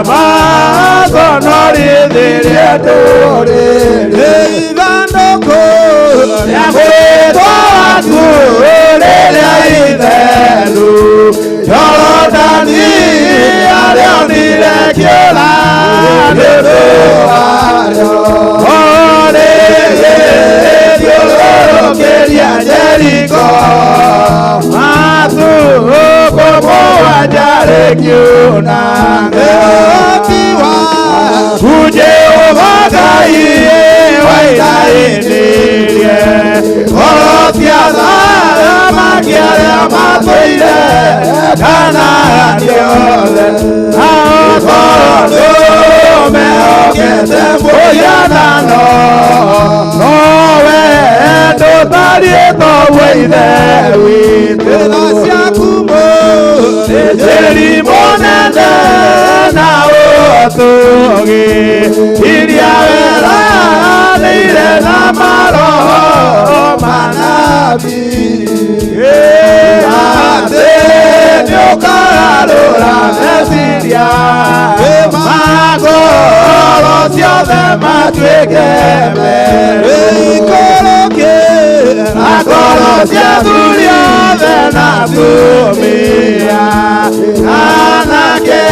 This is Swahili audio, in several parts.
magonori diretori Igandoko yakwetwa kurelia idelu Yorodani alionire kiola nuru ayo Ore dioloro keria Jericho Matu komo wajare kiunange Okiwa Uje omagai wainainirie Orotia zara magiare amatoire Kana aniole Aokodo meokete mboyanano Nowe totarieto weide wite Asiakumo Ejeri monende na otogi Iria vera leire na maro manabi Ate nyokarora mesiria Magoro siothe matwekeme Ikoroke Magoro siaturiothe na tumia Anake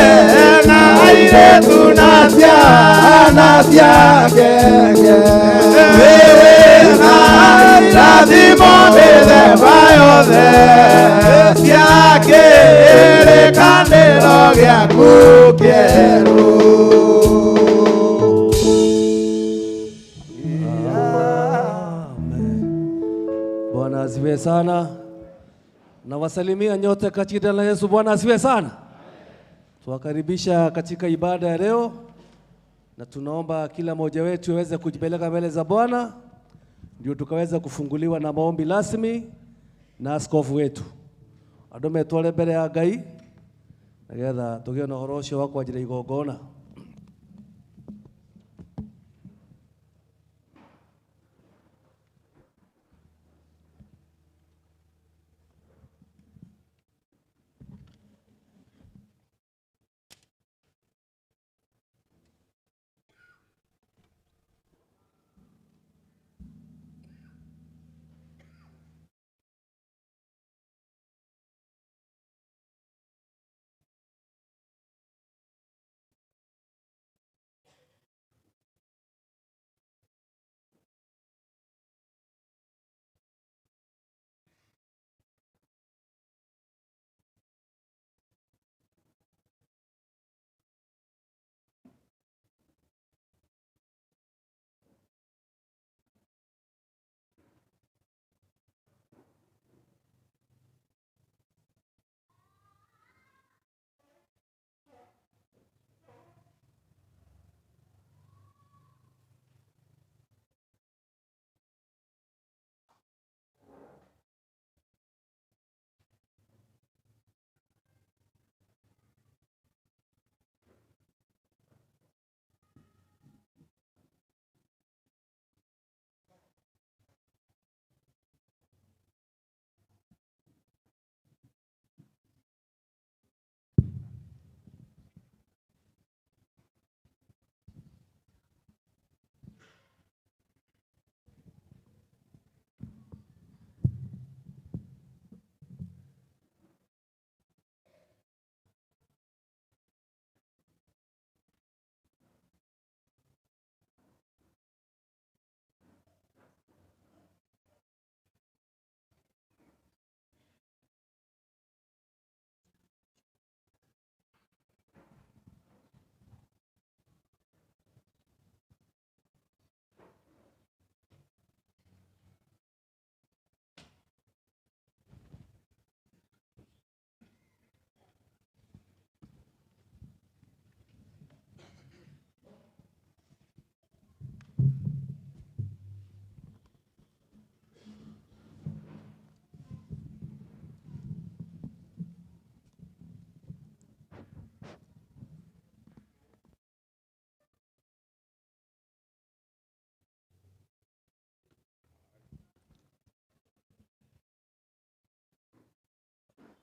na airetu na ciana ciakenge Rathimo mĩthemba yothe cia kĩrĩkanĩro gĩaku kĩerũ. Bwana asifiwe sana. Nawasalimia nyote katika jina la Yesu. Bwana asifiwe sana. Tuwakaribisha katika ibada ya leo na tunaomba kila mmoja wetu aweze kujipeleka mbele za Bwana ndio tukaweza kufunguliwa na maombi rasmi na askofu wetu. Adome twale mbele ya Ngai nagetha tugĩe na ũhoro ũcio wa kwanjĩrĩria igongona.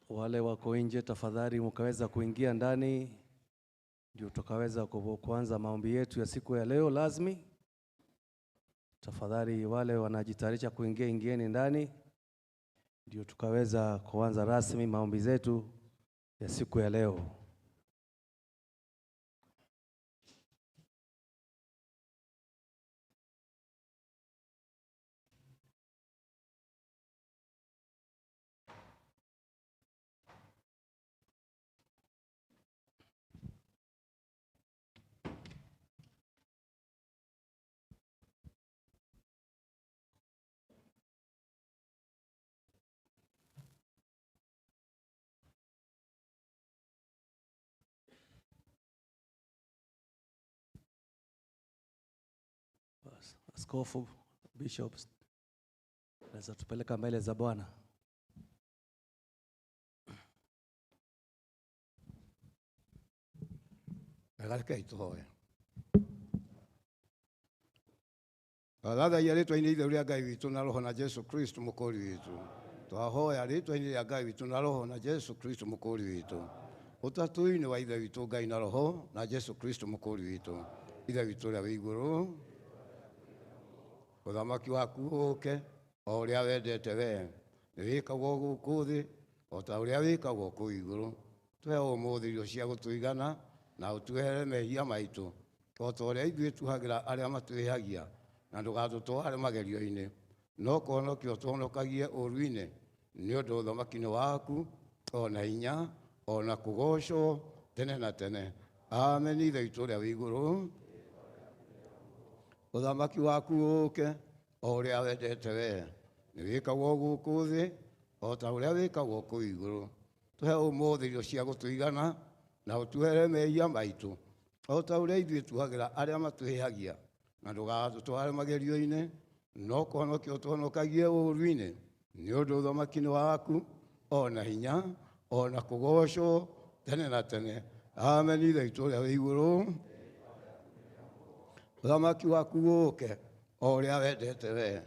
Wale wako nje tafadhali mkaweza kuingia ndani ndio tukaweza kuanza maombi yetu ya siku ya leo lazimi. Tafadhali wale wanajitayarisha kuingia, ingieni ndani, ndio tukaweza kuanza rasmi maombi zetu ya siku ya leo. Askofu, bishops, naweza tupeleka mbele za Bwana. Agalika itohoya. Alada ya letu ini ile ulia Ngai witu na roho na Yesu Kristo mukoli witu. Twahoya letu ini ya Ngai witu na roho na Yesu Kristo mukoli witu. Utatuine wa ile witu Ngai na roho na Yesu Kristo mukoli witu. Ile witu ya iguru. Uthamaki waku uke o uria wendete we. Wikagwo guku thi o ta uria wikagwo ku iguru. Twe umuthi rio cia gutuigana na utuhere mehia maitu. O ta uria ithuĩ tuhagira aria matwihagia na ndugatutware magerio-ini. No konokio twonokagie ũru-inĩ nĩ ũndũ ũthamaki-inĩ waku ona hinya ona kũgocwo tene na tene. Amen. Ithe witũ ũrĩa wĩ igũrũ, ũthamaki waku ũke o ũrĩa wendete we. Nĩ wĩkagwo gũkũ thĩ o ta ũrĩa wĩkagwo kũu igũrũ. Tũhe ũmũthĩ irio cia gũtũigana na ũtuhere mehia maitũ o ta ũrĩa ithuĩ tuhagĩra arĩa matwĩhagia na ndũgatũtware magerio-inĩ no kũhonokio tũhonokagie ũru-inĩ nĩ ũndũ ũthamaki-inĩ waku ona hinya ona kũgocwo tene na tene. Amen. Ithe witũ ũrĩa wĩ igũrũ, ũthamaki waku ũke o ũrĩa wendete we.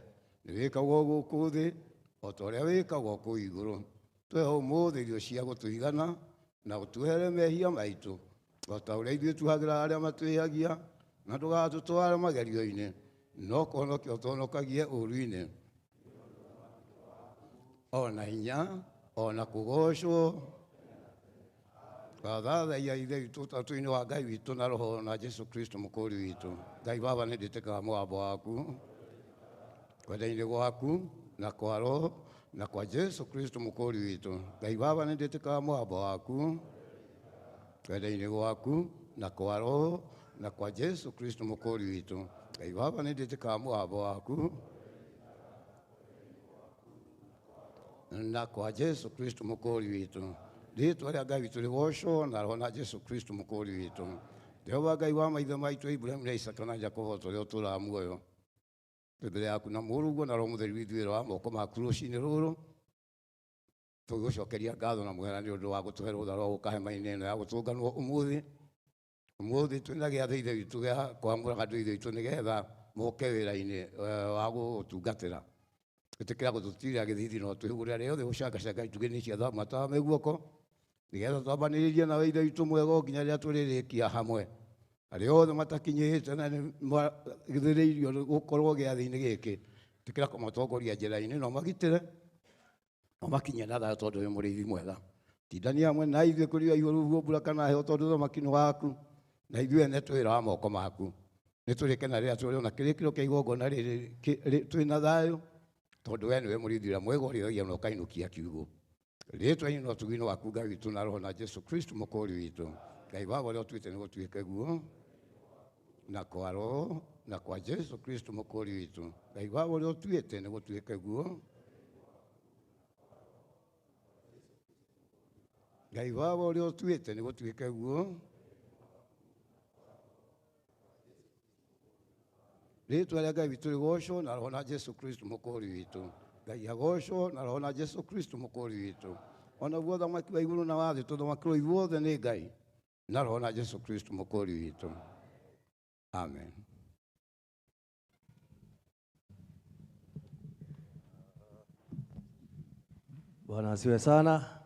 Nĩ wĩkagwo gũkũ thĩ o ta ũrĩa wĩkagwo kũu igũrũ. Tũhe ũmũthĩ irio cia gũtũigana na ũtuhere mehia maitũ o ta ũrĩa ithuĩ tuhagĩra arĩa matwĩhagia na ndũgatũtware magerio-inĩ no kũhonokio tũhonokagie ũru-inĩ ona hinya ona kũgocwo. Twathathaia ithe witũ ũtatu-inĩ wa Ngai witũ na roho na Yesu Kristo mũkũri witũ. Ngai Baba, nĩ ndĩtĩkaga mũgambo waku kwenda-inĩ gwaku na kwa roho na kwa Yesu Kristo mũkũri witũ. Ngai Baba, nĩ ndĩtĩkaga mũgambo waku kwenda-inĩ gwaku na kwa roho na kwa Yesu Kristo mũkũri witũ. Ngai Baba, nĩ ndĩtĩkaga mũgambo waku na kwa Yesu Kristo mũkũri witũ. Rĩĩtwa rĩa Ngai witũ rĩgocwo na roho na Yesu Kristo mũkũri witũ. Jehova Ngai wa maithe maitũ Ibrahimu na Isaka na Jakobo, tũrĩa ũtũũraga muoyo, twĩ mbere yaku na mũrunguo na roho mũtheru withuĩra wa moko maku rũciinĩ rũrũ, tũgĩgũcokeria ngatho na mũhera nĩ ũndũ wa gũtũhe rũtha rwa gũka hema-inĩ ĩno ya gũtũnganwo ũmũthĩ. Ũmũthĩ twĩna gĩathĩ ithe witũ gĩa kwamũraga andũ ithe witũ nĩgetha moke wĩra-inĩ wa gũtungatĩra. Twĩtĩkĩra gũtũtirĩra gĩthithi no twĩhũgũrĩra rĩothe gũcangacanga itugĩ-inĩ cia thahabu matawa mĩguoko, nĩgetha twambanĩrĩrie nawe ithe witũ mwega nginya rĩrĩa tũrĩrĩkia hamwe. Arĩa othe matakinyĩte na gĩthĩrĩirio gũkorwo gĩathĩ-inĩ gĩkĩ, twĩtĩkĩra kũmatongoria njĩra-inĩ no magitĩre no makinye na thayũ tondũ wĩ mũrĩithi mwega. Tindania hamwe na ithuĩ kũrĩa igũrũ ũguo mbura kana heho tondũ ũthamaki-inĩ waku na ithuĩ ene twĩ wĩra wa moko maku. Nĩ tũrĩkena rĩrĩa tũrĩona kĩrĩkĩro kĩa igongona rĩrĩ twĩna thayũ tondũ we nĩwe mũrĩithi ũrĩa mwega ũrĩthagia na ũkainũkia kiugo. Rĩĩtwa-inĩ na ũtugi-inĩ waku Ngai witũ na roho na Yesu Kristo mũkũri witũ. Ngai Baba, ũrĩa ũtuĩte nĩ gũtuĩke guo na kwa roho na kwa Yesu Kristo mũkũri witũ. Ngai Baba, ũrĩa ũtuĩte nĩ gũtuĩke guo. Ngai Baba, ũrĩa ũtuĩte nĩ gũtuĩke guo. Rĩĩtwa rĩa Ngai witũ rĩgocwo na roho na Yesu Kristo mũkũri witũ. Ngai agocwo na roho na Yesu Kristo mũkũri witũ. Ona guo ũthamaki wa igũrũ na wa thĩ tũthamakĩrwo ithuothe nĩ Ngai na roho na Yesu Kristo mũkũri witũ. Amen. Bwana asiwe sana.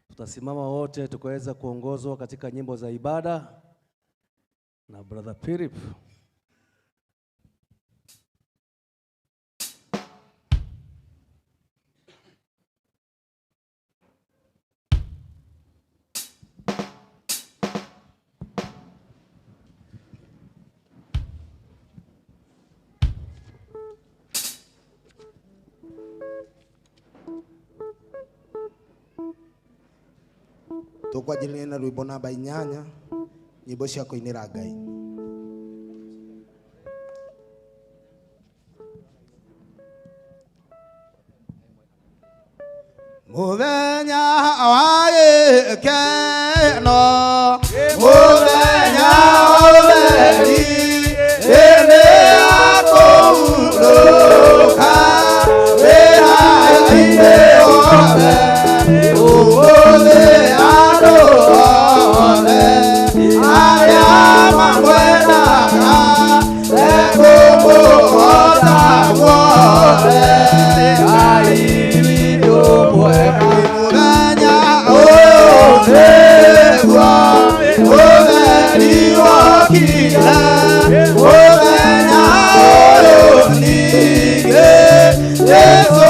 Tutasimama wote tukaweza kuongozwa katika nyimbo za ibada. na Brother Philip. Tukwanjĩrĩria na rwĩmbo namba 8 nyĩmbo cia kũinĩra Ngai. Mũthenya wa gĩkeno, mũthenya ũtheri, hĩndĩ ya kũhurũka wĩra-inĩ wothe, ũmũthĩ andũ othe arĩa mamwenaga ekũmũhota guothe. Ngai witũ mwega, mũthenya ũyũ nĩguo ũtheri wokire, mũthenya ũyũ ningĩ Jesũ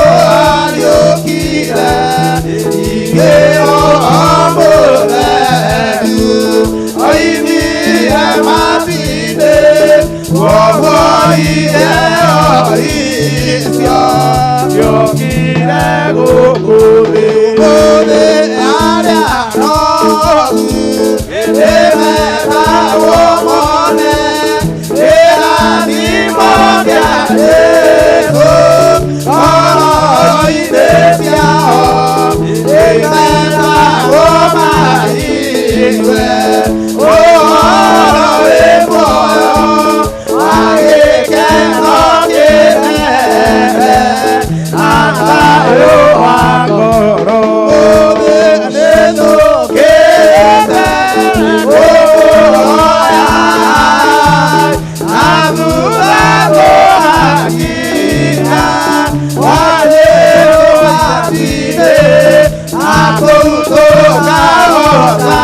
ariũkire, ningĩ mũtheru oimire matu-inĩ, kwoguo iheo icio ciokire gũkũ thĩ. Ũmũthĩ arĩa anogu nĩmetagwo mone kĩrathimo kĩa Jesũ ngoro-inĩ ciao, nĩmetagwo mahingũre ũhoro wĩ muoyo wa gĩkeno kĩnene na thayũ wa ngoro. Ũmũthĩ nĩtũkĩte gũkũhoya na thutha tũgakinya wathĩrũ wathi-inĩ, na kũu tũkahota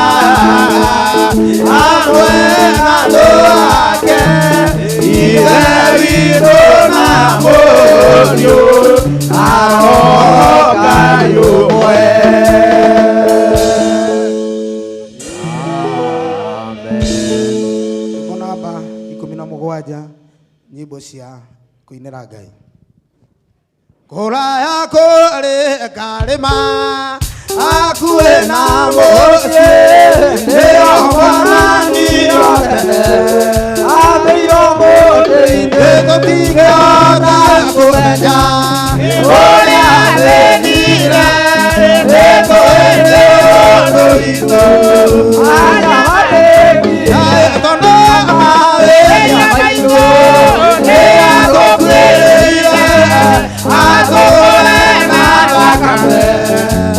hamwe na andũ ake, Ithe witũ na Mũriũ na Roho Ngai ũmwe. Nyĩmbo namba 17 nyĩmbo cia kũinĩra Ngai. Kũraya kũrĩ karĩma hakuhĩ na mũciĩ, nĩyo mwananio tene athĩirwo mũndũ-inĩ, tũtingĩhota kũmenya ũrĩa athĩnire, nĩtũĩte ũndũ witũ aya mathĩnia, tondũ mawĩra maitũ nĩatũkuĩrĩire, atũgũre na thakame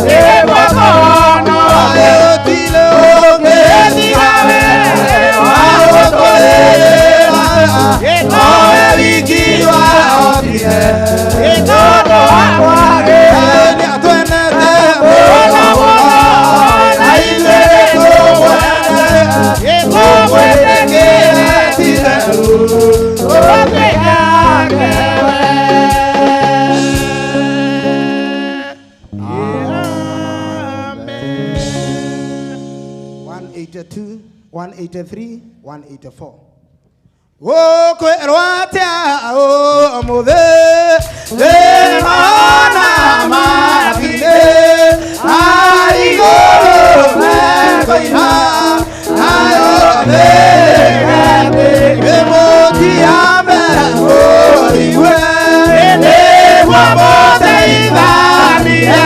nĩguo tũhonoke. Gũtirĩ ũngĩ tiga wee wa gũtũrĩra, nowe wiki wahotire tondũ wa kwagĩra. Nĩatwenete mũno mũno na ithuĩ tũmwende, tũmwĩtĩkĩre ti theru tũtĩkage we. 182, 183, 184. Gũkwĩrwo atĩa ũmũthĩ ndĩrona matu-inĩ na igũrũ mekũina, nayo thĩ ĩmũtiame mũrigue, nĩguo mũteithanie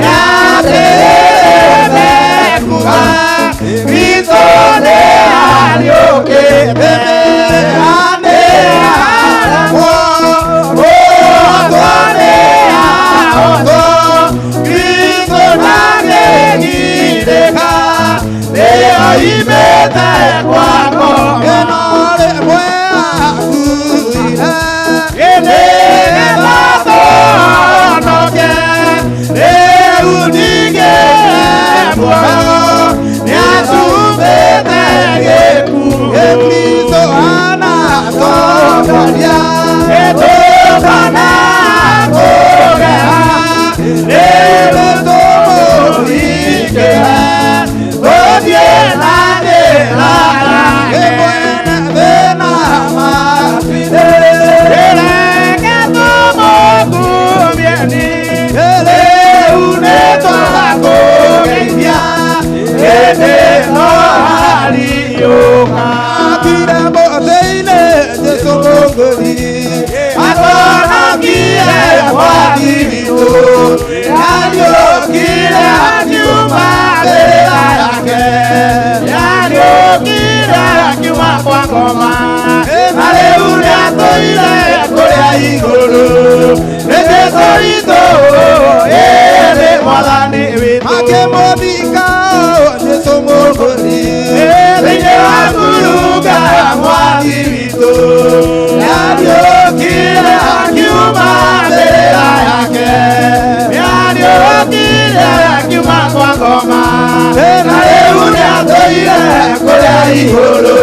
nĩatĩrĩre kuga witũ nĩ ariũkĩte, nĩaragwo mũhotwo nĩahotwo, Kristo ndangĩgirĩka, nĩoimĩte kwa ngoma ĩno rĩmwe akuire, nĩgetha tũhonoke, rĩu ningĩ muoyo nĩatumbĩte gĩkuũ Kristo anatongoria etukana kugea lelo tumurikira tuthie na njira imwene thina mabire reke tumukumieni riu nitũgakũgeithia hĩndĩ ĩno hariũka akire mũthĩ-inĩ Jesũ Mũngũri atonokie mwathi witũ nĩariũkire akiuma mbĩrĩra yake nĩariũkire akiuma kwa ngoma na rĩu nĩatũire kũrĩa igũrũ nĩ Jesũ witũ nĩ mwathani witũ akĩmũthika Jesũ Mũngũri thĩinĩ wa ngurunga mwathi witũ nĩariũkire akiuma mbĩrĩra yake nĩariũkire akiuma kwa ngoma na rĩu nĩatũire kũrĩa igũrũ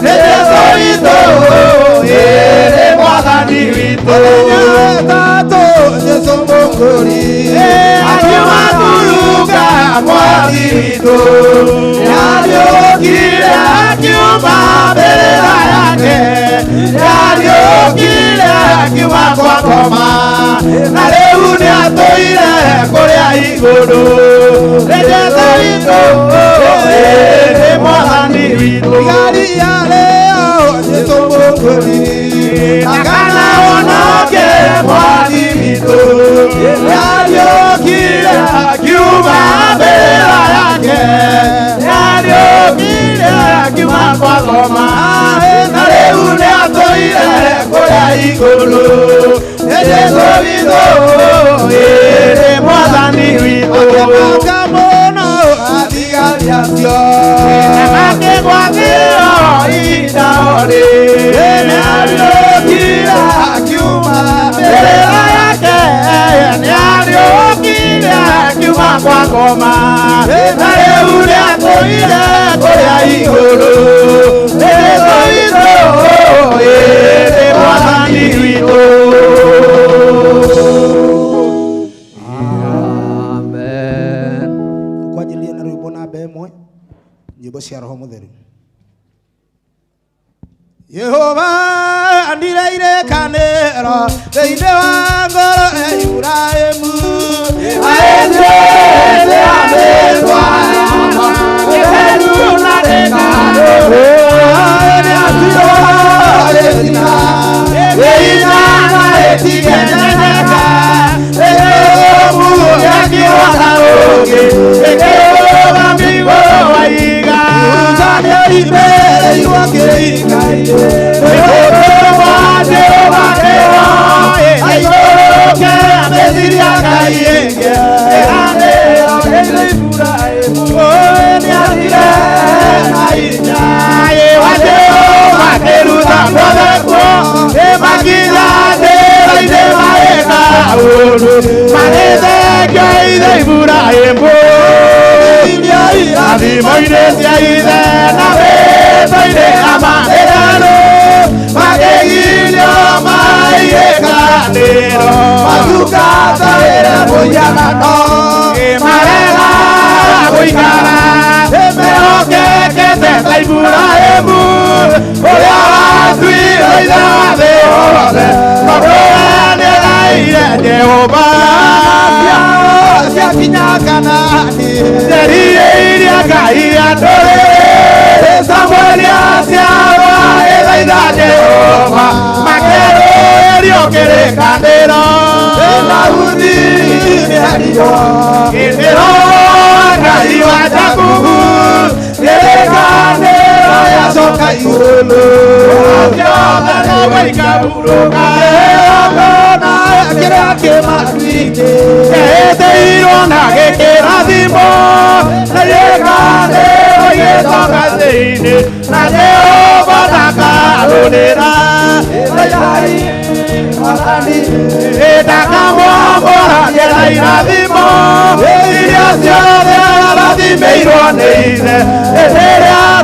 nĩ Jesũ witũ nĩ mwathani witũ tatũ Jesũ Mũngũri akiuma ngurunga mwathi witũ nĩariũkire akiuma mbĩrĩra yake nĩariũkire akiuma kwa ngoma na rĩu nĩatũire kũrĩa igũrũ nĩ Jesũ witũ nĩ mwathani witũ igaria rĩo Jesũ Mũngũri akana onoke mwathi witũ nĩariũkire akiuma mbĩrĩra yake nĩariũkire akiuma kwa ngoma na rĩu nĩatũire kũrĩa igũrũ nĩ Jesũ witũ nĩ mwathani witũ akĩmaka mũno athigari acio makĩgwathĩrwo ihinda orĩ nĩariũkire akiuma mbĩrĩra yake nĩariũkire akiuma kwa ngoma na rĩu nĩatũire kũrĩa igũrũ nĩ Jesũ witũ nĩ mwathani witũ. Amen. Kwanjĩrĩria na rwĩmbo namba ĩmwe nyĩmbo cia Roho Mũtheru. Yehova ndireire kanero thĩinĩ wa ngoro ya Iburahĩmu aendete amĩtwa gĩtheru na rĩng'aro nĩatirwo rĩthina rĩina na rĩtigeneneka rĩgĩũmu gĩakĩona ũngĩ gĩkĩrũgamio wa iga ucanio imbere iwakĩingaire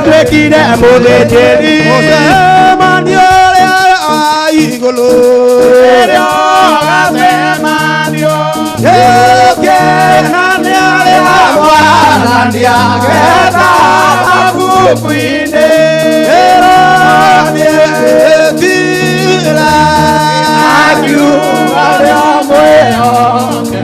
twekire muthĩnjĩri Mũcemanio ũrĩa igũrũ rĩrĩa gacemanio gĩũkĩnania rĩa mwathani agetha mabuku-inĩ ĩroniĩtira akiuga rĩa mwĩhoke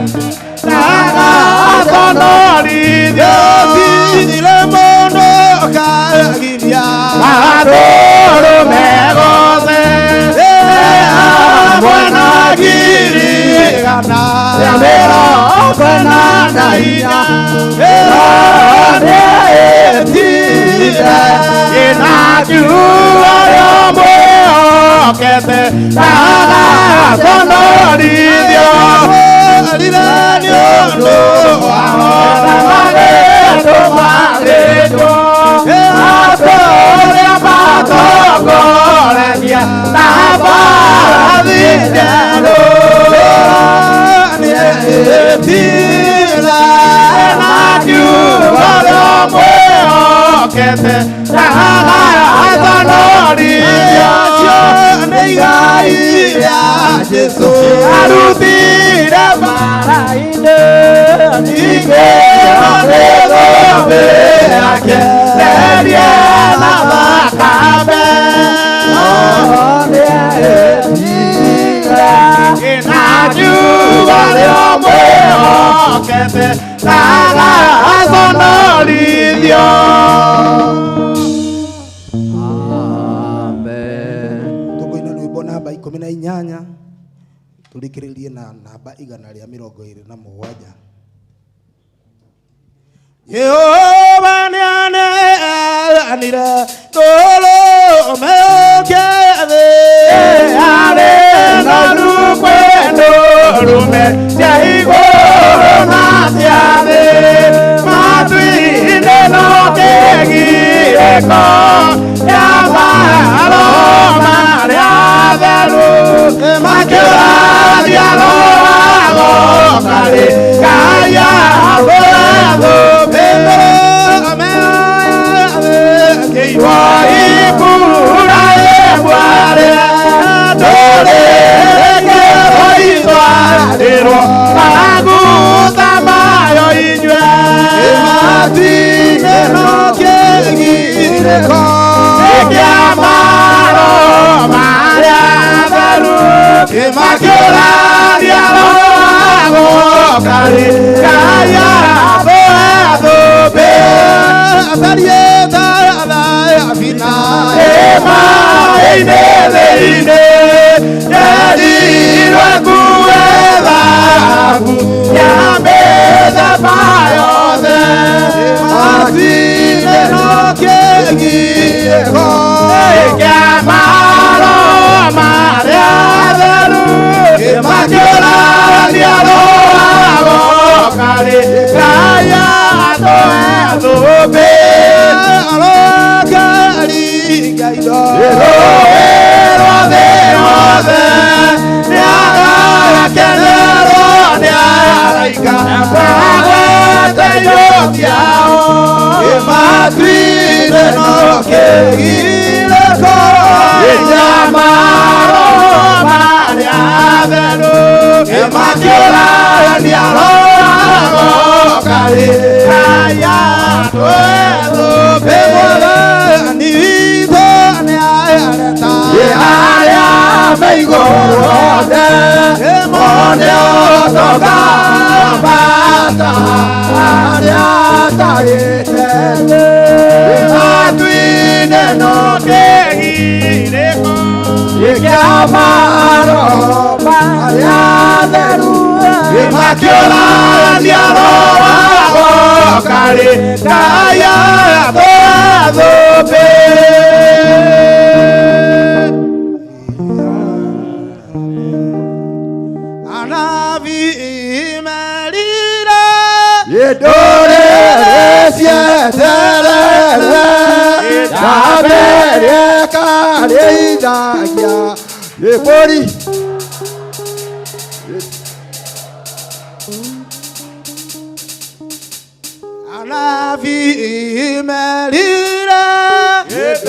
ndagaconorithio gĩtirĩ mũndũ ũkagiria matũrũme gothe mwena ngirigana rĩa mĩrongo ĩnana na inya ĩroniĩtire inakiuga rĩa mwĩhokete ndagaconorithio rire nĩ ũndũ wao magĩtwo marĩtwo atũrĩa matongoreria na mbarathi njerũ nĩĩtira na kiugo rĩa mwĩhokete ndagaconorithio nĩ igai rĩa Jesũ arutire mbara-inĩ ningĩ nĩ thũmbĩ yake nderie na thakame na kiugo rĩa mwĩhokete ndagaconorithio. tũkũina rwĩmbo namba 18 tũrikĩrĩrie na namba 127. Jehova nĩaneanire tũrũme ũkĩthĩ arĩ na rũkwendo rume cia igũrũ na cia thĩ matu-inĩ no kĩgirĩko kĩa maro marĩa theru makĩũragia rũhago karĩ kaya rwethũmbĩ kĩihwo ikura ĩmwarĩa ndũrĩkĩrwo itwarĩrwo maguta mayo inyue matinĩ no kĩgirĩko kĩa maro marĩa theru makĩũragia rũhago karĩ kaya rwethũmbĩ atharie thayaya bina maĩ-inĩ thĩinĩ nyerirwe nguĩ thahabu ya mĩthemba yothe matinĩ no kĩgirĩko kĩa maro marĩa theru makĩũragia rũhago karĩ kaya rwethũmbĩ arokarigairo rũĩrwo thĩ yothe nĩagakenerwo nĩ araika agweteio ciao matinĩ no kĩgirĩko inyamaro marĩa theru makĩũrania rũhago karĩ kaya rwethũmbĩ arĩa meigũrũ othe mone ũtoka mbata arĩa tagĩte matu-inĩ no kĩgirĩko gĩa maro marĩa theru makĩũrania rũhago karĩ kaya rwethũmbĩ. ndũrĩrĩ cieterere ndaberie karĩithagia gĩbũri anabii merire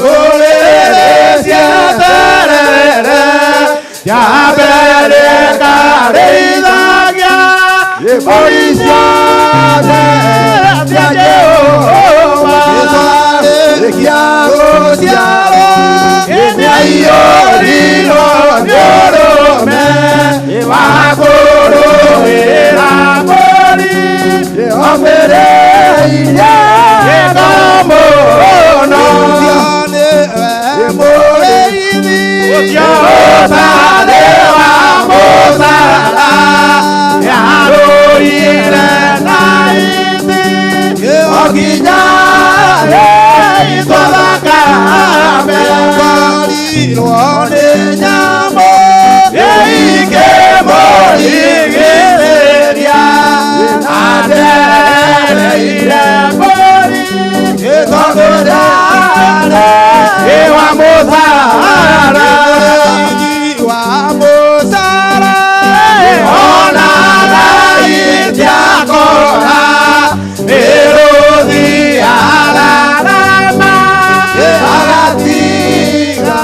Kulesia terere Yabere kareidagia Polisione Tia Jehova Ekia Gosiaro Enia Iorino Diorome Wakoro Eramori Omere Iya Ekamono Emore Ibi Yota Dewa Mosala Yarorire Naiti Okija Itolakame Korino Nyamo Eike Morigeria Adere Ire Mori Etogedare Ewa Mozara Ewa Mozara Ona la Itiakora Erodi Alarama Agatiga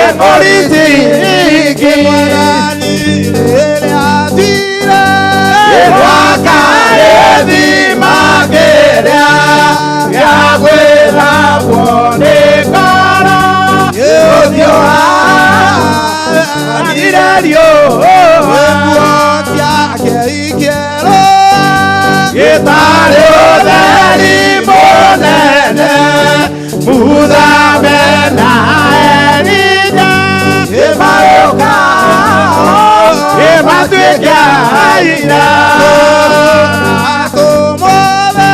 Epolitiki Ewanani Eleatira Ewaka Evi Mageria Yaguela Bonekara Odio Adirario Ebuotia Keikero Gitario Delimonene Muda Mena Erida Emayoka Ematuekaina Akomove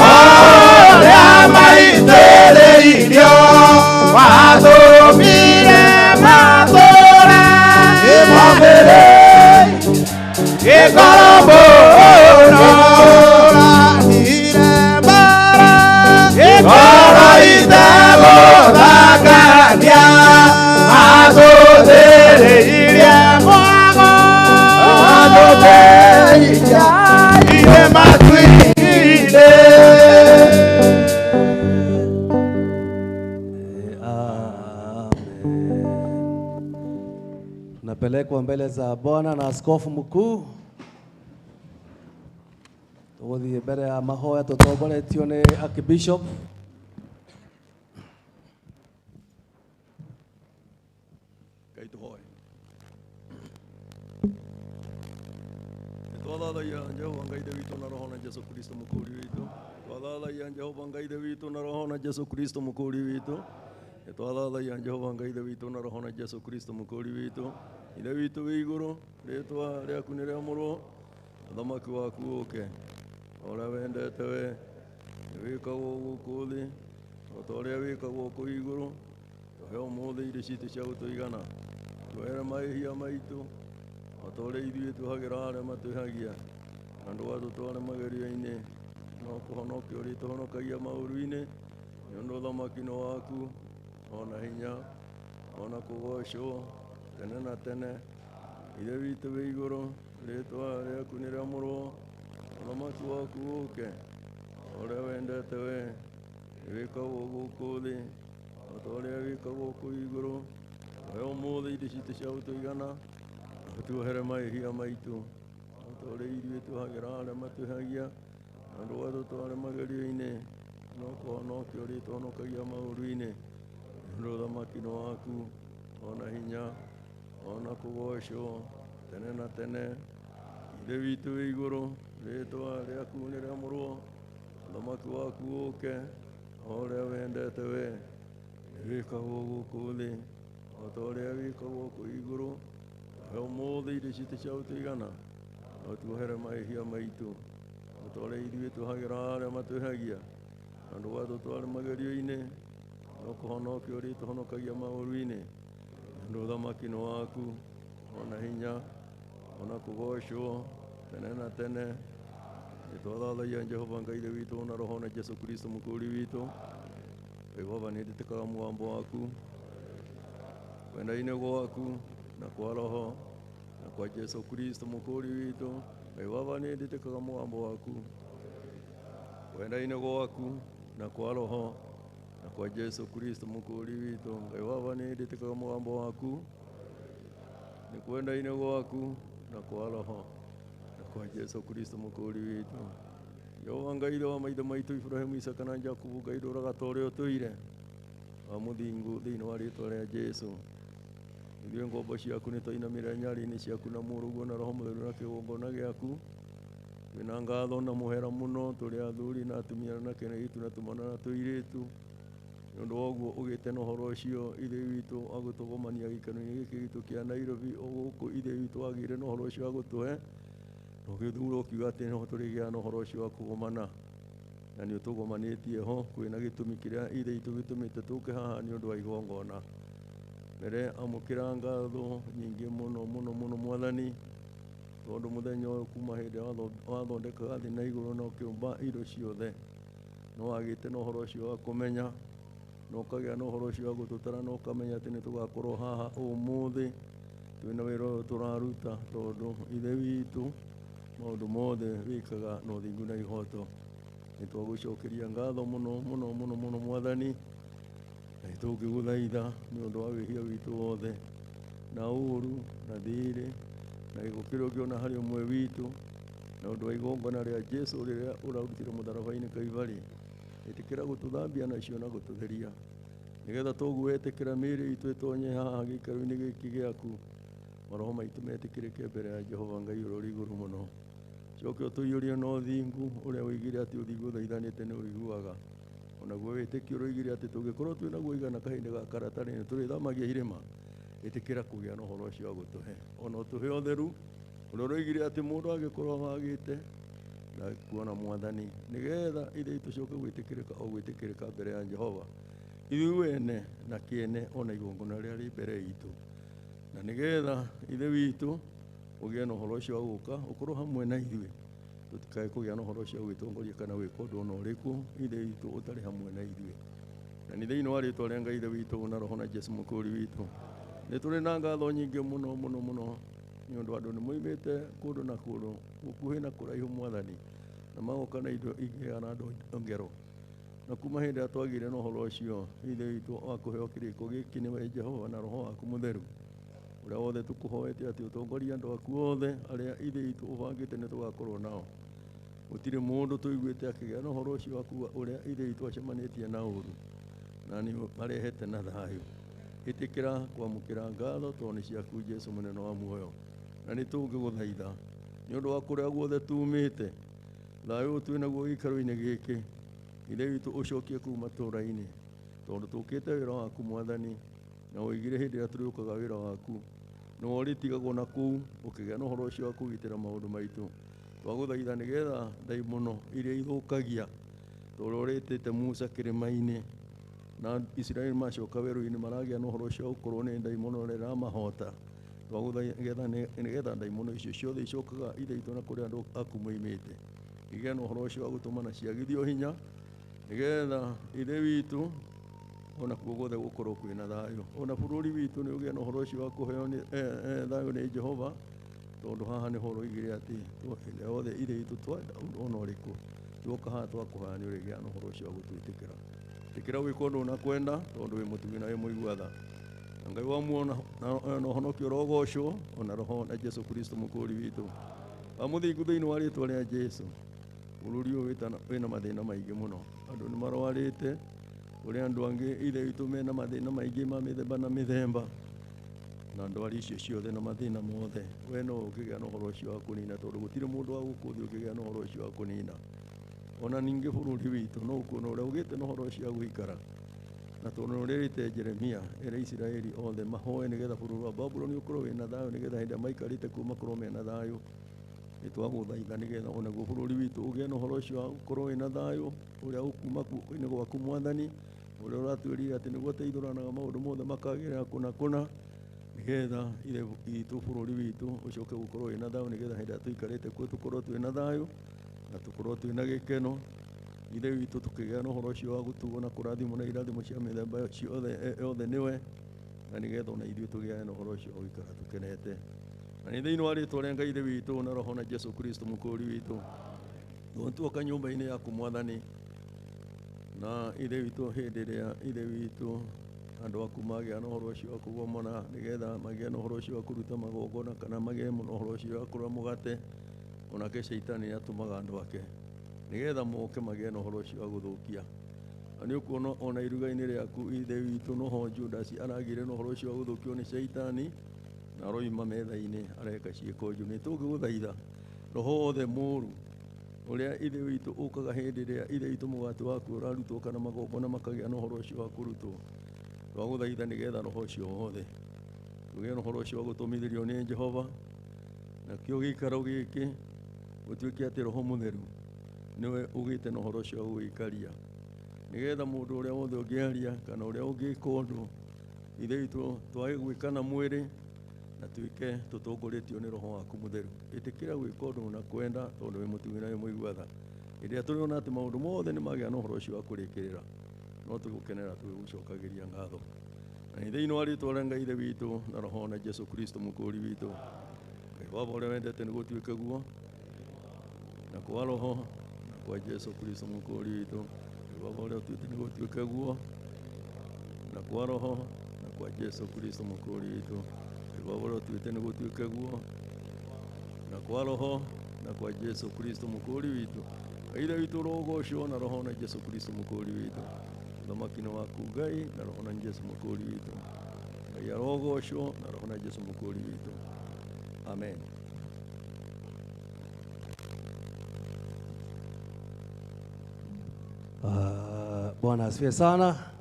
Ore Amaitere Idio Madomire Matora Emomere Ekorobono Iremara Ekoro Itebo Dakadia Azodere Iremwago Azodere Irematuide Tunapelekwa mbele za Bwana na askofu mkuu. Tuodhi mbele ya mahoya tutongoretio ni Archbishop. Kaituhoe. Twadhalaia Jehova Ngai witũ na roho na Jesu Kristo mũkũri witũ. Twadhalaia Jehova Ngai witũ na roho na Jesu Kristo mũkũri witũ. Twadhalaia Jehova Ngai witũ na roho na Jesu Kristo mũkũri witũ. Ithe witũ wĩ igũrũ, rĩĩtwa rĩaku nĩ rĩamũrwo, ũthamaki waku ũũke. Ũrĩa wendete we wĩkagwo gũkũ thĩ, o ta ũrĩa wĩkagwo kũu igũrũ. Tũhe ũmũthĩ irio citũ cia gũtũigana. Tũhere mahĩtia maitũ, o ta ũrĩa ithuĩ twĩhagĩra arĩa matwĩhagia. Na ndũgatũtware magerio-inĩ, no kũhonokia ũrĩtũhonokagia maũru-inĩ. Nĩ ũndũ ũthamaki nĩ waku, ona hinya, ona kũgocwo tene na tene. Ithe witũ wĩ igũrũ, rĩĩtwa rĩaku nĩ rĩamũrwo, ũthamaki waku ũũke. Ũrĩa wendete we wĩkagwo gũkũ thĩ, o ta ũrĩa wĩkagwo kũu igũrũ. Tũhe ũmũthĩ irio citũ cia gũtũigana, tuohere mahĩtia maitũ, o ta ũrĩa ithuĩ twĩhagĩra arĩa matwĩhagia. Na ndũgatũtware magerio-inĩ, no kũhonokia ũrĩtũhonokagia maũru-inĩ. Nĩ ũndũ ũthamaki nĩ waku, ona hinya, ona kũgocwo tene na tene. Ithe witũ wĩ igũrũ, rĩĩtwa rĩaku nĩ rĩamũrwo, ũthamaki waku ũũke. O ũrĩa wendete we wĩkagwo gũkũ thĩ, o ta ũrĩa wĩkagwo kũu igũrũ. Tũhe ũmũthĩ irio citũ cia gũtũigana, no tuohere mahĩtia maitũ, o ta ũrĩa ithuĩ twĩhagĩra arĩa matwĩhagia. Na ndũgatũtware magerio-inĩ, no kũhonokia ũrĩtũhonokagia maũru-inĩ. Nĩ ũndũ ũthamaki nĩ waku, ona hinya, ona kũgocwo tene na tene. Nĩtwathathaia Jehova Ngai witũ na roho na Jesu Kristo mũkũri witũ. Jehova nĩndĩtĩkaga mũgambo waku, kwenda-inĩ gwaku na kwa roho na kwa Jesu Kristo mũkũri witũ. Jehova nĩndĩtĩkaga mũgambo waku, kwenda-inĩ gwaku na kwa roho na kwa Yesu Kristo mukuri witu. Ngai baba nĩ ndĩtĩkaga mũgambo waku nĩ kwenda ine gwaku na kwa roho na kwa Yesu Kristo mukuri witu. Jehova Ngai wa maithe maitũ Ibrahimu, Isaka na Jakubu, Ngai ndũraga ta ũrĩa ũtũire wa mũthingu thĩinĩ wa rĩĩtwa rĩa Jesu. Ithuĩ ngombo ciaku nĩ twainamĩrĩra nyarĩ-inĩ ciaku na mũrũguo na roho mũtheru na kĩgongona gĩaku. Twĩna ngatho na mũhera mũno tũrĩ athuri na atumia na kene gitu na tũmwana na tũirĩtu nĩ ũndũ wa ũguo ũgĩte na ũhoro ũcio ithe witũ wa gũtũgomania gĩikaro-inĩ gĩkĩ gitũ kĩa Nairobi. O gũkũ ithe witũ wagĩire na ũhoro ũcio wa gũtũhe na ũgĩthura ũkiuga atĩ no tũrĩgĩa na ũhoro ũcio wa kũgomana, na nĩ ũtũgomanĩtie ho kwĩna gĩtũmi kĩrĩa ithe witũ gĩtũmĩte tũke haha nĩ ũndũ wa igongona. Mbere amũkĩra ngatho nyingĩ mũno mũno mũno Mwathani, tondũ mũthenya ũyũ kuma hĩndĩ wathondekaga thĩ na igũrũ na ũkĩũmba indo ciothe no wagĩte na ũhoro ũcio wa kũmenya na ũkagĩa na ũhoro ũcio wa gũtũtara na ũkamenya atĩ nĩ tũgakorwo haha ũmũthĩ twĩna wĩra ũyũ tũraruta, tondũ ithe witũ maũndũ mothe wĩkaga na ũthingu na ihoto. Nĩ twagũcokeria ngatho mũno mũno mũno mũno Mwathani, na tũngĩgũthaitha nĩ ũndũ wa wĩhia witũ wothe na ũũru na thirĩ na gĩko kĩrĩa ũngĩona harĩ ũmwe witũ na ũndũ wa igongona rĩa Jesu rĩrĩa ũrarutire mũtharaba-inĩ Kalvari. Ĩtĩkĩra gũtũthambia nacio na gũtũtheria nĩgetha tũgwetĩkĩra mĩĩrĩ itũ ĩtonye haha gĩikaro-inĩ gĩkĩ gĩaku, maroho maitũ metĩkĩrĩke mbere ya Jehova Ngai ũrĩa ũrĩ igũrũ mũno. Coke ũtũiyũrie na ũthingu ũrĩa ũigire atĩ ũthingu ũthaithanĩte nĩ ũiguaga. Onaguo wĩtĩkio ũrĩa atĩ tũngĩkorwo twĩna guoigana kahinda ga karatarĩ nĩ tũrĩthamagia irĩma. Ĩtĩkĩra kũgĩa na ũhoro ũcio wa gũtũhe, ona ũtũhe ũtheru ũrĩa ũroigire atĩ mũndũ angĩkorwo agĩte na kuona Mwathani nĩgetha ithe tũcoke gwĩtĩkĩrĩka o gwĩtĩkĩrĩka mbere ya Jehova ithuĩ ene na kĩene ona igongona rĩrĩa rĩ mbere itũ, na nĩgetha ithe witũ ũgĩe na ũhoro ũcio wa gũka ũkorwo hamwe na ithuĩ, tũtikae kũgĩa na ũhoro ũcio wa gwĩtongoria kana gwĩka ũndũ ona ũrĩkũ ithe witũ ũtarĩ hamwe na ithuĩ. Na nĩ thĩinĩ wa rĩĩtwa rĩa Ngai ithe witũ na roho na Jesu mũkũũri witũ nĩ tũrĩ na ngatho nyingĩ mũno mũno mũno nĩ ũndũ andũ nĩ moimĩte kũndũ na kũndũ gũkuhĩ na kũraihu Mwathani, na magoka na indo ingĩ na andũ ngero, na kuma hĩndĩ ĩrĩa twagĩire na ũhoro ũcio ithe witũ wa kũheo kĩrĩko gĩkĩ nĩwe Jehova na roho waku mũtheru ũrĩa wothe tũkũhoete atĩ ũtongoria andũ aku othe arĩa ithe witũ ũbangĩte nĩ tũgakorwo nao. Gũtirĩ mũndũ tũiguĩte akĩgĩa na ũhoro ũcio waku ũrĩa ithe witũ acemanĩtie na ũũru, na nĩ marehete na thayũ. Ĩtĩkĩra kwamũkĩra ngatho tondũ nĩ ciaku Jesu mũnene wa muoyo, na nĩ tũngĩgũthaitha nĩ ũndũ wa kũrĩa guothe tumĩte, thayũ twĩ naguo gĩikaro-inĩ gĩkĩ ithe witũ ũcokie kũu matũũra-inĩ, tondũ tũkĩte wĩra waku Mwathani, na woigire hĩndĩ ĩrĩa tũrĩũkaga wĩra waku no ũrĩtigagwo na kũu ũkĩgĩa na ũhoro ũcio wa kũgitĩra maũndũ maitũ. Twagũthaitha nĩgetha ndaimono iria ithũkagia tondũ ũrĩtĩte Musa kĩrĩma-inĩ na Isiraeli macoka werũ-inĩ maragĩa na ũhoro ũcio wa gũkorwo nĩ ndaimono ĩrĩa ĩramahota. Twagũthaitha nĩgetha ndaimono icio ciothe icokaga ithe witũ na kũrĩa andũ aku moimĩte igĩe na ũhoro ũcio wa gũtũmana ciagithio hinya, nĩgetha ithe witũ ona kuo guothe gũkorwo kwĩna thayũ. Ona bũrũri witũ nĩ ũgĩe na ũhoro ũcio wa kũheo thayũ nĩ Jehova, tondũ haha nĩho ũroigire atĩ hĩndĩ yothe ithe witũ twenda ũndũ ona ũrĩkũ tuoka haha twakũhoya nĩ ũrĩgĩa na ũhoro ũcio wa gũtwĩtĩkĩra. Ĩtĩkĩra gwĩka ũndũ ũnakwenda tondũ wĩ mũtugi na wĩ mũigua tha, na Ngai wa muoyo na ũhonokio ũrogocwo ona roho na Jesu Kristo mũkũũri witũ wa mũthingu thĩinĩ wa rĩĩtwa rĩa Jesu. Bũrũri ũyũ wĩna mathĩna maingĩ mũno, andũ nĩ marwarĩte, kũrĩ andũ angĩ ithe witũ mena mathĩna maingĩ ma mĩthemba na mĩthemba, na ndwari icio ciothe na mathĩna mothe we no ũkĩgĩa na ũhoro ũcio wa kũnina, tondũ gũtirĩ mũndũ wa gũkũ thĩ ũkĩgĩa na ũhoro ũcio wa kũnina. Ona ningĩ bũrũri witũ no ũkuona ũrĩa ũgĩte na ũhoro ũcio wa gũikara, na tondũ ũrĩrĩte Jeremia ere Isiraeli othe mahoe nĩgetha bũrũri wa Babuloni ũkorwo wĩna thayũ, nĩgetha hĩndĩ ĩrĩa maikarĩte kuo makorwo mena thayũ. Nĩ twagũthaitha nĩgetha onaguo bũrũri witũ ũgĩe na ũhoro ũcio wa gũkorwo wĩna thayũ ũrĩa ũkuma guoko-inĩ gwaku Mwathani, ũrĩa ũratwĩrire atĩ nĩguo teithũranaga maũndũ mothe makagĩrĩra kũna, nĩgetha ithe witũ bũrũri witũ ũcoke gũkorwo wĩna thayũ, nĩgetha hĩndĩ ĩrĩa tũikarĩte kuo tũkorwo twĩna thayũ na tũkorwo twĩna gĩkeno. Ithe witũ tũkĩgĩa na ũhoro ũcio wa gũtugwo na kũrathimwo na irathimo cia mĩthemba yothe nĩwe, na nĩgetha ona ithuĩ tũgĩe na ũhoro ũcio wa gũikara tũkenete. Na nĩ thĩinĩ wa rĩĩtwa rĩa Ngai ithe witũ na roho na Jesu Kristo mũkũũri witũ tuoka nyũmba-inĩ yaku Mwathani, na ithe witũ hĩndĩ ĩrĩa ithe witũ andũ aku magĩa na ũhoro ũcio wa kũgomana nĩgetha magĩe na ũhoro ũcio wa kũruta magongona kana magĩe na ũhoro ũcio wa kũrĩa mũgate, onake Shaitani nĩatũmaga andũ ake nĩgetha moke magĩe na ũhoro ũcio wa gũthũkia. Na nĩ ũkuona ona iruga-inĩ rĩaku ithe witũ noho Judas aragĩire na ũhoro ũcio wa gũthũkio nĩ Shaitani na aroima metha-inĩ areka ciĩko njũru. Nĩtũngĩgũthaitha roho wothe mũũru ũrĩa ithe witũ ũkaga hĩndĩ ĩrĩa ithe witũ mũgate waku ũrarutwo kana magongona makagĩa na ũhoro ũcio wa kũrutwo, twagũthaitha nĩgetha roho ũcio wothe tũgĩe na ũhoro ũcio wa gũtũmithĩrio nĩ Jehova, nakĩo gĩikaro gĩkĩ gũtuĩke atĩ Roho Mũtheru nĩwe ũgĩte na ũhoro ũcio wa gũgĩikaria, nĩgetha mũndũ ũrĩa wothe ũngĩaria kana ũrĩa ũngĩka ũndũ ithe witũ twage gwĩka na mwĩrĩ na tuĩke tũtongorĩtio nĩ Roho waku Mũtheru. Ĩtĩkĩra gwĩka ũndũ na kwenda tondũ wĩ mũtugi na wĩ mũigua tha. Rĩrĩa tũrĩona atĩ maũndũ mothe nĩ magĩa na ũhoro ũcio wa kũrĩkĩrĩra, no tũgũkenera tũgũcokagĩria ngatho. Na thĩinĩ wa rĩĩtwa rĩa Ngai ithe witũ na Roho na Jesũ Kristo mũkũũri witũ, Ngai Baba ũrĩa wendete nĩ gũtuĩke guo, na kwa Roho na kwa Jesũ Kristo mũkũũri witũ, Ngai Baba ũrĩa ũtuĩte nĩ gũtuĩke guo, na kwa Roho na kwa Jesũ Kristo mũkũũri witũ, Ngai Baba ũrĩa ũtuĩte nĩ gũtuĩke guo, na kwa Roho na kwa Jesũ Kristo mũkũũri witũ. Ngai ithe witũ ũrogocwo na Roho na Jesũ Kristo mũkũũri witũ. Thamaki nĩ waku Ngai na Roho na Jesũ mũkũũri witũ. Ngai arogocwo na Roho na Jesũ mũkũũri witũ. Amen. Bwana asifiwe sana.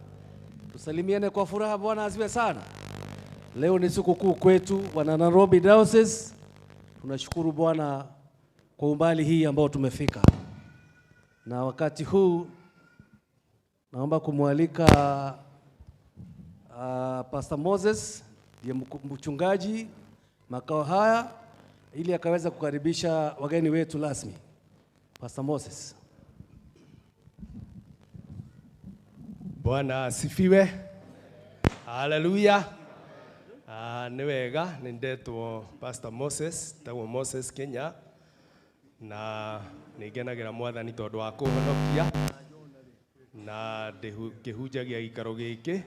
Tusalimiane kwa furaha. Bwana asifiwe sana. Leo ni siku kuu kwetu wana Nairobi Diocese. Tunashukuru Bwana kwa umbali hii ambao tumefika. Na wakati huu naomba kumwalika Pastor Moses ndiye mchungaji makao haya ili akaweza kukaribisha wageni wetu rasmi. Pastor Moses. Bwana asifiwe. Haleluya. Nĩ wega nĩ ndetwo Pastor Moses, tagwo Moses Kenya, na nĩngenagĩra Mwathani tondũ wa kũhonokia na ngĩhunjagia gĩikaro gĩkĩ,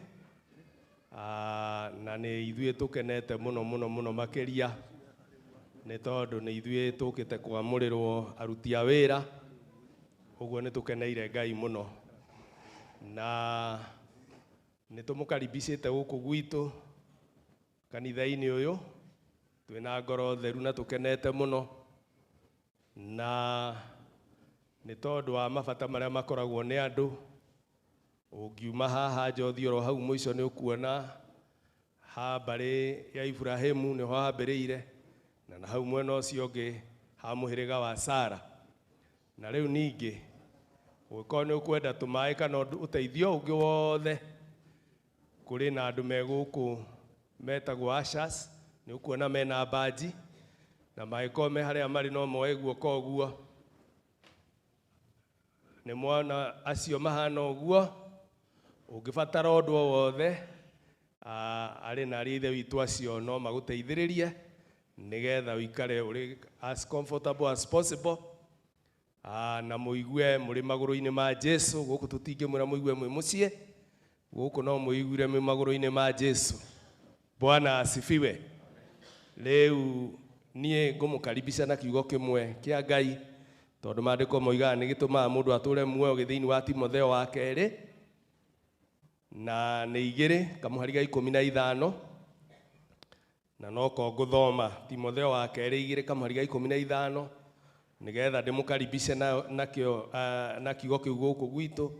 na nĩ ithuĩ tũkenete mũno makĩria nĩ tondũ nĩ ithuĩ tũkĩte kwamũrĩrwo aruti a wĩra, ũguo nĩ tũkeneire Ngai mũno, na nĩ tũmũkaribicĩte gũkũ gwitũ kanitha-inĩ ũyũ, twĩna ngoro theru na tũkenete mũno, na nĩ tondũ wa mabata marĩa makoragwo nĩ andũ. Ũngiuma haha njothi oro hau mũico nĩ ũkuona ha mbarĩ ya Ibrahimu nĩho hambĩrĩire, na hau mwena ũcio ũngĩ ha mũhĩrĩga wa Sara. Na rĩu ningĩ ũngĩkorwo nĩ ũkwenda tũmaĩ kana ũteithio ũngĩ wothe, kũrĩ na andũ megũkũ metagwo ushers, nĩ ũkuona mena baji, na mangĩkorwo me harĩa marĩ no moe guoko ũguo, nĩ mwana acio mahana ũguo. Ũngĩbatara ũndũ o wothe, arĩ na ithe witũ acio no magũteithĩrĩrie nĩgetha ũikare ũrĩ as comfortable as possible, na mũigue mũrĩ magũrũ-inĩ ma Jesũ. Gũkũ tũtingĩmwĩra mũigue mwĩ mũciĩ, gũkũ no mũiguire mwĩ magũrũ-inĩ ma Jesũ. Bwana asifiwe. Rĩu niĩ ngũmũkaribisha na kiugo kĩmwe kĩa Ngai, tondũ maandĩko moigaga nĩ gĩtũmaga mũndũ atũre muoyo, thĩinĩ wa Timotheo wa kerĩ na nĩ 2 kamũhari ga 15, na noko ngũthoma Timotheo wa kerĩ 2 kamũhari ga 15 nĩgetha ndĩmũkaribishe na kiugo kĩu gũkũ gwitũ,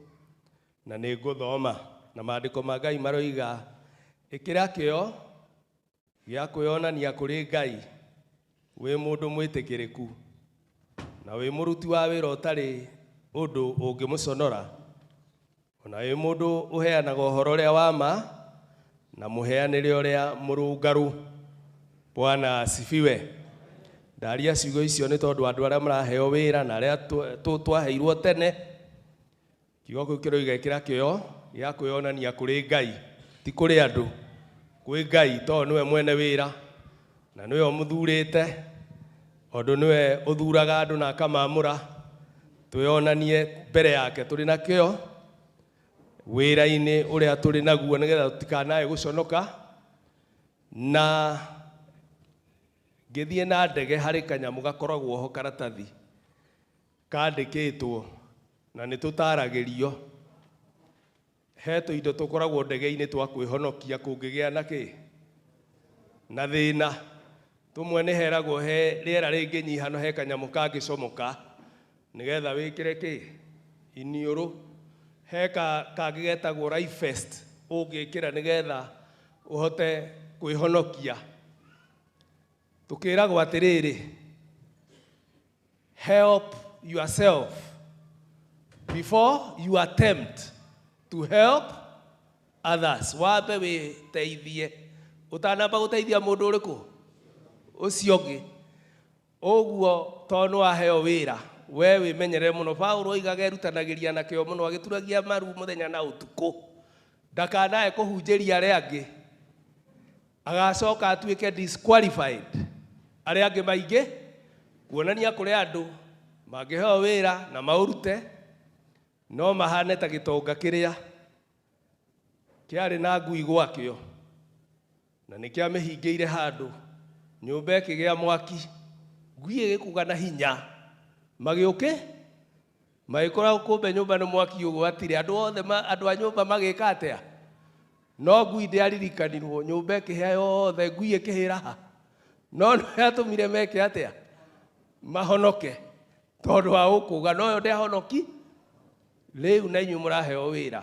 na nĩ ngũthoma. Na maandĩko ma Ngai maroiga, ĩkĩra kĩo gĩa kwĩonania kũrĩ Ngai wĩ mũndũ mwĩtĩkĩrĩku na wĩ mũruti wa wĩra ũtarĩ ũndũ ũngĩmũconora, ona wĩ mũndũ ũheanaga ũhoro ũrĩa wa ma na mũheanĩre ũrĩa mũrũngarũ. Bwana asifiwe. Ndaria ciugo icio nĩ tondũ andũ arĩa maraheo wĩra na arĩa twaheirwo tene. Kiugo kĩu kĩroiga ĩkĩra kĩo gĩa kwĩonania kũrĩ Ngai, ti kũrĩ andũ, kwĩ Ngai, tondũ nĩwe mwene wĩra na nĩwe ũmũthurĩte, ũndũ nĩwe ũthuraga andũ na akamamũra twĩonanie mbere yake tũrĩ na kĩo wĩra-inĩ ũrĩa tũrĩ naguo nĩgetha tũtikanae gũconoka, na ngĩthiĩ na ndege harĩ kanyamũ gakoragwo ho karatathi kandĩkĩtwo na nĩ tũtaragĩrio he tũindo tũkoragwo ndege-inĩ twa kwĩhonokia kũngĩgĩa na kĩ na thĩna. Tũmwe nĩ heragwo he rĩera rĩngĩnyiha no he kanyamũ kangĩcomoka nĩgetha wĩkĩre kĩ iniũrũ. He kangĩ getagwo life vest ũngĩkĩra nĩgetha ũhote kwĩhonokia. Tũkĩragwo atĩrĩrĩ, help yourself before you attempt to help others. Wambe wĩteithie ũtanamba gũteithia mũndũ ũrĩkũ ũcio ũngĩ. Ũguo tondũ waheo wĩra we wĩmenyerere mũno. Paulo oigaga erutanagĩria na kĩo mũno agĩturagia maru mũthenya na ũtukũ ndakanae kũhunjĩria arĩa angĩ agacoka atuĩke disqualified arĩa angĩ maingĩ, kuonania kũrĩ andũ mangĩheo wĩra na maũrute no mahane ta gĩtonga kĩrĩa kĩarĩ na ngui gwakĩo na nĩkĩamĩhingĩire handũ, nyũmba ĩkĩgĩa mwaki, ngui ĩgĩkuga na hinya magĩũke magĩkorwo kũmbe nyũmba nĩ mwaki ũguo atire andũ a nyũmba magĩka atĩa. No ngui ndĩaririkanirwo, nyũmba ĩkĩhĩa yothe, ngui ĩkĩhĩra ha, no nĩ yatũmire meke atĩa mahonoke tondũ wa gũkũga. No yo ndĩahonoki. Rĩu na inyuĩ mũraheo wĩra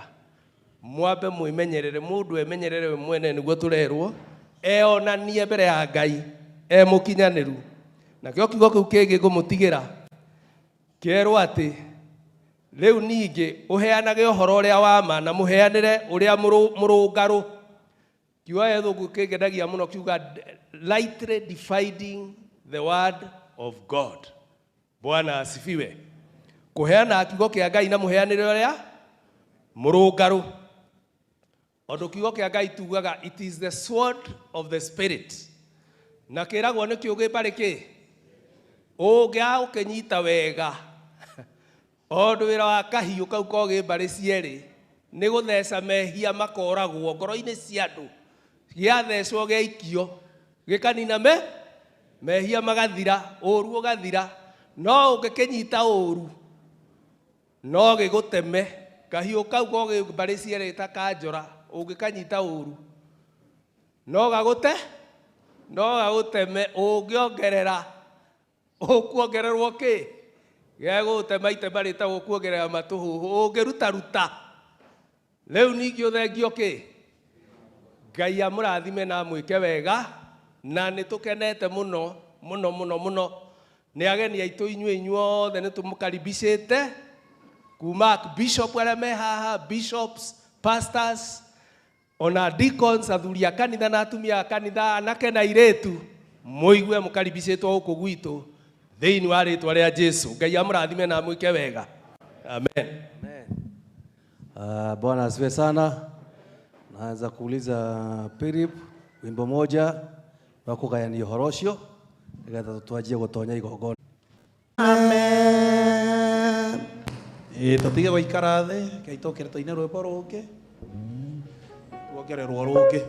mwambe mwĩmenyerere, mũndũ emenyerere we mwene nĩguo tũrerwo eonanie mbere ya Ngai mũkinyanĩru. Nakĩo kiugo kĩu kĩngĩ ngũmũtigĩra kĩerwo atĩ rĩu ningĩ ũheanage ũhoro ũrĩa wa ma na mũheanĩre ũrĩa mũrũngarũ. Kiugo gĩthũngũ kĩngenagia mũno kiuga lightly dividing the word of God. Bwana asifiwe. Kũheana kiugo kĩa Ngai na mũheanĩre ũrĩa mũrũngarũ. Ondũ kiugo kĩa Ngai tugaga it is the sword of the spirit. Na kĩragwo nĩ kĩũgĩ mbarĩ kĩ ũngĩaga gũkĩnyita wega ondũ wĩra wa kahiũ kau kogĩ mbarĩ cierĩ nĩ gũtheca mehia makoragwo ngoro-inĩ cia andũ, gĩathecwo gĩaikio gĩkanina mehia magathira, ũru ũgathira. No ũngĩkĩnyita ũru no gĩgũteme. Kahiũ kau kogĩ mbarĩ cierĩ ta kanjora ũngĩkanyita ũru no gagũteme. Ũngĩongerera ũkuongererwo kĩ gegũtema itema rĩtagwo kuongerera matũhũhũ. Ũngĩrutaruta rĩu ningĩ ũthengio kĩ Ngai amũrathime na mwĩke wega. Na nĩ tũkenete mũno mũno mũno mũno nĩ ageni aitũ inyuothe nĩ tũmũkaribicĩte kuma bishop arĩa me haha, bishops, pastors, ona deacons, athuri a kanitha na atumia a kanitha, anake na airĩtu, mũigue mũkaribicĩtwo gũkũ gwitũ thĩinĩ wa rĩtwa rĩa Jesũ. Ngai amũrathime na mwĩke wega. Amen. Bwana asifiwe sana. Naanza kuuliza Philip wimbo moja wa kugayania ũhoro ũcio nĩgetha twanjie gũtonya igongona. Amen. Tũtige gũikara thĩ Ngai tũkĩre tũine rwĩmbo rũngĩ tuongererwo rũngĩ.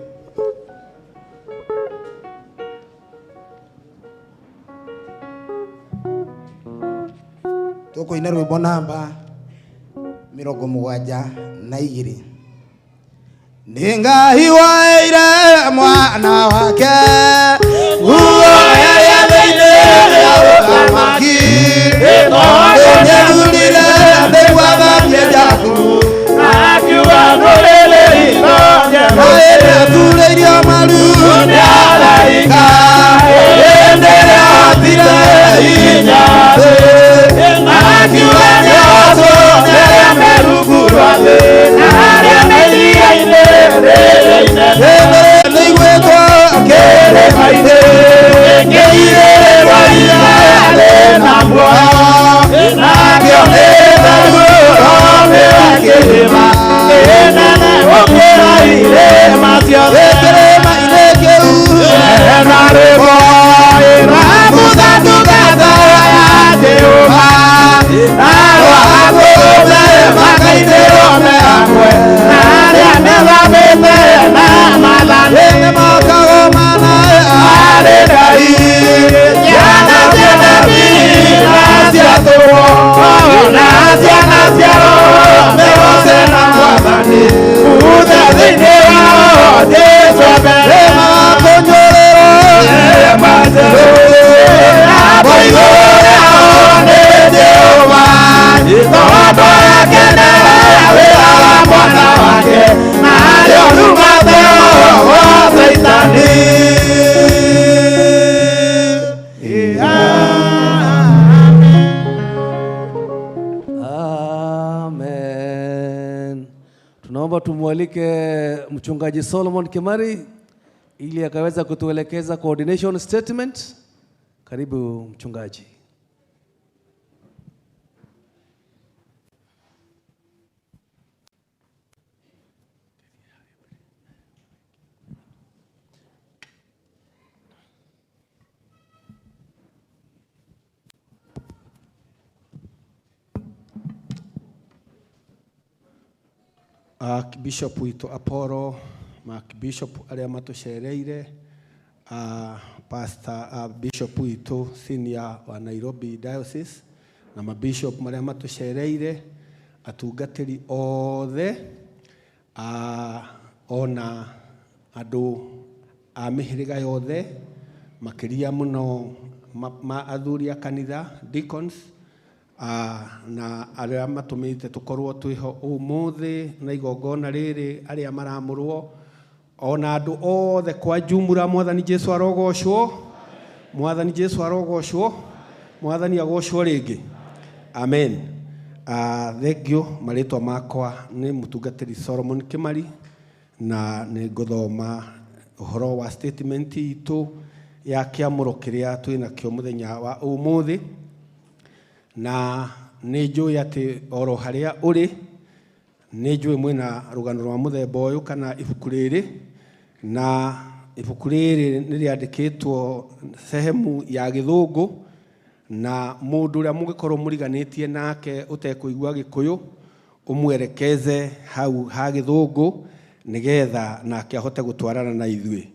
Tũkũina rwĩmbo namba 72. Nĩ Ngai waĩre mwana wake guoya thĩinĩ wa ũthamaki, nĩnyerurire thĩ gwathamia Jakubu akiuga ndũrĩrĩ itonye ĩrĩa thurĩirio maru nĩ araika hĩndĩ ĩrĩa hotire hinya thĩ, akiuga nĩatũnyaga merungu rwa thĩ na harĩa mĩthia-inĩ nĩigwĩtwo kĩrĩma-inĩ kĩirĩrĩirwo Isiraeli na muoyo, nakĩo nĩ thagũrome wa kĩrĩma kĩnene gũkĩra irĩma ciothe. Kĩrĩma-inĩ kĩu hena rwĩmbo rwamũthatũgatha ya Jehova, nao agũthe makainĩrwo me hamwe Tunaomba tumwalike mchungaji Solomon Kimari ili akaweza kutuelekeza coordination statement. Karibu mchungaji. Bishop wito Aporo, Bishop aria matucereire, Pastor Bishop wito senior wa Nairobi Diocese, na mabishop maria matucereire, atungatiri othe, ona andu a mihiriga yothe, makiria muno athuri a kanitha, deacons, na aria matumite tukorwo twiho umuthi na igongona riri aria maramurwo ona andu othe kwa jumla. Mwathani Jesu arogocwo, Mwathani Jesu arogocwo, Mwathani agocwo ringi. Amen. Thengio. Maritwa makwa ni mutungatiri Solomon Kimari, na ni nguthoma uhoro wa statement itu ya kiamuro kiria twina kio muthenya wa umuthi. Na nijui ati oro haria uri nijui mwina rugano rwa muthemba uyu kana ibuku riri, na ibuku riri niriandikitwo sehemu ya Githungu, na mundu uria mungikorwo muriganitie nake utekuigua Gikuyu umwerekeze hau ha Githungu nigetha nake ahote gutwarana na ithui.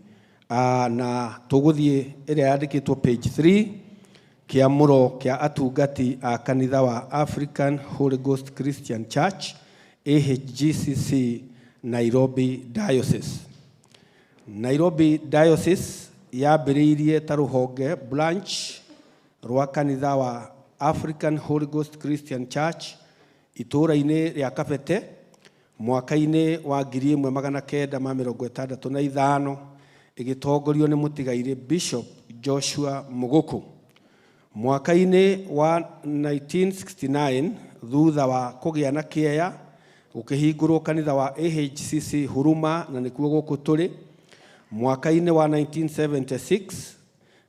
Na tuguthie iria yandikitwo page 3 kiamuro kia atungati a kanitha wa African Holy Ghost Christian Church AHGCC Nairobi Diocese. Nairobi Diocese yambiriirie ta ruhonge branch rwa kanitha wa African Holy Ghost Christian Church itura-ini ria Kabete mwaka-ini wa 1965 igitongorio ni mutigaire Bishop Joshua Muguku. Mwaka-ini wa 1969 thutha wa kugia na kieya ukihingurwo kanitha wa AHCC Huruma, na nikuo guku turi. Mwaka-ini wa 1976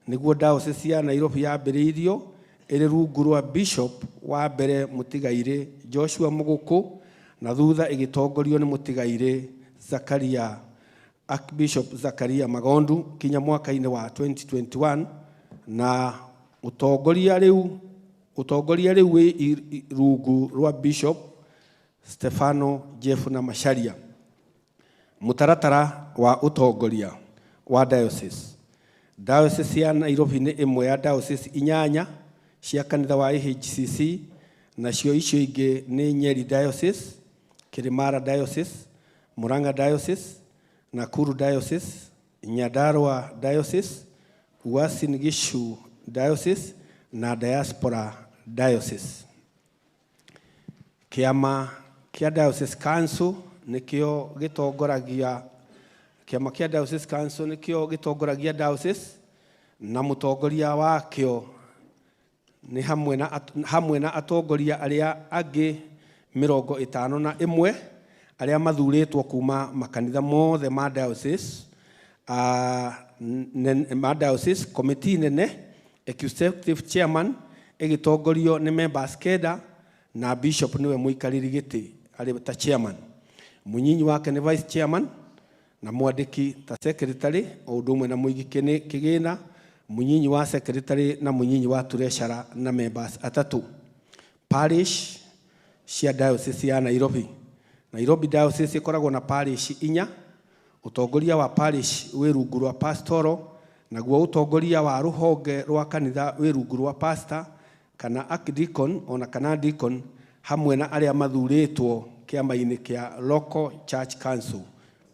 niguo diocese ya Nairobi yambiriirio iri rungu rwa bishop wa mbere mutigaire Joshua Muguku, na thutha igitongorio ni mutigaire Zakaria Archbishop Zakaria Magondu kinya mwaka-ini wa 2021, na utongoria riu rungu rwa Bishop Stefano Jeffuna Masharia. Mutaratara wa utongoria wa diocese. Diocese ya Nairobi ni imwe ya diocese inyanya cia kanitha wa AHGCC, na cio icio ingi ni Nyeri Diocese, Kirimara Diocese, Murang'a Diocese, Nakuru Diocese, Nyandarua Diocese, Uasin Gishu Diocese na Diaspora Diocese. Kiama kia Diocese Council nikio gitongoragia Diocese Council nikio gitongoragia diocese, na mutongoria wakio ni hamwe na atongoria aria angi 51 aria mathuritwo kuma makanitha mothe ma diocese. Ma diocese committee nene executive chairman igitongorio ni members kenda, na bishop niwe muikariri giti ari ta chairman. Munyinyi wake ni vice chairman, na mwandiki ta secretary o ndumwe na muigi kigina, munyinyi wa secretary na munyinyi wa treasurer na members atatu. Parish cia diocese ya Nairobi. Nairobi Diocese ikoragwo na parish 4. Utongoria wa parish wi rungu rwa pastoral, naguo utongoria wa ruhonge rwa kanitha wi rungu rwa pastor kana archdeacon ona kana deacon, hamwe na aria mathuritwo kiama-ini kia local church council.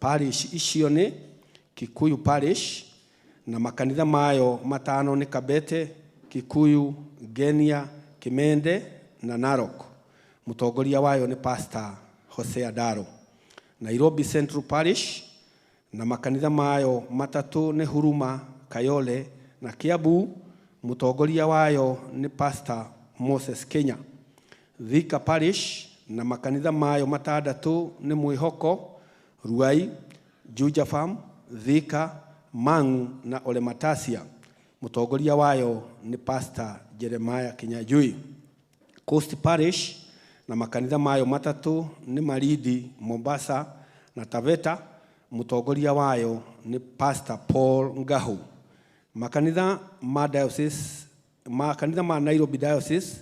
Parish icio ni Kikuyu Parish, na makanitha mayo matano ni Kabete, Kikuyu, Genia, Kimende na Narok. Mutongoria wayo ni Pastor Hosea Daro. Nairobi Central Parish, na makanitha mayo matatu ni Huruma, Kayole na Kiambu. Mutongoria wayo ni Pastor Moses Kenya. Thika Parish, na makanitha mayo matandatu nĩ Mwĩhoko, Ruai, Juja Farm, Thika, Mang'u na Ole Matasia. Mũtongoria wayo nĩ Pastor Jeremiah Kinyanjui. Coast Parish na makanitha mayo matatu nĩ Malindi, Mombasa na Taveta. Mũtongoria wayo nĩ Pastor Paul Ngahu. Makanitha ma Nairobi Diocese,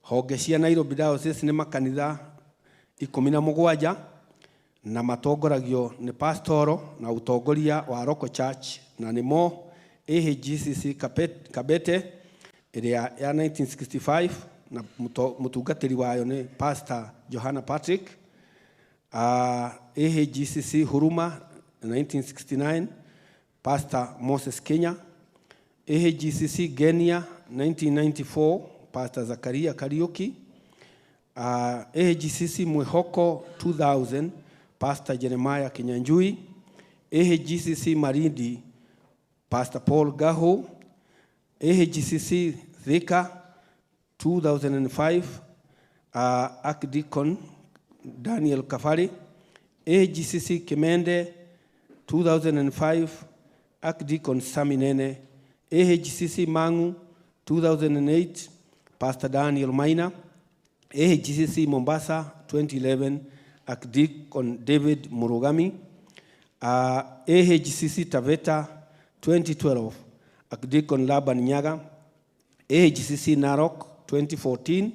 honge cia Nairobi Diocese nĩ makanitha 17 na matongoragio nĩ pastoro na utongoria wa Local Church, na nĩmo AHGCC Kabete ĩrĩa ya 1965 na mũtungatĩri wayo nĩ Pastor Johanna Patrick. AHGCC Huruma 1969 Pastor Moses Kenya. AHGCC Genia 1994 Pastor Zakaria Kariuki. AHGCC Mwĩhoko 2000 Pastor Jeremiah Kinyanjui. AHGCC Malindi Pastor Paul Gaho. AHGCC Thika 2005 Archdeacon Daniel Kafari. AHGCC Kimende 2005 Archdeacon Saminene. AHGCC Mang'u 2008 Pastor Daniel Maina. AHGCC Mombasa 2011 Archdeacon David Murugami. AHGCC Taveta 2012 Archdeacon Laban Nyaga. AHGCC Narok 2014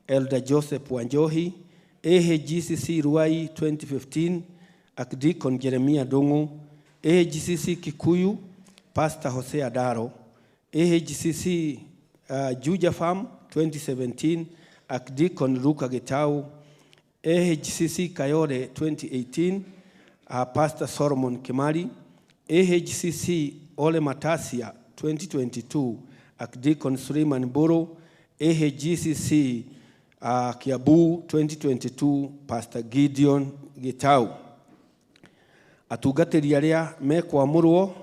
Elder Joseph Wanjohi. AHGCC Ruai 2015 Archdeacon Jeremiah Dongo. AHGCC Kikuyu Pastor Jose Adaro. AHGCC Juja Farm 2017 Archdeacon Luka Getau. AHGCC Kayore 2018 Pastor Solomon Kimari. AHGCC Ole Matasia 2022 Archdeacon Suleiman Boro. AHGCC Kiabu 2022 Pastor Gideon Getau. Atungatĩri arĩa mekwamũrwo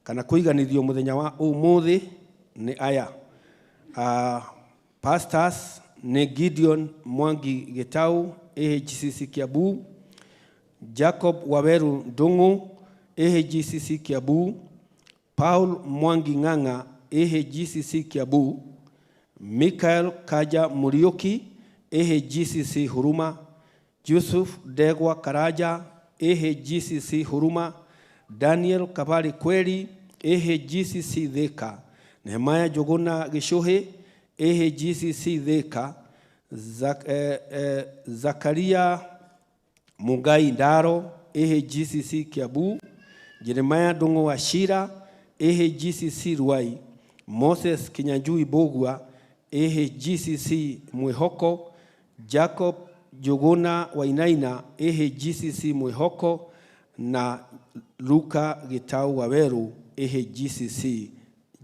kana kũiganithio mũthenya wa ũmũthĩ nĩ aya. Pastors nĩ Gideon Mwangi Getau AHGCC Kiabu. Jacob Waweru Ndung'u AHGCC Kiabu. Paul Mwangi Ng'ang'a AHGCC Kiabu. Michael Kaja Muriuki AHGCC Huruma. Yusuf Degwa Karaja AHGCC Huruma. Daniel Kabari Kweli AHGCC Thika. Nehemiah Jogona Gishuhe AHGCC Thika. Zakaria Mugai Ndaro AHGCC Kiabu. Jeremiah Dongo Washira AHGCC Ruai. Moses Kinyanjui Bogua AHGCC Mwĩhoko. Jacob Jogona Wainaina AHGCC Mwĩhoko na Luka Getau Waweru AHGCC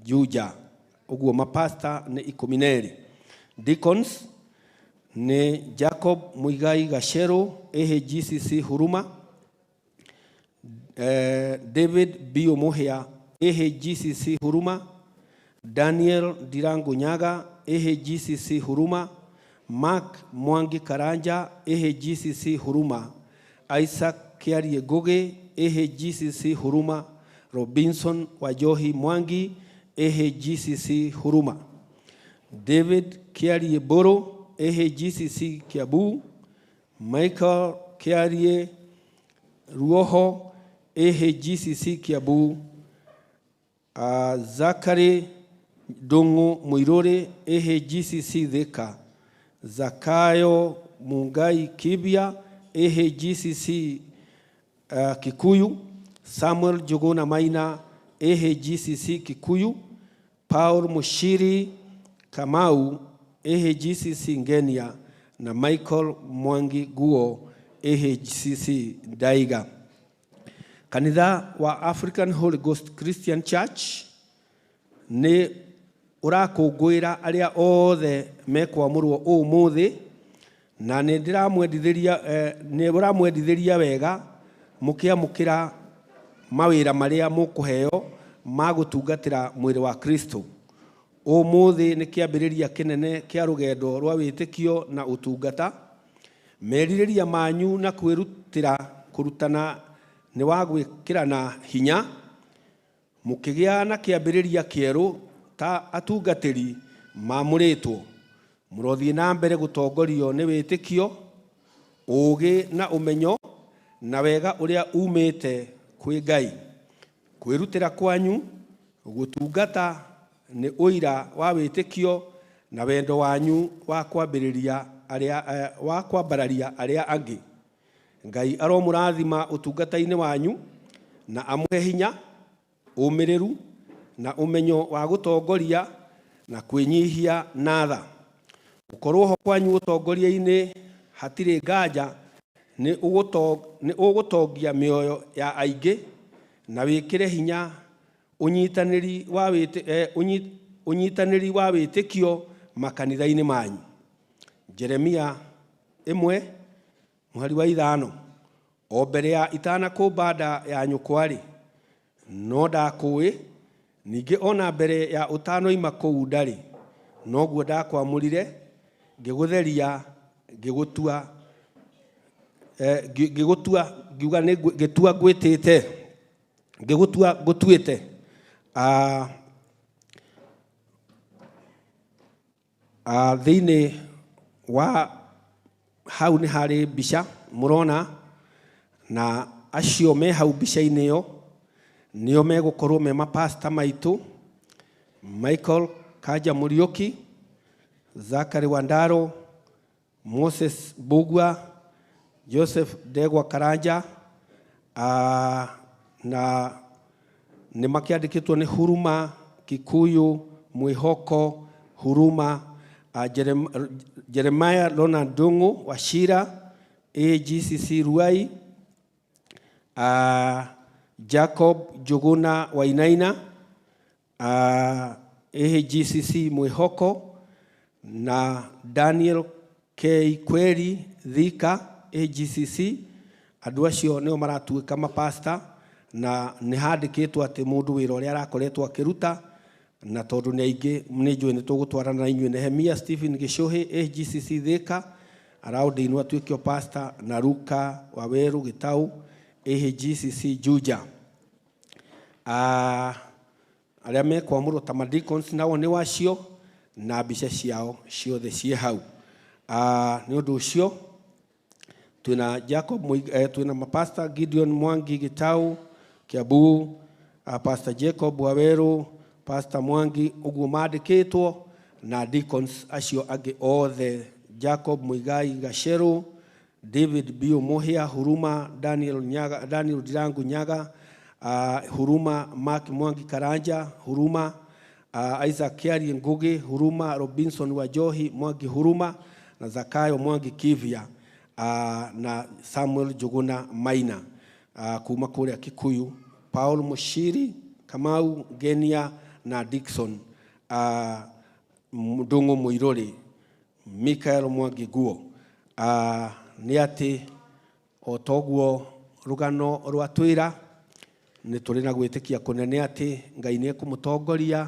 Juja. Uguo mapasta ne 12. Deacons ne Jacob Muigai Gashero AHGCC Huruma. David Bio Mohia AHGCC Huruma. Daniel Dirango Nyaga AHGCC Huruma. Mark Mwangi Karanja AHGCC Huruma. Isaac Kiarie Goge AHGCC Huruma. Robinson Wajohi Mwangi AHGCC Huruma. David Kiarie Boro AHGCC Kiabu. Michael Kiarie Ruoho AHGCC Kiabu. Zachary Dongo Muirore AHGCC Thika. Zakayo Mungai Kibia AHGCC Kikuyu. Samuel Jogona Maina AHGCC Kikuyu. Paul Mushiri Kamau AHGCC Ngenia na Michael Mwangi Guo AHGCC Daiga. Kanitha wa African Holy Ghost Christian Church ni urakũngũĩra arĩa othe mekwamũrwo ũmũthĩ, na nĩ ũramwendithĩria wega mũkĩamũkĩra mawĩra marĩa mũkũheo ma gũtungatĩra mwĩrĩ wa Kristo. Ũmũthĩ nĩ kĩambĩrĩria kĩnene kĩa rũgendo rwa wĩtĩkio na ũtungata. merirĩria manyu na kwĩrutĩra kũrutana nĩ wa gwĩkĩrana hinya, mũkĩgĩa na kĩambĩrĩria kĩerũ ta atungatĩri maamũrĩtwo, mũrothiĩ na mbere gũtongorio nĩ wĩtĩkio, ũũgĩ na ũmenyo na wega ũrĩa umĩte kwĩ Ngai. Kwĩrutĩra kwanyu gũtungata nĩ ũira wa wĩtĩkio na wendo wanyu wa kwambararia arĩa angĩ. Ngai aromũrathima ũtungata-inĩ wanyu na amũhe hinya, ũmĩrĩru na ũmenyo wa gũtongoria na kwĩnyihia na tha. Gũkorwo ho kwanyu ũtongoria-inĩ hatirĩ nganja nĩ ũgũtongia mĩoyo ya aingĩ na wĩkĩre hinya ũnyitanĩri wa wĩtĩkio makanitha-inĩ manyu. Jeremia 1:5. O mbere ya itanakũmba nda ya nyũkwa-rĩ, no ndakũĩ, ningĩ ona mbere ya ũtanoima kũu nda-rĩ, noguo ndakwamũrire, ngĩgũtheria, ngĩgũtua ngũtuĩte. Thĩinĩ wa hau nĩ harĩ mbica mũrona, na acio me hau mbica-inĩ ĩyo nĩo megũkorwo me mapasta maitũ: Michael Kanja Mũriũki, Zachary Wandaro, Moses Bugwa, Joseph Ndegwa Karanja, na nĩ makĩandĩkĩtwo nĩ Huruma Kikuyu, Mwĩhoko, Huruma, Jeremiah Ronald Ndung'u, Wachira, AGCC Ruai, Jacob Njuguna Wainaina, AGCC Mwĩhoko, na Daniel K. Kweri Thika, AGCC. Andũ acio nĩo maratuĩka mapasta, na nĩ handĩkĩtwo atĩ mũndũ wĩra ũrĩa arakoretwo akĩruta, na tondũ nĩ aingĩ nĩ njũĩ nĩ tũgũtwarana na inyuĩ. Nehemia Stephen Gĩcũhĩ, AGCC Thika, araũndĩinwo atuĩke pasta, na Luka Waweru Gĩtaũ, AGCC Juja. Arĩa mekwamũrwo ta ma-deacons nao nĩ wacio, na mbica ciao ciothe ciĩ hau. Nĩ ũndũ ũcio twĩna twĩna mapasta Gideon Mwangi Gĩtaũ Kiambu, Pastor Jacob Waweru, Pastor Mwangi, ũguo mandĩkĩtwo, na deacons acio angĩ othe: Jacob Muigai Gacheru, David Bio Mohia, Huruma Daniel Ndirangu Nyaga, Huruma Mark Mwangi Karanja, Huruma Isaac Kiari Ngugi, Huruma Robinson Wajohi Mwangi Huruma, na Zakayo Mwangi Kivia, na Samuel Njuguna Maina kuma kũrĩa Kikuyu, Paul Mushiri, Kamau Genia, na Dickson Ndung'u Mũirũrĩ, Michael Mwangi Guo. Nĩ atĩ o toguo rũgano rwatwĩra, nĩ tũrĩ na gwĩtĩkia kũnene atĩ Ngai nĩ ekũmũtongoria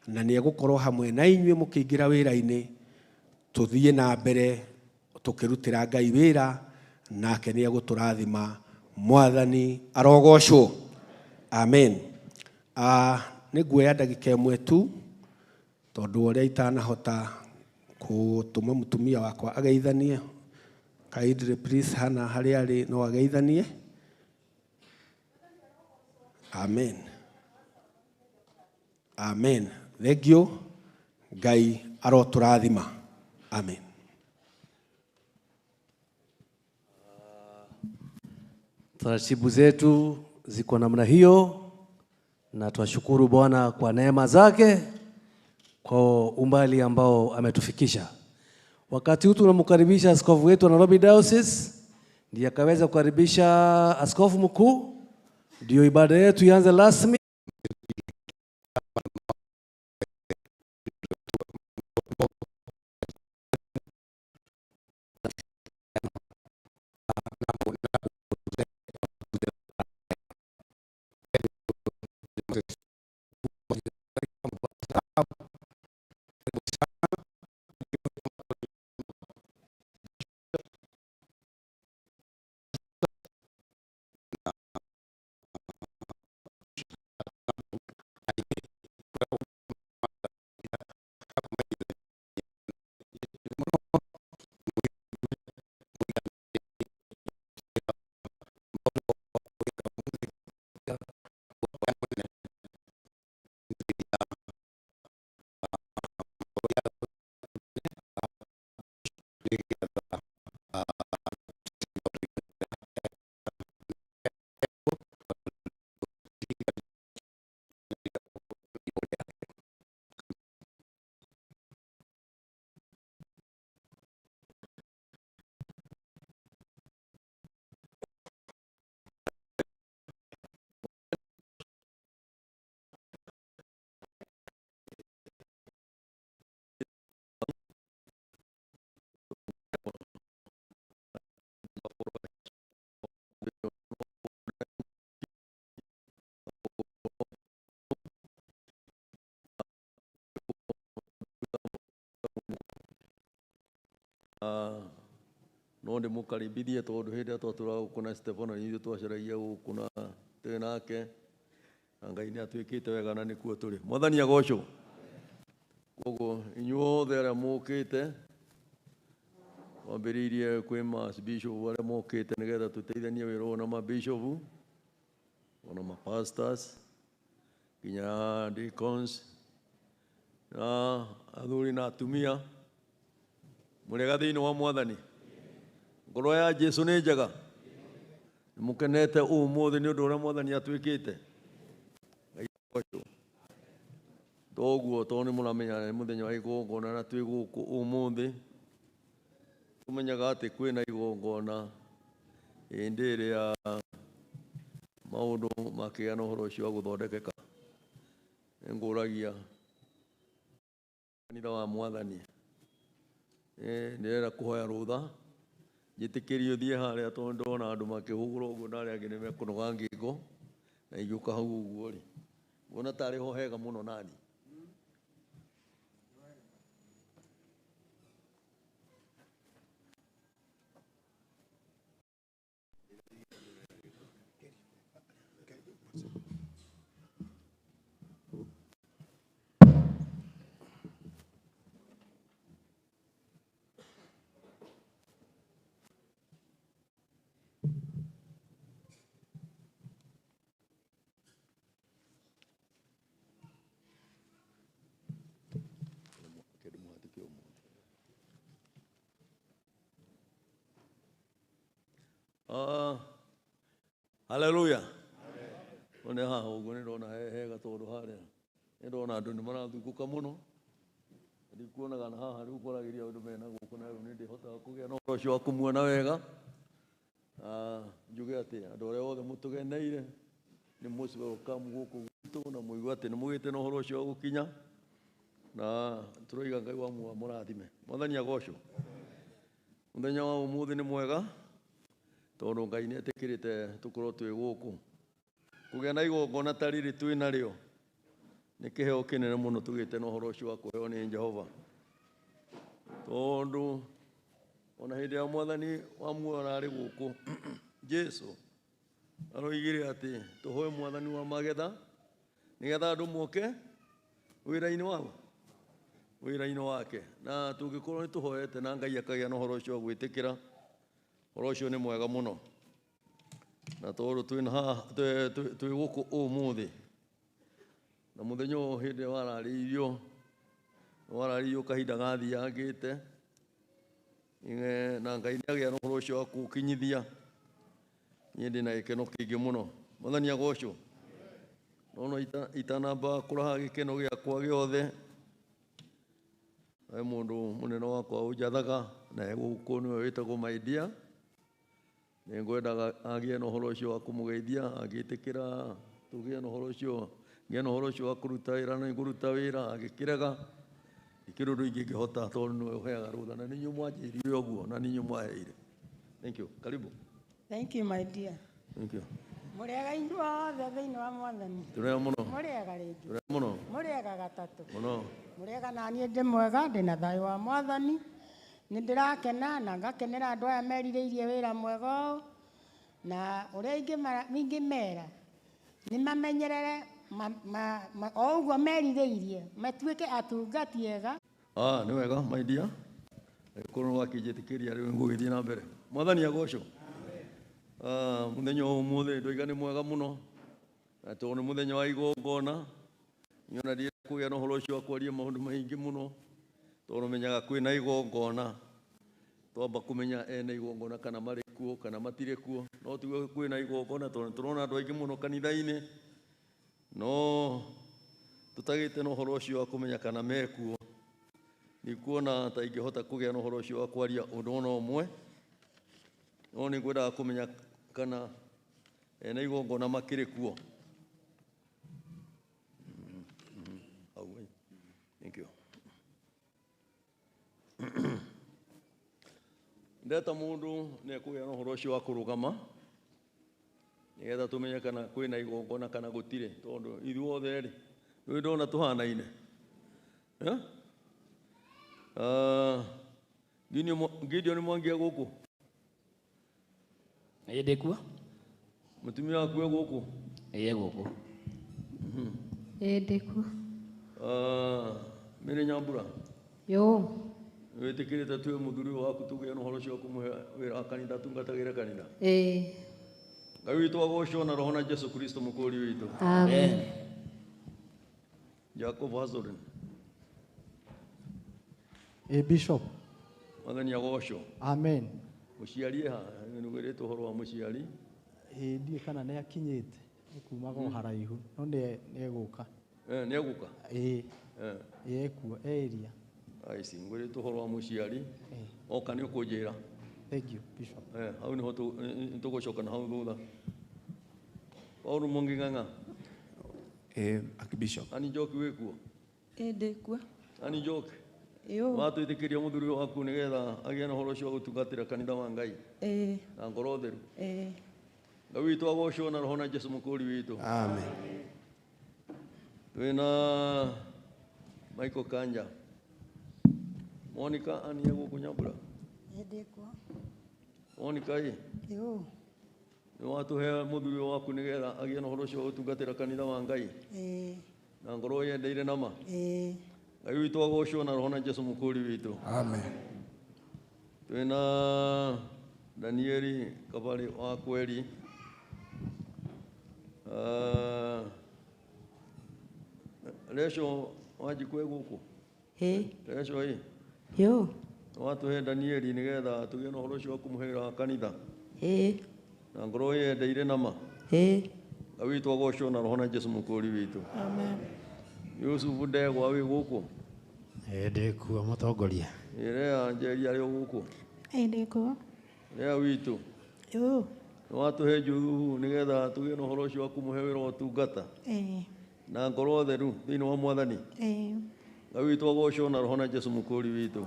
na nĩ egũkorwo hamwe na inyuĩ mũkĩingĩra wĩra-inĩ. Tũthiĩ na mbere tũkĩrutĩra Ngai wĩra, nake nĩ egũtũrathima. Mwathani arogocwo. Amen. Nĩ nguoya ndagĩka ĩmwe tu, tondũ ũrĩa itanahota gũtũma mũtumia wakwa ageithanie. Kindly please, hana harĩa arĩ no ageithanie. Amen. Amen. Thank you. Ngai arotũrathima. Amen. Taratibu zetu ziko namna hiyo, na twashukuru Bwana kwa neema zake, kwa umbali ambao ametufikisha. Wakati huu tunamkaribisha askofu wetu wa Nairobi Diocese, ndiye akaweza kukaribisha askofu mkuu, ndio ibada yetu ianze rasmi. no ndä må karibithie tondå hä ndä ä rä a twatura gå kå na Stefano ithuä twacaragia gå kå na tä nake na Ngai nä atuä kä te wega na nä kuo tå rä. Mwathani agocwo. Koguo inyuothe arä a må kä te wambä rä irie kwä bishop arä a må kä te nä getha tå teithanie wä ra å na mabishop ona mapastors nginya deacons na athuri na atumia må rä ega thä inä wa Mwathani. Ngoro ya Jesu nä njega. Nä må kenete å må thä nä å ndå å rä a Mwathani atuä kä te. Toguo tondå nä må ramenya nä må thenya wa igongona na twä gå kå å må thä tå menyaga atä kwä na igongona hä ndä ä rä a maå ndå makä gä a na å horo å cio wa gå thondekeka. Nä ngå ragia kanitha wa Mwathani nä renda kå hoya rå tha njä tä kä rie å thiä harä a tondå ndona andå makä hå gå ra å guo na arä angä nä mekå noga ngä ngo na igä å ka hau å guo rä nguona tarä ho hega må no nani. Haleluya. One haha ũguo nĩ ndona hega tondũ harĩa nĩ ndona andũ nĩ marathungũka mũno. Ndikuonaga na haha rĩu kwaragĩria ũndũ mena gũkũ na rĩu nĩ ndĩhotaga kũgĩa na ũhoro ũcio wa kũmuona wega. Njuge atĩ andũ arĩa othe mũtũgeneire nĩ most welcome gũkũ gwitũ na mũigua atĩ nĩ mũgĩte na ũhoro ũcio wa gũkinya na tũroiga Ngai wa muoyo mũrathime. Mwathani agocwo. Mũthenya wa ũmũthĩ nĩ mwega tondũ Ngai nĩ etĩkĩrĩte tũkorwo twĩ gũkũ. Kũgĩa na igongona ta rĩrĩ twĩ narĩo nĩ kĩheo kĩnene mũno tũgĩte na ũhoro ũcio wa kũheo nĩ Jehova. Tondũ ona hĩndĩ ya Mwathani wa muoyo ararĩ gũkũ Jesu aroigire atĩ tũhoe Mwathani wa magetha nĩgetha andũ moke wĩra-inĩ wake. Na tũngĩkorwo nĩ tũhoete na Ngai akagĩa na ũhoro ũcio wa gwĩtĩkĩra, ũhoro ũcio nĩ mwega mũno. Na tondũ twĩ gũkũ ũmũthĩ na mũthenya ũyũ hĩndĩ wararĩirio kahinda gathiangĩte na Ngai nĩ agĩa na ũhoro ũcio wa kũũkinyithia, niĩ ndĩ na gĩkeno kĩingĩ mũno. Mwathani agocwo. Nona itanamba kũraha gĩkeno gĩakwa gĩothe, he mũndũ mũnene wakwa ũnjathaga na gũkũ nĩwe wĩtagwo my dear. Nĩ ngwendaga agĩe na ũhoro ũcio wa kũmũgeithia angĩtĩkĩra tũgĩe na ũhoro ũcio, ngĩe na ũhoro ũcio wa kũruta wĩra na ngũruta wĩra, angĩkĩrega gĩkĩrĩ ũndũ ingĩhota tondũ nĩwe ũheaga rũtha na nĩ inyuĩ mwanjĩrire ũguo na nĩ inyuĩ mwaheire. Thank you. Karibu. Thank you my dear. Thank you. Mũrĩega inyuothe thĩinĩ wa Mwathani. Tũrega mũno. Mũrĩega rĩngĩ. Tũrega mũno. Mũrĩega gatatũ. Mũno. Mũrĩega na niĩ ndĩ mwega, ndĩ na thayũ wa Mwathani. Nĩ ndĩrakena na ngakenera andũ aya merirĩirie wĩra mwega ũũ, na ũrĩa ingĩmera nĩ mamenyerere o ũguo merirĩirie matuĩke atungati ega. Nĩ wega my dear. Korwo wakĩnjĩtĩkĩria rĩu ngũgĩthiĩ na mbere. Mwathani agocwo. Mũthenya ũyũ ũmũthĩ ndoiga nĩ mwega mũno na tondũ nĩ mũthenya wa igongona, nyona ndiĩ kũgĩa na ũhoro ũcio wa kwaria maũndũ maingĩ mũno tondũ menyaga kwĩna igongona, twamba kũmenya ene igongona kana marĩ kuo kana matirĩ kuo, no tuge kwĩna igongona tondũ tũrona andũ aingĩ mũno kanitha-inĩ no tũtagĩte na ũhoro ũcio wa kũmenya kana mekuo. Nĩkuona ta ingĩhota kũgĩa na ũhoro ũcio wa kwaria ũndũ ona ũmwe, no nĩ ngwendaga kũmenya kana ene igongona makĩrĩ kuo. Thank you. Ndeta mũndũ nĩ ekũgĩa na ũhoro ũcio wa kũrũgama nigetha tumenye kana kwina igongona kana gutire tondu ithuothe ri nĩ ndona tuhanaine Gideon Mwangi gũkũ ndĩkuo mũtumia waku gũkũ gũkũ ndĩkuo Mary Nyambura yo wĩtĩkĩrĩte tuĩ mũthuri waku tũgĩe na ũhoro ũcio kũmũhe wĩra wa kanitha tungatagĩre kanitha Ngai witũ agocwo na roho na Jesu Kristo mũkũri witũ amen Jacob Hazorin Bishop Mwathani agocwo amen mũciari ha nĩgwĩrĩtwo ũhoro wa mũciari ndiĩ kana nĩ akinyĩte kumaga haraihu no nĩ egũka nĩ egũka ekuo area aici ngwĩrĩtwo ũhoro wa mũciari oka nĩ ũkũnjĩra thank you Bishop hau nĩho tũgũcoka na hau thutha Paul Munging'ang'a Archbishop Ani Njoki wĩkuo ndĩkuo Ani Njoki yo watwĩtĩkĩria mũthuri waku nĩgetha agĩe na ũhoro ũcio wa gũtungatĩra kanitha wa Ngai na ngoro theru Ngai witũ agocwo na roho na Jesu mũkũri witũ amen twĩna Michael Kanja Monica ani gũkũ Nyambura ndĩkuo Monica yo nĩ watũhe mũthuri waku nĩgetha agĩe na ũhoro ũcio wa gũtungatĩra kanitha wa Ngai na ngoro yendeire nama Ngai witũ agocwo na roho na Jesu mũkũri witũ amen twĩna Danieli Kabari wa Kweri Resho wajikwe gũkũ Resho yo watũhe Danieli nĩgetha tũgĩe na ũhoro ũcio wa kũmũhe wĩra wa kanitha na ngoro yendeire nama Ngai witũ agocwo na roho na Jesu mũkũri witũ amen Yusufu Ndegwa wĩ gũkũ ndĩkuo mũtongoria Ĩrea Njeri arĩ gũkũ ndĩkuo Ĩrea witũ yo watũhe Juthu nĩgetha tũgĩe na ũhoro ũcio wa kũmũhe wĩra wa ũtungata na ngoro theru thĩinĩ wa Mwathani Ngai witũ agocwo na roho na Jesu mũkũri witũ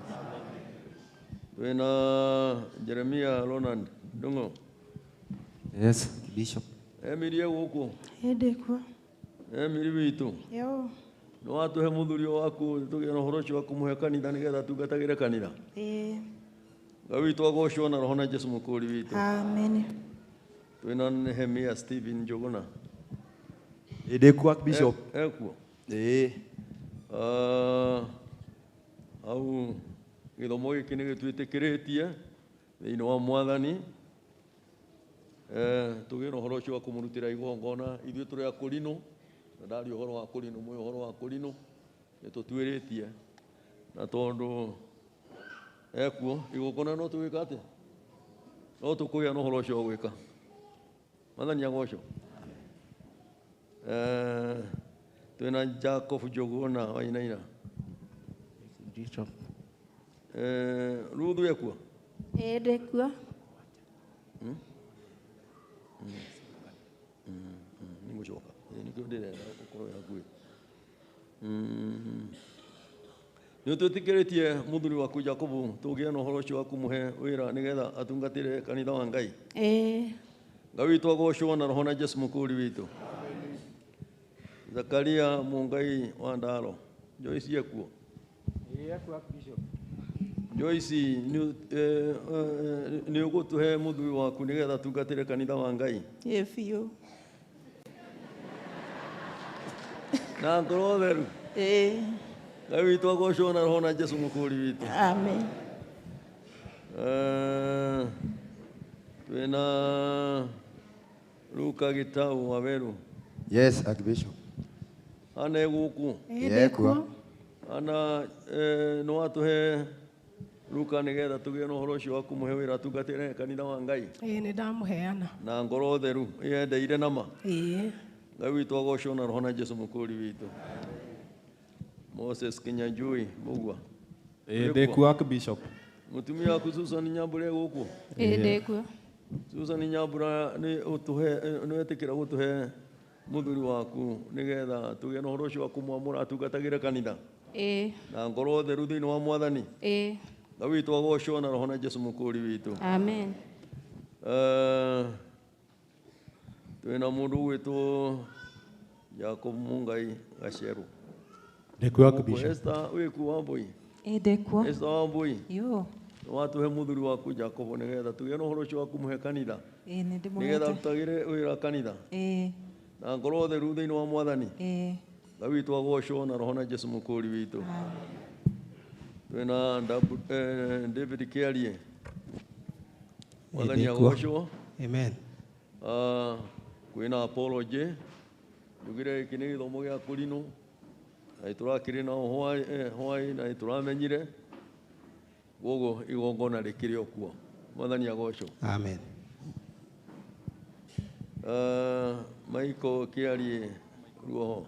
twĩna Jeremia Ronald Ndung'u yes Bishop Emily gũkũ ndĩkuo Emily witũ yo nĩ watũhe mũthuri waku tũgĩe na ũhoro ũcio wa kũmũhe kanitha nĩgetha tungatagĩre kanitha Ngai witũ agocwo na roho na Jesu mũkũri witũ amen twĩna Nehemia Stephen Njũgũna ndĩkuo Archbishop ekuo au gĩthomo gĩkĩ nĩ gĩtwĩtĩkĩrĩtie thĩinĩ wa Mwathani tũgĩe na ũhoro ũcio wa kũmũrutĩra igongona ithuĩ tũrĩ akũrinũ na ndarĩ ũhoro wa kũrinũ mwĩ ũhoro wa kũrinũ nĩ tũtuĩrĩtie na tondũ ekuo igongona no tũgĩka atĩa no tũkũgĩa na ũhoro ũcio wa gwĩka Mwathani agocwo twĩna Jacob Njũgũna Wainaina Bishop Ruthu ekuo ndĩkuo nĩ gũcoka nĩkĩo ndĩrenda gũkorwo hakuhĩ nĩ twĩtĩkĩrĩtie mũthuri waku Jacob tũgĩe na ũhoro ũcio wa kũmũhe wĩra nĩgetha atungatĩre kanitha wa Ngai Ngai witũ agocwo na roho na Jesu mũkũri witũ Zakaria Mungai wa Ndaro Joyce ekuo Joyce nĩ ũgũtũhe mũthuri waku nĩgetha atungatĩre kanitha wa Ngai biũ na ngoro theru Ngai witũ agocwo na roho na Jesu mũkũri witũ amen twĩna Luka Gitau Waweru Yes, Archbishop. ana gũkũ Ekuo. ana nĩ watũhe Luka nĩgetha tũgĩe na ũhoro ũcio wa kũmũhe wĩra atungatĩre kanitha wa Ngai nĩ ndamũheana na ngoro theru yendeire nama Ngai witũ agocwo na roho na Jesu mũkũri witũ Moses Kinyanjui Mũgua ndĩkuo Archbishop mũtumia waku Susan Nyambura gũkũ ndĩkuo Susan Nyambura nĩ wetĩkĩra gũtũhe mũthuri waku nĩgetha tũgĩe na ũhoro ũcio wa kũmwamũra atungatagĩre kanitha na ngoro theru thĩinĩ wa Mwathani Ngai witũ agocwo na roho na Jesu mũkũri witũ amen twina mundu gwitwo Jacob Mungai Gaceru. Ndikuo Archbishop. Esther wiku Wambui. Ndikuo. Esther Wambui. Yo. Watuhe muthuri waku Jacob nigetha tugie no horo cio waku muhe kanitha. Ndimuhete. Nigetha tutagire wira kanitha. Na ngoro theru thiini wa Mwathani. Ngai witũ agocwo na roho na Jesu mũkũri witũ. Twina David Kiarie. Mwathani agocwo. Amen. Kwina apology. Ndugire iki nĩ gĩthomo gĩa kũrinũ. Na tũrakĩrĩ na hwaĩ na tũramenyire. Gogo igongona rĩkĩrĩ o kuo. Mwathani agocwo. Amen. Michael Kiarie ruoho.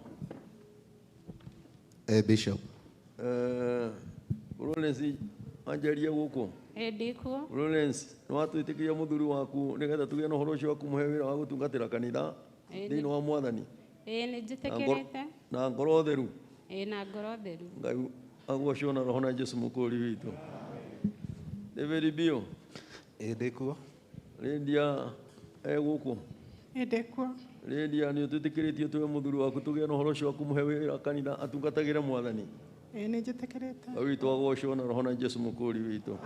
Bishop. Lawrence anjarie gũkũ. Ndikuo. Lawrence nĩ watwĩtĩkĩria mũthuri waku nĩgetha tũgĩe na ũhoro ũcio waku mũhe wĩra wa gũtungatĩra kanitha thĩinĩ wa Mwathani. Nĩ njĩtĩkĩrĩte. Na ngoro theru. Na ngoro theru. Ngai agocwo na roho na Jesu mũkũri witũ. David Bio. Ndikuo. Lydia gũkũ. Ndikuo. Lydia nĩ ũtwĩtĩkĩrĩtie tũwe mũthuri waku tũgĩe na ũhoro ũcio waku mũhe wĩra kanitha atungatagĩre Mwathani. Nĩ njĩtĩkĩrĩte. Ngai witũ agocwo na roho na Jesu mũkũri witũ.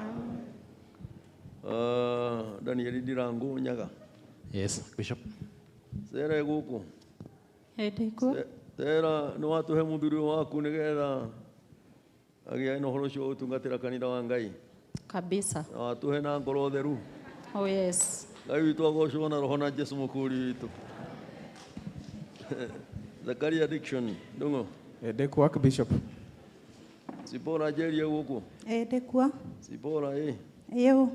Daniel Ndirangu Nyaga. Yes, Bishop. Sera gũkũ. Ndikuo. Sera nĩ watũhe mũthuri waku nĩgetha agĩe na ũhoro ũcio wa gũtungatĩra kanitha wa Ngai. Kabisa. Na watũhe na ngoro theru. Oh yes. Ngai witũ agocwo na roho na Jesu mũkũri witũ. Zakaria Dickson Ndung'u. Ndikuo Archbishop. Sipora Jeria gũkũ. Ndikuo. Sipora Yo.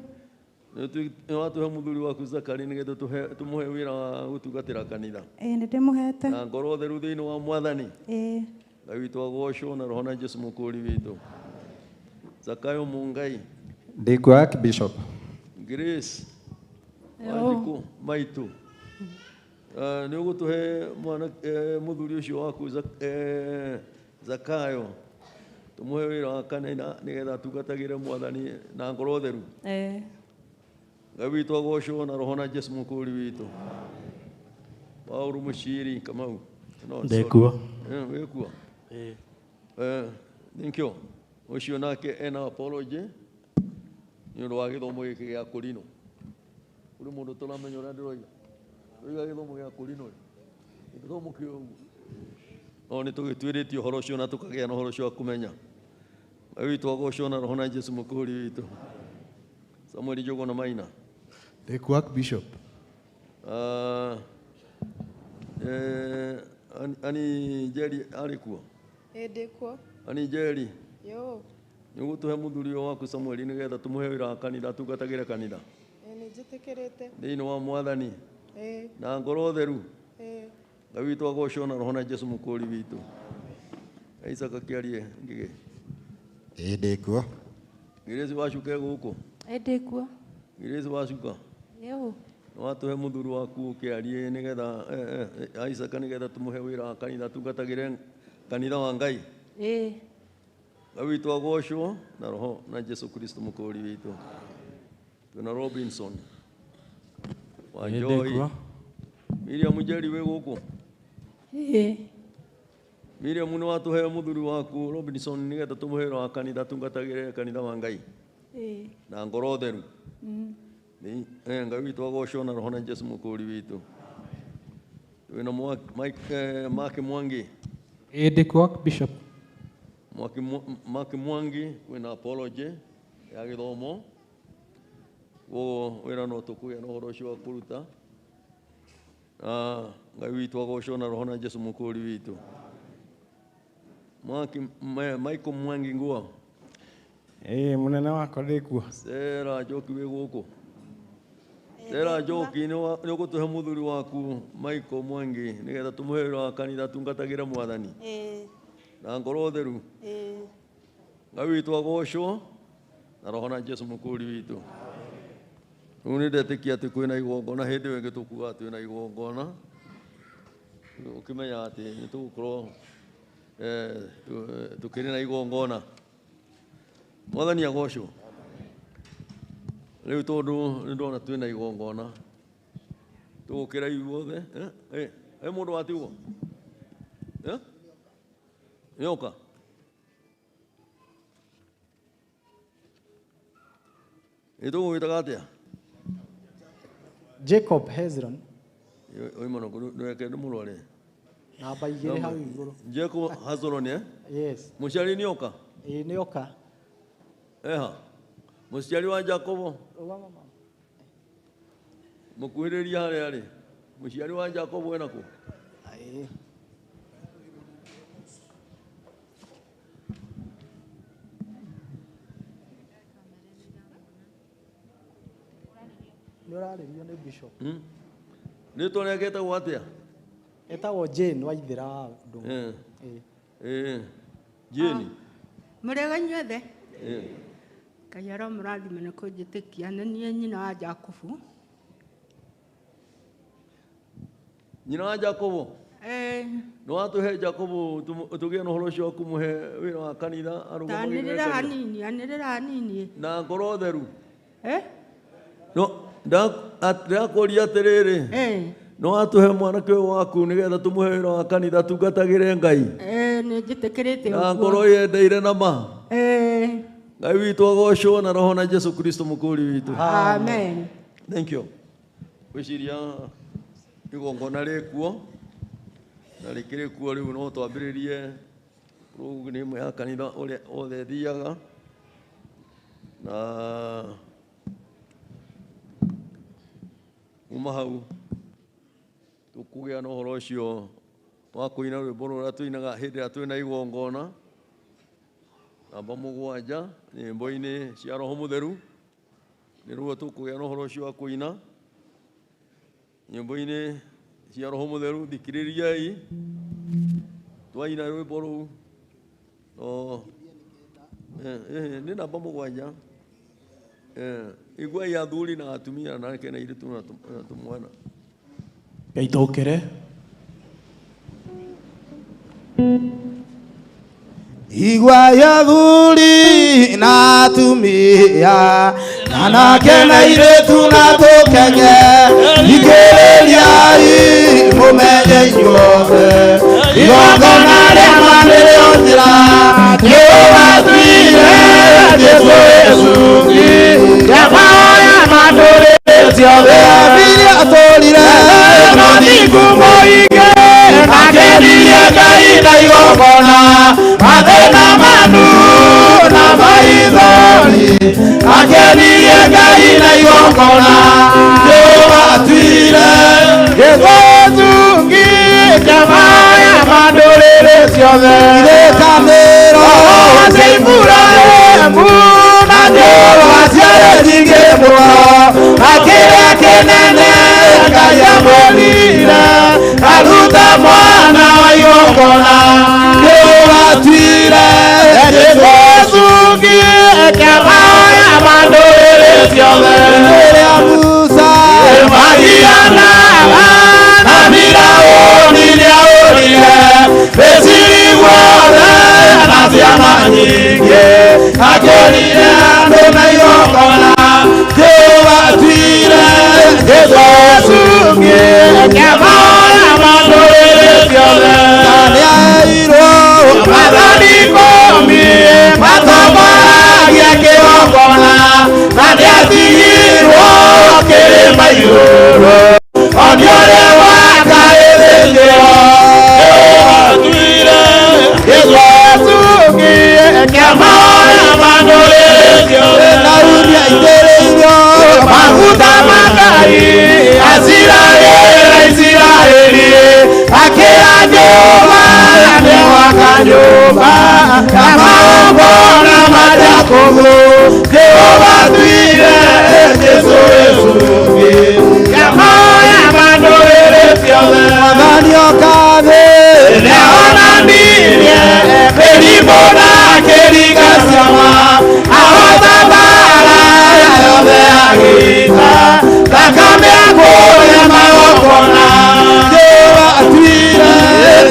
nĩ watũhe mũthuri waku Zakari nĩgetha tũmũhe wĩra wa gũtungatĩra kanitha. Ndĩmuhete. Na ngoro theru thĩinĩ wa Mwathani. Ngai witũ agocwo na roho na Jesu mũkũri witũ. Zakayo Mungai. Ndikuo Archbishop. Grace Wanjiku Maitu. Nĩ ũgũtũhe mũthuri ũcio waku Zakayo tũmũhe wĩra wa kanitha nĩgetha atungatagĩre Mwathani na ngoro theru. Ngai witũ agocwo na roho na Jesu mũkũri witũ. Paulu Mũciri Kamau. Ndikuo. Wĩkuo. Nĩkĩo ũcio nake ena apology nĩ ũndũ wa gĩthomo gĩkĩ gĩa kũrinũ. Kũrĩ mũndũ tũramenya ũrĩa ndĩroiga. Oiga gĩthomo gĩa kũrinũ. Gĩthomo kĩu. No nĩ tũgĩtuĩrĩtie ũhoro ũcio na tũkagĩa na ũhoro ũcio wa kũmenya. Ngai witũ agocwo na roho na Jesu mũkũri witũ. Samuel Njũgũna Maina. Ndikuo Archbishop. Ani Njeri arĩ kuo. Ndikuo. Ani Njeri. Yo. Nĩ ũgũtũhe mũthuri waku Samuel nĩgetha tũmũhe wĩra wa kanitha atungatagĩre kanitha. Nĩ njĩtĩkĩrĩte. Thĩinĩ wa Mwathani. Na ngoro theru. Ngai witũ agocwo na roho na Jesu mũkũri witũ. Isaac Kiarie Ngigĩ. Ndikuo. Grace Wacuka gũkũ. Ndikuo. Grace Wacuka. Yo. Nĩ watũhe mũthuri waku Kiarie nĩgetha Isaac nĩgetha tũmũhe wĩra wa kanitha atungatagĩre kanitha wa Ngai. Ngai witũ agocwo na roho na Jesu Kristo mũkũri witũ. Twĩna Robinson Wanjoi. Miriam Njeri wĩ gũkũ. Miriam nĩ watũhe mũthuri waku Robinson nĩgetha tũmũhe wĩra wa kanitha atungatagĩre kanitha wa Ngai. Na ngoro theru. Ngai witũ agocwo na roho na Jesu mũkũri witũ. Twĩna Mark Mwangi. Ndikuo Archbishop. Mark Mwangi kwĩna apology ya gĩthomo. Wĩra no tũkũgĩa na ũhoro ũcio wa kũruta. Ngai witũ agocwo na roho na Jesu mũkũri witũ. Michael Mwangi Ngua. Mũnene wakwa ndĩkuo. Sera Njoki wĩ gũkũ. Sera Njoki nĩ ũgũtũhe mũthuri waku Michael Mwangi nĩgetha tũmũhe wĩra wa kanitha atungatagĩre Mwathani. Na ngoro theru. Ngai witũ agocwo na roho na Jesu mũkũri witũ. Rĩu nĩ ndetĩkia atĩ kwĩna igongona hĩndĩ ĩyo ĩngĩ tũkuga atĩ twĩna igongona. Ũkĩmenya atĩ nĩ tũgũkorwo tukiri na igongona. Mwathani agocwo. Rĩu tondũ nĩ ndona twĩna igongona tũgũkĩra iuothe mũndũ watigwo nĩoka tũgũgĩtaga atĩa Jacob Hezron. oimana ndũreke ndĩmũrware Namba 2 hau igũrũ. Jacob Hezron Yes. mũciari nĩoka Nĩoka. eha mũciari wa Jacobo mũkuhĩrĩria harĩa rĩ mũciari wa Jacobo ena kũ Nĩũrarĩrio nĩ Bishop. Rĩtwa rĩake etagwo atĩa? Etagwo Jane Waithĩra Ndung'u. Jane. Mũrĩega inyuothe? Ngai aromũrathime nĩ kũnjĩtĩkia nĩ niĩ nyina wa Jakubu. Nyina wa Jakobo? Nĩ watũhe Jakobo tũgĩe na ũhoro ũcio wa kũmũhe wĩra wa kanitha Anĩrĩra hanini. na ngoro theru. No ndakũria atĩrĩrĩ. Nĩ watũhe mwanake ũyũ waku nĩgetha tũmũhe wĩra wa kanitha tungatagĩre Ngai. Nĩ njĩtĩkĩrĩte ũguo. Na ngoro yendeire na ma. Ngai witũ agocwo na roho na Jesu Kristo mũkũri witũ. Amen. Thank you. Gwĩciria igongona rĩkuo na rĩkĩrĩ kuo rĩu no twambĩrĩrie program ĩmwe ya kanitha ũrĩa othe thiaga na kuma hau tũkũgĩa na ũhoro ũcio wa kũina rwĩmbo rũrĩa tũinaga hĩndĩ ĩrĩa twĩna igongona namba 7 nyĩmbo-inĩ cia Roho Mũtheru nĩruo tũkũgĩa na ũhoro ũcio wa kũina nyĩmbo-inĩ cia Roho Mũtheru thikĩrĩriai twaina rwĩmbo rũu nĩ namba 7 iguai athuri na atumia na areke na airĩtu na tũmwana Ngai tũkĩre Iguai athuri na atumia anake na airĩtu na tũkenge thikĩrĩriai mũmenye inyuothe igongona rĩa ma nĩrĩo njĩra nĩũgathiire Jesũ Yesu nĩamahoya ma ndũrĩrĩ ciothe athiri atũrire no thingu mũingĩ makenirie Ngai na igongona mathĩna manu na maithori makenirie Ngai na igongona nĩũgatuire Jesũ nĩamahoya ma ndũrĩrĩ ciothe irĩkanĩro cia Iburahĩmu na njũũa ciarĩ nyingĩ mũno na kĩrĩa kĩnene Ngai amwendire aruta mwana wa igongona nĩũgatuire Jesũ nĩamahoya ma ndũrĩrĩ ciothe rĩrĩa Musa magianaga na Firaũni nĩaũrire Misiri guothe na ciana nyingĩ akĩrire andũ na igongona nĩũgatuire Jesũ nĩamahoya ma ndũrĩrĩ ciothe na nĩaheirwo maathani 10 matongoragia kĩgongona na nĩatigirwo kĩrĩma igũrũ onĩ ũrĩa wakaĩrĩkĩro nĩũgatuire Jesũ nĩamahoya ma ndũrĩrĩ ciothe na Daudi aitĩrĩirio maguta ma Ngai Isiraeli akĩra nyũmba nĩ gwaka nyũmba ya magongona ma Jakubu nĩũgatuire Jesũ nĩamahoya ma ndũrĩrĩ ciothe Mwathani oka thĩ nĩonanirie mĩrimũ na akĩringa ciama ahota mbara yothe agĩita thakame akũrĩa magongona nĩũgatuire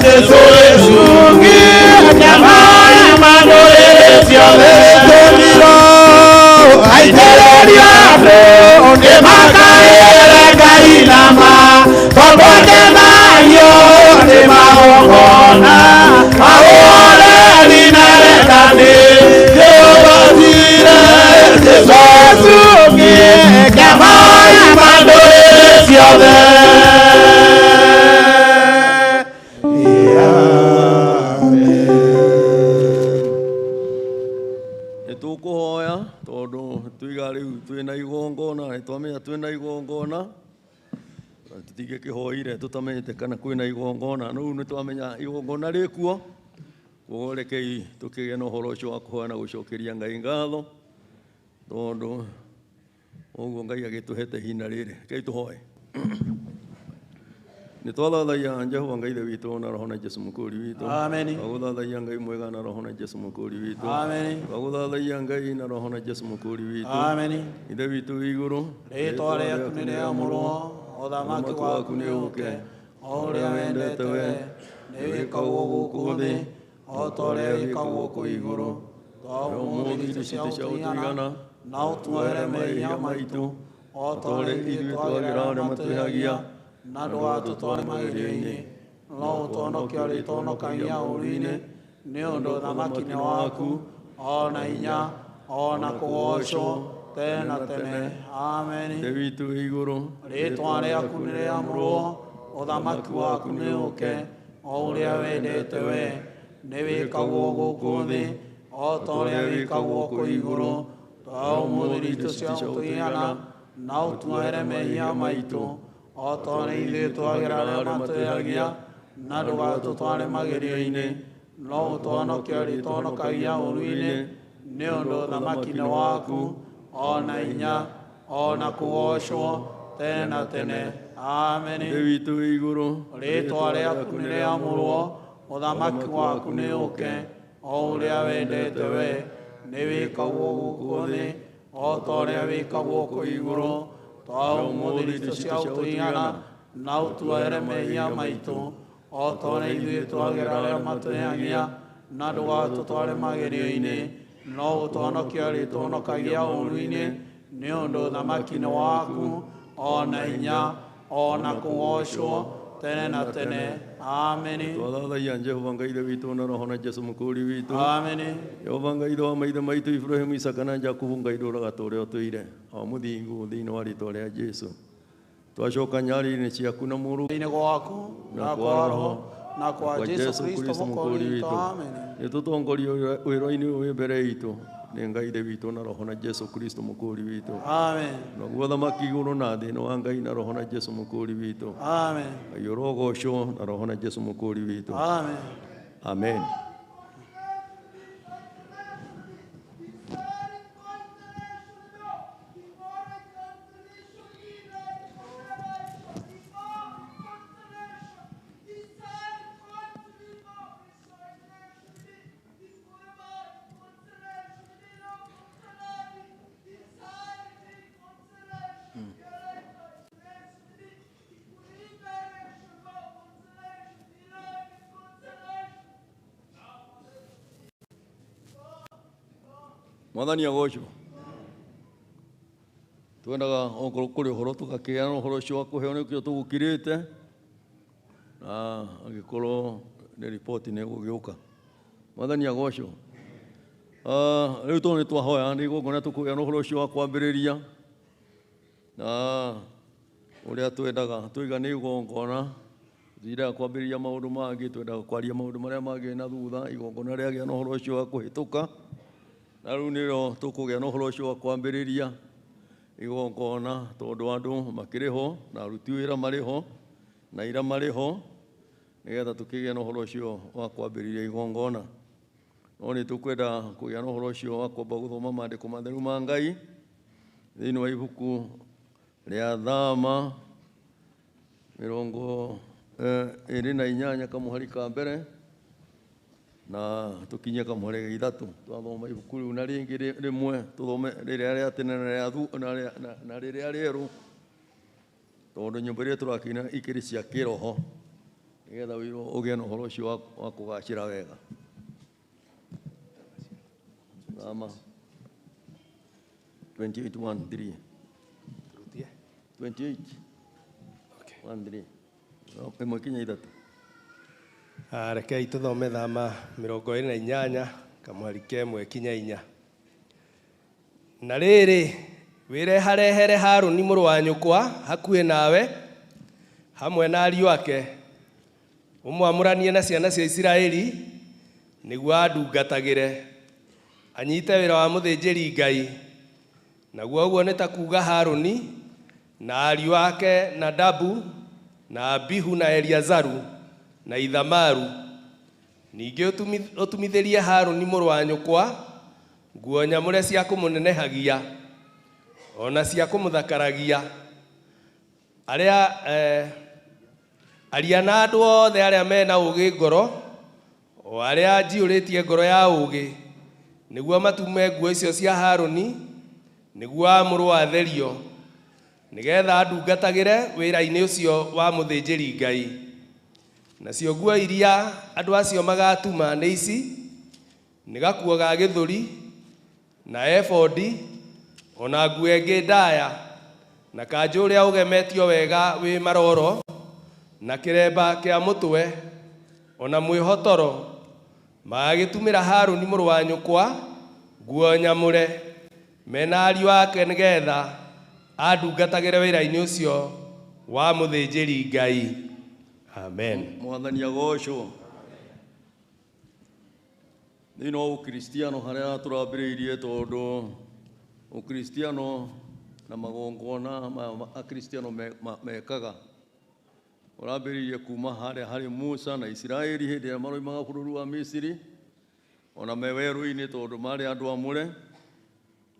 Jesũ nĩamahoya ma ndũrĩrĩ ciothe tũmiro aitĩrĩria andũ nĩmakaĩre Ngai na ma igongona tutige kihoire tutamenyete kana kwina igongona no ni twamenya igongona rikuo kurekei tukige no horo ucio wa kuhoana gucokeria Ngai ngatho tondu uguo Ngai agituhete hina riri kei tuhoe ni twathathaia Jehova Ngai witũ na roho na Jesu mũkũri witũ Amen. twagũthathaia Ngai mwega na roho na Jesu mũkũri witũ Amen. twagũthathaia Ngai na roho na Jesu mũkũri witũ Amen. ithe witũ wĩ igũrũ Rĩĩtwa rĩaku nĩ rĩamũrwo, ũthamaki waku nĩ ũke, o ũrĩa wendete we nĩ wĩkagwo gũkũ thĩ, o ta ũrĩa wĩkagwo kũu igũrũ. Tũhe ũmũthĩ irio citũ cia gũtũigana, na ũtuohere mehia maitũ, o ta ũrĩa ithuĩ twagĩra arĩa matwĩhagia, na ndũgatũtware magerio-inĩ, no ũtũhonokie ũrĩa itũhonokagia ũũru-inĩ, nĩ ũndũ ũthamaki nĩ waku, o na hinya, o na kũgocwo tene na tene. Amen. ithe witũ wĩ igũrũ Rĩĩtwa rĩaku nĩ rĩamũrwo, ũthamaki waku nĩ ũke, o ũrĩa wendete we nĩ wĩkagwo gũkũ thĩ, o ta ũrĩa wĩkagwo kũu igũrũ. Tũhe ũmũthĩ irio cia gũtũigana, na ũtuohere mehia maitũ, o ta ũrĩa ithuĩ twagĩra arĩa matwĩhagia, na ndũgatũtware magerio-inĩ, no ũtũhonokie ũrĩa itũhonokagia ũũru-inĩ, nĩ ũndũ ũthamaki nĩ waku, o na hinya, o na kũgocwo tene na tene. Amen. ithe witũ wĩ igũrũ Rĩĩtwa rĩaku nĩ rĩamũrwo, ũthamaki waku nĩ ũke, o ũrĩa wendete we nĩ wĩkagwo gũkũ thĩ, o ta ũrĩa wĩkagwo kũu igũrũ. Tũhe ũmũthĩ irio cia gũtũigana, na ũtuohere mehia maitũ, o ta ũrĩa ithuĩ twagĩra arĩa matwĩhagia, na ndũgatũtware magerio-inĩ, no ũtũhonokie ũrĩa itũhonokagia ũũru-inĩ, nĩ ũndũ ũthamaki nĩ waku, o na hinya, o na kũgocwo tene na tene. Amen. twathathaia Jehova Ngai witũ na roho na Jesu mũkũri witũ Amen. Jehova Ngai wa maithe maitũ Ibrahimu Isaka na Jakubu Ngai ndũraga ta ũrĩa ũtũire o mũthingu thĩinĩ wa rĩĩtwa rĩa Jesu twacoka nyarĩrĩ-inĩ ciaku na mũrũ-inĩ gwaku na kwa roho na kwa Jesu Kristo mũkũri witũ. Amen. nĩ tũtongoria wĩra-inĩ ũyũ wĩ mbere itũ nĩ Ngai witũ na roho na Jesu Kristo mũkũri witũ. Amen. Naguo thamaki igũrũ na thĩ nĩ wa Ngai na roho na Jesu mũkũri witũ. Amen. Ngai ũrogocwo na roho na Jesu mũkũri witũ. Amen. Amen. Mwathani agocwo twendaga okorwo kũrĩ ũhoro tũgakĩheana ũhoro ũcio wa kũheo nĩkĩo tũgũkirĩte na angĩkorwo nĩ riboti nĩ gũgĩũka. Mwathani agocwo rĩu tondũ nĩ twahoya nĩ igongona tũkũheana ũhoro ũcio wa kwambĩrĩria na ũrĩa twendaga tũiga nĩ igongona tũtindaga kwambĩrĩria maũndũ mangĩ twendaga kwaria maũndũ marĩa mangĩ na thutha igongona rĩagĩa na ũhoro ũcio wa kũhĩtũka na rĩu nĩrĩo tũkũgĩa na ũhoro ũcio wa kwambĩrĩria igongona tondũ andũ makĩrĩ ho na aruti wĩra marĩ ho na ira marĩ ho nĩgetha tũkĩgĩa na ũhoro ũcio wa kwambĩrĩria igongona. No nĩ tũkwenda kũgĩa na ũhoro ũcio wa kwamba gũthoma maandĩko matheru ma Ngai thĩinĩ wa ibuku rĩa Thama 28 kamũhari ka mbere na tukinye kamũhari ga ithatũ twathoma ibuku rĩu na rĩngĩ rĩmwe tũthome rĩrĩa rĩa tene na rĩrĩa rĩerũ tondũ nyĩmbo iria tũrakĩina ikĩrĩ cia kĩroho nĩgetha ũgĩe na ũhoro ũcio wa kũgacĩra wega. Thama 28:1-3 28:1-3 ĩmwe kinya ithatũ. Rekei tũthome Thama 28 kamũhari ka 1 kinya 4. Na rĩrĩ wĩreharehere Harũni mũrũ wa nyũkwa hakuhĩ nawe hamwe na ariũ ake ũmwamũranie na ciana cia Isiraeli nĩguo andungatagĩre anyite wĩra wa mũthĩnjĩri Ngai. Naguo ũguo nĩ ta kuuga Harũni na ariũ ake Nadabu na Abihu na Eliazaru na Ithamaru. Ningĩ ũtumithĩrie Harũni mũrũ wa nyũkwa nguo nyamũre cia kũmũnenehagia ona cia kũmũthakaragia. Aria na andũ othe arĩa mena ũũgĩ ngoro, o arĩa njiyũrĩtie ngoro ya ũũgĩ, nĩguo matume nguo icio cia Harũni nĩguo amũrwo atherio, nĩgetha andungatagĩre wĩra-inĩ ũcio wa mũthĩnjĩri Ngai. Nacio nguo iria andũ acio magatuma nĩ ici: nĩ gakuo ga gĩthũri na ebodi, ona nguo ĩngĩ ndaya, na kanjũ ũrĩa ũgemetio wega wĩ maroro, na kĩremba kĩa mũtwe, ona mwĩhotoro. Magagĩtumĩra Harũni mũrũ wa nyũkwa nguo nyamũre mena ariũ ake, nĩgetha andungatagĩre wĩra-inĩ ũcio wa mũthĩnjĩri Ngai. Amen. Mwathani agocwo. Thĩinĩ wa ũkristiano harĩa tũrambĩrĩirie, tondũ ũkristiano na magongona akristiano mekaga ũrambĩrĩirie kuma harĩa harĩ Musa na Isiraeli hĩndĩ ĩrĩa maroimaga bũrũri wa Misiri, ona me werũ-inĩ tondũ marĩ andũ amũre,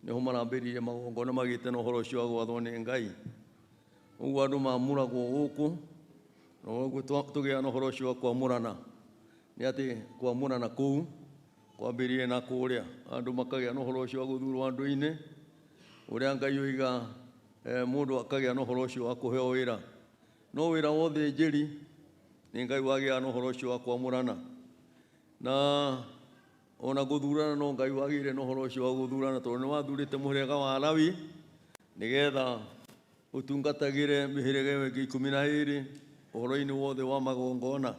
nĩho marambĩrĩirie magongona magĩte na ũhoro ũcio wa gwathwo nĩ Ngai. Ũguo andũ mamũragwo gũkũ, na ũguo tũgĩa na ũhoro ũcio wa kwamũrana. Nĩ atĩ kwamũrana kũu kwambĩrĩirie na kũrĩa, andũ makagĩa na ũhoro ũcio wa gũthurwo andũ-inĩ, ũrĩa Ngai oiga mũndũ akagĩa na ũhoro ũcio wa kũheo wĩra. No wĩra wa ũthĩnjĩri nĩ Ngai wagĩa na ũhoro ũcio wa kwamũrana, na ona gũthurana no Ngai wagĩire na ũhoro ũcio wa gũthurana, tondũ nĩ wathurĩte mũhĩrĩga wa Lawi nĩgetha ũtungatagĩre mĩhĩrĩga ĩyo ĩngĩ 12 ũhoro-inĩ wothe wa magongona.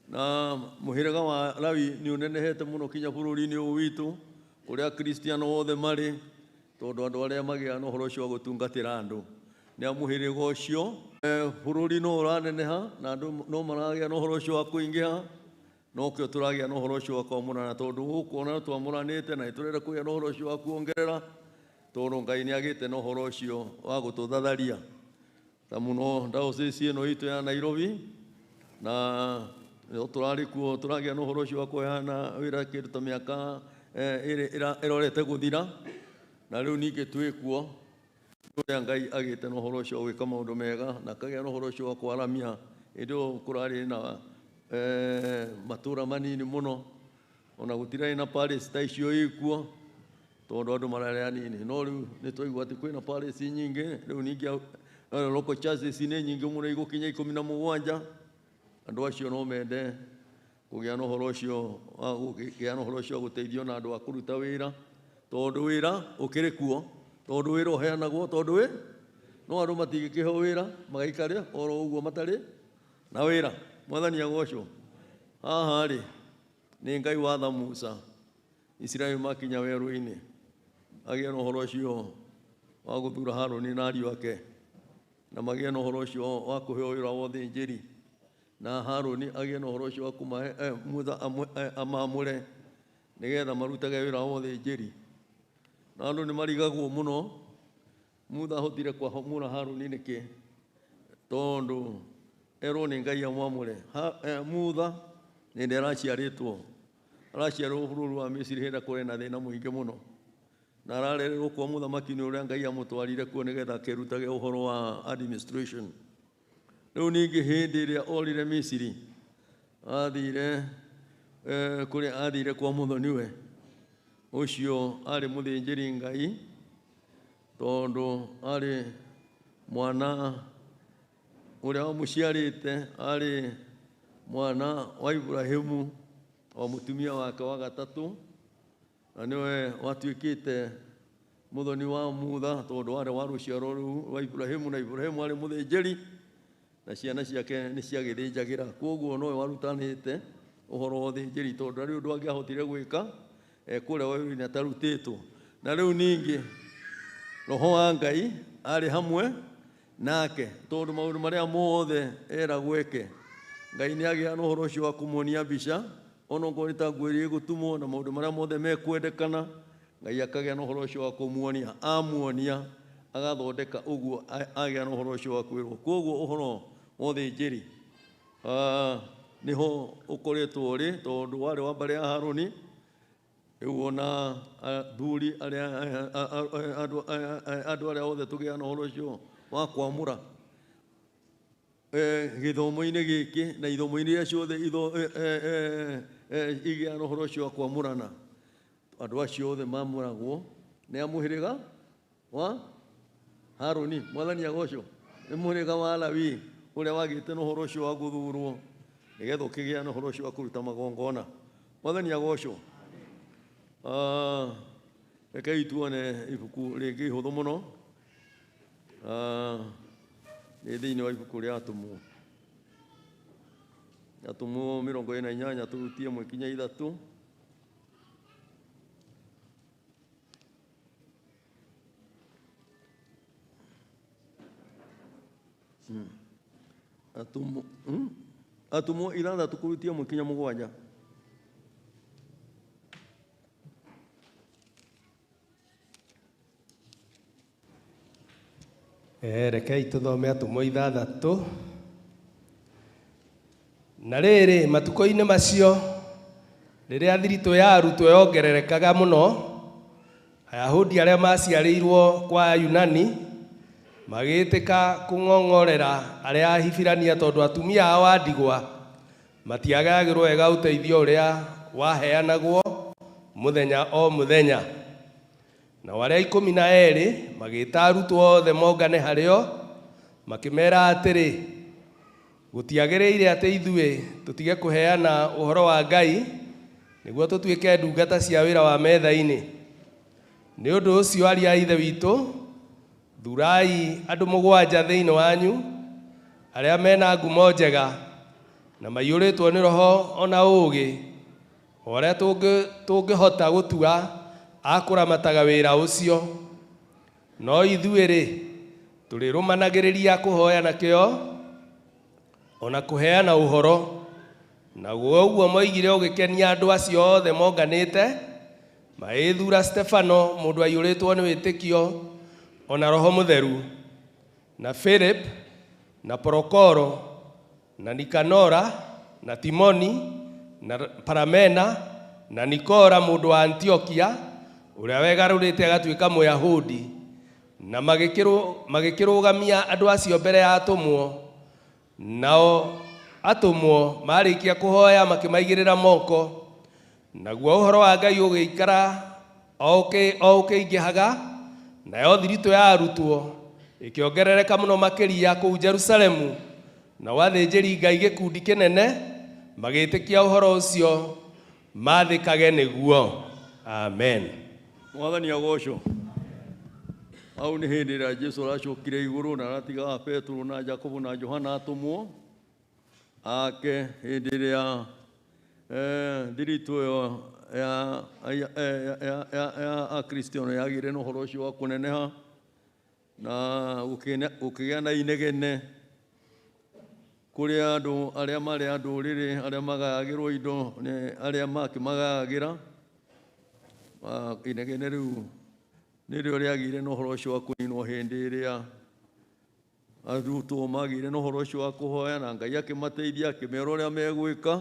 Na mũhĩrĩga wa Lawi nĩ ũnenehete mũno kinya bũrũri-inĩ ũyũ witũ ũrĩa Kristiano wothe marĩ, tondũ andũ arĩa magĩa na ũhoro ũcio wa gũtungatĩra andũ nĩ a mũhĩrĩga ũcio. Bũrũri no ũraneneha na andũ no maragĩa na ũhoro ũcio wa kũingĩha, no kĩo tũragĩa na ũhoro ũcio wa kwamũrana, tondũ gũkũ ona twamũranĩte na nĩtũrenda kũgĩa na ũhoro ũcio wa kuongerera, tondũ Ngai nĩ agĩte na ũhoro ũcio wa gũtũthatharia. Ta mũno diocese ĩno itũ ya Nairobi, na tũrarĩ kuo tũragĩa na ũhoro ũcio wa kũheana wĩra kĩndũ ta mĩaka ĩrorete gũthira, na rĩu ningĩ twĩ kuo ũrĩa Ngai agĩte na ũhoro ũcio wa gwĩka maũndũ mega, na akagĩa na ũhoro ũcio wa kwaramia. Hĩndĩ ĩyo kũrarĩ na matũra manini mũno, ona gũtirarĩ na palace ta icio ikuo, tondũ andũ mararĩ anini. No rĩu nĩ twaigua atĩ kwĩna palace nyingĩ, rĩu ningĩ local churches nĩ nyingĩ mũno igũkinya 17. Andũ acio no mende kũgĩa na ũhoro ũcio wa gũteithio na andũ a kũruta wĩra, tondũ wĩra ũkĩrĩ kuo, tondũ wĩra ũheanagwo, tondũ no andũ matingĩkĩheo wĩra magaikare oro ũguo matarĩ na wĩra. Mwathani agocwo. Haha rĩ nĩ Ngai watha Musa Isiraeli makinya werũ-inĩ, agĩa na ũhoro ũcio wa gũthura Harũni na ariũ ake, na magĩa na ũhoro ũcio wa kũheo wĩra wa ũthĩnjĩri, na Harũni agĩa na ũhoro ũcio wa kũmahe amamũre nĩgetha marutage wĩra wa ũthĩnjĩri. Na andũ nĩ marigagwo mũno, Mutha ahotire kwamũra Harũni nĩkĩ? Tondũ erwo nĩ Ngai amwamũre. Mutha nĩ ndĩ araciarĩtwo bũrũri wa Misiri hĩndĩ kũrĩ na thĩna mũingĩ mũno, na ararererwo kwa mũthamaki-inĩ ũrĩa Ngai amũtwarire kuo nĩgetha akerutage ũhoro wa administration. Rĩu ningĩ hĩndĩ ĩrĩa orire Misiri, athire kwa mũthoni-we ũcio arĩ mũthĩnjĩri Ngai, tondũ arĩ mwana ũrĩa wamũciarĩte arĩ mwana wa Ibrahimu o mũtumia wake wa gatatũ, na nĩwe watuĩkĩte mũthoni wa Mutha, tondũ warĩ wa rũciaro rũu rwa Ibrahimu, na Ibrahimu arĩ mũthĩnjĩri na ciana ciake nĩ ciagĩthĩnjagĩra. Koguo nowe warutanĩte ũhoro wa ũthĩnjĩri, tondũ ndarĩ ũndũ angĩahotire gwĩka kũrĩa werũ-inĩ atarutĩtwo. Na rĩu ningĩ Roho wa Ngai arĩ hamwe nake, tondũ maũndũ marĩa mothe eragwo eke, Ngai nĩ agĩa na ũhoro ũcio wa kũmuonia mbica, ona okorwo nĩ ta nguo ĩrĩa ĩgũtumwo na maũndũ marĩa mothe mekwendekana, Ngai akagĩa na ũhoro ũcio wa kũmuonia. Amuonia agathondeka uguo agĩa na ũhoro ũcio wa kwĩrwo. Koguo ũhoro wa ũthĩnjĩri niho ũkoretwo ũrĩ tondũ warĩ wa mbarĩ ya Harũni. Rĩu ona athuri arĩa andũ arĩa othe tũgĩa na ũhoro ũcio wa kwamũra gĩthomo-inĩ gĩkĩ na ithomo-inĩ iria ciothe igĩa na ũhoro ũcio wa kwamũrana, andũ acio othe mamũragwo nĩ a mũhĩrĩga wa Harũni. Mwathani agocwo. Nĩ mũhĩrĩga wa Lawi ũrĩa wagĩte na ũhoro ũcio wa gũthurwo nĩgetha ũkĩgĩa na ũhoro ũcio wa kũruta magongona. Mwathani agocwo. Rekei tuone ibuku rĩngĩ ihũthũ mũno nĩ thĩinĩ wa ibuku rĩa Atũmwo. Atũmwo 28 tũrutie 1-3. Atũmwo 6 kũrutia 1-7. Rekei tũthome Atũmwo 6. Na rĩrĩ matukũ-inĩ macio rĩrĩa thiritũ ya arutwo yongererekaga mũno, Ayahudi arĩa maciarĩirwo kwa Ayunani magĩtĩka kũng'ong'orera arĩa Ahibirania tondũ atumia ao a ndigwa matiagagĩrwo wega ũteithio ũrĩa waheanagwo mũthenya o mũthenya. Na arĩa 12 magĩta arutwo othe mongane harĩo makĩmera atĩrĩ, gũtiagĩrĩire atĩ ithuĩ tũtige kũheana ũhoro wa Ngai nĩguo tũtuĩke ndungata cia wĩra wa metha-inĩ. Nĩ ũndũ ũcio ariũ a Ithe witũ, thurai andũ 7 thĩinĩ wanyu arĩa mena ngumo njega na maiyũrĩtwo nĩ Roho ona ũũgĩ, ũrĩa tũngĩhota gũtua akũramataga wĩra ũcio. No ithuĩ-rĩ tũrĩrũmanagĩrĩria kũhoya na kĩo ona kũheana ũhoro. Naguo ũguo moigire ũgĩkenia andũ acio othe monganĩte, magĩthura Stefano mũndũ aiyũrĩtwo nĩ wĩtĩkio ona Roho Mũtheru, na Philip na Prokoro na Nikanora na Timoni na Paramena na Nikora mũndũ wa Antiokia ũrĩa wegarũrĩte agatuĩka Mũyahudi, na magĩkĩrũgamia andũ acio mbere ya atũmwo. Nao atũmwo marĩkia kũhoya makĩmaigĩrĩra moko, naguo ũhoro wa Ngai ũgĩikara o ũkĩingĩhaga, nayo thiritũ ya arutwo ĩkĩongerereka mũno makĩria kũu Jerusalemu. Na wathĩnjĩri Ngai gĩkundi kĩnene magĩtĩkia ũhoro ũcio mathĩkage nĩguo. Amen. Mwathani agocwo. Au nĩ hĩndĩ ĩrĩa Jesũ aracokire igũrũ na aratigaga Petro na Jakobo na Johana atũmwo ake, hĩndĩ ĩrĩa thiritũ ĩyo ya Akristiano yagĩire na ũhoro ũcio wa kũneneha na gũkĩgĩa na inegene kũrĩ andũ arĩa marĩ a ndũrĩrĩ arĩa magayagĩrwo indo nĩ arĩa makĩmagayagĩra. Inegene rĩu nĩrĩo rĩagĩire na ũhoro ũcio wa kũninwo hĩndĩ ĩrĩa arutwo magĩire na ũhoro ũcio wa kũhoya, na Ngai akĩmateithia akĩmera ũrĩa megwĩka.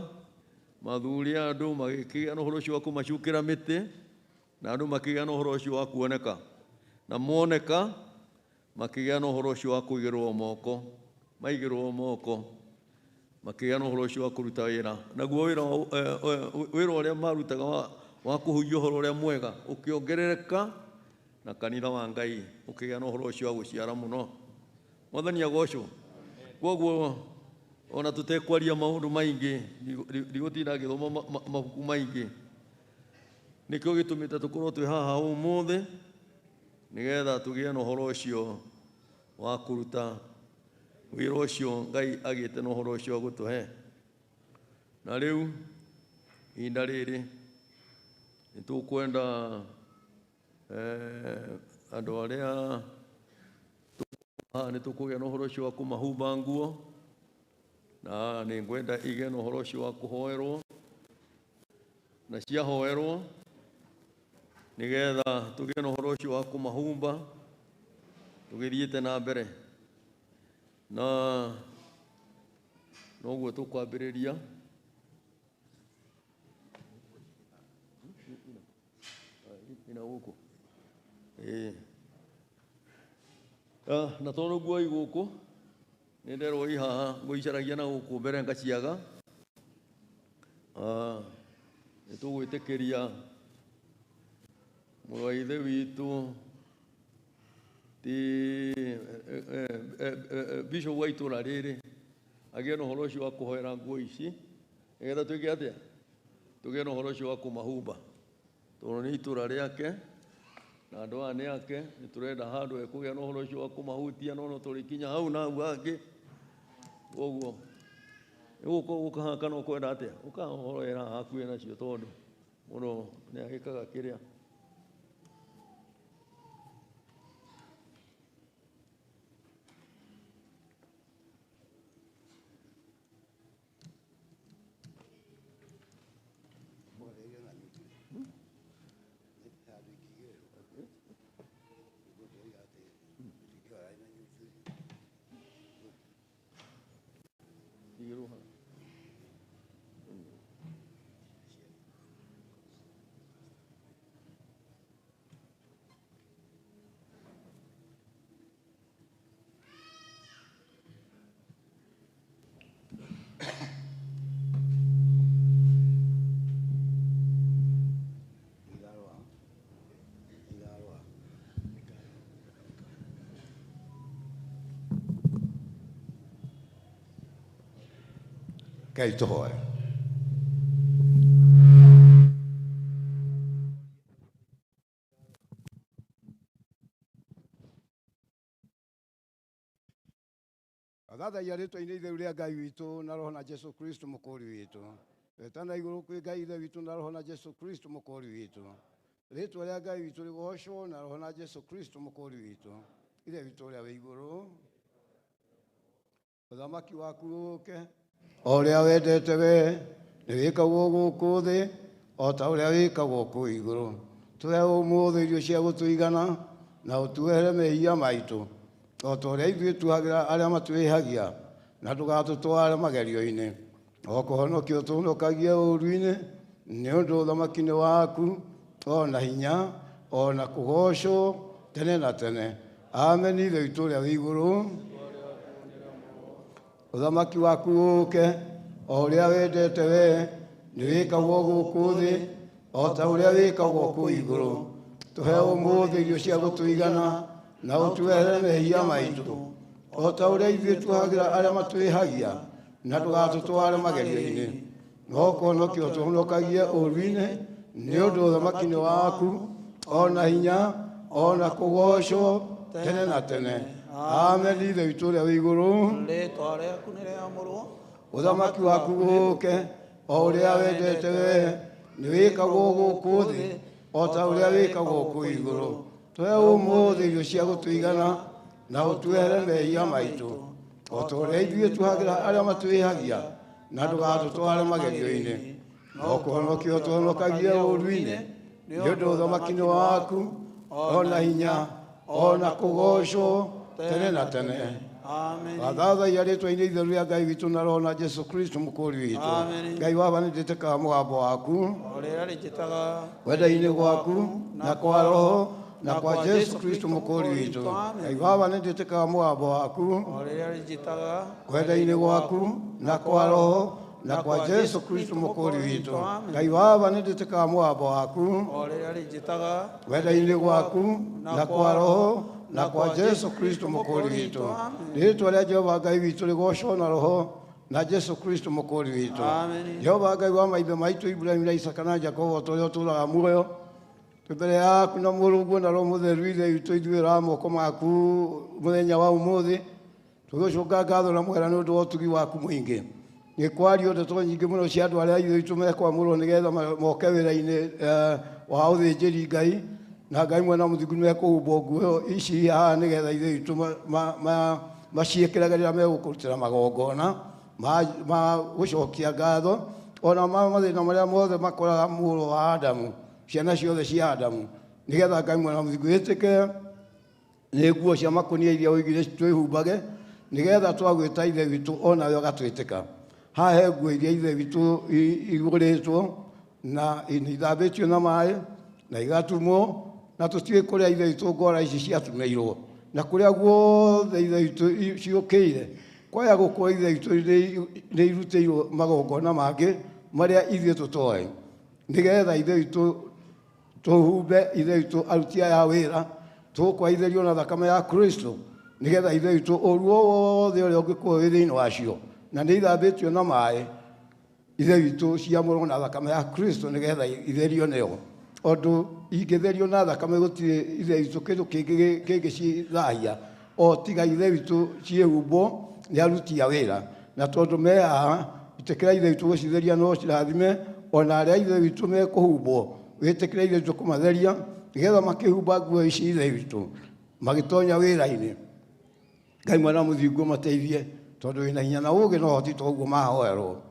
Mathuri andũ magĩkĩgĩa na ũhoro ũcio wa kũmacukĩra mĩtĩ, na andũ makĩgĩa na ũhoro ũcio wa kuoneka, na moneka makĩgĩa na ũhoro ũcio wa kũigĩrwo moko, maigĩrwo moko makĩgĩa na ũhoro ũcio wa kũruta wĩra. Naguo wĩra ũrĩa marutaga wa kũhunjia ũhoro ũrĩa mwega ũkĩongerereka, na kanitha wa Ngai ũkĩgĩa na ũhoro ũcio wa gũciara mũno. Mwathani agocwo. Koguo ona tũtekwaria maũndũ maingĩ, ndigũtinda ngĩthoma mabuku maingĩ, nĩkĩo gĩtũmĩte tũkorwo twĩ haha ũmũthĩ nĩgetha tũgĩe na ũhoro ũcio wa kũruta wĩra ũcio Ngai agĩte na ũhoro ũcio wa gũtũhe. Na rĩu ihinda rĩrĩ nĩtũkwenda andũ arĩa nĩtũkũgĩa na ũhoro ũcio wa kũmahumba nguo, na nĩ ngwenda igĩe na ũhoro ũcio wa kũhoerwo, na ciahoerwo nĩgetha tũgĩe na ũhoro ũcio wa kũmahumba tugithiĩte na mbere na noguo tũkwambĩrĩria ina gũkũ na tondũ nguo i gũkũ nĩ nderwo i haha ngũicaragia na gũkũ mbere ngaciaga nĩ tũgwĩtĩkĩria mũrũ wa ithe witũ ti bishop wa itũra rĩrĩ agĩe na ũhoro ũcio wa kũhoera nguo ici nĩgetha twĩke atĩa tũgĩe na ũhoro ũcio wa kũmahumba tondũ nĩ itũra rĩake na andũ aya nĩ ake nĩ tũrenda handũ ekũgĩa na ũhoro ũcio wa kũmahutia no tũrĩkinya hau na hau hangĩ ũguo gũka haha kana ũkwenda atĩa ũkahoroera hakuhĩ nacio tondũ mũndũ nĩ agĩkaga kĩrĩa Kei tōhoe. Athathaia rĩtwa-inĩ ithe rĩa Ngai witũ na roho na Jesu Kristo mũkũri witũ. Wetana igũrũ kwĩ Ngai ithe witũ na roho na Jesu Kristo mũkũri witũ. Rĩtwa rĩa Ngai witũ rĩgocwo na roho na Jesu Kristo mũkũri witũ. Ithe witũ ũrĩa wĩ igũrũ. Ũthamaki waku ũũke. O ũrĩa wendete we nĩ wĩkagwo gũkũ thĩ o ta ũrĩa wĩkagwo kũu igũrũ. Tũhe ũmũthĩ irio cia gũtũigana na ũtuohere mehia maitũ o ta ũrĩa ithuĩ tuagĩra arĩa matwĩhagia na ndũgatũtware magerio-inĩ o kũhonokio tũhonokagie ũũru-inĩ nĩ ũndũ ũthamaki-inĩ waku o na hinya o na kũgocwo tene na tene. Amen. Ithe witũ ũrĩa wĩ igũrũ. Ũthamaki waku ũũke o ũrĩa wendete we nĩ wĩkagwo gũkũ thĩ o ta ũrĩa wĩkagwo kũu igũrũ. Tũhe ũmũthĩ irio cia gũtũigana na ũtuohere mehia maitũ o ta ũrĩa ithuĩ tuohagĩra arĩa matwĩhagia na ndũgatũtware magerio-inĩ no kũhonokio tũhonokagie ũũru-inĩ nĩ ũndũ ũthamaki-inĩ waku o na hinya o na kũgocwo tene na tene. Amen. Ithe witũ ũrĩa wĩ igũrũ. Rĩĩtwa rĩaku nĩ rĩamũrwo. Ũthamaki waku ũũke o ũrĩa wendete we nĩ wĩkagwo gũkũ thĩ o ta ũrĩa wĩkagwo kũu igũrũ. Tũhe ũmũthĩ irio cia gũtũigana na ũtuohere mehia maitũ o ta ũrĩa ithuĩ tuohagĩra arĩa matwĩhagia na ndũgatũtware magerio-inĩ no kũhonokio tũhonokagie ũũru-inĩ nĩ ũndũ ũthamaki-inĩ waku o na hinya o na kũgocwo tene na tene. Athathaia rĩtwa-inĩ itheru rĩa Ngai witũ na roho na Jesu Kristo mũkũri witũ. Ngai waba nĩ ndĩtĩkaga mũgambo waku wenda-inĩ gwaku na kwa roho na kwa Jesu Kristo mũkũri witũ. Ngai waba nĩ ndĩtĩkaga mũgambo waku wenda-inĩ gwaku na kwa roho na kwa Jesu Kristo mũkũri witũ. Ngai waba nĩ ndĩtĩkaga mũgambo waku wenda-inĩ gwaku na kwa roho na kwa Jesu Kristo mũkũri witũ. Rĩĩtwa rĩa Jehova Ngai witũ rĩgocwo na roho na Jesu Kristo mũkũri witũ. Jehova Ngai wa maithe maitũ Iburahĩmu na Isaka na Jakobo ta ũrĩa ũtũũraga muoyo twĩ mbere yaku na mũrũguo na roho mũtheru ithe witũ ithuĩra moko maku mũthenya wa ũmũthĩ tũgĩcũnga ngatho na mwera nĩ ũndũ wa ũtugi waku mũingĩ. Nĩ kwario ndeto nyingĩ mũno cia andũ arĩa ithuĩ witũ mekwamũrwo nĩgetha moke wĩra-inĩ wa ũthĩnjĩri Ngai na Ngai mwena mũthingu nĩ mekũhumbwo nguo ici haha nĩgetha ithuĩ witũ maciĩkĩrage rĩrĩa megũkũrutĩra magongona ma gũcokia ngatho ona ma mathĩna marĩa mothe makoraga mũrũ wa Adamu ciana ciothe cia Adamu nĩgetha Ngai mwena mũthingu ĩtĩke nĩ nguo cia makũnia iria ũigire twĩhumbage nĩgetha twagwĩta ithe witũ onawe ũgatwĩtĩka. Haha he nguo iria ithe witũ igũrĩtwo na nĩithambĩtio na maĩ na igatumwo na tũtiũĩ kũrĩa ithe witũ ngora ici ciatumĩirwo na kũrĩa guothe ithe witũ ciũkĩire kwaya gũkorwo ithe witũ nĩ irutĩirwo magongona mangĩ marĩa ithuĩ tũtoĩ nĩgetha ithe witũ tũhumbe ithe witũ aruti aya a wĩra tũkwaithĩrio na thakame ya Kristo nĩgetha ithe witũ ũru wothe ũrĩa ũngĩkorwo wĩ thĩinĩ wacio na nĩ ithambĩtio na maĩ ithe witũ ciamũrwo na thakame ya Kristo nĩgetha itherio nĩyo. Ũndũ ingĩtherio na thakame gũtirĩ ithe witũ kĩndũ kĩngĩcithahia o tiga ithe witũ ciĩhumbwo nĩ aruti a wĩra na tondũ me haha itĩkĩra ithe witũ gũcitheria no cirathime ona arĩa ithe witũ mekũhumbwo wĩtĩkĩra ithe witũ kũmatheria nĩgetha makĩhumba nguo ici ithe witũ magĩtonya wĩra-inĩ. Ngai mwena mũthingu mateithie tondũ wĩna hinya na ũũgĩ no ũhoti ta ũguo mahoerwo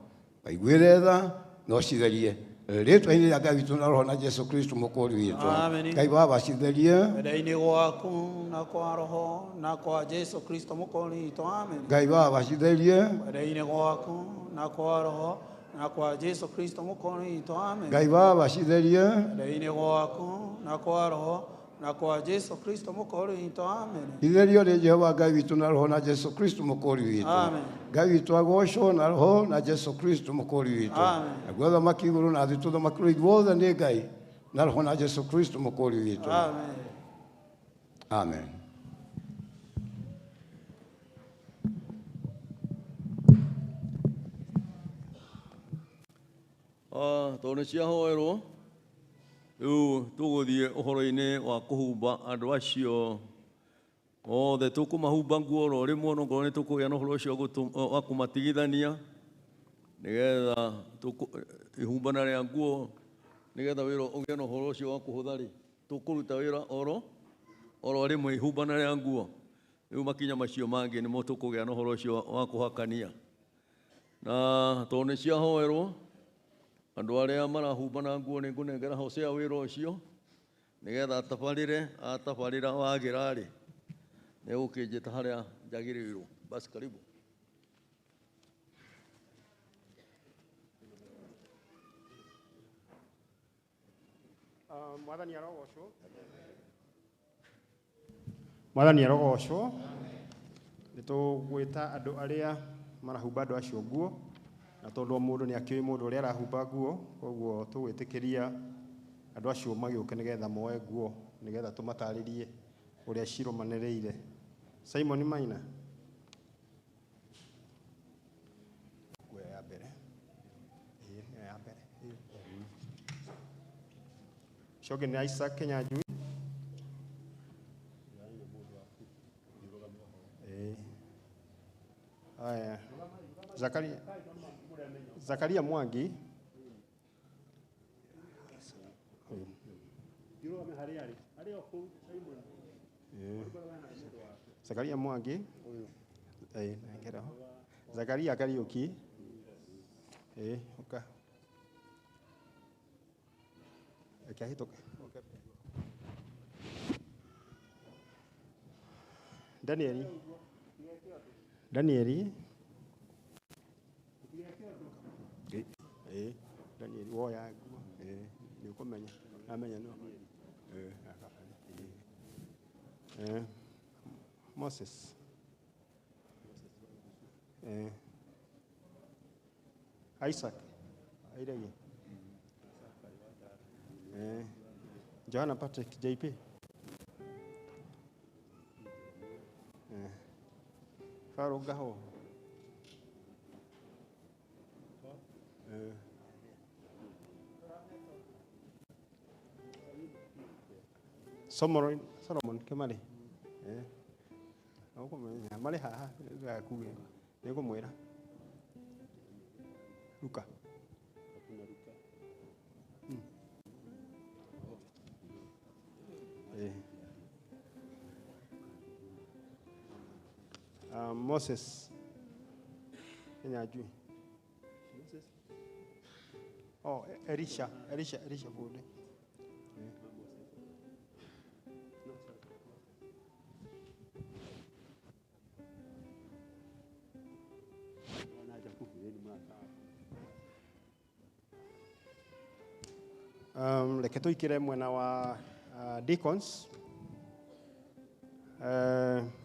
maiguĩre tha no citherie rĩtwa-inĩ rĩa Ngai witũ na roho na Jesu Kristo mũkũri witũ. Ngai Baba citherie wĩra-inĩ gwaku na kwa roho na kwa Jesu Kristo mũkũri witũ. Amen. Ngai Baba citherie wĩra-inĩ gwaku na kwa roho na kwa Jesu Kristo mũkũri witũ. Amen. Ngai Baba citherie wĩra-inĩ gwaku na kwa roho na kwa Jesu Kristo mũkũri witũ. Amen. itherio nĩ Jehova Ngai witũ na roho na Jesu Kristo mũkũri witũ. Amen. Ngai witũ agocwo na roho na Jesu Kristo mũkũri witũ. Amen. Naguo thamaki igũrũ na thĩ tũthamakĩrwo ithuothe nĩ Ngai na roho na Jesu Kristo mũkũri witũ. Amen. Amen. Tondũ nĩ ciahoerwo rĩu tũgũthiĩ ũhoro-inĩ wa kũhumba andũ acio othe tũkũmahumba nguo oro rĩmwe onokorwo nĩ tũkũgĩa na ũhoro ũcio wa kũmatigithania nĩgetha ihumbana rĩa nguo nĩgetha wĩra ũgĩe na ũhoro ũcio wa kũhũtha rĩ tũkũruta wĩra oro rĩmwe ihumbana rĩa nguo. Rĩu makinya macio mangĩ nĩmo tũkũgĩa na ũhoro ũcio wa kũhakania na tondũ nĩ ciahoerwo andũ arĩa marahumbana nguo nĩ ngũnengera Hosea wĩra ũcio nĩgetha atabarĩra wagĩra rĩ nĩ ũkĩnjĩta harĩa njagĩrĩirwo. Basi karibu. Mwathani arogocwo. Mwathani arogocwo. Nĩtũgwĩta andũ arĩa marahumba andũ acio nguo na tondũ mũndũ nĩ akĩoĩ mũndũ ũrĩa arahumba nguo koguo tũgwĩtĩkĩria andũ acio magĩũke nĩgetha moe nguo nĩgetha tũmatarĩrie ũrĩa cirũmanĩrĩire. Simon Maina. Nguo ya mbere. Ya mbere. Shoge ni Isaac Kenyanjui. Aya. Zakaria Mwangi. Zakaria Mwangi. Zakaria Kariuki. Okay. Akahitoka. Okay. Danieli. Danieli wo ya ni ukomenya amenya no Moses Isaac airege Johanna Patrick JP Faro Gaho Solomon Kemali ukomenya mali haha gakuge nikumwira Luka Moses Kenyanjui. Oh, Elisha Bode. Reke tuikire mwena wa deacons.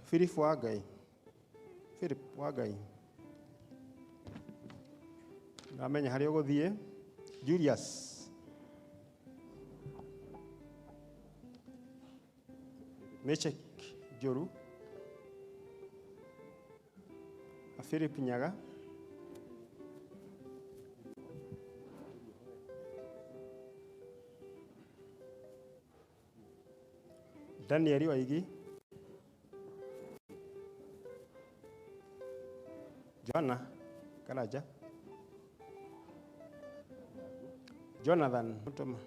Philip Wagai. Namenya hari uguthie. Julius. Meshek Joru. Philip Nyaga. Daniel Waigi. Joanna Karaja. Jonathan Mutoma.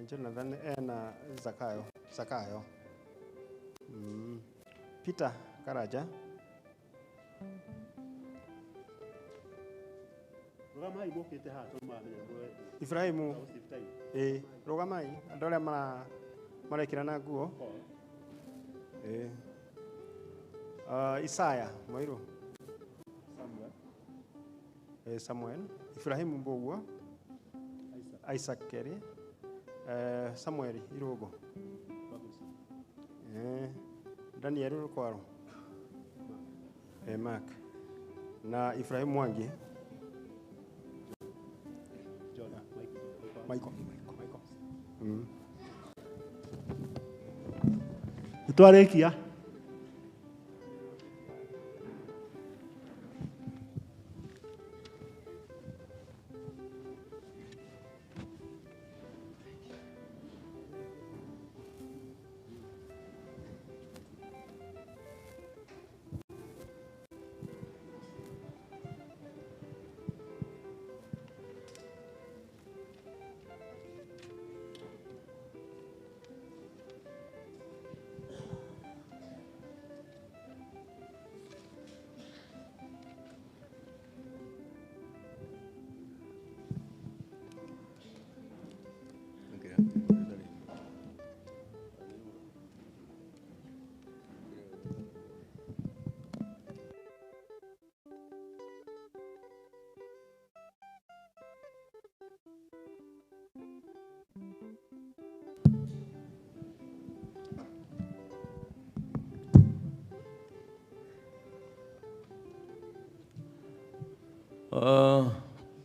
Jonathan ena Zakayo. Peter Karaja. Rogamai mokite ha tumamenya Ibrahimu rogamai andole marekira na nguo Isaya Moiro Samuel Ibrahimu Mbogwa Isaac Keri Samuel Irogo Daniel Rukwaro Mark na Ibrahimu Wangi Michael. Twarekia.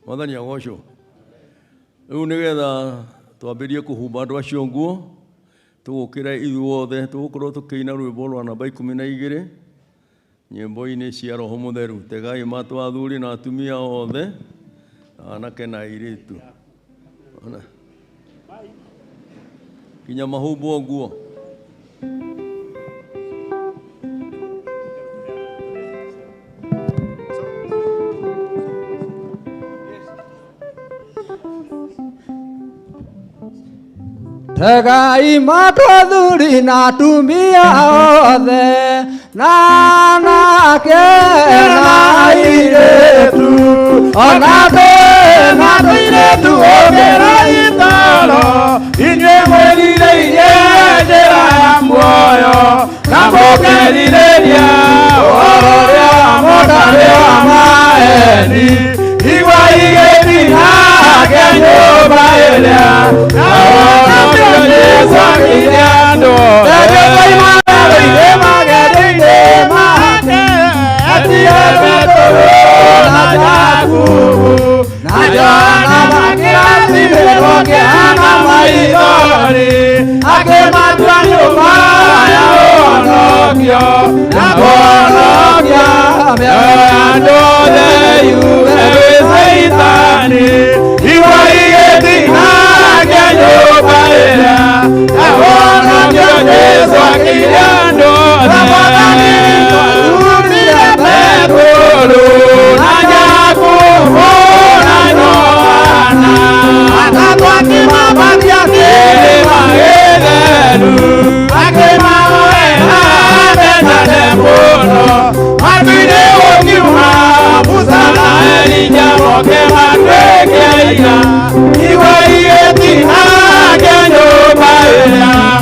Mwathani agocwo. Riu nigetha twambirie kuhumba andu acio nguo tugukira ithuothe tugukorwo tukiina rwimbo rwa namba 12 nyimbo-ini cia Roho Mutheru. Tegai matũ athuri na atumia othe anake na airitu kinya mahumbwo nguo. Tegai matũ athuri na atumia othe na anake na airitu ona bena airitu ongerai toro inyuĩ mwĩrirĩirie njĩra ya muoyo na mũkerirĩria ũhoro ũrĩa mũtarĩ wa maheeni iguai gĩtinage nyũmba ĩrĩa Iwa ieti na genyo baila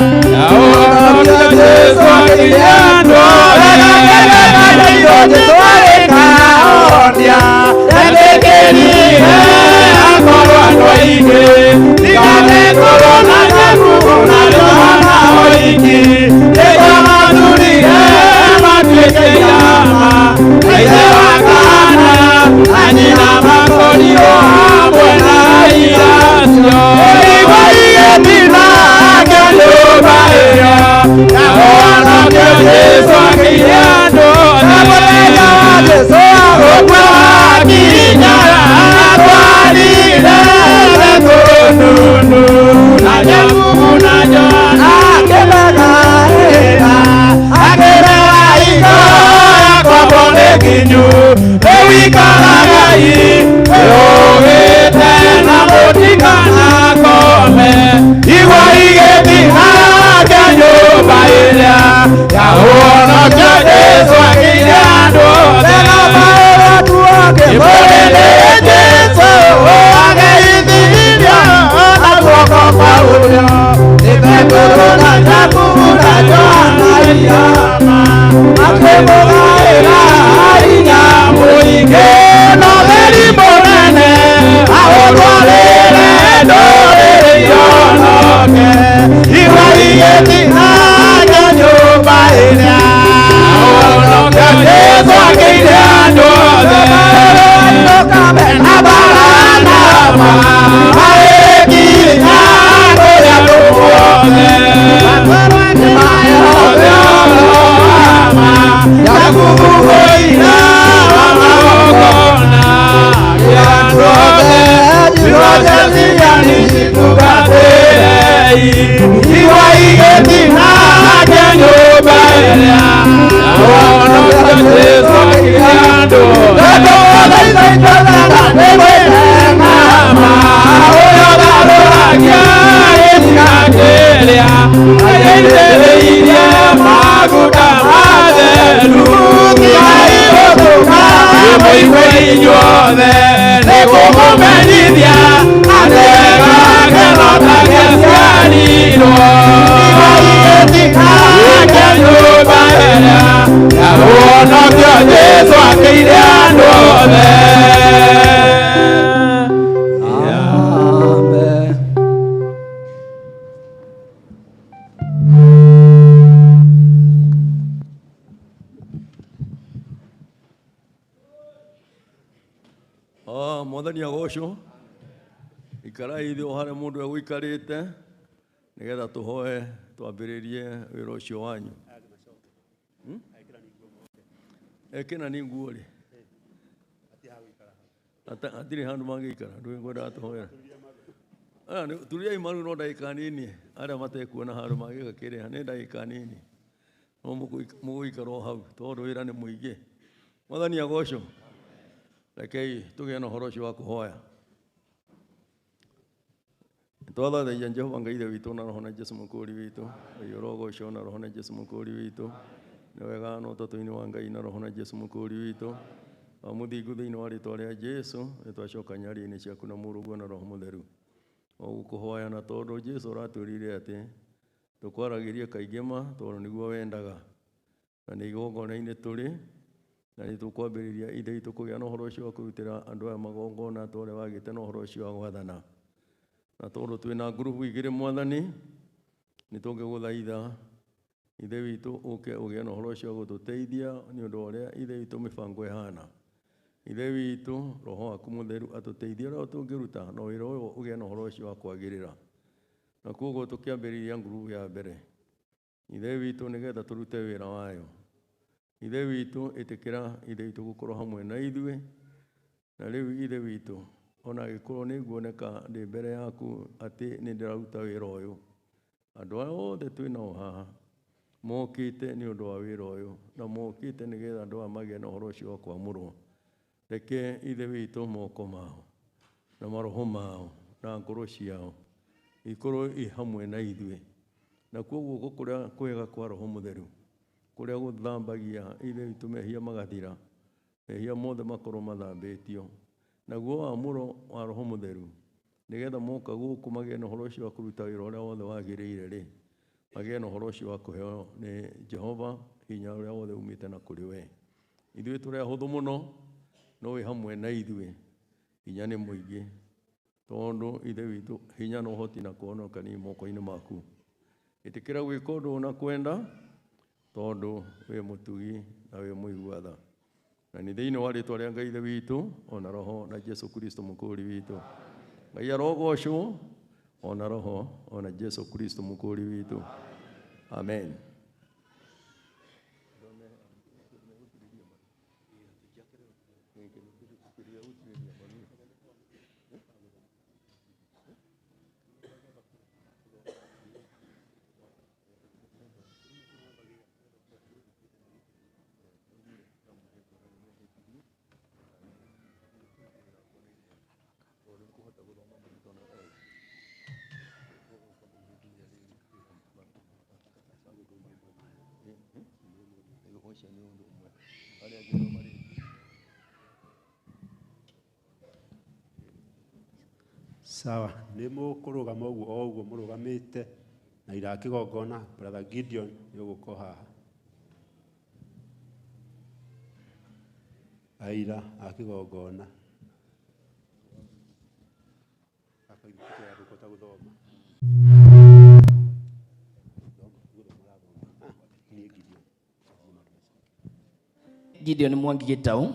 Mwathani agocwo ikarai ithuĩ o harĩa mũndũ egũikarĩte nĩgetha tũhoe twambĩrĩrie wĩra ũcio wanyu. Ekĩna nĩ nguo rĩ hatirĩ handũ mangĩikara ndũngĩkwenda tũhoera turiai maru no ndagĩka nini arĩa matekuona handũ mangĩka kĩrĩa nĩ ndagĩka nini no mũgũikara o hau tondũ wĩra nĩ mũingĩ. Mwathani agocwo. Rekei tũgĩe na ũhoro ũcio wa kũhoya. Twathathaiya Jehova Ngai ithe witũ na roho na Jesũ mũkũũri witũ Ngai ũrogocwo na roho na Jesũ mũkũũri witũ nĩ wega no ũtatu-inĩ wa Ngai na roho na Jesũ mũkũũri witũ wa mũthingu thĩinĩ wa rĩĩtwa rĩa Jesũ nĩ twacoka nyari-inĩ ciaku na Mũrũ na roho mũtheru o gũkũhoya na tondũ Jesũ ũratwĩrire atĩ tũkwaragĩrie kaingĩ ma tondũ nĩguo wendaga na nĩ igongona-inĩ tũrĩ na nĩ tũkwambĩrĩria ithe itũ kũgĩa na ũhoro ũcio wa kũrutĩra andũ aya magongona ta ũrĩa wagĩte na ũhoro ũcio wa gwathana. Na tondũ twĩna ngurubu igĩrĩ Mwathani nĩ tũngĩgũthaitha ithe witũ ũke ũgĩe na ũhoro ũcio wa gũtũteithia nĩ ũndũ wa ũrĩa ithe witũ mĩbango ĩhana. Ithe witũ roho waku mũtheru atũteithie ũrĩa tũngĩruta na wĩra ũyũ ũgĩe na ũhoro ũcio wa kwagĩrĩra. Na koguo tũkĩambĩrĩria ngurubu ya mbere ithe witũ nĩgetha tũrute wĩra wayo. Ithe witũ ĩtĩkĩra ithe witũ gũkorwo hamwe na ithuĩ na rĩu ithe witũ ona gĩkorwo nĩ nguoneka ndĩ mbere yaku atĩ nĩ ndĩraruta wĩra ũyũ. Andũ aya othe twĩnao haha mokĩte nĩ ũndũ wa wĩra ũyũ na mokĩte nĩgetha andũ aya magĩe na ũhoro ũcio wa kwamũrwo. Reke ithe witũ moko mao na maroho mao na ngoro ciao ikorwo i hamwe na ithuĩ. Na koguo gũkũrĩa kwega kwa roho mũtheru kũrĩa gũthambagia ithe witũ mehia magathira mehia mothe makorwo mathambĩtio. Naguo wamũro wa roho mũtheru nĩgetha moka gũkũ magĩe na ũhoro ũcio wa kũruta wĩra ũrĩa wothe wagĩrĩire rĩ magĩe na ũhoro ũcio wa kũheo nĩ Jehova hinya ũrĩa wothe umĩte na kũrĩ we. Ithuĩ tũrĩ ahũthũ mũno no wĩ hamwe na ithuĩ hinya nĩ mũingĩ tondũ ithe witũ hinya na ũhoti na kuonoka nĩ moko-inĩ maku. Ĩtĩkĩra gwĩka ũndũ na kwenda tondũ wĩ mũtugi na wĩ mũigua tha. Na nĩ thĩinĩ wa rĩĩtwa rĩa Ngai ithe witũ ona roho na Jesũ Kristo mũkũũri witũ. Ngai arogocwo ona roho ona Jesũ Kristo mũkũũri witũ. Amen. Sawa, nĩ mũkũrũgama ũguo o ũguo mũrũgamĩte na ira kĩgongona Brother Gideon nĩ ũgũkorwo haha. Aira a kĩgongona. Gideon Mwangi Gĩtaũ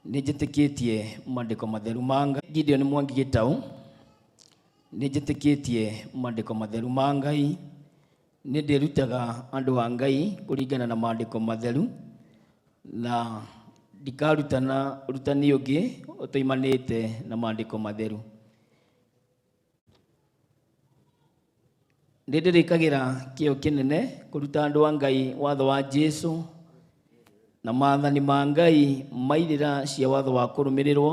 nĩ njĩtĩkĩtie maandĩko matheru ma Ngai. Gideon Mwangi Gĩtaũ nĩ njĩtĩkĩtie maandĩko matheru ma Ngai. Nĩ ndĩrutaga andũ a Ngai kũringana na maandĩko matheru na ndikarutana ũrutani ũngĩ ũtoimanĩte na maandĩko matheru. Nĩndĩrĩkagĩra kĩo kĩnene kũruta andũ a Ngai watho wa Jesũ na maathani ma Ngai mairĩra cia watho wa kũrũmĩrĩrwo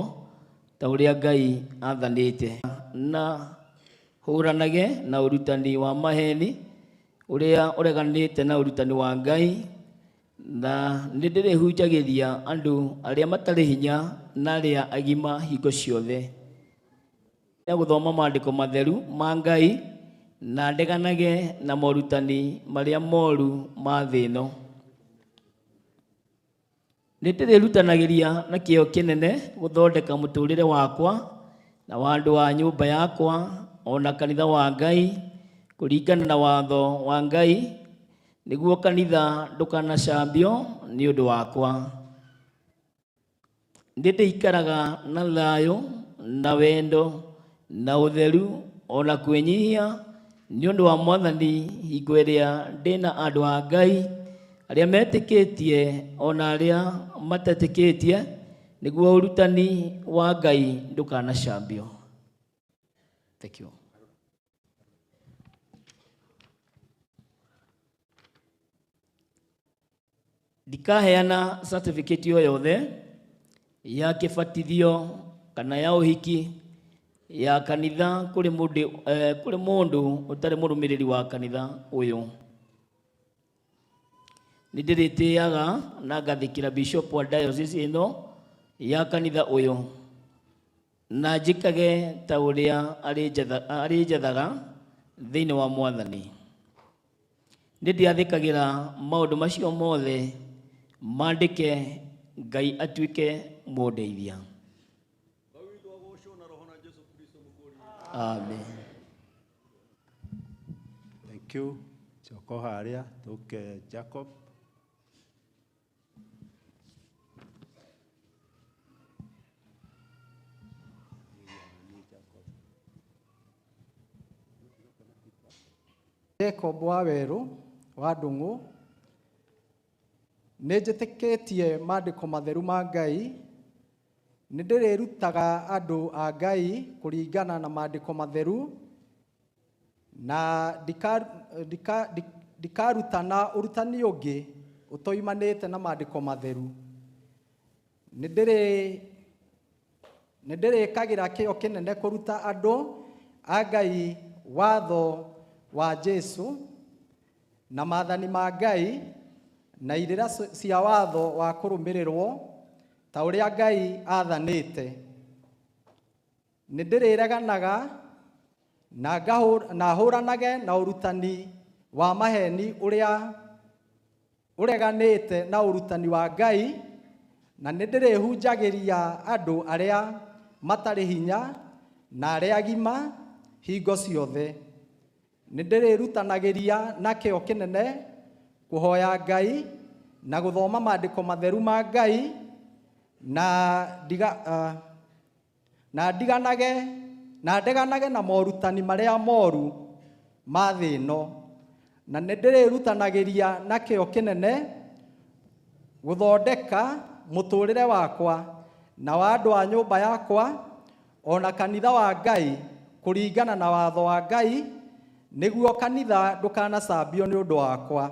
ta ũrĩa Ngai athanĩte, na hũranage na ũrutani wa maheni ũrĩa ũreganĩte na ũrutani wa Ngai, na nĩndĩrĩhunjagĩria andũ arĩa matarĩ hinya na arĩa agima hingo ciothe ya gũthoma maandĩko matheru ma Ngai na ndeganage na morutani marĩa moru ma thĩ ĩno. Nĩndĩrĩrutanagĩria na kĩo kĩnene gũthondeka mũtũũrĩre wakwa na wa andũ a nyũmba yakwa ona kanitha wa Ngai kũringana na watho wa Ngai, nĩguo kanitha ndũkanacambio nĩ ũndũ wakwa. Nĩndĩikaraga na thayũ na wendo na ũtheru ona kwĩnyihia nĩ ũndũ wa Mwathani hingo ĩrĩa ndĩna andũ a Ngai arĩa metĩkĩtie ona arĩa matetĩkĩtie, nĩguo ũrutani wa Ngai ndũkanacambio. Thank you. Ndikaheana certificate o yothe ya kĩbatithio kana ya ũhiki ya kanitha kũrĩ mũndũ ũtarĩ mũrũmĩrĩri wa kanitha ũyũ. Nĩndĩrĩtĩaga na ngathĩkĩra bishop wa diocese ĩno ya kanitha ũyũ na njĩkage ta ũrĩa arĩnjathaga thĩinĩ wa Mwathani. Nĩndĩathĩkagĩra maũndũ macio mothe mandĩke Ngai atuĩke mũndeithia. Amen. Thank you. Choko haria tuke Jacob. Jacob Waweru wa Ndung'u, nĩnjĩtĩkĩtie maandĩko matheru ma Ngai, nĩndĩrĩrutaga andũ a Ngai kũringana na maandĩko matheru, na ndikarutana ũrutani ũngĩ ũtoimanĩte na maandĩko matheru. Nĩndĩrĩkagĩra kĩo kĩnene kũruta andũ a Ngai watho wa Jesũ na maathani ma Ngai na irĩra cia watho wa kũrũmĩrĩrwo ta ũrĩa Ngai athanĩte. Nĩndĩrĩreganaga na hũranage na ũrutani wa maheni ũrĩa ũreganĩte na ũrutani wa Ngai, na nĩndĩrĩhunjagĩria andũ arĩa matarĩ hinya na arĩa agima hingo ciothe. Nĩndĩrĩrutanagĩria na kĩo kĩnene kũhoya Ngai na gũthoma maandĩko matheru ma Ngai na ndeganage na morutani marĩa moru ma thĩ ĩno, na nĩndĩrĩrutanagĩria na kĩo kĩnene gũthondeka mũtũũrĩre wakwa na wa andũ a nyũmba yakwa ona kanitha wa Ngai kũringana na watho wa Ngai, nĩguo kanitha ndũkanacambio nĩ ũndũ wakwa.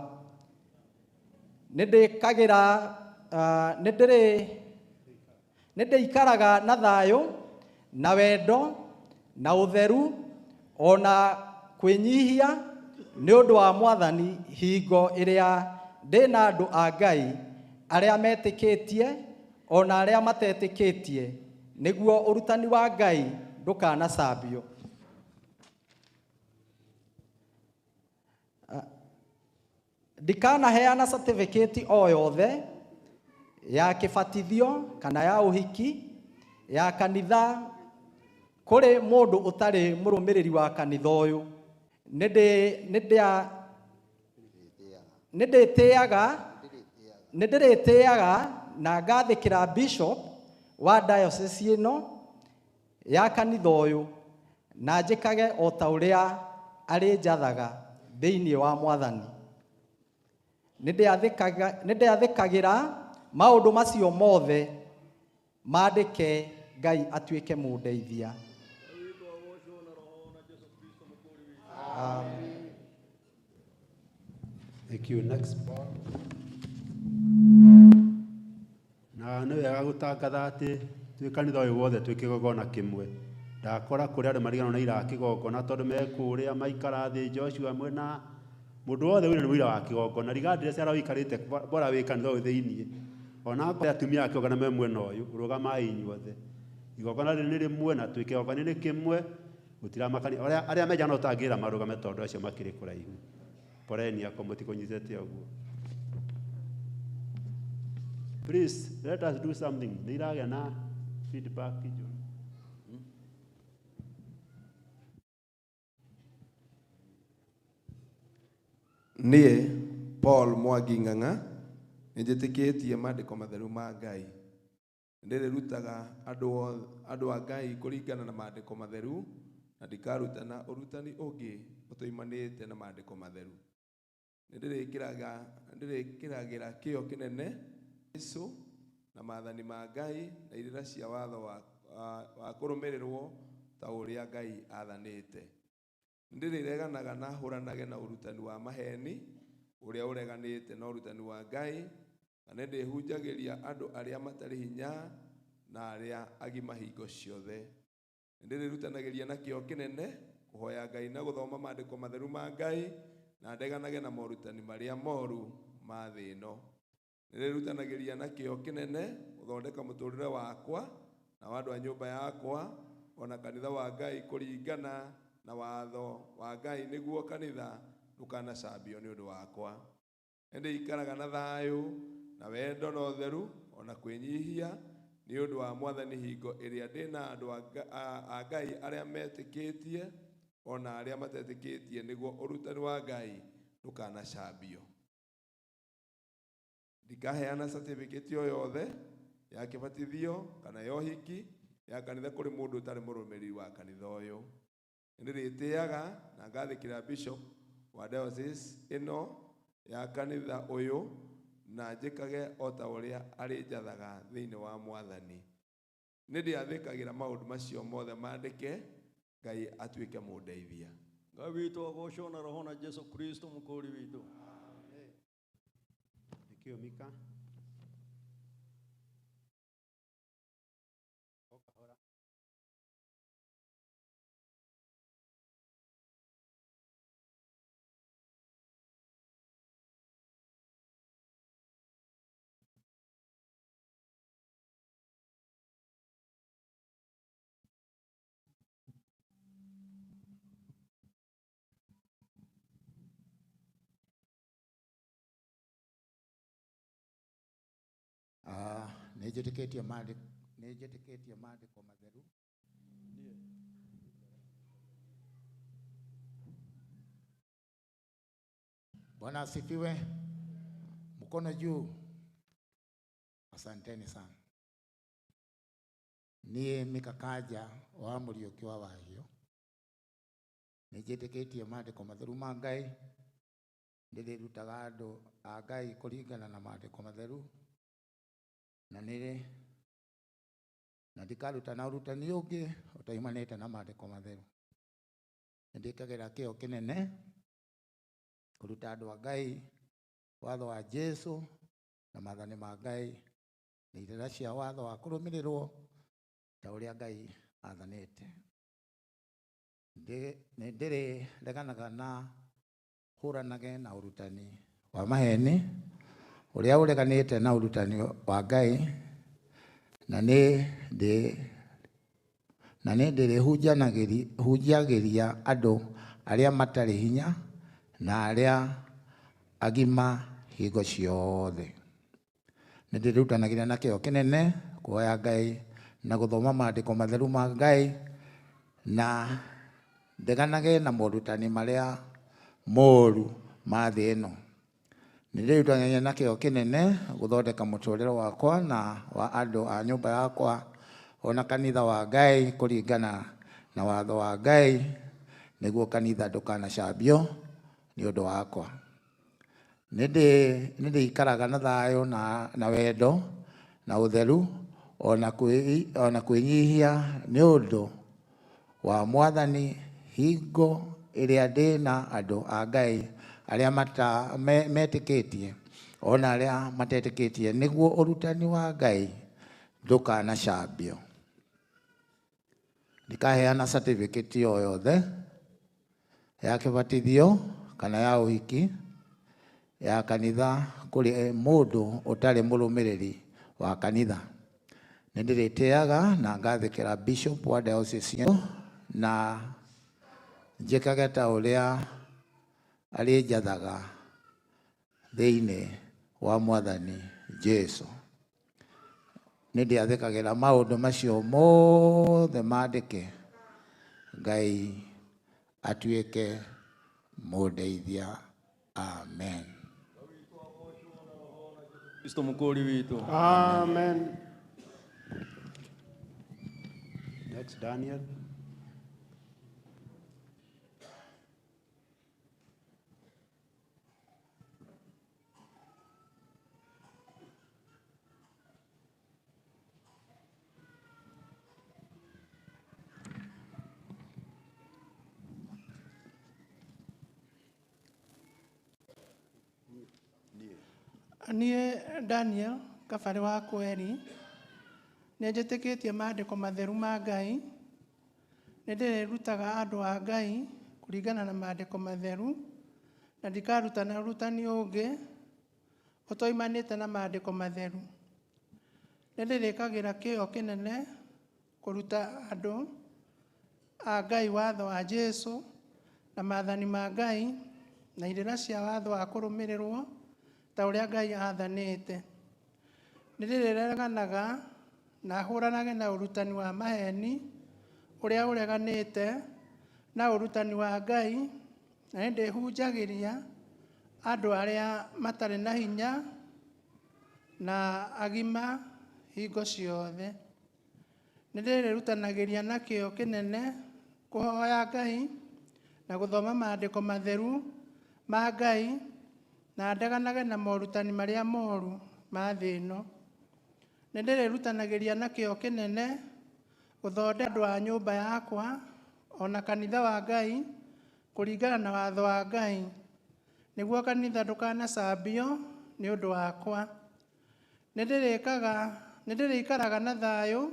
Nĩndĩikaraga na thayũ na wendo na ũtheru ona kwĩnyihia nĩ ũndũ wa Mwathani hingo ĩrĩa ndĩna andũ a Ngai arĩa metĩkĩtie ona arĩa matetĩkĩtie, nĩguo ũrutani wa Ngai ndũkanacambio. Ndikanaheana certificate o yothe ya kĩbatithio kana ya ũhiki ya kanitha kũrĩ mũndũ ũtarĩ mũrũmĩrĩri wa kanitha ũyũ. Nĩndĩrĩtĩaga na ngathĩkĩra bishop wa diocese ĩno ya kanitha ũyũ na njĩkage o ta ũrĩa arĩnjathaga thĩinĩ wa Mwathani. Nĩndĩathĩkagĩra maũndũ macio mothe mandĩke Ngai atuĩke mũndeithia. Thank you. Next Paul. Na nä wega gå tangatha atä twä kanitha å yå wothe twä kä gogona kä mwe ndakora kå rä andå marigano na irakä gongona tondå mekå rä a maikara thä Joshua mwena må ndå wothe wä nä må ira wa kä gongona rigandä ciara wä karä te bora wä kanitha å yå thä iniä ona korä atumia akä ogana me mwena å yå rå gamai inyuothe igongona rä nä rä mwe na twä kä gongona nä kä mwe gå tiramakania arä a menja no tangä ra marå game tondå acio makä rä kå raihu poreni ako må tikå nyitete å guo. Please, let us do something. Niragĩa na feedback John. Niĩ Paul Mwangi Ng'ang'a nĩnjĩtĩkĩtie maandĩko matheru ma Ngai. Ndĩrĩrutaga andũ a Ngai kũringana na maandĩko matheru na ndikarutana ũrutani ũngĩ ũtoimanĩte na maandĩko matheru. Nĩndĩrĩkĩragĩra kĩyo kĩnene Yesu na maathani ma Ngai na irĩra cia watho wa kũrũmĩrĩrwo ta ũrĩa Ngai athanĩte. Nĩndĩrĩreganaga na hũranage na ũrutani wa maheni ũrĩa ũreganĩte na ũrutani wa Ngai na nĩndĩhunjagĩria andũ arĩa matarĩ hinya na arĩa agima hingo ciothe. Nĩndĩrĩrutanagĩria na kĩyo kĩnene kũhoya Ngai na gũthoma maandĩko matheru ma Ngai na ndeganage na morutani marĩa moru ma thĩ ĩno. Nĩrĩrutanagĩria na kĩyo kĩnene gũthondeka mũtũrĩre wakwa na wa andũ a nyũmba yakwa ona kanitha wa Ngai kũringana na watho wa Ngai nĩguo kanitha ndũkanacambio nĩ ũndũ wakwa. Nĩndĩikaraga na thayũ na wendo na ũtheru ona kwĩnyihia nĩ ũndũ wa Mwathani hingo ĩrĩa ndĩ na andũ a Ngai arĩa metĩkĩtie ona arĩa matetĩkĩtie nĩguo ũrutani wa Ngai ndũkanacambio. Ndikaheana certificate o yothe ya kĩbatithio kana ya ũhiki ya kanitha kũrĩ mũndũ ũtarĩ mũrũmĩrĩri wa kanitha ũyũ. Nĩndĩrĩtĩaga na ngathĩkĩra bishop wa diocese ĩno ya kanitha ũyũ na njĩkage o ta ũrĩa arĩnjathaga thĩinĩ wa Mwathani. Nĩndĩathĩkagĩra maũndũ macio mothe mandĩke Ngai atuĩke mũndeithia. Ngai witũ agocwo na roho na Jesu Kristo mũkũri witũ. Nikio Mika. Nĩnjĩtĩkĩtie maandĩko matheru. Bwana asifiwe. Mkono juu. Asanteni sana. Niĩ Mikakaja wa Mũriũki wa Wahio. Nĩnjĩtĩkĩtie maandĩko matheru ma Ngai. Ndĩrĩrutaga andũ a Ngai kũringana na maandĩko matheru. Na ndikaruta na ũrutani ũngĩ ũtoimanĩte na maandĩko matheru. Nĩndĩkagĩra kĩyo kĩnene kũruta andũ a Ngai watho wa Jesu na maathani ma Ngai na irĩra cia watho wa kũrũmĩrĩrwo ta ũrĩa Ngai athanĩte. Nĩndĩrĩreganaga na hũranage na ũrutani wa maheni ũrĩa ũreganĩte na ũrutani wa Ngai na nĩndĩrĩhunjagĩria andũ arĩa matarĩ hinya na arĩa agima hingo ciothe. Nĩndĩrĩrutanagĩria na kĩyo kĩnene kuoya Ngai na gũthoma maandĩko matheru ma Ngai na ndeganage na morutani marĩa moru ma thĩ ĩno. Nĩndĩrĩrutanagĩria na kĩyo kĩnene gũthondeka mũtũrĩre wakwa na wa andũ a nyũmba yakwa ona kanitha wa Ngai kũringana na watho wa Ngai nĩguo kanitha ndũkanacambio nĩ ũndũ wakwa. Nĩndĩikaraga na thayũ na wendo na ũtheru ona kwĩnyihia nĩ ũndũ wa Mwathani hingo ĩrĩa ndĩ na andũ a Ngai arĩa metĩkĩtie ona arĩa matetĩkĩtie nĩguo ũrutani wa Ngai ndũkanacambio. Ndikaheana certificate o yothe ya kĩbatithio kana ya ũhiki ya kanitha kũrĩ mũndũ ũtarĩ mũrũmĩrĩri wa kanitha. Nĩndĩrĩtĩaga na ngathĩkĩra bishop wa diocese na njĩkage ta ũrĩa arĩnjathaga thĩinĩ wa Mwathani Jesũ. Nĩndĩathĩkagĩra maũndũ macio mothe mandĩke. Ngai atuĩke mũndeithia. Amen. Kristo mũkũri witũ. Amen. Next, Daniel. Niĩ Daniel Kabarĩ wa Kweri nĩ njĩtĩkĩtie maandĩko matheru ma Ngai. Nĩ ndĩrĩrutaga andũ a Ngai kũringana na maandĩko matheru na ndikaruta na ũrutani ũngĩ ũtoimanĩte na maandĩko matheru. Nĩ ndĩrĩkagĩra kĩyo kĩnene kũruta andũ a Ngai watho wa Jesũ na maathani ma Ngai na irĩra cia watho wa kũrũmĩrĩrwo ta ũrĩa Ngai athanĩte. Nĩ ndĩrĩreganaga na hũranage na ũrutani wa maheni ũrĩa ũreganĩte na ũrutani wa Ngai, na nĩ ndĩhunjagĩria andũ arĩa matarĩ na hinya na agima hingo ciothe. Nĩ ndĩrĩrutanagĩria na kĩyo kĩnene kũhoya Ngai na gũthoma maandĩko matheru ma Ngai na ndeganage na morutani marĩa moru ma thĩ ĩno. Nĩ ndĩrĩrutanagĩria na kĩyo kĩnene gũthondeka andũ a nyũmba yakwa ona kanitha wa Ngai kũringana na watho wa Ngai nĩguo kanitha ndũkanacambio nĩ ũndũ wakwa. Nĩ ndĩrĩikaraga na thayũ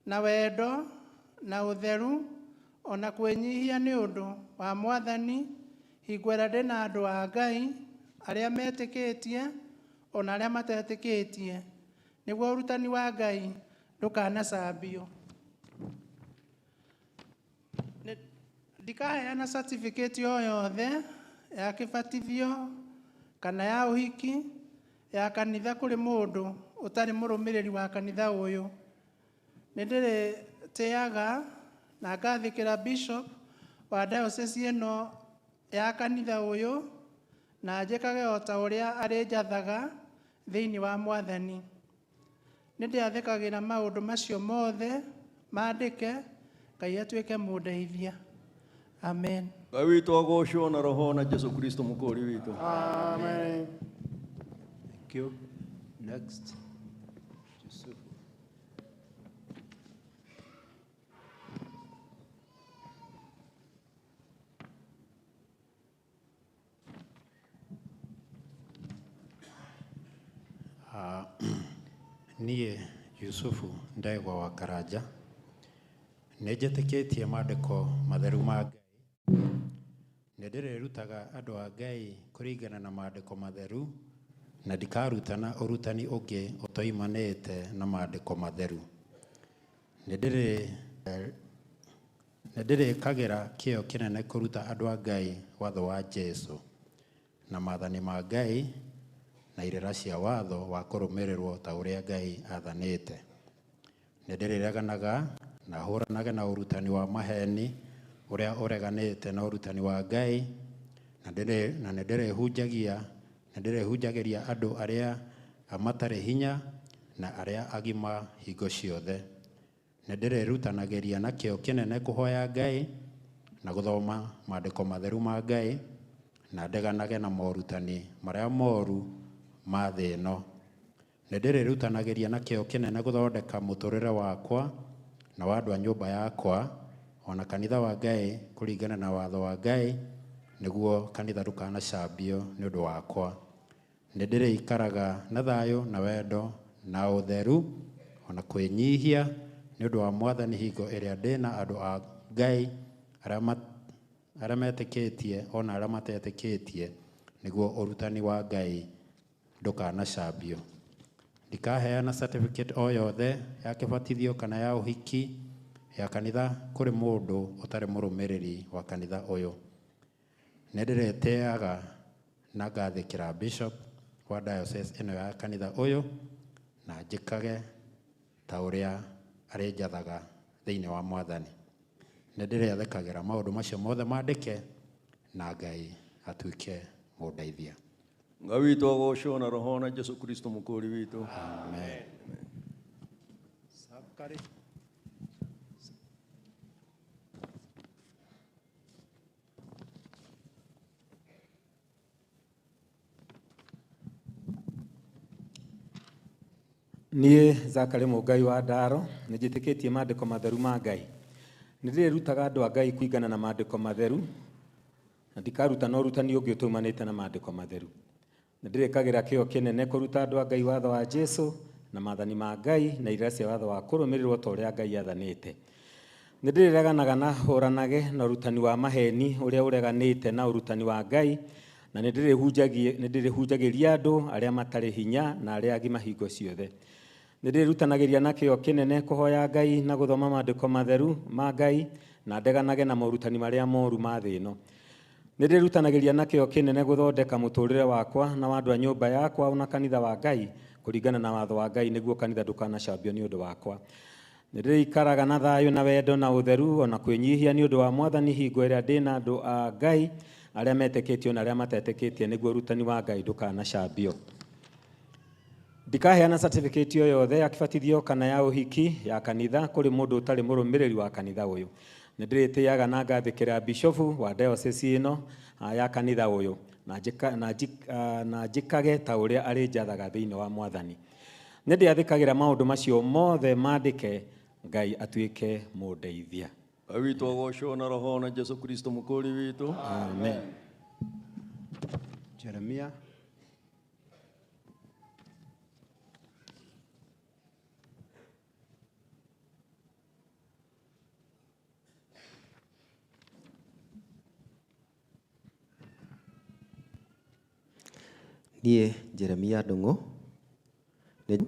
na wendo na ũtheru ona kwĩnyihia nĩ ũndũ wa Mwathani hingo ĩrĩa ndĩ na andũ a Ngai arĩa metĩkĩtie ona arĩa matetĩkĩtie nĩguo ũrutani wa Ngai ndũkanacambio. Ndikaheana certificate o yothe ya kĩbatithio kana ya ũhiki ya kanitha kũrĩ mũndũ ũtarĩ mũrũmĩrĩri wa kanitha ũyũ. Nĩ ndĩrĩtĩaga na ngathĩkĩra bishop wa diocese ĩno ya kanitha ũyũ na njĩkage o ta ũrĩa arĩnjathaga thĩinĩ wa Mwathani. Nĩ ndĩathĩkagĩra maũndũ macio mothe mandĩke. Ngai atuĩke mũndeithia. Amen. Ngai witũ agocwo na roho na Jesũ Kristo mũkũri witũ. Amen. Thank you. Next. Niĩ Yusufu Ndegwa wa Karanja nĩ njĩtĩkĩtie maandĩko matheru ma Ngai. Nĩ ndĩrĩrutaga andũ a Ngai kũringana na maandĩko matheru na ndikarutana ũrutani ũngĩ ũtoimanĩte na maandĩko matheru. Nĩ ndĩrĩkagĩra kĩyo kĩnene kũruta andũ a Ngai watho wa Jesũ na maathani ma Ngai na irĩra cia watho wa kũrũmĩrĩrwo ta ũrĩa Ngai athanĩte. Nĩ ndĩrĩreganaga na hũranage na ũrutani wa maheni ũrĩa ũreganĩte na ũrutani wa Ngai na nĩ ndĩrĩhunjagĩria andũ arĩa matarĩ hinya na arĩa agima hingo ciothe. Nĩ ndĩrĩrutanagĩria na kĩyo kĩnene kũhoya Ngai na gũthoma maandĩko matheru ma Ngai na ndeganage na morutani marĩa moru ma thĩ ĩno. Nĩ ndĩrĩrutanagĩria na kĩyo kĩnene gũthondeka mũtũrĩre wakwa na wa andũ a nyũmba yakwa ona kanitha wa Ngai kũringana na watho wa Ngai nĩguo kanitha ndũkanacambio nĩ ũndũ wakwa. Nĩ ndĩrĩikaraga na thayũ na wendo na ũtheru ona kwĩnyihia nĩ ũndũ wa Mwathani hingo ĩrĩa ndĩ na andũ a Ngai arĩa metĩkĩtie ona arĩa matetĩkĩtie, nĩguo ũrutani wa Ngai ndũkanacambio. Ndikaheana certificate o yothe ya kĩbatithio kana ya ũhiki ya kanitha kũrĩ mũndũ ũtarĩ mũrũmĩrĩri wa kanitha ũyũ. Nĩ ndĩretĩaga na ngathĩkĩra bishop wa diocese ĩno ya kanitha ũyũ na njĩkage ta ũrĩa arĩnjathaga thĩinĩ wa Mwathani. Nĩ ndĩrethekagĩra maũndũ macio mothe mandĩke na Ngai atuĩke mũndeithia. Ngai witũ agocwo na roho na Jesu Kristo mũkũri witũ. Amen. Niĩ Zakari Mũngai wa Ndaro nĩ njĩtĩkĩtie maandĩko matheru ma Ngai. Nĩ ndĩrutaga andũ a Ngai kũringana na maandĩko matheru, na ndikaruta na ũrutani ũngĩ ũtaumanĩte na maandĩko matheru. Nĩ ndĩrĩkagĩra kĩyo kĩnene kũruta andũ a Ngai watho wa Jesũ na maathani ma Ngai na irĩra cia watho wa kũrũmĩrĩrwo ta ũrĩa Ngai athanĩte. Nĩ ndĩrĩreganaga na hũranage na ũrutani wa maheni ũrĩa ũreganĩte na ũrutani wa Ngai, na nĩ ndĩrĩhunjagĩria andũ arĩa matarĩ hinya na arĩa agima hingo ciothe. Nĩ ndĩrutanagĩria na kĩyo kĩnene kũhoya Ngai na gũthoma maandĩko matheru ma Ngai na ndeganage na morutani marĩa moru ma thĩ ĩno. Nĩ ndĩrutanagĩria na kĩyo kĩnene gũthondeka mũtũũrĩre wakwa na wa andũ a nyũmba yakwa na kanitha wa Ngai kũringana na watho wa Ngai nĩguo kanitha ndũkanacambio nĩ ũndũ wakwa. Nĩ ndĩrĩikaraga na thayũ na wendo na ũtheru ona kwĩnyihia nĩ ũndũ wa Mwathani hingo ĩrĩa ndĩ na andũ a Ngai arĩa metĩkĩtie na arĩa matetĩkĩtie nĩguo ũrutani wa Ngai ndũkanacambio. Ndikaheana certificate o yothe ya kĩbatithio kana ya ũhiki ya kanitha kũrĩ mũndũ ũtarĩ mũrũmĩrĩri wa kanitha ũyũ. Nĩ ndĩrĩtĩaga na ngathĩkĩra bishofu wa diocese ĩno ya kanitha ũyũ na njĩkage ta ũrĩa arĩnjathaga thĩinĩ wa Mwathani. Nĩ ndĩathĩkagĩra maũndũ macio mothe mandĩke, Ngai atuĩke mũndeithia. Ngai witũ agocwo na roho na Jesu Kristo mũkũri witũ. Amen. Jeremia niĩ Jeremia Ndung'u nĩ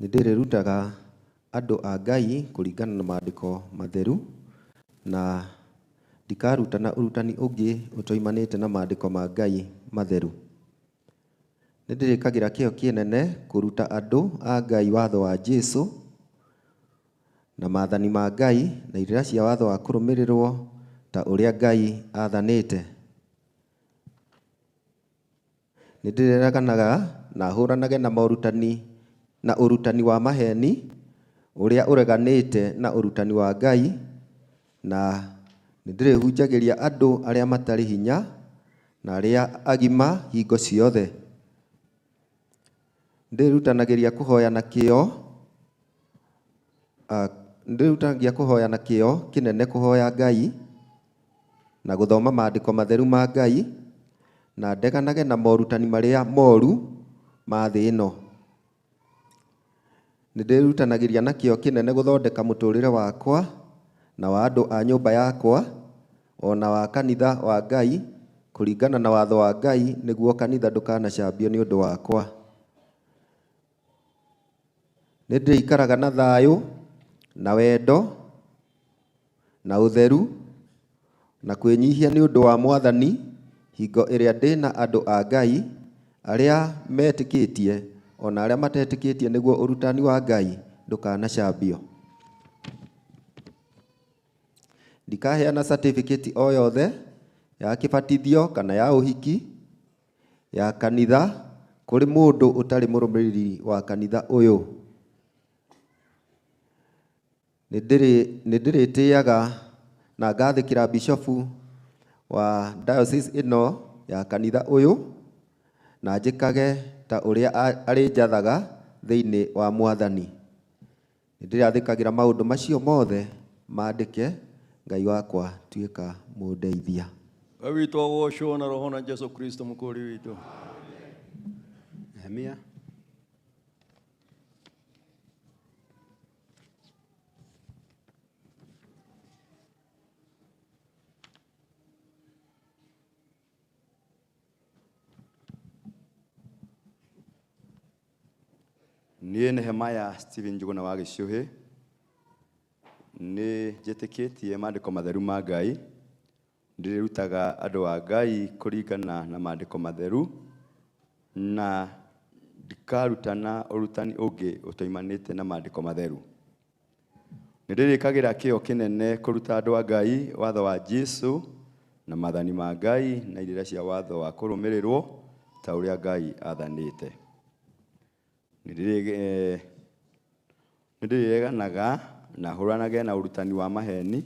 ndĩrĩrutaga andũ a Ngai kũringana na maandĩko matheru na ndikaruta na ũrutani ũngĩ ũtoimanĩte na maandĩko ma Ngai matheru. Nĩ ndĩrĩkagĩra kĩyo kĩnene kũruta andũ a Ngai watho wa Jesũ na maathani ma Ngai na irĩra cia watho wa kũrũmĩrĩrwo ta ũrĩa Ngai athanĩte. Nĩ ndĩrĩreganaga na hũranage na ũrutani wa maheni ũrĩa ũreganĩte na ũrutani wa Ngai, na nĩ ndĩrĩhunjagĩria andũ arĩa matarĩ hinya na arĩa agima hingo ciothe. Ndĩrutanagĩria kũhoya na kĩyo kĩnene kũhoya Ngai na gũthoma maandĩko matheru ma Ngai na ndeganage na morutani marĩa moru ma thĩ ĩno. Nĩ ndĩrutanagĩria na kĩyo kĩnene gũthondeka mũtũũrĩre wakwa na wa andũ a nyũmba yakwa ona wa kanitha wa Ngai kũringana na watho wa Ngai nĩguo kanitha ndũkanacambio nĩ ũndũ wakwa. Nĩ ndĩikaraga na thayũ na wendo na ũtheru na kwĩnyihia nĩ ũndũ wa Mwathani hingo ĩrĩa ndĩ na andũ a Ngai arĩa metĩkĩtie ona arĩa matetĩkĩtie nĩguo ũrutani wa Ngai ndũkanacambio. Ndikaheana certificate o yothe ya kĩbatithio kana ya ũhiki ya kanitha kũrĩ mũndũ ũtarĩ mũrũmĩrĩri wa kanitha ũyũ. Nĩ ndĩrĩtĩaga na ngathĩkĩra bishofu wa diocese ĩno ya kanitha ũyũ na njĩkage ta ũrĩa arĩnjathaga thĩinĩ wa Mwathani. Nĩ ndĩrathĩkagĩra maũndũ macio mothe mandĩke, Ngai wakwa tuĩka mũndeithia. Ngai witũ agocwo na roho na Jesu Kristo mũkũri witũ. Nehemia. Niĩ Nehemia Stephen Njuguna wa Gĩcũhĩ nĩ njĩtĩkĩtie maandĩko matheru ma Ngai, ndĩrĩrutaga andũ a Ngai kũringana na maandĩko matheru na ndikarutana ũrutani ũngĩ ũtoimanĩte na maandĩko matheru. Nĩndĩrĩkagĩra kĩyo kĩnene kũruta andũ a Ngai watho wa Jesũ na maathani ma Ngai na irĩra cia watho wa kũrũmĩrĩrwo ta ũrĩa Ngai athanĩte. Nĩndĩrĩreganaga na hũranage na ũrutani wa maheni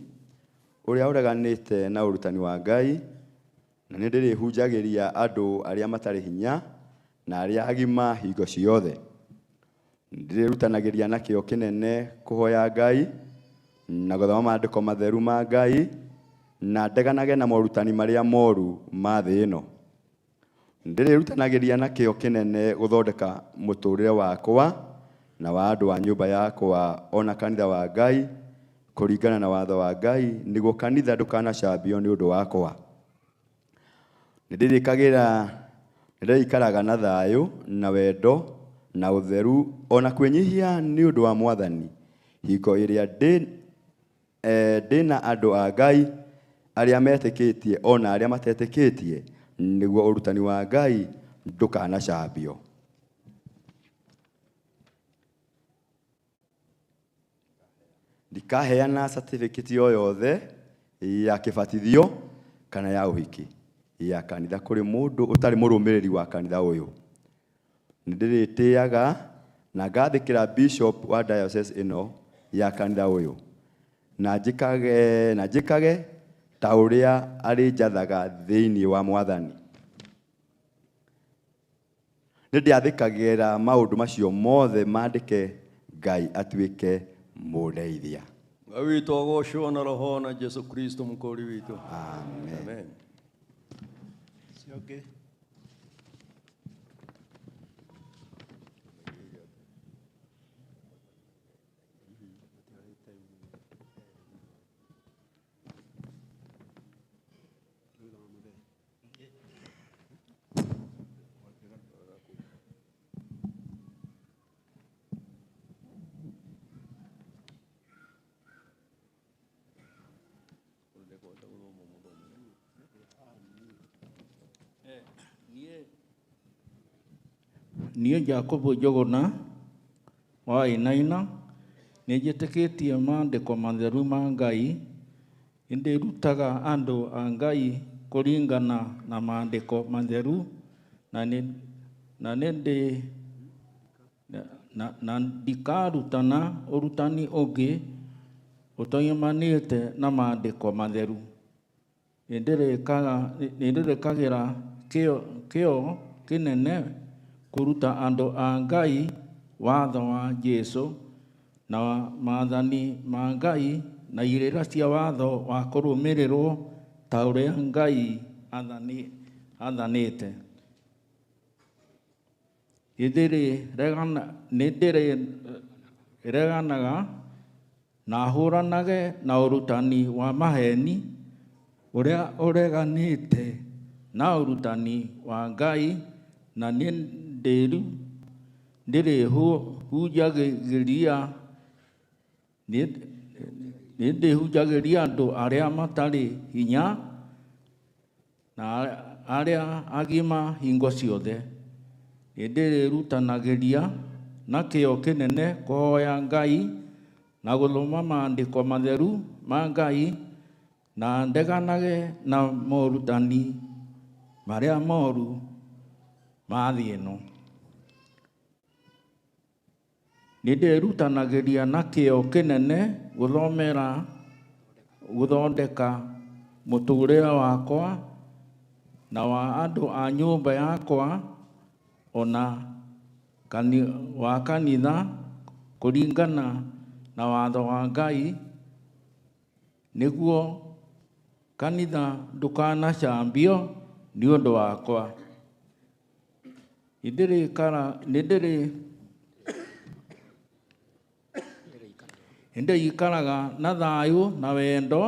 ũrĩa ũreganĩte na ũrutani wa Ngai, na nĩndĩrĩhunjagĩria andũ arĩa matarĩ hinya na arĩa agima hingo ciothe. Nĩndĩrĩrutanagĩria na kĩyo kĩnene kũhoya Ngai na gũthoma maandĩko matheru ma Ngai na ndeganage na morutani marĩa moru ma thĩ ĩno. Nĩndĩrĩrutanagĩria na kĩyo kĩnene gũthondeka mũtũũrĩre wakwa na wa andũ a nyũmba yakwa ona kanitha wa Ngai kũringana na watho wa Ngai, nĩguo kanitha ndũkanacambio nĩ ũndũ wakwa. Nĩndĩrĩikaraga na thayũ na wendo na ũtheru ona kwĩnyihia nĩ ũndũ wa Mwathani hingo ĩrĩa ndĩna andũ a Ngai arĩa metĩkĩtie ona arĩa matetĩkĩtie, nĩguo ũrutani wa Ngai ndũkanacambio. Ndikaheana certificate o yothe ya kĩbatithio kana ya ũhiki ya kanitha kũrĩ mũndũ ũtarĩ mũrũmĩrĩri wa kanitha ũyũ. Nĩndĩrĩtĩaga na ngathĩkĩra bishop wa diocese ĩno ya kanitha ũyũ na njĩkage ta ũrĩa arĩnjathaga thĩinĩ wa Mwathani. Nĩndĩathĩkagĩra maũndũ macio mothe mandĩke Ngai atuĩke mũndeithia. Ngai witũ agocwo na roho na Jesu Kristo mũkũri witũ. Amen. Amen. Okay. Niĩ Jacob Njuguna wa Inaina nĩnjĩtĩkĩtie maandĩko matheru ma Ngai, nĩndĩrutaga andũ a Ngai kũringana na maandĩko matheru na ndikarutana ũrutani ũngĩ ũtoimanĩte na maandĩko matheru. Nĩndĩrĩkagĩra kĩyo kĩnene kũruta andũ a Ngai watho wa Jesũ na maathani ma Ngai na irĩra cia watho wa kũrũmĩrĩrwo ta ũrĩa Ngai athanĩte. Nĩndĩrĩreganaga na hũranage na ũrutani wa maheni ũrĩa ũreganĩte na ũrutani wa Ngai, na nĩndĩhunjagĩria andũ arĩa matarĩ hinya na arĩa agima hingo ciothe. Nĩndĩrĩrutanagĩria na kĩyo kĩnene kũhoya Ngai na gũthoma maandĩko matheru ma Ngai na ndeganage na morutani marĩa moru ma thĩ ĩno. Nĩndĩrutanagĩria na kĩyo kĩnene gũthondeka mũtũũrĩre wakwa na wa andũ a nyũmba yakwa ona wa kanitha kũringana na watho wa Ngai, nĩguo kanitha ndukanacambio nĩ ũndũ wakwa. Nĩndĩikaraga na thayũ na wendo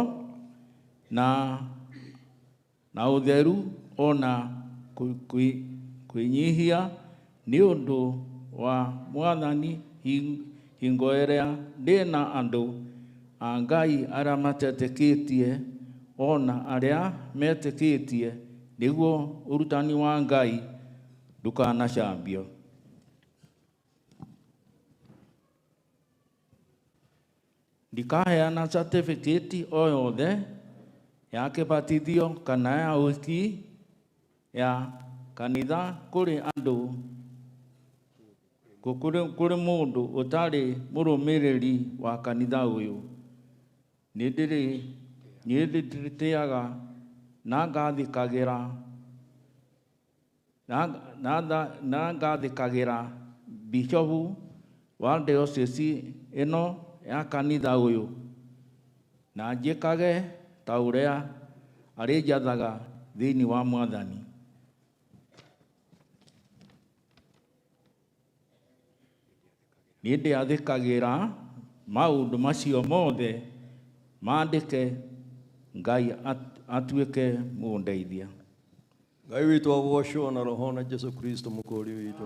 na ũtheru ona kwĩnyihia nĩ ũndũ wa Mwathani hingo ĩrĩa ndĩ na andũ a Ngai arĩa matetĩkĩtie ona arĩa metĩkĩtie nĩguo ũrutani wa Ngai ndukanacambio. Ndikaheana certificate o yothe ya kĩbatithio kana ya ũhiki ya kanitha kũrĩ andũ kũrĩ mũndũ ũtarĩ mũrũmĩrĩri wa kanitha ũyũ. Nĩndĩrĩtĩaga na ngathĩkagĩra bishopu wa diocese ĩno ya kanitha ũyũ na njĩkage ta ũrĩa arĩnjathaga thĩinĩ wa Mwathani. Nĩndĩathĩkagĩra maũndũ macio mothe mandĩke Ngai atuĩke mũndeithia. Ngai witũ agocwo na roho na Jesu Kristo mũkũri witũ.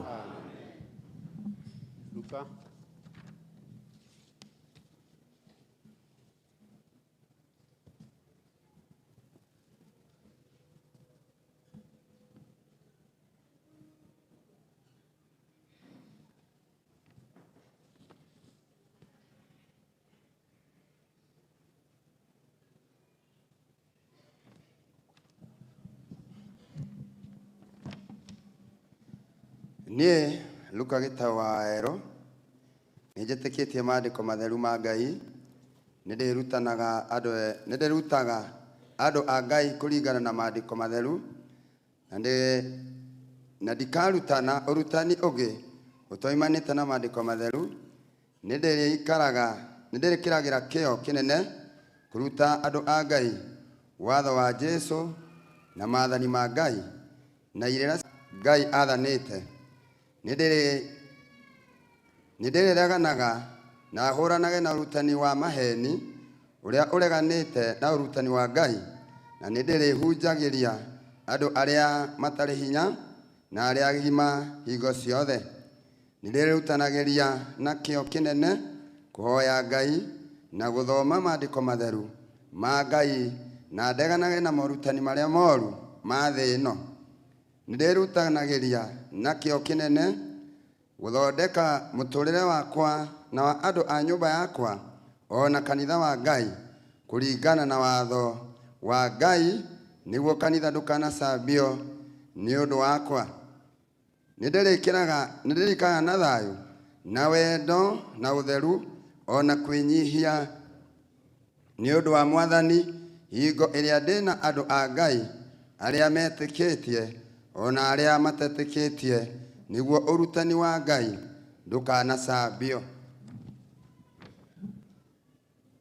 Luka. Niĩ Luka Gĩtawa Ero nĩnjĩtĩkĩtie maandĩko matheru ma Ngai, nĩndĩrutaga andũ a Ngai kũringana na maandĩko matheru na ndikarutana ũrutani ũngĩ ũtoimanĩte na maandĩko matheru. Nĩndĩrĩkĩragĩra kĩyo kĩnene kũruta andũ a Ngai watho wa Jesũ na maathani ma Ngai na irĩra Ngai athanĩte. Nĩndĩrĩreganaga na hũranage na ũrutani wa maheni ũrĩa ũreganĩte na ũrutani wa Ngai, na nĩndĩrĩhunjagĩria andũ arĩa matarĩ hinya na arĩa agima hingo ciothe. Nĩndĩrĩrutanagĩria na kĩyo kĩnene kũhoya Ngai na gũthoma maandĩko matheru ma Ngai na ndeganage na morutani marĩa moru ma thĩ ĩno. Nĩndĩrutanagĩria na kĩyo kĩnene gũthondeka mũtũrĩre wakwa na wa andũ a nyũmba yakwa o na kanitha wa Ngai kũringana na watho wa Ngai nĩguo kanitha ndũkanacambio nĩ ũndũ wakwa. Nĩndĩrĩikaraga na thayũ na wendo na ũtheru o na kwĩnyihia nĩ ũndũ wa Mwathani hingo ĩrĩa ndĩ na andũ a Ngai arĩa metĩkĩtie o na arĩa matetĩkĩtie nĩguo ũrutani wa Ngai ndũkanacambio.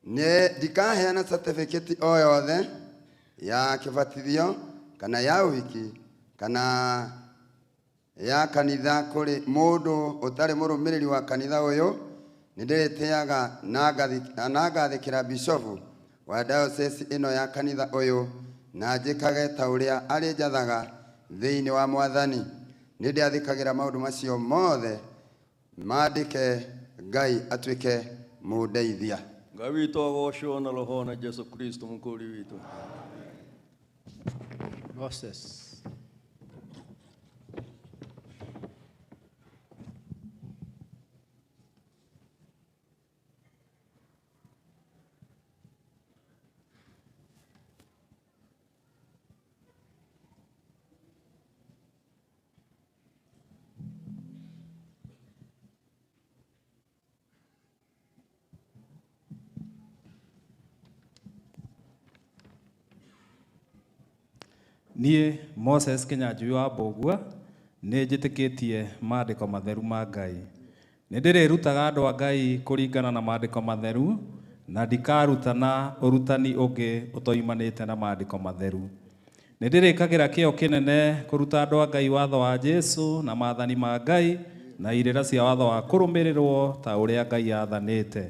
Ndikaheana certificate o yothe ya kĩbatithio kana ya ũhiki kana ya kanitha kũrĩ mũndũ ũtarĩ mũrũmĩrĩri wa kanitha ũyũ. Nĩndĩrĩtĩaga na ngathĩkĩra bishopu wa diocese ĩno ya kanitha ũyũ na njĩkage ta ũrĩa arĩnjathaga thĩinĩ wa Mwathani. Nĩndĩathĩkagĩra maũndũ macio mothe mandĩke Ngai atuĩke mũndeithia. Ngai witũ agocwo na roho na Jesu Kristo mũkũri witũ. Moses. Niĩ Moses Kĩnyanjui wa Mbũgua nĩnjĩtĩkĩtie maandĩko matheru ma Ngai. Nĩndĩrĩrutaga andũ a Ngai kũringana na maandĩko matheru na ndikarutana ũrutani ũngĩ ũtoimanĩte na maandĩko matheru. Nĩ ndĩrĩkagĩra kĩyo kĩnene kũruta andũ a Ngai watho wa Jesũ na maathani ma Ngai na irĩra cia watho wa kũrũmĩrĩrwo ta ũrĩa Ngai athanĩte.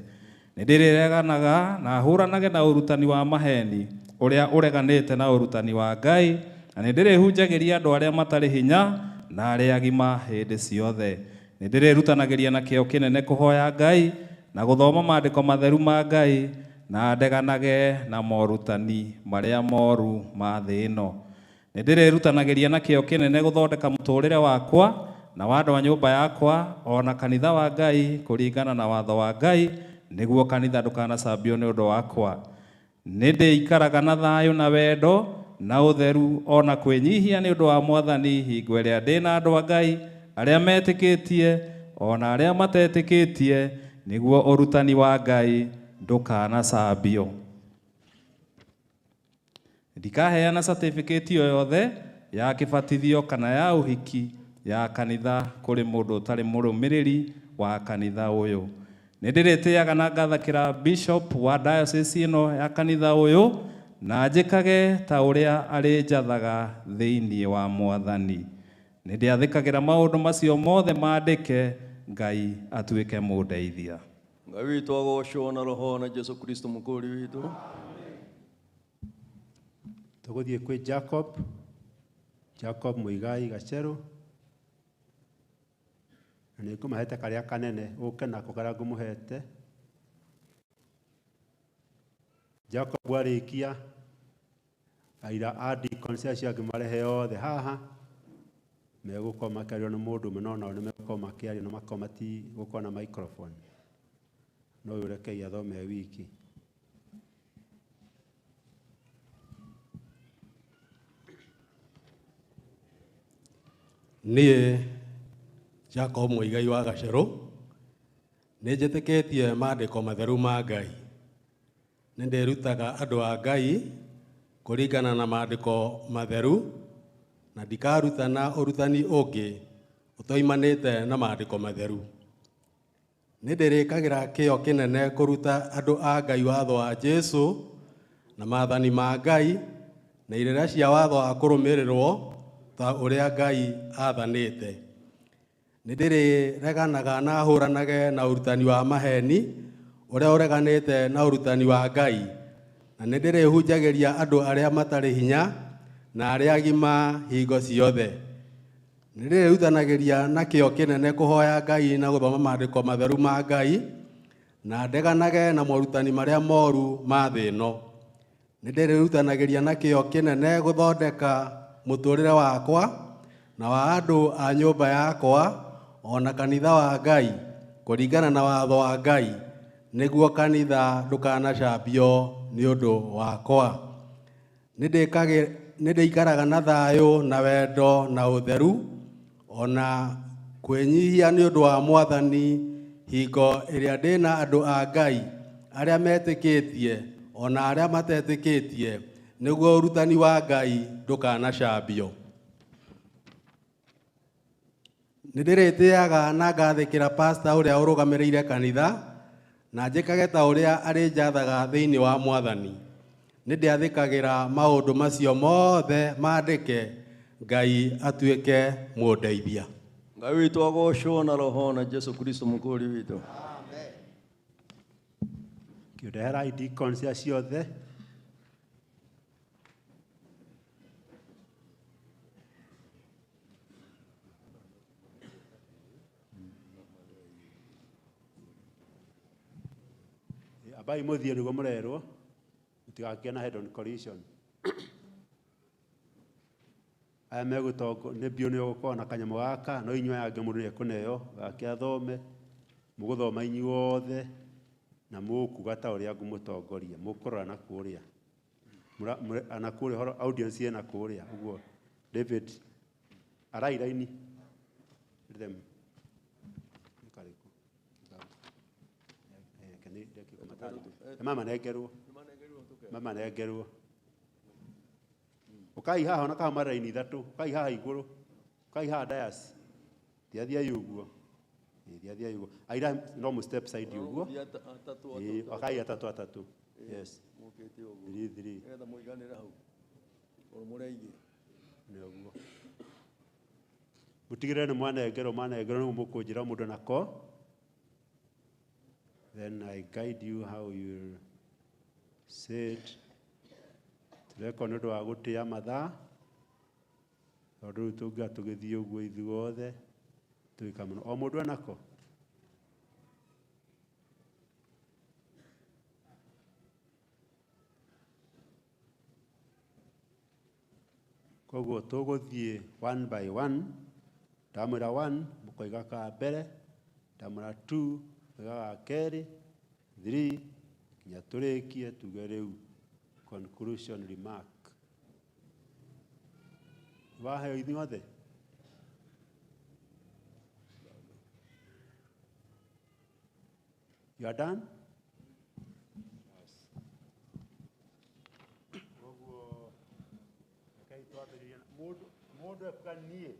Nĩ ndĩrĩreganaga na hũranage na ũrutani wa maheni ũrĩa ũreganĩte na ũrutani wa Ngai, na nĩ ndĩrĩhunjagĩria andũ arĩa matarĩ hinya na arĩa agima hĩndĩ ciothe. Nĩ ndĩrĩrutanagĩria na kĩyo kĩnene kũhoya Ngai na gũthoma maandĩko matheru ma Ngai, na ndeganage na morutani marĩa moru ma thĩ ĩno. Nĩ ndĩrĩrutanagĩria na kĩyo kĩnene gũthondeka mũtũũrĩre wakwa na wa andũ a nyũmba yakwa o na kanitha wa Ngai kũringana na watho wa Ngai, nĩguo kanitha ndũkanacambio nĩ ũndũ wakwa. Nĩ ndĩikaraga na thayũ na wendo na ũtheru o na kwĩnyihia nĩ ũndũ wa Mwathani hingo ĩrĩa ndĩ na andũ a Ngai arĩa metĩkĩtie o na arĩa matetĩkĩtie, nĩguo ũrutani wa Ngai ndũkanacambio. Ndikaheana certificate o yothe ya kĩbatithio kana ya ũhiki ya kanitha kũrĩ mũndũ ũtarĩ mũrũmĩrĩri wa kanitha ũyũ. Nĩ ndĩrĩtĩaga na ngathĩkĩra bishop wa diocese ĩno ya kanitha ũyũ, na njĩkage ta ũrĩa arĩnjathaga thĩinĩ wa Mwathani. Nĩ ndĩathĩkagĩra maũndũ macio mothe mandĩke, Ngai atuĩke mũndeithia. Ngai witũ agocwo na roho na Jesu Kristo mũkũri witũ. Tũgũthiĩ kwĩ Jacob Muigai Gacheru. Na nĩ ngũmahete karĩa kanene ũke nako karĩa ngũmũhete. Jacob arĩkia aira a deacons acio angĩ marehe othe haha, megũkorwo makĩario nĩ mũndũ ũmwe, no nao nĩ megũkorwo makĩario na makorwo matigũkorwo na microphone. No ũyũ rekei athome wiki. Niĩ Jacob Muigai wa Gacerũ nĩ njĩtĩkĩtie maandĩko matheru ma Ngai. Nĩ ndĩrutaga andũ a Ngai kũringana na maandĩko matheru, na ndikarutana ũrutani ũngĩ ũtoimanĩte na maandĩko matheru. Nĩ ndĩrĩkagĩra kĩyo kĩnene kũruta andũ a Ngai watho wa Jesũ na maathani ma Ngai na irĩra cia watho wa kũrũmĩrĩrwo ta ũrĩa Ngai athanĩte. Nĩ ndĩrĩreganaga na hũranage na ũrutani wa maheni ũrĩa ũreganĩte na ũrutani wa Ngai, na nĩ ndĩrĩhunjagĩria andũ arĩa matarĩ hinya na arĩa agima hingo ciothe. Nĩ ndĩrĩrutanagĩria na kĩyo kĩnene kũhoya Ngai na gũthoma maandĩko matheru ma Ngai, na ndeganage na morutani marĩa moru ma thĩ ĩno. Nĩ ndĩrĩrutanagĩria na kĩyo kĩnene gũthondeka mũtũũrĩre wakwa na wa andũ a nyũmba yakwa o na kanitha wa Ngai kũringana na watho wa Ngai, nĩguo kanitha ndũkanacambio nĩ ũndũ wakwa. Nĩ ndĩikaraga na thayũ na wendo na ũtheru o na kwĩnyihia nĩ ũndũ wa Mwathani hingo ĩrĩa ndĩ na andũ a Ngai arĩa metĩkĩtie o na arĩa matetĩkĩtie, nĩguo ũrutani wa Ngai ndũkanacambio. Nĩ ndĩrĩtĩaga na ngathĩkĩra pastor ũrĩa ũrũgamĩrĩire kanitha, na njĩkage ta ũrĩa arĩnjathaga thĩinĩ wa Mwathani. Nĩ ndĩathĩkagĩra maũndũ macio mothe mandĩke, Ngai atuĩke mũndeithia. Ngai witũ agocwo na roho na Jesu Kristo mũkũri witũ. Kĩũndeherai deacons acio othe. Abai mũthiĩ nĩguo mũrerwo mũtigakĩe na head on collision. Aya megũtongo nĩ biũ nĩ ũgũkorwo na kanyamũ gaka, no inyuĩ angĩ mũndũ nĩ ekũneo gake athome, mũgũthoma inyuothe na mũkuga ta ũrĩa ngũmũtongoria, mũkũrora na kũrĩa na kũrĩa audience ĩna kũrĩa. Ũguo David arairaini them mama nengerwo ukai haha na kama raini ithatũ, ukai haha igũrũ, ukai haha dayas tiathia ũguo Thiathia iguru. Aira no mu step side uguo. Akai atatu. Yes. 3. Etha muiganira hau. Mureigi. Nĩ ũguo. Mutigĩrĩre nĩ mwanengerwo nĩ mũkũnjĩra mũndũ nako. Then I guide you how you sit. Tũreka nĩ ũndũ wa gũtĩa mathaa. Tondũ rĩu tũngĩga tũgĩthiĩ ũguo ithuothe. Tũika mũno. O mũndũ enako. Koguo tũgũthiĩ one by one. Ndamwĩra 1 mũkoiga ka mbere. Ndamwĩra 2 mũkoiga ga kerĩ. 3 nginya tũrĩkie tuge rĩu conclusion remark. Waheo ithuothe? You are done? Mũndũ ekuga niĩ.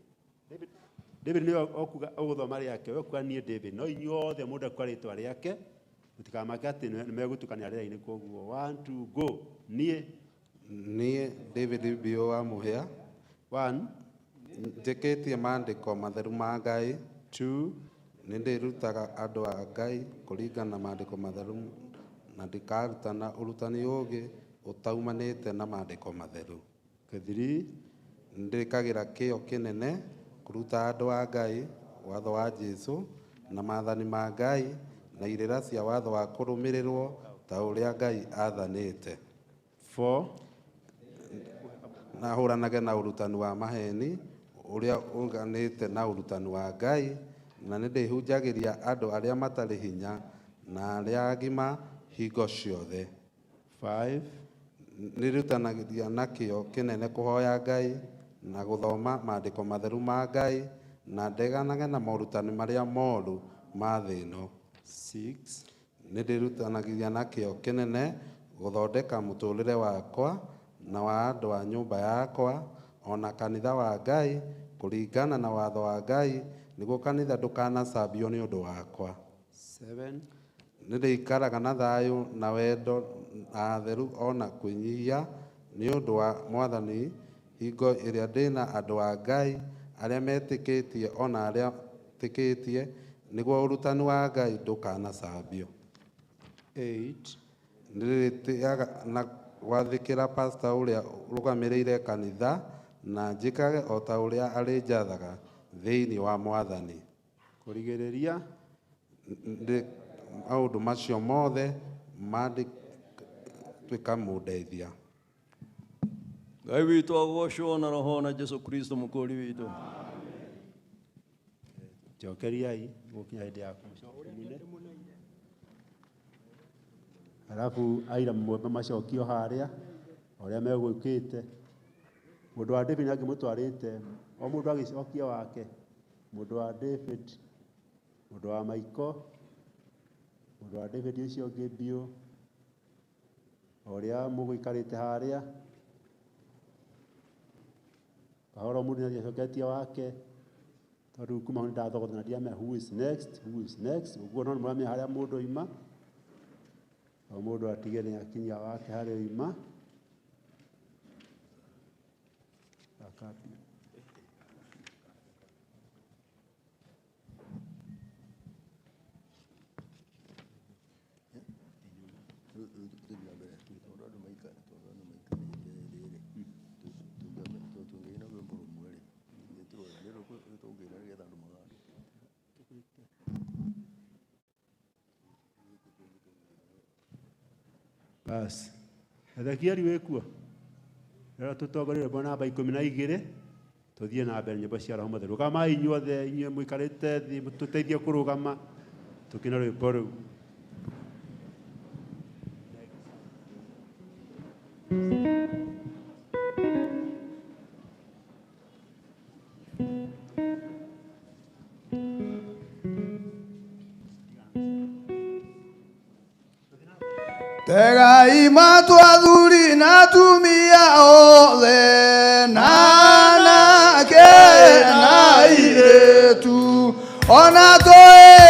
David nĩ okuga ũgũthoma rĩake. We kuga niĩ David. No inyuothe mũndũ ekuga rĩtwa rĩake. Mũtikamake atĩ nĩ megũtukania rĩera-inĩ koguo. 1 2 go. Niĩ David Bio wa Mũhĩa. 1 njĩkĩtie maandĩko matheru ma Ngai. 2 nĩ ndĩrutaga andũ a Ngai kũringana na maandĩko matheru na ndĩkarutana ũrutani ũngĩ ũtaumanĩte na maandĩko matheru. 3 ndĩkagĩra kĩyo kĩnene kũruta andũ a Ngai watho wa Jesũ na maathani ma Ngai na irĩra cia watho wa kũrũmĩrĩrwo ta ũrĩa Ngai athanĩte. 4 na hũranage na ũrutani wa maheni ũrĩa ũganĩte na ũrutani wa Ngai na nĩ ndĩhunjagĩria andũ arĩa matarĩ hinya na arĩa agima hingo ciothe. 5 nĩrutanagĩria na kĩyo kĩnene kũhoya Ngai na gũthoma maandĩko matheru ma Ngai na ndeganage na morutani marĩa moru ma thĩ ĩno. 6 nĩndĩrutanagĩria na kĩyo kĩnene gũthondeka mũtũũrĩre wakwa na wa andũ a nyũmba yakwa ona kanitha wa Ngai kũringana na watho wa Ngai nĩguo kanitha ndũkanacambio nĩ ũndũ wakwa. 7 nĩndĩikaraga na thayũ na wendo na atheru ona kwĩnyihia nĩ ũndũ wa Mwathani hingo ĩrĩa ndĩna andũ a Ngai arĩa metĩkĩtie ona arĩa tĩkĩtie nĩguo ũrutani wa Ngai ndũkanacambio. 8 nĩrĩtĩaga na gwathĩkĩra pastor ũrĩa ũrũgamĩrĩire kanitha na njĩkage o ta ũrĩa arĩnjathaga thĩinĩ wa Mwathani. Kũrigĩrĩria maũndũ macio mothe mandĩtuĩka mũndeithia. Ngai witũ agocwo na roho na Jesu Kristo mũkũri witũ. Njokeriai gũkinya hĩndĩ ya Alafu aira mwembe macokio harĩa ũrĩa megwĩkĩte. Mũndũ wa David angĩmũtwarĩte o mũndũ agĩcokia wake. Mũndũ wa David, mũndũ wa Michael, mũndũ wa David ũcio ũngĩ Bio, ũrĩa mũgũikarĩte harĩa. Kahora mũndũ nĩacoketie wake. Tondũ kuma nĩndathogotana ndiamenya who is next. Ũguo no mũramenya harĩa mũndũ oima. O mũndũ atige nĩ akinyia wake harĩa oima. Basi. Ezekieli wĩkuo. Rĩrĩa tũtongoria rwĩmbo namba 12 tũthiĩ na mbere nyĩmbo cia Roho Mũtheru. Rũgamai inyuothe inyuĩ mũikarĩte thĩ tũteithie kũrũgama tũkĩna rwĩmbo rũu. Tegai matũ athuri na atumia othe na anake na airĩtu ona tũĩ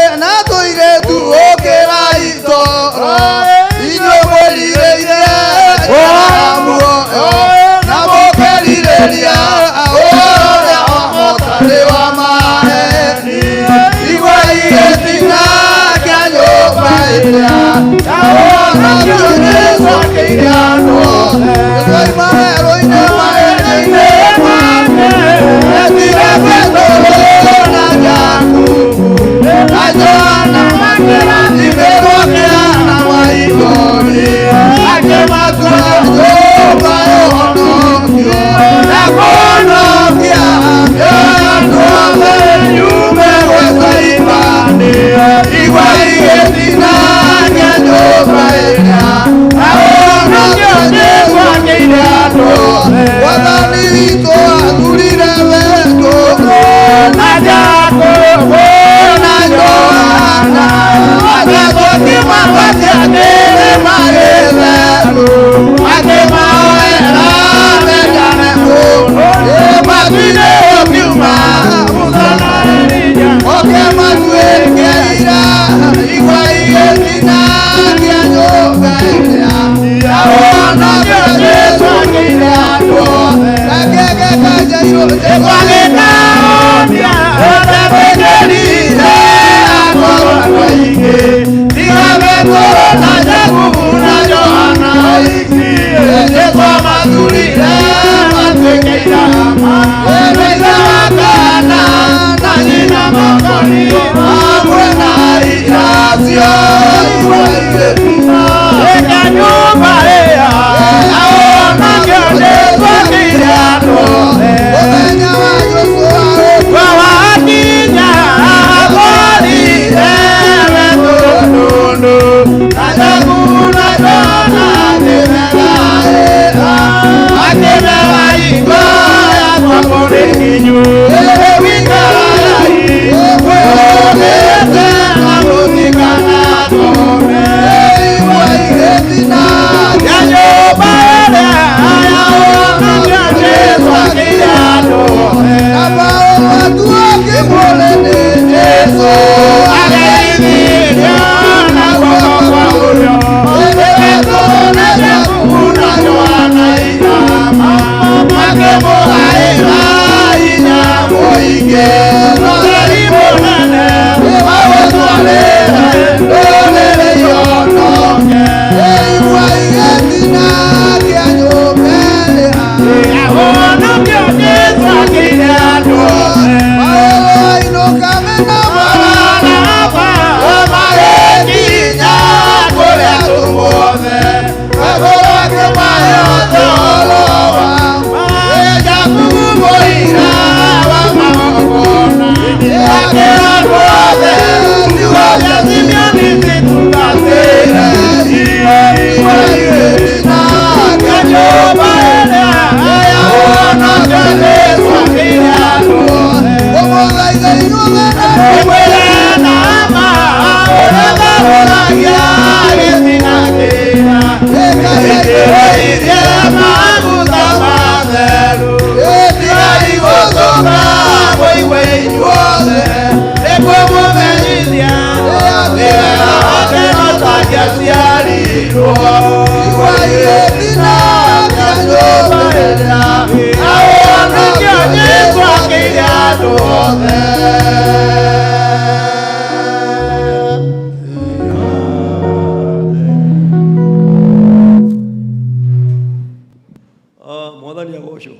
Mwathani agocwo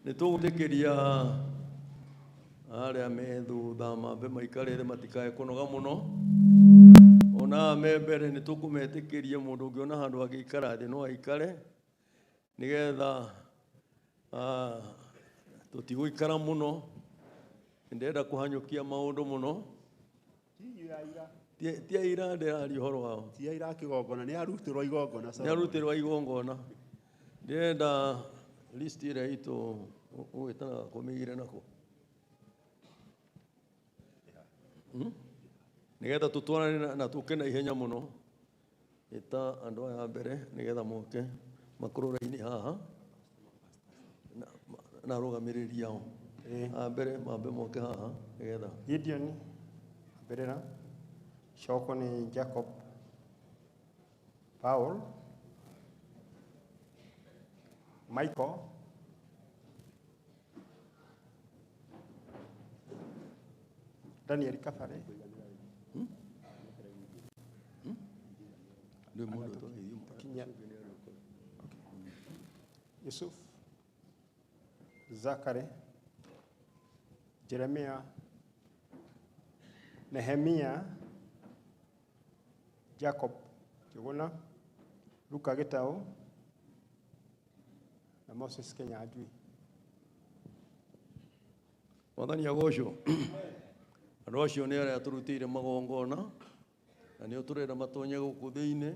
nĩ tũgũthikĩria arĩa me thutha mambe maikare thĩ matikae kũnoga mũno, ona me mbere nĩ tũkũmetĩkĩria mũndũ ũngĩona handũ agĩikara thĩ no aikare nĩgetha tũtigũikara mũno. Ndĩrenda kũhanyũkia maũndũ mũno. Ti aira ndĩraria ũhoro wao. Ti aira kĩgongona, nĩ arutĩrwo igongona. Nĩ arutĩrwo igongona. Ndĩrenda list ĩrĩa itũ ũgĩtara kũmĩigire nako nĩgetha tũtwarane na tũke na ihenya mũno. Ĩta andũ aya mbere nĩgetha moke makorwo raini haha na arũgamĩrĩri ao mbere mambe moke haha nĩgetha Gideon Berera, Shoko ni Jacob Paul, Michael, Daniel Kafare, Yusuf, Zakare, Jeremiah, Nehemia, Jacob Jogona, Luka Getao, na Moses Kenya Adui. Mwathani agocwo andũ acio nĩ arĩa tũrutĩire magongona na nĩ tũrenda matonye gũkũ thĩinĩ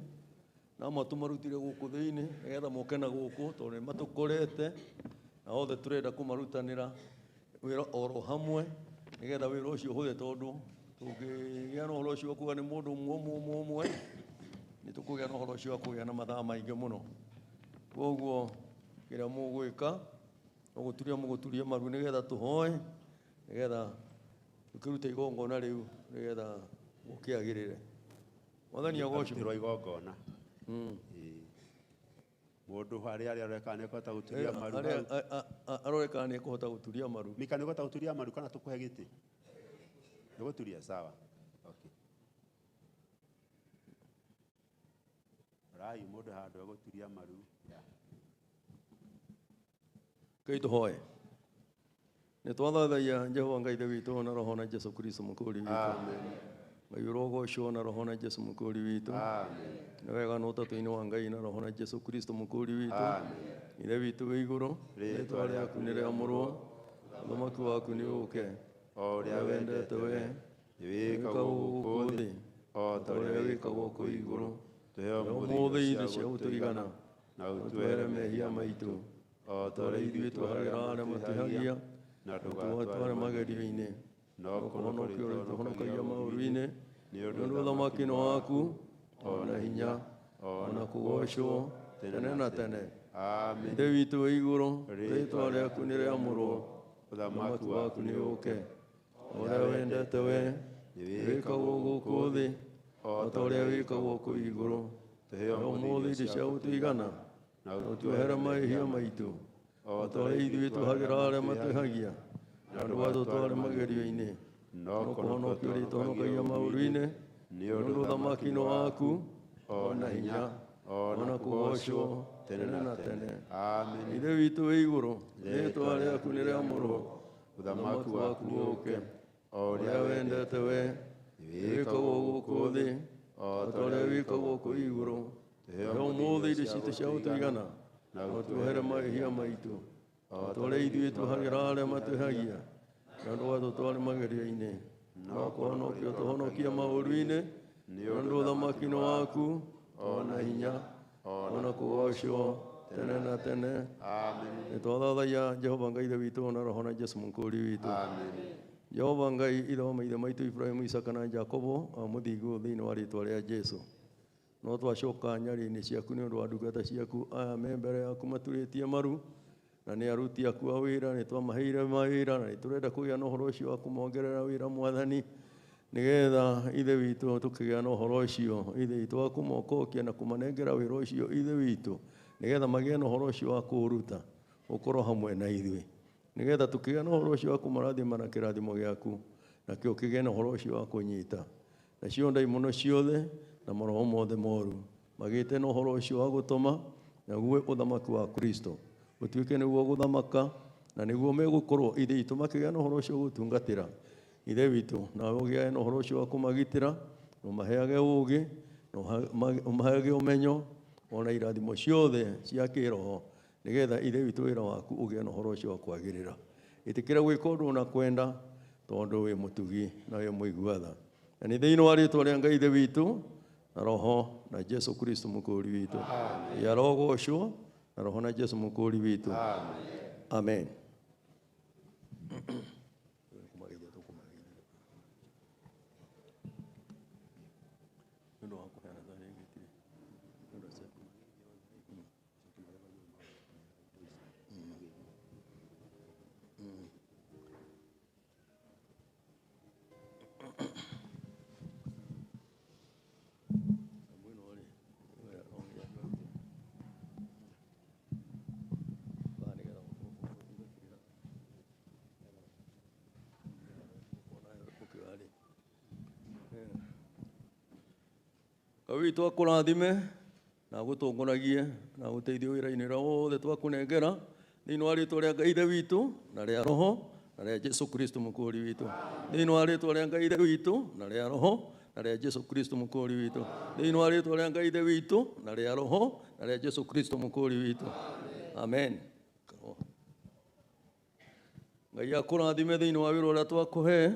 na matũmarutire gũkũ thĩinĩ nĩgetha moke na gũkũ tondũ nĩ matũkorete na othe tũrenda kũmarutanĩra wĩra oro hamwe nĩgetha wĩra ũcio ũhũthe, tondũ tũngĩgĩa na ũhoro ũcio wa kuga nĩ mũndũ ũmwe nĩ tũkũgĩa na ũhoro ũcio wa kũgĩa na mathaa maingĩ mũno. Koguo kĩrĩa mũgwĩka no gũturia maru nĩgetha tũhoe nĩgetha tũkĩrute igongona rĩu nĩgetha gũkĩagĩrĩre. Mwathani agocwo igongona mũndũ harĩa areka nĩ kũhota gũturia maru aroreka nĩ kũhota gũturia maru. Mika nĩ kũhota gũturia maru kana tũkũhe gĩtĩ nĩ gũturia sawa. Okay, rai mũndũ handũ agũturia maru. Ngai tũhoe. Nĩ twathathaia Jehova Ngai ithe witũ na roho na Jesu Kristo mũkũũri witũ. Amen. Ngai ũrogocwo na roho na Jesu mũkũũri witũ. Amen. Nĩ wega na ũtatũ-inĩ wa Ngai na roho na Jesu Kristo mũkũũri witũ. Amen. Ithe witũ wĩ igũrũ, rĩĩtwa rĩaku nĩ rĩamũrwo, ũthamaki waku nĩ ũũke, o ũrĩa wendete wee wĩkagwo gũkũ thĩ o ta ũrĩa wĩkagwo kũu igũrũ. Tũhe ũmũthĩ indo cia gũtũigana na ũtware mehia maitũ o ta ũrĩa ithuĩ twahagĩra arĩa matwĩhagia, na ndũgatware magerio-inĩ, no kũhonokia ũrĩa tũhonokagia maũru-inĩ, nĩ ũndũ ũthamaki nĩ waku ona hinya ona kũgocwo tene na tene. Amen. Ithe witũ wĩ igũrũ, rĩĩtwa rĩaku nĩ rĩamũrwo, ũthamaki waku nĩ ũke, ũrĩa wendete we wĩkagwo gũkũ thĩ o ta ũrĩa wĩkagwo kũu igũrũ. Tũhe ũmũthĩ indo cia gũtũigana na ũtuohere mahĩtia maitũ o ta ũrĩa ithuĩ tũhagĩra arĩa matwĩhagia, na ndũgatũtware magerio-inĩ, no kũhonokia ũrĩa tũhonokagia maũru-inĩ, nĩ ũndũ ũthamaki-inĩ waku ona hinya ona kũgocwo tene na tene. Ithe witũ wĩ igũrũ, rĩĩtwa rĩaku nĩ rĩamũrwo, ũthamaki waku ũke, o ũrĩa wendete we wĩkagwo gũkũ thĩ o ta ũrĩa wĩkagwo kũu igũrũ. Tũhe ũmũthĩ indo citũ cia gũtũigana na ũtuohere mahĩtia maitũ o ta ũrĩa ithuĩ tũhagĩra arĩa matwĩhagia, na ndũgatũtware magerio-inĩ, no kũhonokia ũtũhonokie maũru-inĩ, nĩ ũndũ ũthamaki-inĩ waku ona hinya ona kũgocwo tene na tene. Nĩ twathathaia Jehova Ngai ithe witũ na roho na Jesu mũkũũri witũ. Jehova Ngai ithe wa maithe maitũ Ibrahimu, Isaka na Jakobo amũthingu thĩinĩ wa rĩĩtwa rĩa Jesu. No twacoka nyarĩ-inĩ ciaku nĩ ũndũ wa ndungata ciaku aya me mbere yaku maturĩtie maru, na nĩ aruti aku a wĩra, nĩ twamaheire mawĩra na nĩ tũrenda kũgĩa na ũhoro ũcio wa kũmongerera wĩra Mwathani, nĩgetha ithe witũ tũkĩgĩa na ũhoro ũcio ithe witũ wa kũmokokia na kũmanengera wĩra ũcio ithe witũ, nĩgetha magĩe na ũhoro ũcio wa kũũruta ũkorwo hamwe na ithuĩ, nĩgetha tũkĩgĩa na ũhoro ũcio wa kũmarathima na kĩrathimo gĩaku, nakĩo kĩgĩe na ũhoro ũcio wa kũnyita nacio ndaimono ciothe na maroho mothe moru magĩte na ũhoro ũcio wa gũtũma naguo ũthamaki wa Kristo ũtuĩke nĩguo gũthamaka, na nĩguo megũkorwo ithe witũ makĩgĩa na ũhoro ũcio gũtungatĩra ithe witũ, nawe ũgĩe na ũhoro ũcio wa kũmagitĩra na ũmaheage ũũgĩ na ũmaheage ũmenyo ona irathimo ciothe cia kĩroho, nĩgetha ithe witũ wĩra waku ũgĩe na ũhoro ũcio wa kwagĩrĩra. Ĩtĩkĩra gwĩka ũndũ na kwenda, tondũ wĩ mũtugi na wĩ mũigua tha, na nĩ thĩinĩ wa rĩĩtwa rĩa Ngai ithe witũ na roho na Jesu Kristo mũkũũri witũ arogocwo na roho na Jesu mũkũũri witũ. Amen. Ngai witũ akũrathime na agũtongoragie na agũteithie wĩra-inĩ ũrĩa wothe twakũnengera thĩinĩ wa rĩĩtwa rĩa Ngai ithe witũ na rĩa roho na rĩa Jesu Kristo mũkũũri witũ. Thĩinĩ wa rĩĩtwa rĩa Ngai ithe witũ na rĩa roho na rĩa Jesu Kristo mũkũũri witũ. Thĩinĩ wa rĩĩtwa rĩa Ngai ithe witũ na rĩa roho na rĩa Jesu Kristo mũkũũri witũ. Amen. Ngai akũrathime thĩinĩ wa wĩra ũrĩa twakũhe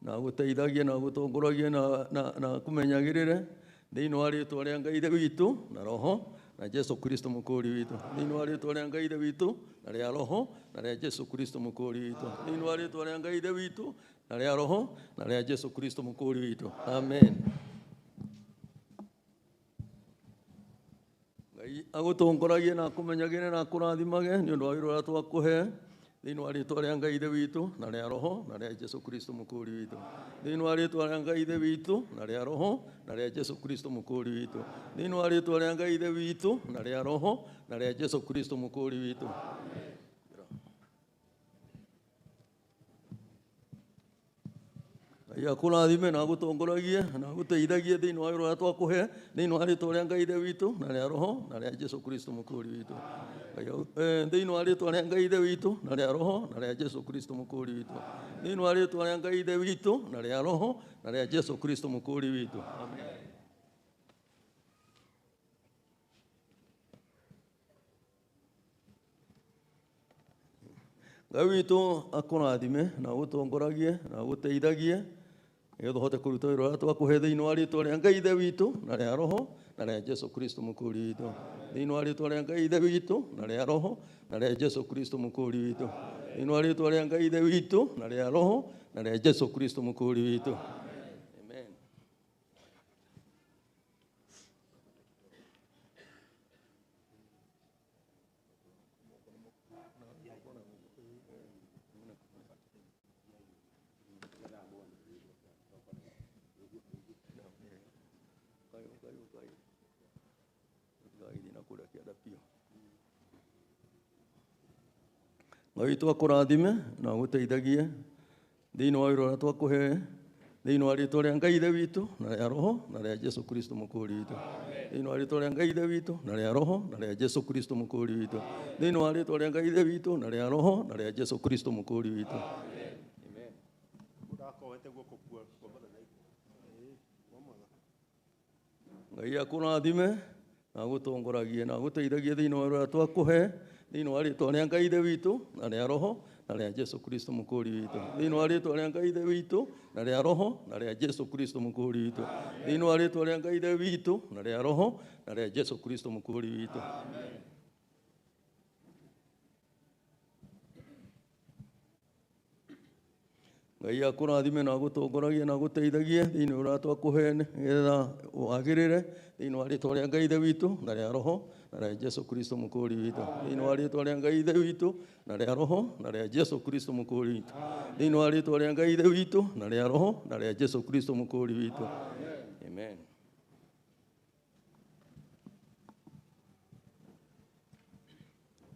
na agũteithagie na agũtongoragie na kũmenyagĩrĩre thĩinĩ wa rĩĩtwa rĩa Ngai ithe witũ na roho na Jesu Kristo mũkũũri witũ. Thĩinĩ wa rĩĩtwa rĩa Ngai ithe witũ na rĩa roho na rĩa Jesu Kristo mũkũũri witũ. Thĩinĩ wa rĩĩtwa rĩa Ngai ithe witũ na rĩa roho na rĩa Jesu Kristo mũkũũri witũ. Amen. Ngai agũtongoragie na akũmenyagĩrĩre na akũrathimage nĩ ũndũ wa wĩra ũrĩa twakũhe thĩinĩ wa rĩĩtwa rĩa Ngai ithe witũ na rĩa roho na rĩa Jesu Kristo mũkũũri witũ. Thĩinĩ wa rĩĩtwa rĩa Ngai ithe witũ na rĩa roho na rĩa Jesu Kristo mũkũũri witũ. Thĩinĩ wa rĩĩtwa rĩa Ngai ithe witũ na rĩa roho na rĩa Jesu Kristo mũkũũri witũ. Ngai akũrathime na agũtongoragie na agũteithagie thĩinĩ wa wĩra ũrĩa twakũhe thĩinĩ wa rĩĩtwa rĩa Ngai ithe witũ na rĩa roho na rĩa Jesu Kristo mũkũũri witũ. Thĩinĩ wa rĩĩtwa rĩa Ngai ithe witũ na rĩa roho na rĩa Jesu Kristo mũkũũri witũ. Thĩinĩ wa rĩĩtwa rĩa Ngai ithe witũ na rĩa roho na rĩa Jesu Kristo mũkũũri witũ. Amen. Ngai witũ akũrathime na agũtongoragie na agũteithagie nĩgetha ũhote kũruta wĩra ũrĩa twakũhe thĩinĩ wa rĩĩtwa rĩa Ngai ithe witũ na rĩa roho na rĩa Jesu Kristo mũkũũri witũ. Thĩinĩ wa rĩĩtwa rĩa Ngai ithe witũ na rĩa roho na rĩa Jesu Kristo mũkũũri witũ. Thĩinĩ wa rĩĩtwa rĩa Ngai ithe witũ na rĩa roho na rĩa Jesu Kristo mũkũũri witũ. Amen. Ngai twakũrathime na gũteithagie thĩinĩ wa wĩra ũrĩa twakũhe thĩinĩ wa rĩĩtwa rĩa Ngai Ithe witũ na rĩa Roho na rĩa Jesũ Kristo mũkũũri witũ. Thĩinĩ wa rĩĩtwa rĩa Ngai Ithe witũ na rĩa Roho na rĩa Jesũ Kristo mũkũũri witũ. Thĩinĩ wa rĩĩtwa rĩa Ngai Ithe witũ na rĩa Roho na rĩa Jesũ Kristo mũkũũri witũ. Ngai akũrathime na gũtongoragie na gũteithagie thĩinĩ wa wĩra ũrĩa twakũhe thĩinĩ wa rĩĩtwa rĩa Ngai Ithe witũ na rĩa Roho na rĩa Jesũ Kristo mũkũũri witũ. Thĩinĩ wa rĩĩtwa rĩa Ngai Ithe witũ na rĩa Roho na rĩa Jesũ Kristo mũkũũri witũ. Thĩinĩ wa rĩĩtwa rĩa Ngai Ithe witũ na rĩa Roho na rĩa Jesũ Kristo mũkũũri witũ. Ngai akũrathime na gũtongoragie na gũteithagie thĩinĩ ũrĩa twakũhe nĩgetha wagĩrĩre thĩinĩ wa rĩĩtwa rĩa Ngai Ithe witũ na rĩa Roho na rĩa Jesũ Kristo mũkũũri witũ. Thĩinĩ wa rĩĩtwa rĩa Ngai Ithe witũ na rĩa Roho na rĩa Jesũ Kristo mũkũũri witũ. Thĩinĩ wa rĩĩtwa rĩa Ngai Ithe witũ na rĩa Roho na rĩa Jesũ Kristo mũkũũri witũ. Amen.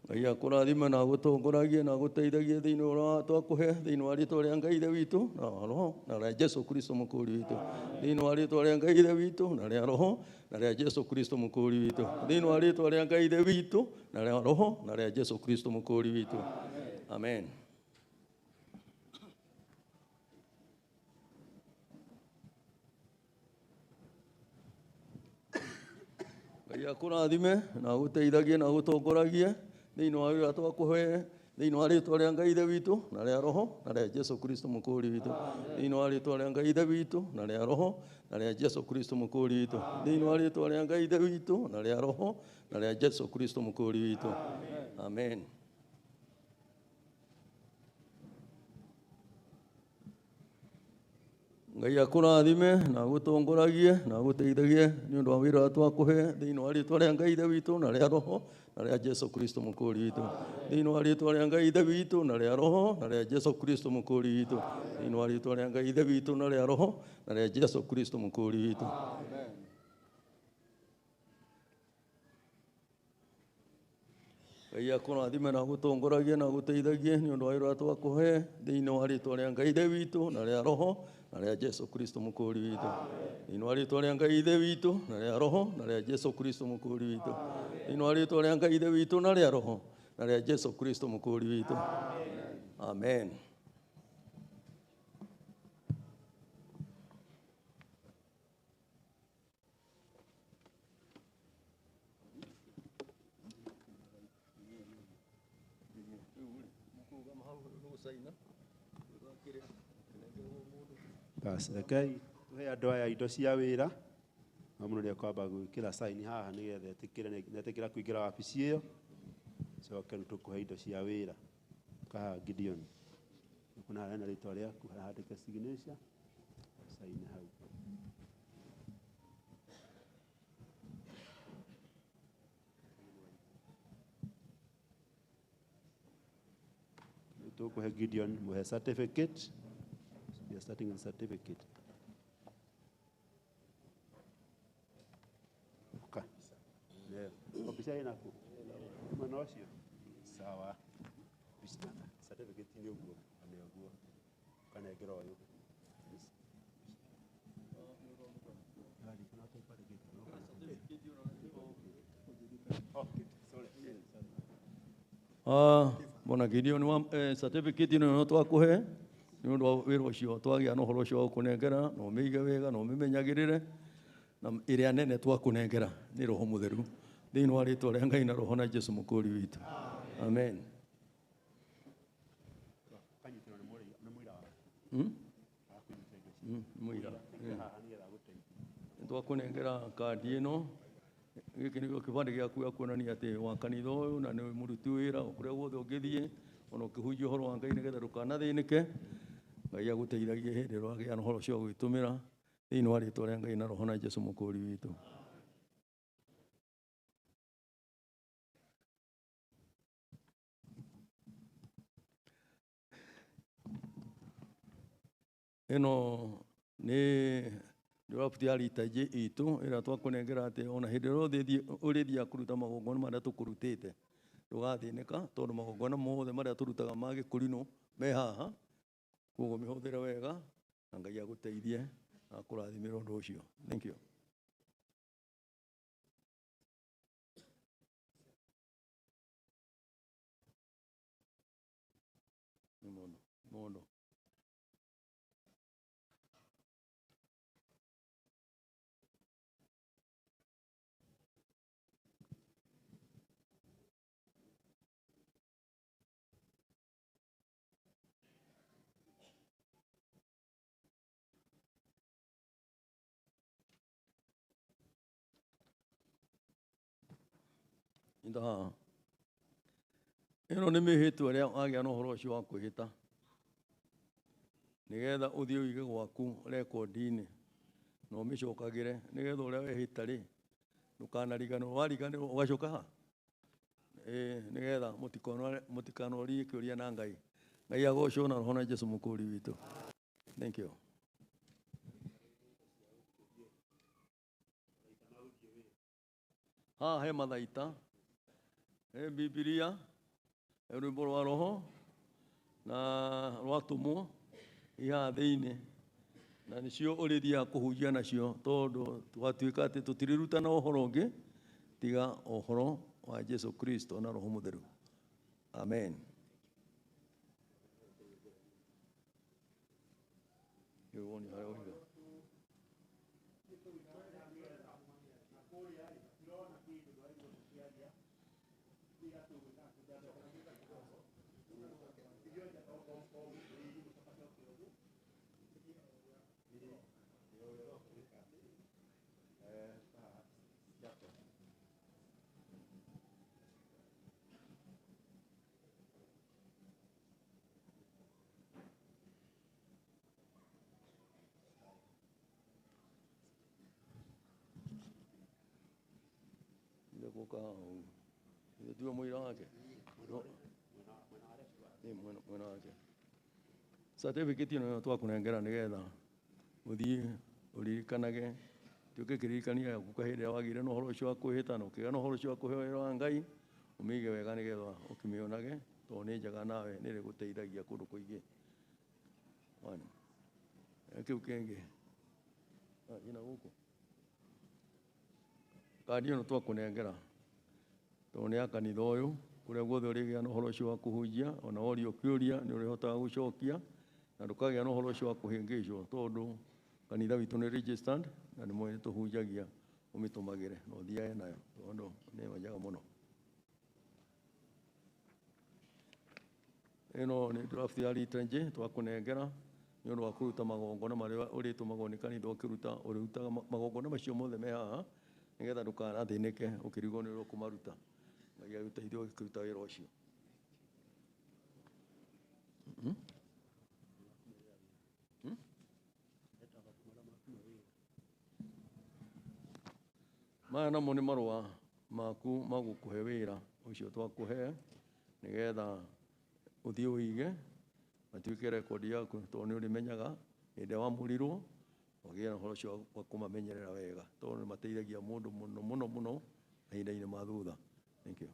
Ngai akũrathime na gũtongoragie na gũteithagie thĩinĩ ũrĩa twakũhe thĩinĩ wa rĩĩtwa rĩa Ngai Ithe witũ na Roho na rĩa Jesũ Kristo mũkũũri witũ. Thĩinĩ wa rĩĩtwa rĩa Ngai Ithe witũ na rĩa Roho na rĩa Jesũ Kristo mũkũũri witũ. Thĩinĩ wa rĩĩtwa rĩa Ngai Ithe witũ na rĩa Roho na rĩa Jesũ Kristo mũkũũri witũ. Amen. Ngai akũrathime na gũteithagie na gũtongoragie thĩinĩ wa wĩra twakũhe thĩinĩ wa rĩĩtwa rĩa Ngai Ithe witũ na rĩa Roho na rĩa Jesũ Kristo mũkũũri witũ. Thĩinĩ wa rĩĩtwa rĩa Ngai Ithe witũ na rĩa Roho na rĩa Jesũ Kristo mũkũũri witũ. Thĩinĩ wa rĩĩtwa rĩa Ngai Ithe witũ na rĩa Roho na rĩa Jesũ Kristo mũkũũri witũ. Amen. Ngai akũrathime na gũtongoragie na gũteithagie nĩ ũndũ wa wĩra ũrĩa twakũhe thĩinĩ wa rĩĩtwa rĩa Ngai Ithe witũ na rĩa Roho na rĩa Jesũ Kristo mũkũũri witũ. Thĩinĩ wa rĩĩtwa rĩa Ngai Ithe witũ na rĩa Roho na rĩa Jesũ Kristo mũkũũri witũ. Thĩinĩ wa rĩĩtwa rĩa Ngai Ithe witũ na rĩa Roho na rĩa Jesũ Kristo mũkũũri witũ. Ngai akũrathime na gũtongoragie na gũteithagie nĩ ũndũ wa wĩra ũrĩa twakũhe thĩinĩ wa rĩĩtwa rĩa Ngai Ithe witũ na rĩa Roho na rĩa Jesũ Kristo mũkũũri witũ. Thĩinĩ wa rĩĩtwa rĩa Ngai Ithe witũ na rĩa Roho na rĩa Jesũ Kristo mũkũũri witũ. Thĩinĩ wa rĩĩtwa rĩa Ngai Ithe witũ na rĩa Roho na rĩa Jesũ Kristo mũkũũri witũ. Amen. Basi rekei tũhe andũ aya indo cia wĩra na mũndũ nĩekwamba gwĩkĩra saini haha nĩgetha etĩkĩra kũingĩra wabici ĩyo coke rĩu tũkũhe indo cia wĩra kaha Gideon kuna hena rĩtwa rĩaku handĩke signature saini hau. Tũkũhe Gideon mũhe certificate. We are starting with certificate. Okay. Yeah. Ofisa inaku. Manosio. Sawa. Bistana. Certificate ni uguo. Ane uguo. Kana egera oyo. Bona Gideon wa certificate ino twakũhe nĩ ũndũ wa wĩra ũcio twagĩa na ũhoro ũcio wa gũkũnengera na ũmĩige wega na ũmĩmenyagĩrĩre na ĩrĩa nene twakũnengera nĩ Roho Mũtheru thĩinĩ wa rĩĩtwa rĩa Ngai na Roho na Jesũ mũkũũri witũ. Amen. Twakũnengera kandi ĩno gĩkĩ nĩkĩo kĩbandĩ gĩaku gĩa kuonania atĩ wa kanitha ũyũ na nĩ mũruti wĩra kũrĩa guothe ũngĩthiĩ ona ũkĩhunjia ũhoro wa Ngai nĩgetha ndũkanathĩnĩke. Ngai agũteithagie hĩndĩ ĩrĩa wagĩa na ũhoro ũcio wa gwĩtũmĩra thĩinĩ wa rĩĩtwa rĩa Ngai na Roho na Jesũ mũkũũri witũ. Ĩno nĩ draft ya ritaje itu ira twakũnengera atĩ ona hĩndĩ ĩrĩa ũrĩthia kũruta magongona marĩa tũkũrutĩte ndũgathĩnĩka tondũ magongona mothe marĩa tũrutaga ma gĩkũrinũ me haha, koguo mĩhũthĩre wega na Ngai agũteithie na kũrathimĩra ũndũ ũcio. Thank you. Mũndũ Inda ĩno nĩ mĩhĩtwa ĩrĩa wagĩa na ũhoro ũcio wa kwĩhĩta nĩgetha ũthiĩ ũige gwaku rekondi-inĩ na ũmĩcokagĩre nĩgetha ũrĩa wehĩta rĩ ndũkanariganĩrwo, wariganĩrwo ũgacoka ha nĩgetha mũtikanorie kĩũria na Ngai. Ngai agocwo na roho na Jesũ mũkũri witũ. Thank you. Haha he mathaita, he Bibilia, he rwĩmbo rwa roho na rwatũmwo ihaha thĩinĩ na nĩcio ũrĩthiaga kũhunjia nacio tondũ twatuĩka atĩ tũtirĩrutana ũhoro ũngĩ tiga ũhoro wa Jesũ Kristo na Roho Mũtheru. Amen. Ndio mwira wake mwena wake certificate ĩno twakũnengera nĩgetha ũthiĩ ũririkanage tuĩke kĩririkania gĩaku hĩndĩ ĩrĩa wagĩire na ũhoro ũcio wa kwĩhĩta na ũkĩgĩa na ũhoro ũcio wa kũheo wĩra wa Ngai ũmĩige wega nĩgetha ũkĩmĩonage tondũ nĩ njega nawe nĩ ĩrĩgũteithagia kũndũ kũingĩ. Kĩu kĩngĩ ina gũkũ kandi ĩno twakũnengera tondũ nĩ ya kanitha ũyũ kũrĩa guothe ũrĩgĩa na ũhoro ũcio wa kũhunjia ona worio kĩũria nĩ ũrĩhotaga gũcokia na ndũkagĩa na ũhoro ũcio wa kũhĩngĩcwo tondũ kanitha witũ nĩ registered na nĩ moĩ tũhunjagia ũmĩtũmagĩre na ũthiage nayo tondũ nĩ njega mũno. Ĩno nĩ draft ya liturgy twakũnengera nĩ ũndũ wa kũruta magongona marĩa ũrĩtũmagwo nĩ kanitha ũkĩruta ũrĩrutaga magongona macio mothe me haha nĩgetha ndũkanathĩnĩke ũkĩrigwo nĩ ũrĩa ũkũmaruta. Ngai agũteithie ũkĩruta wĩra ũcio. Maya namo nĩ marũa maku ma gũkũhe wĩra ũcio twakũhe nĩgetha ũthiĩ ũige matuĩke rekondi yaku tondũ nĩ ũrĩmenyaga hĩndĩ ĩrĩa wamũrirwo ũgĩe na ũhoro ũcio wa kũmamenyerera wega tondũ nĩ mateithagia mũndũ mũno mũno mũno mahinda-inĩ ma thutha. Thank you.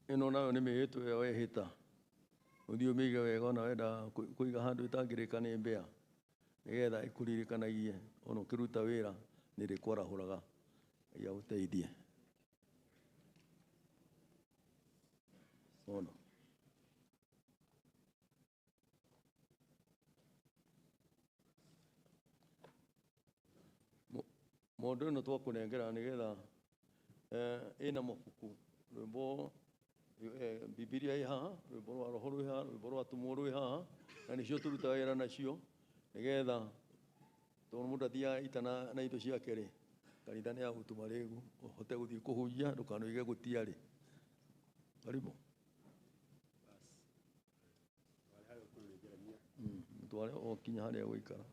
Ĩno nayo nĩ mĩhĩtwa ĩyo wehĩta ũthiĩ ũmĩige wega ona wenda kũiga handũ ĩtangĩrĩka nĩ mbĩa nĩgetha ĩkũririkanagie ona ũkĩruta wĩra nĩ ĩrĩkwarahũraga. Ngai agũteithie. Mũndũ ĩno twakũnengera nĩgetha ĩna mabuku rwĩmbo Bibilia ĩ haha, rwĩmbo rwa roho rwĩ haha, rwĩmbo rwa tũmwo rwĩ haha na nĩcio tũrutaga wĩra nacio nĩgetha tondũ mũndũ athiaga itana na indo ciake rĩ kanitha nĩ yagũtũma rĩu ũhote gũthiĩ kũhunjia ndũkanũige gũtiarĩ. Karibu. Tware o kinya harĩa gũikara.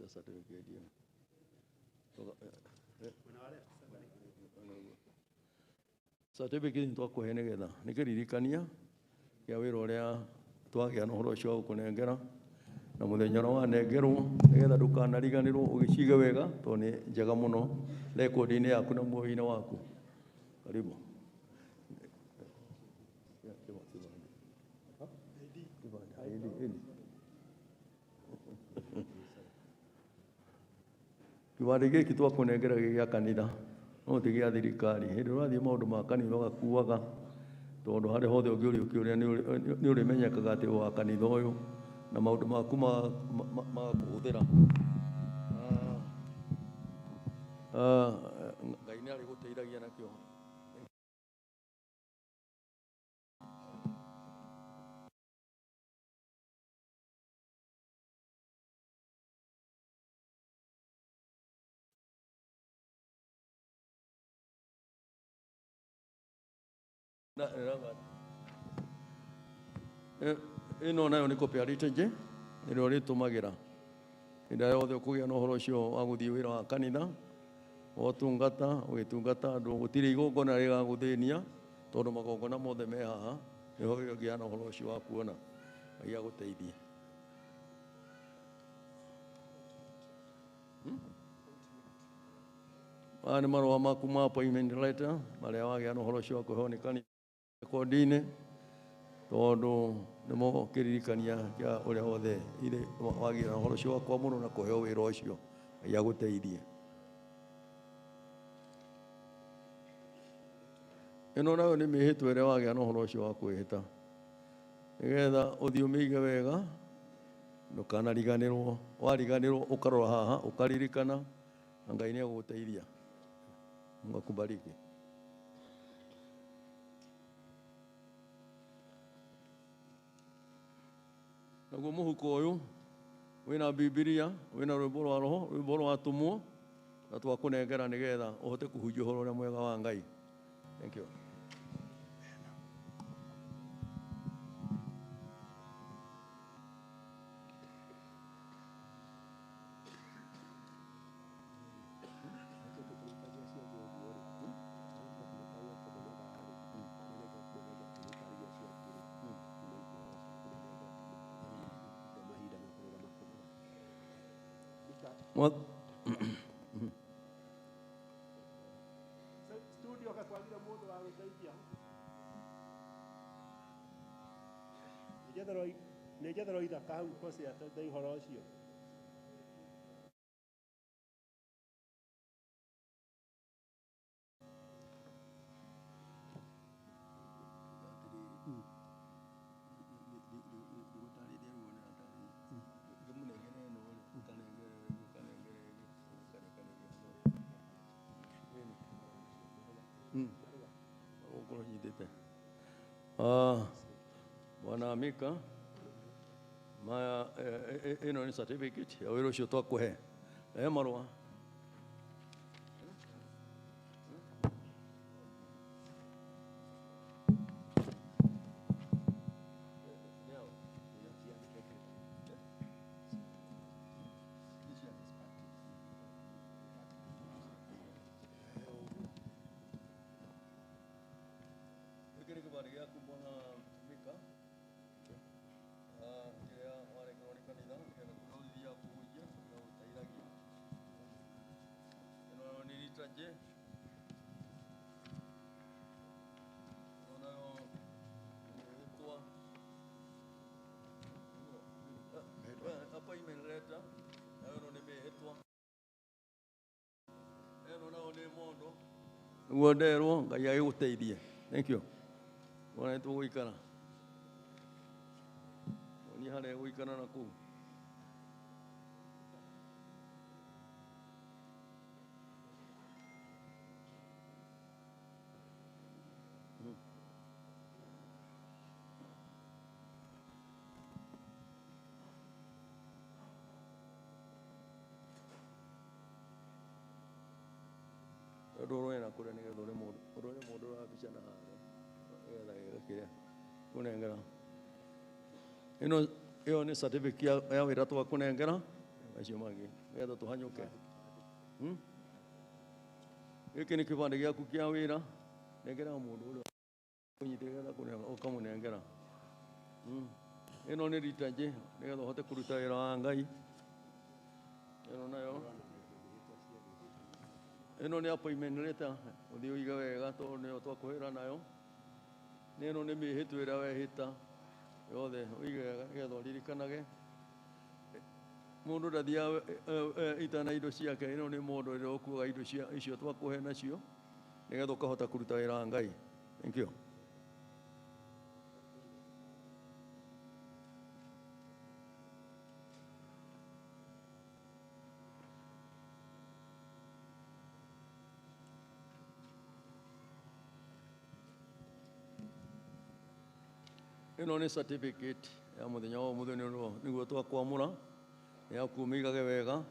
Nengera certificate hiyo. Certificate ntwakuhe nigetha nikiririkania gia wira uria twagia na horo ucio wa kunengera na muthenya uria wanengerwo nigetha ndukanariganirwo ugiciige wega to ni njega muno rekondi-ini yaku na muoyo-ini waku. Karibu. Kĩbandĩ gĩkĩ twakũnengera gĩ gĩa kanitha no ti gĩa thirikari. Hĩndĩ ĩrĩa ũrathiĩ maũndũ ma kanitha ũgakuaga, tondũ harĩa hothe ũngĩũrĩũkia nĩ ũrĩmenyekaga atĩ wa kanitha ũyũ na maũndũ maku magakũhũthĩra. Ngai nĩ arĩgũteithagia nakĩo. Ĩno nayo nĩ copy ya written ĩrĩa ũrĩtũmagĩra hĩndĩ ĩrĩa yothe ũkũgĩa na ũhoro ũcio wa gũthiĩ wĩra wa kanitha ũgĩtungata andũ. Gũtirĩ igongona rĩgagũthĩnia tondũ magongona mothe me haha, nĩho ũgĩa na ũhoro ũcio wa kuona. Ngai agũteithie. Aya nĩ marũa maku ma appointment letter marĩa wagĩa na ũhoro ũcio wa kũheo nĩ kanitha rekondi-inĩ, tondũ nĩmo kĩririkania kĩa ũrĩa wothe wagĩa na ũhoro ũcio wa kwamũrwo na kũheo wĩra ũcio. Ngai agũteithie. Ĩno nayo nĩ mĩhĩtwa ĩrĩa wagĩa na ũhoro ũcio wa kwĩhĩta, nĩgetha ũthiĩ ũmĩige wega ndũkanariganĩrwo. Wariganĩrwo ũkarora haha ũkaririkana na Ngai nĩ agũgũteithia. Mungu akubariki. Naguo mũhuko ũyũ wĩna Bibilia, wĩna rwĩmbo rwa roho, rwĩmbo rwa tũmwo na twakũnengera nĩgetha ũhote kũhunjia ũhoro ũrĩa mwega wa Ngai. Thank you. What? Studio akatwagira mundu wa gũteithia. Nĩ njetherwo ithaka hau kosi ateithia ihoro ũcio. Bwana Mika, ĩno nĩ certificate ya wĩra ũcio twakũhe. Marũa. Appointment letter, nayo nĩ mĩhĩtwa. Ĩno nayo nĩ mondo. Nĩguo nderwo Ngai agĩgũteithie. Thank you. Ona nĩtũgũikara. Ni harĩa gũikara na kũu. Ndoro na kũrĩa nĩgetha ũrore mũndũ wa bica na haha nĩgetha gĩgakĩrĩa kũnengera. Ĩyo nĩ certificate ya wĩra twakũnengera acio mangĩ nĩgetha tũhanyũke. Gĩkĩ nĩ kĩbandĩ gĩaku kĩa wĩra, nengera mũndũ ũrĩa ũnyitĩte getha ũkamũnengera. Ĩno nĩ return nĩgetha ũhote kũruta wĩra wa Ngai. Ĩno nayo ĩno nĩ appointment letter, ũthiĩ ũige wega tondũ nĩyo twakũhĩra nayo. Ĩno nĩ mĩhĩtwa ĩrĩa wehĩta yothe ũige wega nĩgetha ũririkanage. Mũndũ ndathiaga itana indo ciake. Ĩno nĩ mũndũ ũrĩa ũkuaga indo icio twakũhe nacio nĩgetha ũkahota kũruta wĩra wa Ngai. Thank you. Ĩno nĩ certificate ya mũthenya wa mũthenya nĩguo twakwamũra ya kumĩigage wega.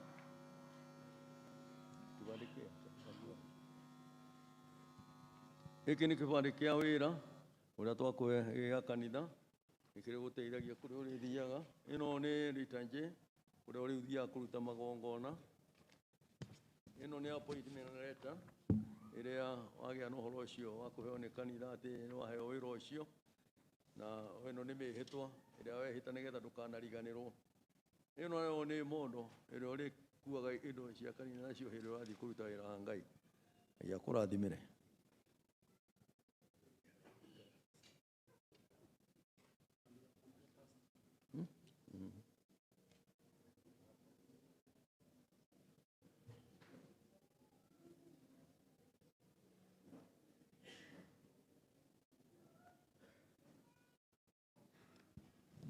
Gĩkĩ nĩ kĩbandĩ kĩa wĩra ũrĩa twakũhe gĩa kanitha, gĩkĩrĩ gũteithagia kũrĩa ũrĩthiaga. Ĩno nĩ return kũrĩa ũrĩthiaga kũruta magongona. Ĩno nĩ appointment letter ĩrĩa wagĩa na ũhoro ũcio wa kũheo nĩ kanitha atĩ nĩ waheo wĩra ũcio. Na ĩno nĩ mĩhĩtwa ĩrĩa wehĩta nĩgetha ndũkanariganĩrwo. Ĩno nayo nĩ mondo ĩrĩa ũrĩkuaga indo cia kanitha nacio hĩndĩ ĩrĩa ũrathiĩ kũruta wĩra wa Ngai. Ngai akũrathimĩre.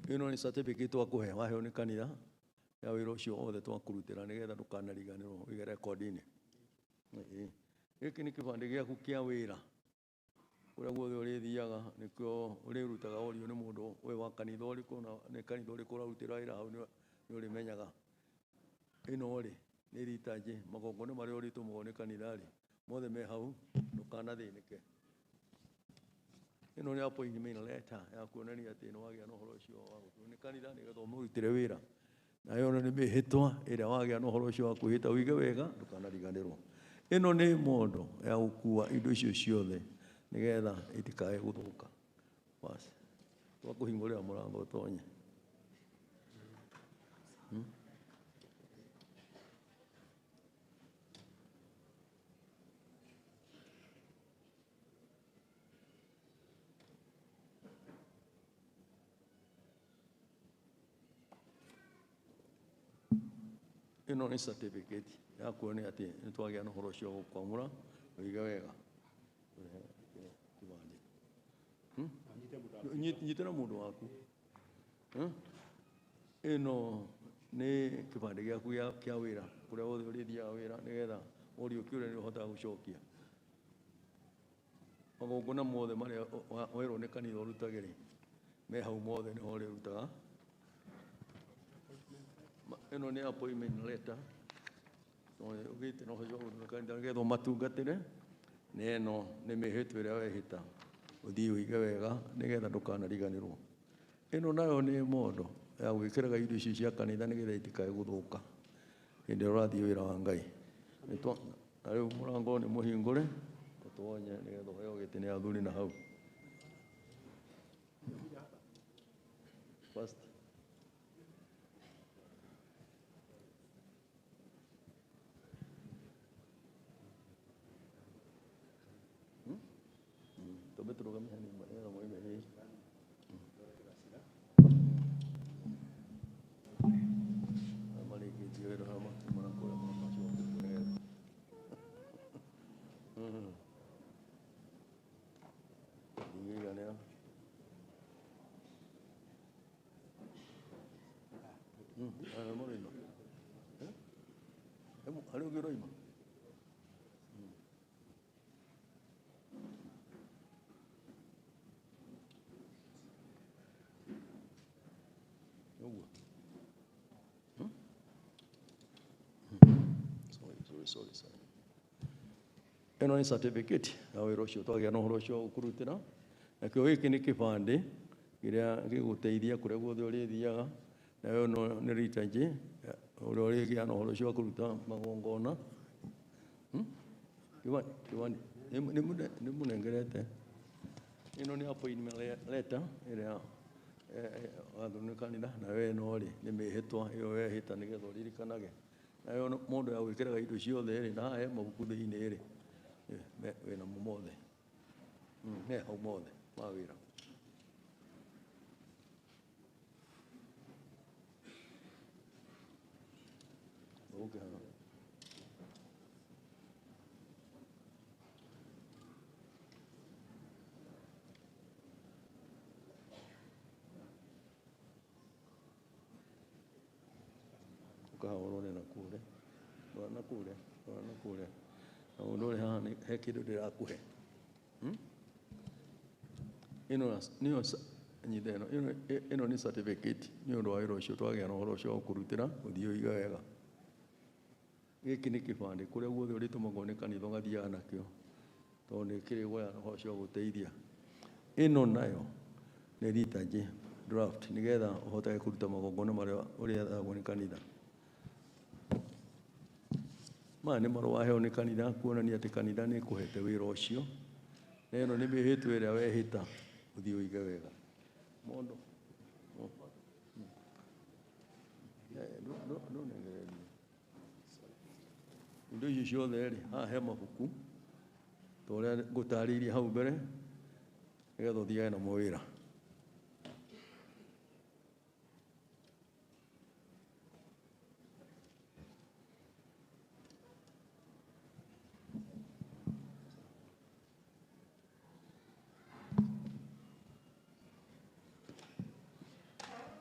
Ĩno nĩ certificate twakũhe waheo nĩ kanitha ya wĩra ũcio wothe twakũrutĩra nĩgetha ndũkanariganĩrwo ũige rekondi-inĩ. Gĩkĩ nĩ kĩbandĩ gĩaku kĩa wĩra kũrĩa guothe ũrĩthiaga, nĩkĩo ũrĩrutaga orio nĩ mũndũ ũyũ wa kanitha ũrĩkũ na nĩ kanitha ũrĩkũ ũrarutĩra wĩra hau nĩ ũrĩmenyaga. Ĩno rĩ nĩ return magongona marĩa ũrĩtũmagwo nĩ kanitha rĩ mothe me hau, ndũkanathĩnĩke. Ĩno nĩ appointment letter ya kuonania atĩ nĩ wagĩa na ũhoro ũcio wa gũtũmwo nĩ kanitha nĩgetha ũmũrutĩre wĩra. Nayo ĩno nĩ mĩhĩtwa ĩrĩa wagĩa na ũhoro ũcio wa kwĩhĩta ũige wega ndũkanariganĩrwo. Ĩno nĩ mondo ya gũkua indo icio ciothe nĩgetha itikae gũthũka. Basi twakũhingũrĩra mũrango ũtonye. Ĩno nĩ certificate ya kuonania atĩ nĩ twagĩa na ũhoro ũcio wa gũkwamũra ũige wega. Nyitĩra mũndũ waku. Ĩno nĩ kĩbandĩ gĩaku kĩa wĩra kũrĩa wothe ũrĩthiaga wĩra nĩgetha ũrio kĩũria nĩ ũhotaga gũcokia. Magongona mothe marĩa werwo nĩ kanitha ũrutage rĩ me hau mothe nĩho ũrĩrutaga. Ĩno nĩ appointment letter ũgĩte na ũhoro wa kanitha nĩgetha ũmatungatĩre. Na ĩno nĩ mĩhĩtwa ĩrĩa wehĩta ũthiĩ ũige wega nĩgetha ndũkanariganĩrwo. Ĩno nayo nĩ mondo ya gwĩkĩraga indo icio cia kanitha nĩgetha itikae gũthũka hĩndĩ ĩrĩa ũrathiĩ wĩra wa Ngai. Na rĩu mũrango nĩ mũhingũre tũtonye nĩgetha ũheo gĩtĩ nĩ athuri na hau. First. Sorry. Ĩno nĩ certificate ya wĩra ũcio twagĩa na ũhoro ũcio wa gũkũrutĩra. Nakĩo gĩkĩ nĩ kĩbandĩ kĩrĩa gĩgũteithia kũrĩa guothe ũrĩthiaga. Nayo ĩno nĩ return Ore ore kia no holo shua kuruta magongona. Kiwani. Ni munengerete. Ino ni appointment letter ĩrĩa wathunikanira na we no rĩ nĩ mĩhĩtwa ĩyo wehĩta nĩgetha ũririkanage. Nayo mũndũ ya gwĩkĩraga indo ciothe rĩ na he mabuku thĩinĩ rĩ wĩna mo mothe. Me hau mothe ma wĩra. Okay. Ukahaorore na kure. Na kure. Na kure. Na ũndũ haha he kĩndũ ndĩrakũhe. Ĩno nĩyo nyitha ĩno nĩ certificate nĩ ũndũ wa wĩra ũcio twagĩa na ũhoro ũcio wa kũrutĩra ũthiĩ ũiga wega. Gĩkĩ nĩ kĩbandĩ kũrĩa guothe ũrĩtũmagwo nĩ kanitha ũgathiaga nakĩo tondũ nĩ kĩrĩ woya na ũhoro ũcio wa gũteithia. Ĩno nayo nĩ liturgy draft nĩgetha ũhotage kũruta magongona marĩa ũrĩathagwo nĩ kanitha. Maya nĩ marũa heo nĩ kanitha kuonania atĩ kanitha nĩ ĩkũhete wĩra ũcio. Na ĩno nĩ mĩhĩtwa ĩrĩa wehĩta ũthiĩ ũige wega. Mũndũ ndũnengererie indo icio ciothe rĩ haha he mabuku ta ũrĩa ngũtarĩirie hau mbere nĩgetha ũthiage namo wĩra.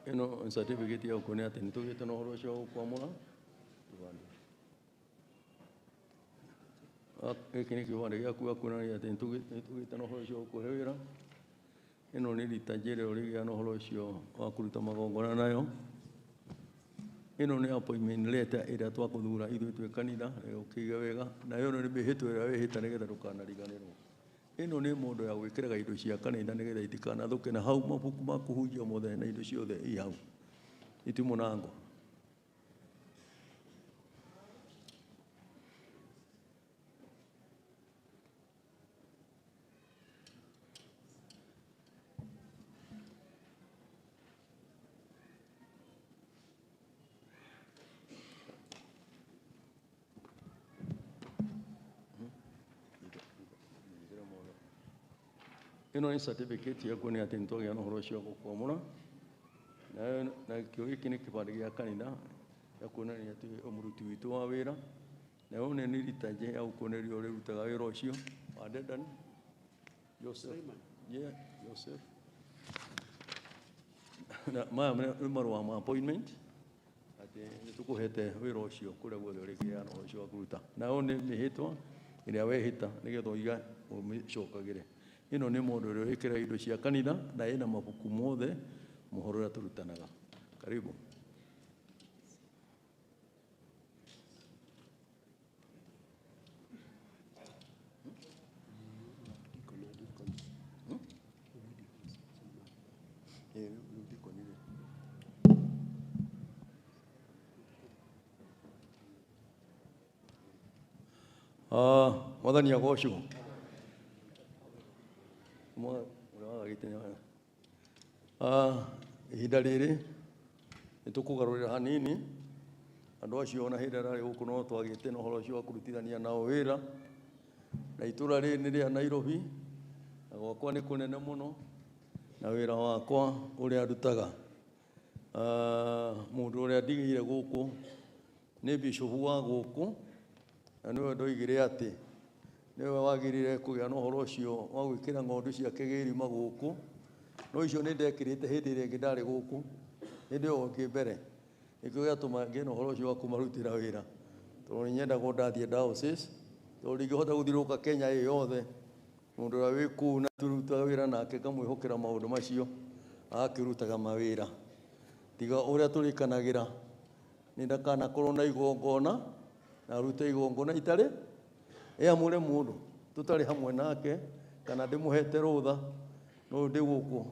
Ĩno certificate ya gũkuonia atĩ nĩtũgĩte na ũhoro ũcio wa gũkwamũra. Gĩkĩ nĩ kĩbandĩ gĩaku gĩa kuonania atĩ nĩtũgĩte na ũhoro ũcio wa gũkũhe wĩra. Ĩno nĩ liturgy ĩrĩa ũrĩgĩa na ũhoro ũcio wa kũruta magongona nayo. Ĩno nĩ appointment letter ĩrĩa twakũthura ithuĩ twĩ kanitha ũkĩige wega. Nayo ĩno nĩ mĩhĩtwa ĩrĩa wehĩta nĩgetha ndũkanariganĩrwo. Ĩno nĩ mũndũ ya gwĩkĩraga indo cia kanitha nĩgetha itikanathũke na hau mabuku ma kũhunjia mothe na indo ciothe i hau iti mũnango. Ĩno nĩ certificate ya kuonania atĩ nĩtwagĩa na ũhoro ũcio wa gũkwamũra. Na kĩo gĩkĩ nĩ kĩbandĩ gĩa kanitha gĩa kuonania atĩ mũruti witũ wa wĩra. Nayo nĩ liturgy ya gũkuoneria ũrĩa ũrutaga wĩra ũcio wa Dedan Joseph. Joseph. Na maya nĩ marũa ma appointment atĩ nĩtũkũhete wĩra ũcio kũrĩa guothe ũrĩgĩa na ũhoro ũcio wa kũruta. Nayo nĩ mĩhĩtwa ĩrĩa wehĩta nĩgetha ũiga ũmĩcokagĩre. Ĩno nĩ mũndũ ũrĩa wĩkĩraga indo cia kanitha na ĩna mabuku mothe mohoro ũrĩa tũrutanaga. Karibu. Mwathani agocwo. Ihinda rĩrĩ nĩtũkũgarũrĩra hanini andũ acio ona hĩndĩ ĩrĩa gũkũ no twagĩte na ũhoro ũcio wa kũrutithania nao wĩra na itũra rĩrĩ nĩ rĩa Nairobi na gwakwa nĩ kũnene mũno na wĩra wakwa ũrĩa ndutaga mũndũ ũrĩa ndigĩire gũkũ nĩ bishop wa gũkũ na nĩwe ndoigire atĩ nĩwe wagĩrĩire kũgĩa na ũhoro ũcio wa gwĩkĩra ng'ondu ciake gĩrima gũkũ. No icio nĩ ndekĩrĩte hĩndĩ ĩrĩa ĩngĩ ndarĩ gũkũ hĩndĩ ĩyo ĩngĩ mbere. Nĩkĩo gĩatũma ngĩe na ũhoro ũcio wa kũmarutĩra wĩra tondũ nĩnyendagwo ndathiĩ diocese tondũ ndingĩhota gũthiũrũrũka Kenya ĩĩ yothe. Mũndũ ũrĩa wĩ kũu na tũrutaga wĩra nake ngamwĩhokera maũndũ macio agakĩrutaga mawĩra. Tiga ũrĩa tũrĩkanagĩra nĩ ndakanakorwo na igongona na rute igongona itarĩ amũre mũndũ tũtarĩ hamwe nake kana ndĩmũhete rũtha no ndĩ gũkũ.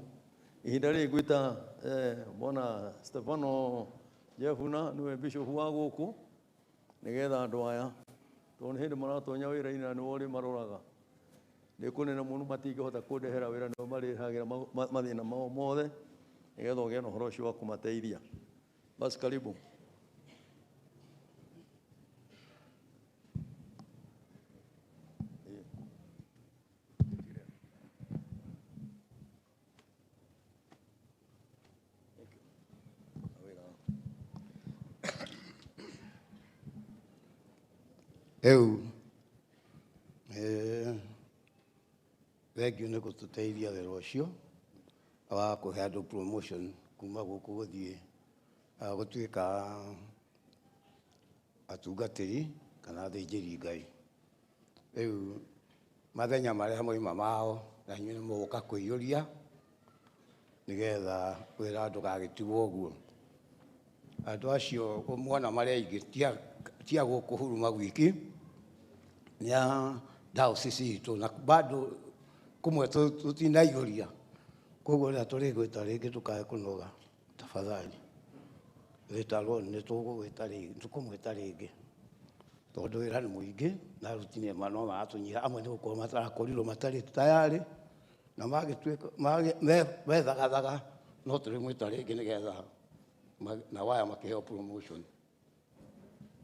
Ihinda rĩrĩ ngwĩta Bwana Stefano Jefuna niwe bishop wa gũkũ nĩgetha andũ aya tondũ hĩndĩ maratonya wĩra-inĩ na nĩwe ũrĩ maroraga nĩ kũnene mũno matingĩhota kũndehera wĩra nĩwe marĩhagĩra mathĩna mao mothe nĩgetha ũgĩe na ũhoro ũcio wa kũmateithia. Basi karibu. Eu thengio nĩ gũtũteithia wĩra ũcio wa kũhe andũ promotion kuma gũkũ gũthiĩ gũtuĩka atungatĩri kana athĩnjĩri Ngai. Rĩu mathenya marĩa moima mao na inyuĩ nĩ mũgũka kũiyũria nĩgetha wĩra ndũgagĩtigwo ũguo. Andũ acio muona marĩa aingĩ tia gũkũ Huruma gwiki nĩ a diocese itũ na bado kumwe tũtinaiyũria, koguo rĩrĩa tũrĩgwĩta rĩngĩ tũkae kũnoga tafadhali wĩtarwo nĩ tũgũgwĩta rĩngĩ, tũkũmwĩta rĩngĩ tondũ wĩra nĩ mũingĩ na aruti nĩ no maratũnyihia, amwe nĩ gũkorwo matarakorirwo matarĩ tayarĩ na magĩtuĩka methagathaga, no tũrĩmwĩta rĩngĩ nĩgetha na waya makĩheo promotion.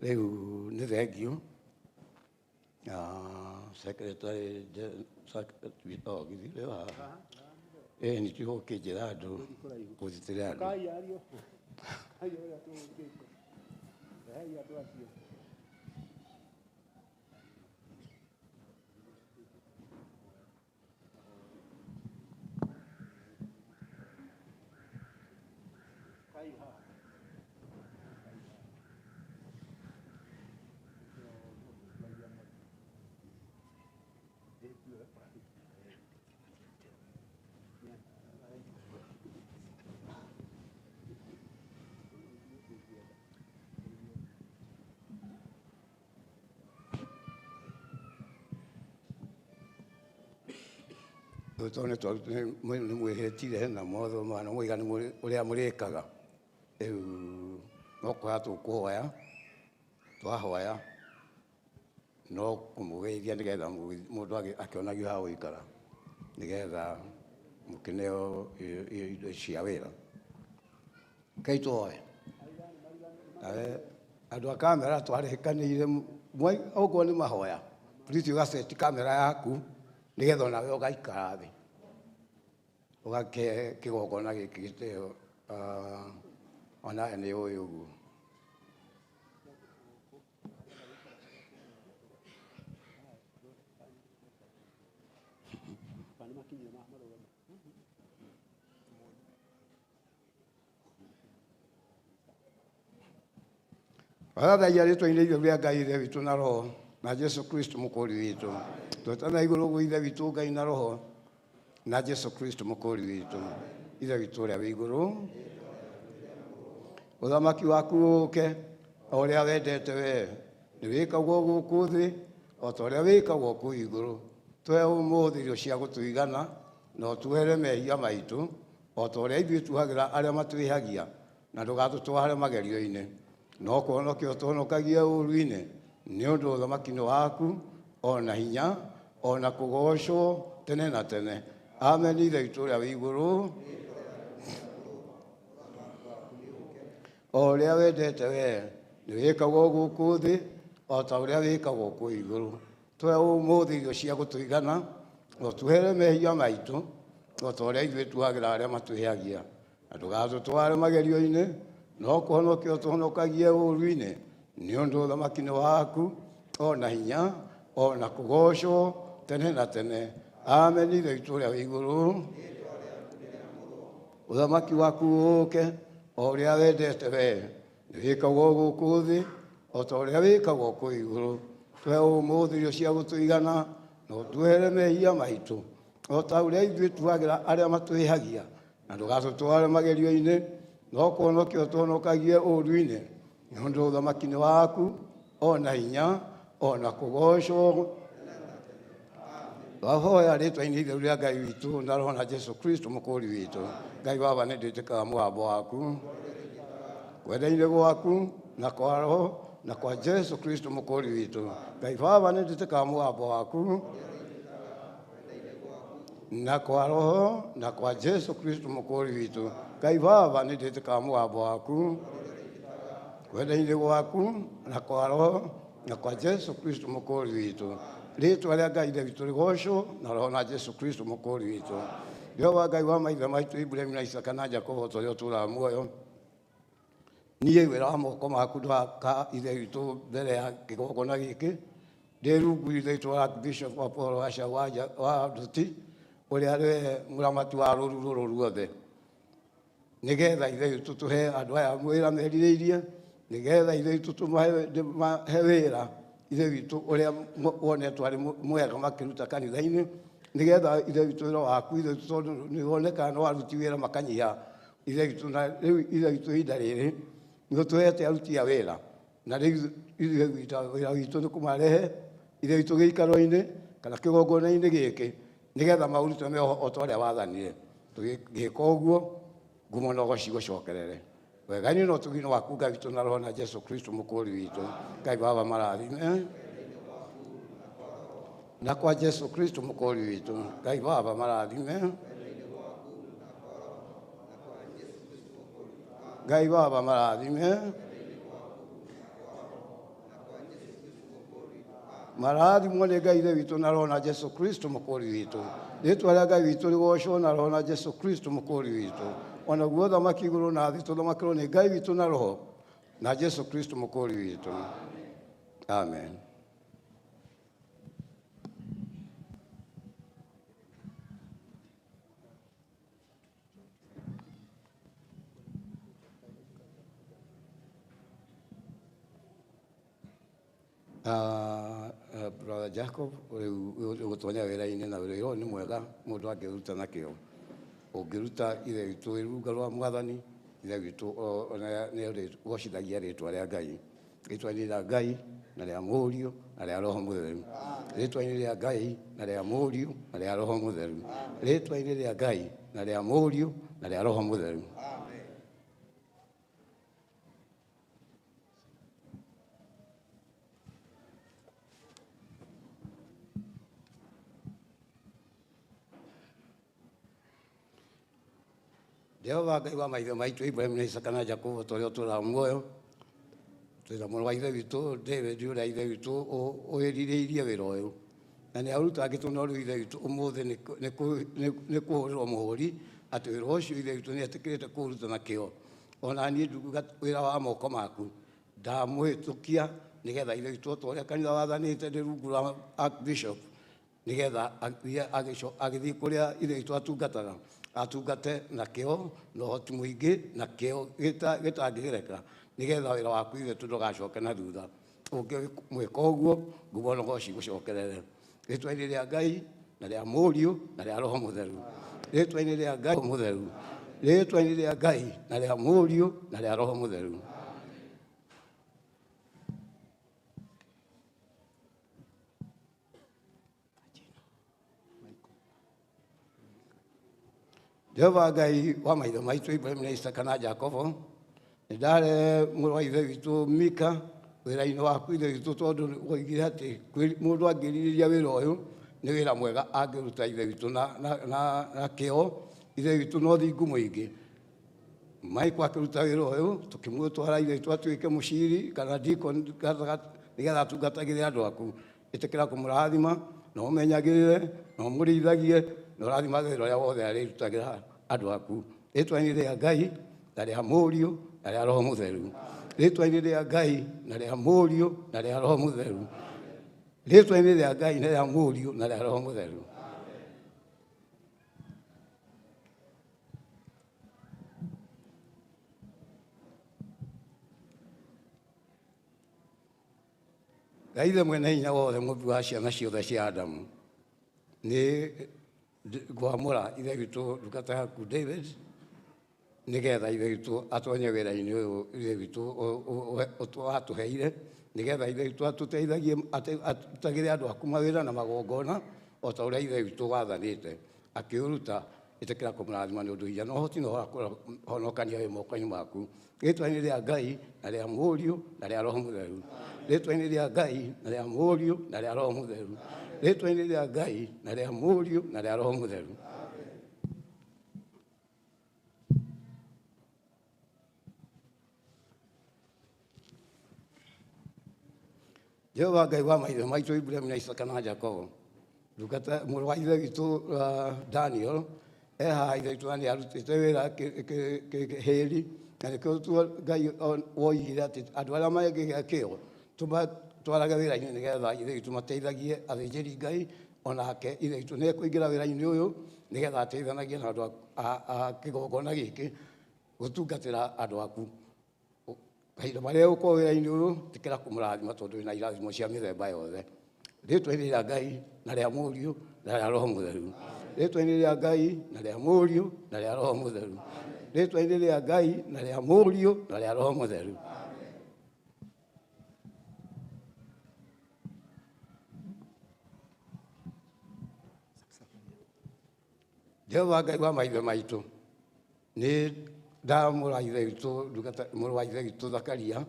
Rĩu nĩ thengio secretary githire haha nĩ tũgũkĩnjĩra andũ gũthitĩre andũ. Tone nĩ mwĩhĩtire na motho mwana mũigana ũrĩa mũrĩkaga. Rĩu no kũhoya tũkũhoya, twahoya no kũmũgeithia nĩgetha mũndũ akĩonagio ha gũikara nĩgetha mũkĩneo indo cia wĩra. Kei tũhoye. Andũ a kamera twarĩkanĩire okorwo nĩ mahoya please ũgaceti kamera yaku nĩgetha onawe ũgaikara thĩ ũgake kĩgongona gĩkĩ gĩtĩo ona nĩ ũĩ ũguo. Wathathaiya rĩtwa-inĩ ithuĩ rĩa Ngai Ithe witũ na Roho na Jesu Kristo mũkũri witũ, twetana igũrũ gwĩ Ithe witũ Ngai na Roho na Jesu Kristo mũkũri witũ. Ithe witũ ũrĩa wĩ igũrũ, ũthamaki waku ũũke o ũrĩa wendete wee, nĩ wĩkagwo gũkũ thĩ o ta ũrĩa wĩkagwo kũu igũrũ. Tũhe ũmũthĩ irio cia gũtũigana na ũtuhere mehia maitũ o ta ũrĩa ithuĩ tuohagĩra arĩa matwĩhagia, na ndũgatũtware magerio-inĩ, no kũhonokia ũtũhonokagie ũũru-inĩ, nĩ ũndũ ũthamaki nĩ waku ona hinya ona kũgocwo tene na tene. Amen. Ithe witũ ũrĩa wĩ igũrũ, o ũrĩa wendete wee, nĩ wĩkagwo gũkũ thĩ o ta ũrĩa wĩkagwo kũu igũrũ. Tũhe ũmũthĩ irio cia gũtũigana na ũtuhere mehia maitũ o ta ũrĩa ithuĩ tuohagĩra arĩa matwĩhagia, na ndũgatũtware magerio-inĩ, no kũhonokia ũtũhonokagie ũũru-inĩ, nĩ ũndũ ũthamaki nĩ waku ona hinya ona kũgocwo tene na tene. Amen. Ithe witũ ũrĩa wĩ igũrũ, ũthamaki waku ũũke o ũrĩa wendete wee, nĩ wĩkagwo gũkũ thĩ o ta ũrĩa wĩkagwo kũu igũrũ. Tũhe ũmũthĩ irio cia gũtũigana na ũtuhere mehia maitũ o ta ũrĩa ithuĩ tuohagĩra arĩa matwĩhagia, na ndũgatũtware magerio-inĩ, no kũhonokia ũtũhonokagie ũũru-inĩ, nĩ ũndũ ũthamaki nĩ waku ona hinya ona kũgocwo. Twahoya rĩtwa-inĩ itherũ rĩa Ngai witũ na Roho na Jesu Kristo mũkũri witũ. Ngai Baba nĩ ndĩtĩkaga mũgambo waku kwenda-inĩ gwaku na kwa roho na kwa Jesu Kristo mũkũri witũ. Ngai Baba nĩ ndĩtĩkaga mũgambo waku na kwa roho na kwa Jesu Kristo mũkũri witũ. Ngai Baba nĩ ndĩtĩkaga mũgambo waku kwenda-inĩ gwaku na kwa roho na kwa Jesu Kristo mũkũri witũ. Rĩĩtwa rĩa Ngai witũ rĩgocwo na roho na Jesu Kristo mũkũri witũ. Jehova Ngai wa maithe maitũ Iburahĩmu na Isaka na Jakobo tũrĩa ũtũũraga muoyo, niĩ wĩra wa moko maku ndwaka ithe witũ mbere ya kĩgongona gĩkĩ ndĩ rungu ithe witũ wa Bishop wa Paul Washa wa Nduti ũrĩa arĩ mũramati wa rũru rũrũ ruothe, nĩgetha ithe witũ tũhe andũ aya wĩra merirĩirie, nĩgetha ithe witũ tũmahe wĩra ithe witũ ũrĩa wonetwo arĩ mwega makĩruta kanitha-inĩ, nĩgetha ithe witũ wĩra waku ithe witũ tondũ nĩ wonekaga nĩ waruti wĩra makanyiha ithe witũ, na rĩu ithe witũ ihinda rĩrĩ nĩ tũhete aruti a wĩra, na rĩu ithe wĩra witũ nĩ kũmarehe ithe witũ gĩikaro-inĩ kana kĩgongona-inĩ gĩkĩ, nĩgetha maũrute me o ta ũrĩa wathanire. Tũgĩka ũguo ngumo na ũgoci gũcokerere. Wega-inĩ no tũgino waku Ngai witũ na roho na Jesu Kristo mũkũri witũ. Ngai Baba marathime na kwa Jesu Kristo mũkũri witũ. Ngai Baba marathime, Ngai Baba marathime, marathimwo nĩ Ngai ithe witũ na roho na Jesu Kristo mũkũri witũ. Rĩĩtwa rĩa Ngai witũ rĩgocwo na roho na Jesu Kristo mũkũri witũ. Ona guo thamaki igũrũ na thĩ tũthamakĩrwo nĩ Ngai witũ na roho na Jesu Kristo mũkũri witũ. Amen. Brother Jacob, ũgũtonya wĩra-inĩ na wĩra ũyũ nĩ mwega mũndũ angĩruta na kĩo. Ũngĩruta ithe witũ rũruga rwa Mwathani, ithe witũ nĩ ũgocithagia rĩĩtwa rĩa Ngai. Rĩĩtwa-inĩ rĩa Ngai na rĩa Mũriũ na rĩa Roho Mũtheru. Rĩĩtwa-inĩ rĩa Ngai na rĩa Mũriũ na rĩa Roho Mũtheru. Rĩĩtwa-inĩ rĩa Ngai na rĩa Mũriũ na rĩa Roho Mũtheru. Jehova Ngai wa maithe maitũ Iburahĩmu na Isaka na Jakobo tũrĩa ũtũũraga muoyo, twĩna mũrũ wa ithe witũ David ũrĩa ithe witũ ũĩrirĩirie wĩra ũyũ, na nĩ aruta angĩtũna rĩu ithe witũ ũmũthĩ nĩ kũhũrĩrwo mũhũri atĩ wĩra ũcio ithe witũ nĩ etĩkĩrĩte kũruta na kĩo. Ona niĩ nduga wĩra wa moko maku ndamũhĩtũkia nĩgetha ithe witũ ta ũrĩa kanitha wathanĩte ndĩ rungu rwa Archbishop, nĩgetha agĩthiĩ kũrĩa ithe witũ atungataga atungate na kĩo na ũhoti mũingĩ na kĩo gĩtangĩgereka, nĩgetha wĩra waku ithe ndũgacoke na thutha. Ũngĩmwĩka ũguo ngumo na ũgoci gũcokerere. Rĩĩtwa-inĩ rĩa Ngai na rĩa Mũriũ na rĩa Roho Mũtheru. Rĩĩtwa-inĩ rĩa Ngai Mũtheru. Rĩĩtwa-inĩ rĩa Ngai na rĩa Mũriũ na rĩa Roho Mũtheru. Jehova Ngai wa maithe maitũ Iburahĩmu na Isaka na Jakobo, nĩ ndare mũrũ wa ithe witũ Mika wĩra-inĩ waku ithe witũ, tondũ woigire atĩ mũndũ angĩrirĩria wĩra ũyũ nĩ wĩra mwega angĩruta ithe witũ na kĩo ithe witũ na ũthingu mũingĩ. Maikũ akĩruta wĩra ũyũ tũkĩmũtwara ithe witũ atuĩke mũciri kana deacon nĩgetha atungatagĩre andũ aku. Ĩtĩkĩra kũmũrathima na ũmenyagĩrĩre na ũmũrĩithagie na ũrathimage wĩra ũrĩa wothe arĩrutagĩra andũ aku. Rĩĩtwa-inĩ rĩa Ngai na rĩa Mũriũ na rĩa Roho Mũtheru. Rĩĩtwa-inĩ rĩa Ngai na rĩa Mũriũ na rĩa Roho Mũtheru. Rĩĩtwa-inĩ rĩa Ngai na rĩa Mũriũ na rĩa Roho Mũtheru. Ngai ithe mwene hinya wothe mũmbi wa ciana ciothe cia Adamu, nĩ ngwamũra ithe witũ ndungata yaku David nĩgetha ithe witũ atonye wĩra-inĩ ũyũ ithe witũ watũheire, nĩgetha ithe witũ atũteithagie atutagĩre andũ aku mawĩra na magongona o ta ũrĩa ithe witũ wathanĩte, akĩũruta itekera kumurathima ni undu hinya no hoti no honokania we moko-ini maku ritwa-ini ria Ngai na ria Mũriũ na ria Roho Mũtheru ritwa-ini ria Ngai na ria Mũriũ na ria Roho Mũtheru ritwa-ini ria Ngai na ria Mũriũ na ria Roho Mũtheru. Jehova Ngai wa maithe maitũ Iburahĩmu na Isaka na Jakobo ndungata mũrũ wa ithe witũ Daniel haha ithe witũ nĩ arutĩte wĩra hĩri na nĩkĩo Ngai woigire atĩ andũ arĩa mangĩgĩa kĩo tũmatwarage wĩra-inĩ nĩgetha ithe witũ mateithagie athĩnjĩri Ngai onake ithe witũ nĩ ekũingĩra wĩra-inĩ ũyũ nĩgetha ateithanagie na andũ a kĩgongona gĩkĩ gũtungatĩra andũ aku. Kahinda marĩa ũkorwo wĩra-inĩ ũyũ tĩkĩra kũmũrathima tondũ wĩna irathimo cia mĩthemba yothe rĩtwa-inĩ rĩa Ngai na rĩa Mũriũ na rĩa Roho Mũtheru rĩtwa-inĩ rĩa Ngai na rĩa Mũriũ na rĩa Roho Mũtheru rĩtwa-inĩ rĩa Ngai na rĩa Mũriũ na rĩa Roho Mũtheru. Jehova Ngai wa maithe maitũ nĩ ndamũra ithe witũ ndungata mũrũ wa ithe witũ Zakaria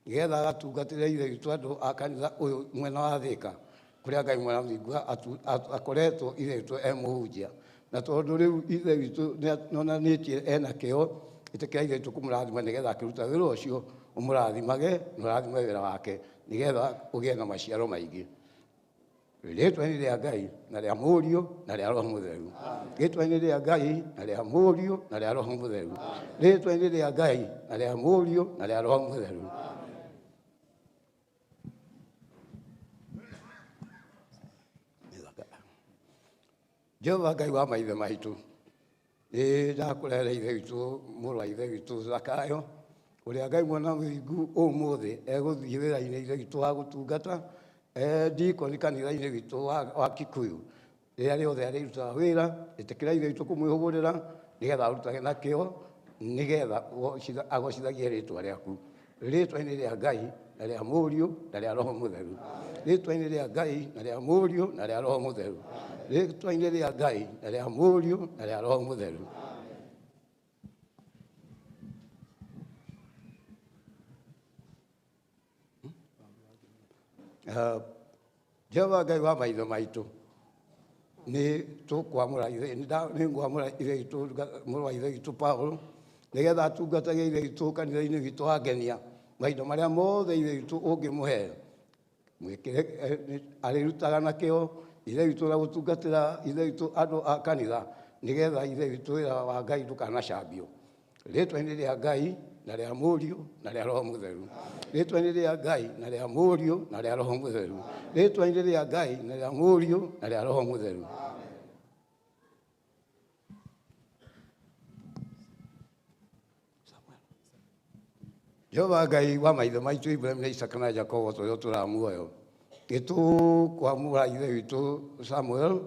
nĩgetha agatungatĩre ithe witũ andũ a kanitha ũyũ mwena wa Thĩka kũrĩa Ngai mwena Mũthingu akoretwo ithe witũ mũhunjia na tondũ rĩu ithe witũ nĩonanĩtie ena kĩo ĩtĩkĩra ithe witũ kũmũrathima nĩgetha akĩruta wĩra ũcio ũmũrathimage na ũrathime wĩra wake nĩgetha ũgĩe na maciaro maingĩ rĩtwa-inĩ rĩa Ngai na rĩa Mũriũ na rĩa Roho Mũtheru rĩtwa-inĩ rĩa Ngai na rĩa Mũriũ na rĩa Roho Mũtheru rĩtwa-inĩ rĩa Ngai na rĩa Mũriũ na rĩa Roho Mũtheru. Jehova Ngai wa maithe maitũ nĩ ndakũrehera ithe witũ mũrũ wa ithe witũ Zakayo ũrĩa Ngai mwena Mũthingu ũmũthĩ egũthiĩ wĩra-inĩ ithe witũ wa gũtungata ndikoni kanitha-inĩ witũ wa Kikuyu rĩrĩa rĩothe arĩrutaga wĩra ĩtĩkĩra ithe witũ kũmwĩhũgũrĩra nĩgetha arutage na kĩo nĩgetha agocithagie rĩtwa rĩaku rĩtwa-inĩ rĩa Ngai na rĩa Mũriũ na rĩa Roho Mũtheru rĩtwa-inĩ rĩa Ngai na rĩa Mũriũ na rĩa Roho Mũtheru rĩtwa-inĩ rĩa Ngai na rĩa Mũriũ na rĩa Roho Mũtheru. Jehova Ngai wa maithe maitũ nĩ tũkwamũra nĩ ngwamũra ithe witũ mũrũ wa ithe witũ Paul nĩgetha atungatage ithe witũ kanitha-inĩ witũ wa Ngenia mahinda marĩa mothe ithe witũ ũngĩmũhe mwĩkĩre arĩrutaga na kĩo ithe witũ na gũtungatĩra ithe witũ andũ a kanitha nĩgetha ithe witũ wĩra wa Ngai ndũkanacambio rĩtwa-inĩ rĩa Ngai na rĩa Mũriũ na rĩa Roho Mũtheru rĩtwa-inĩ rĩa Ngai na rĩa Mũriũ na rĩa Roho Mũtheru rĩtwa-inĩ rĩa Ngai na rĩa Mũriũ na rĩa Roho Mũtheru. Jehova Ngai wa maithe maitũ Iburahĩmu na Isaka na Jakobo tũrĩa tũramuoyo nĩtũkwamũra ithe witũ Samuel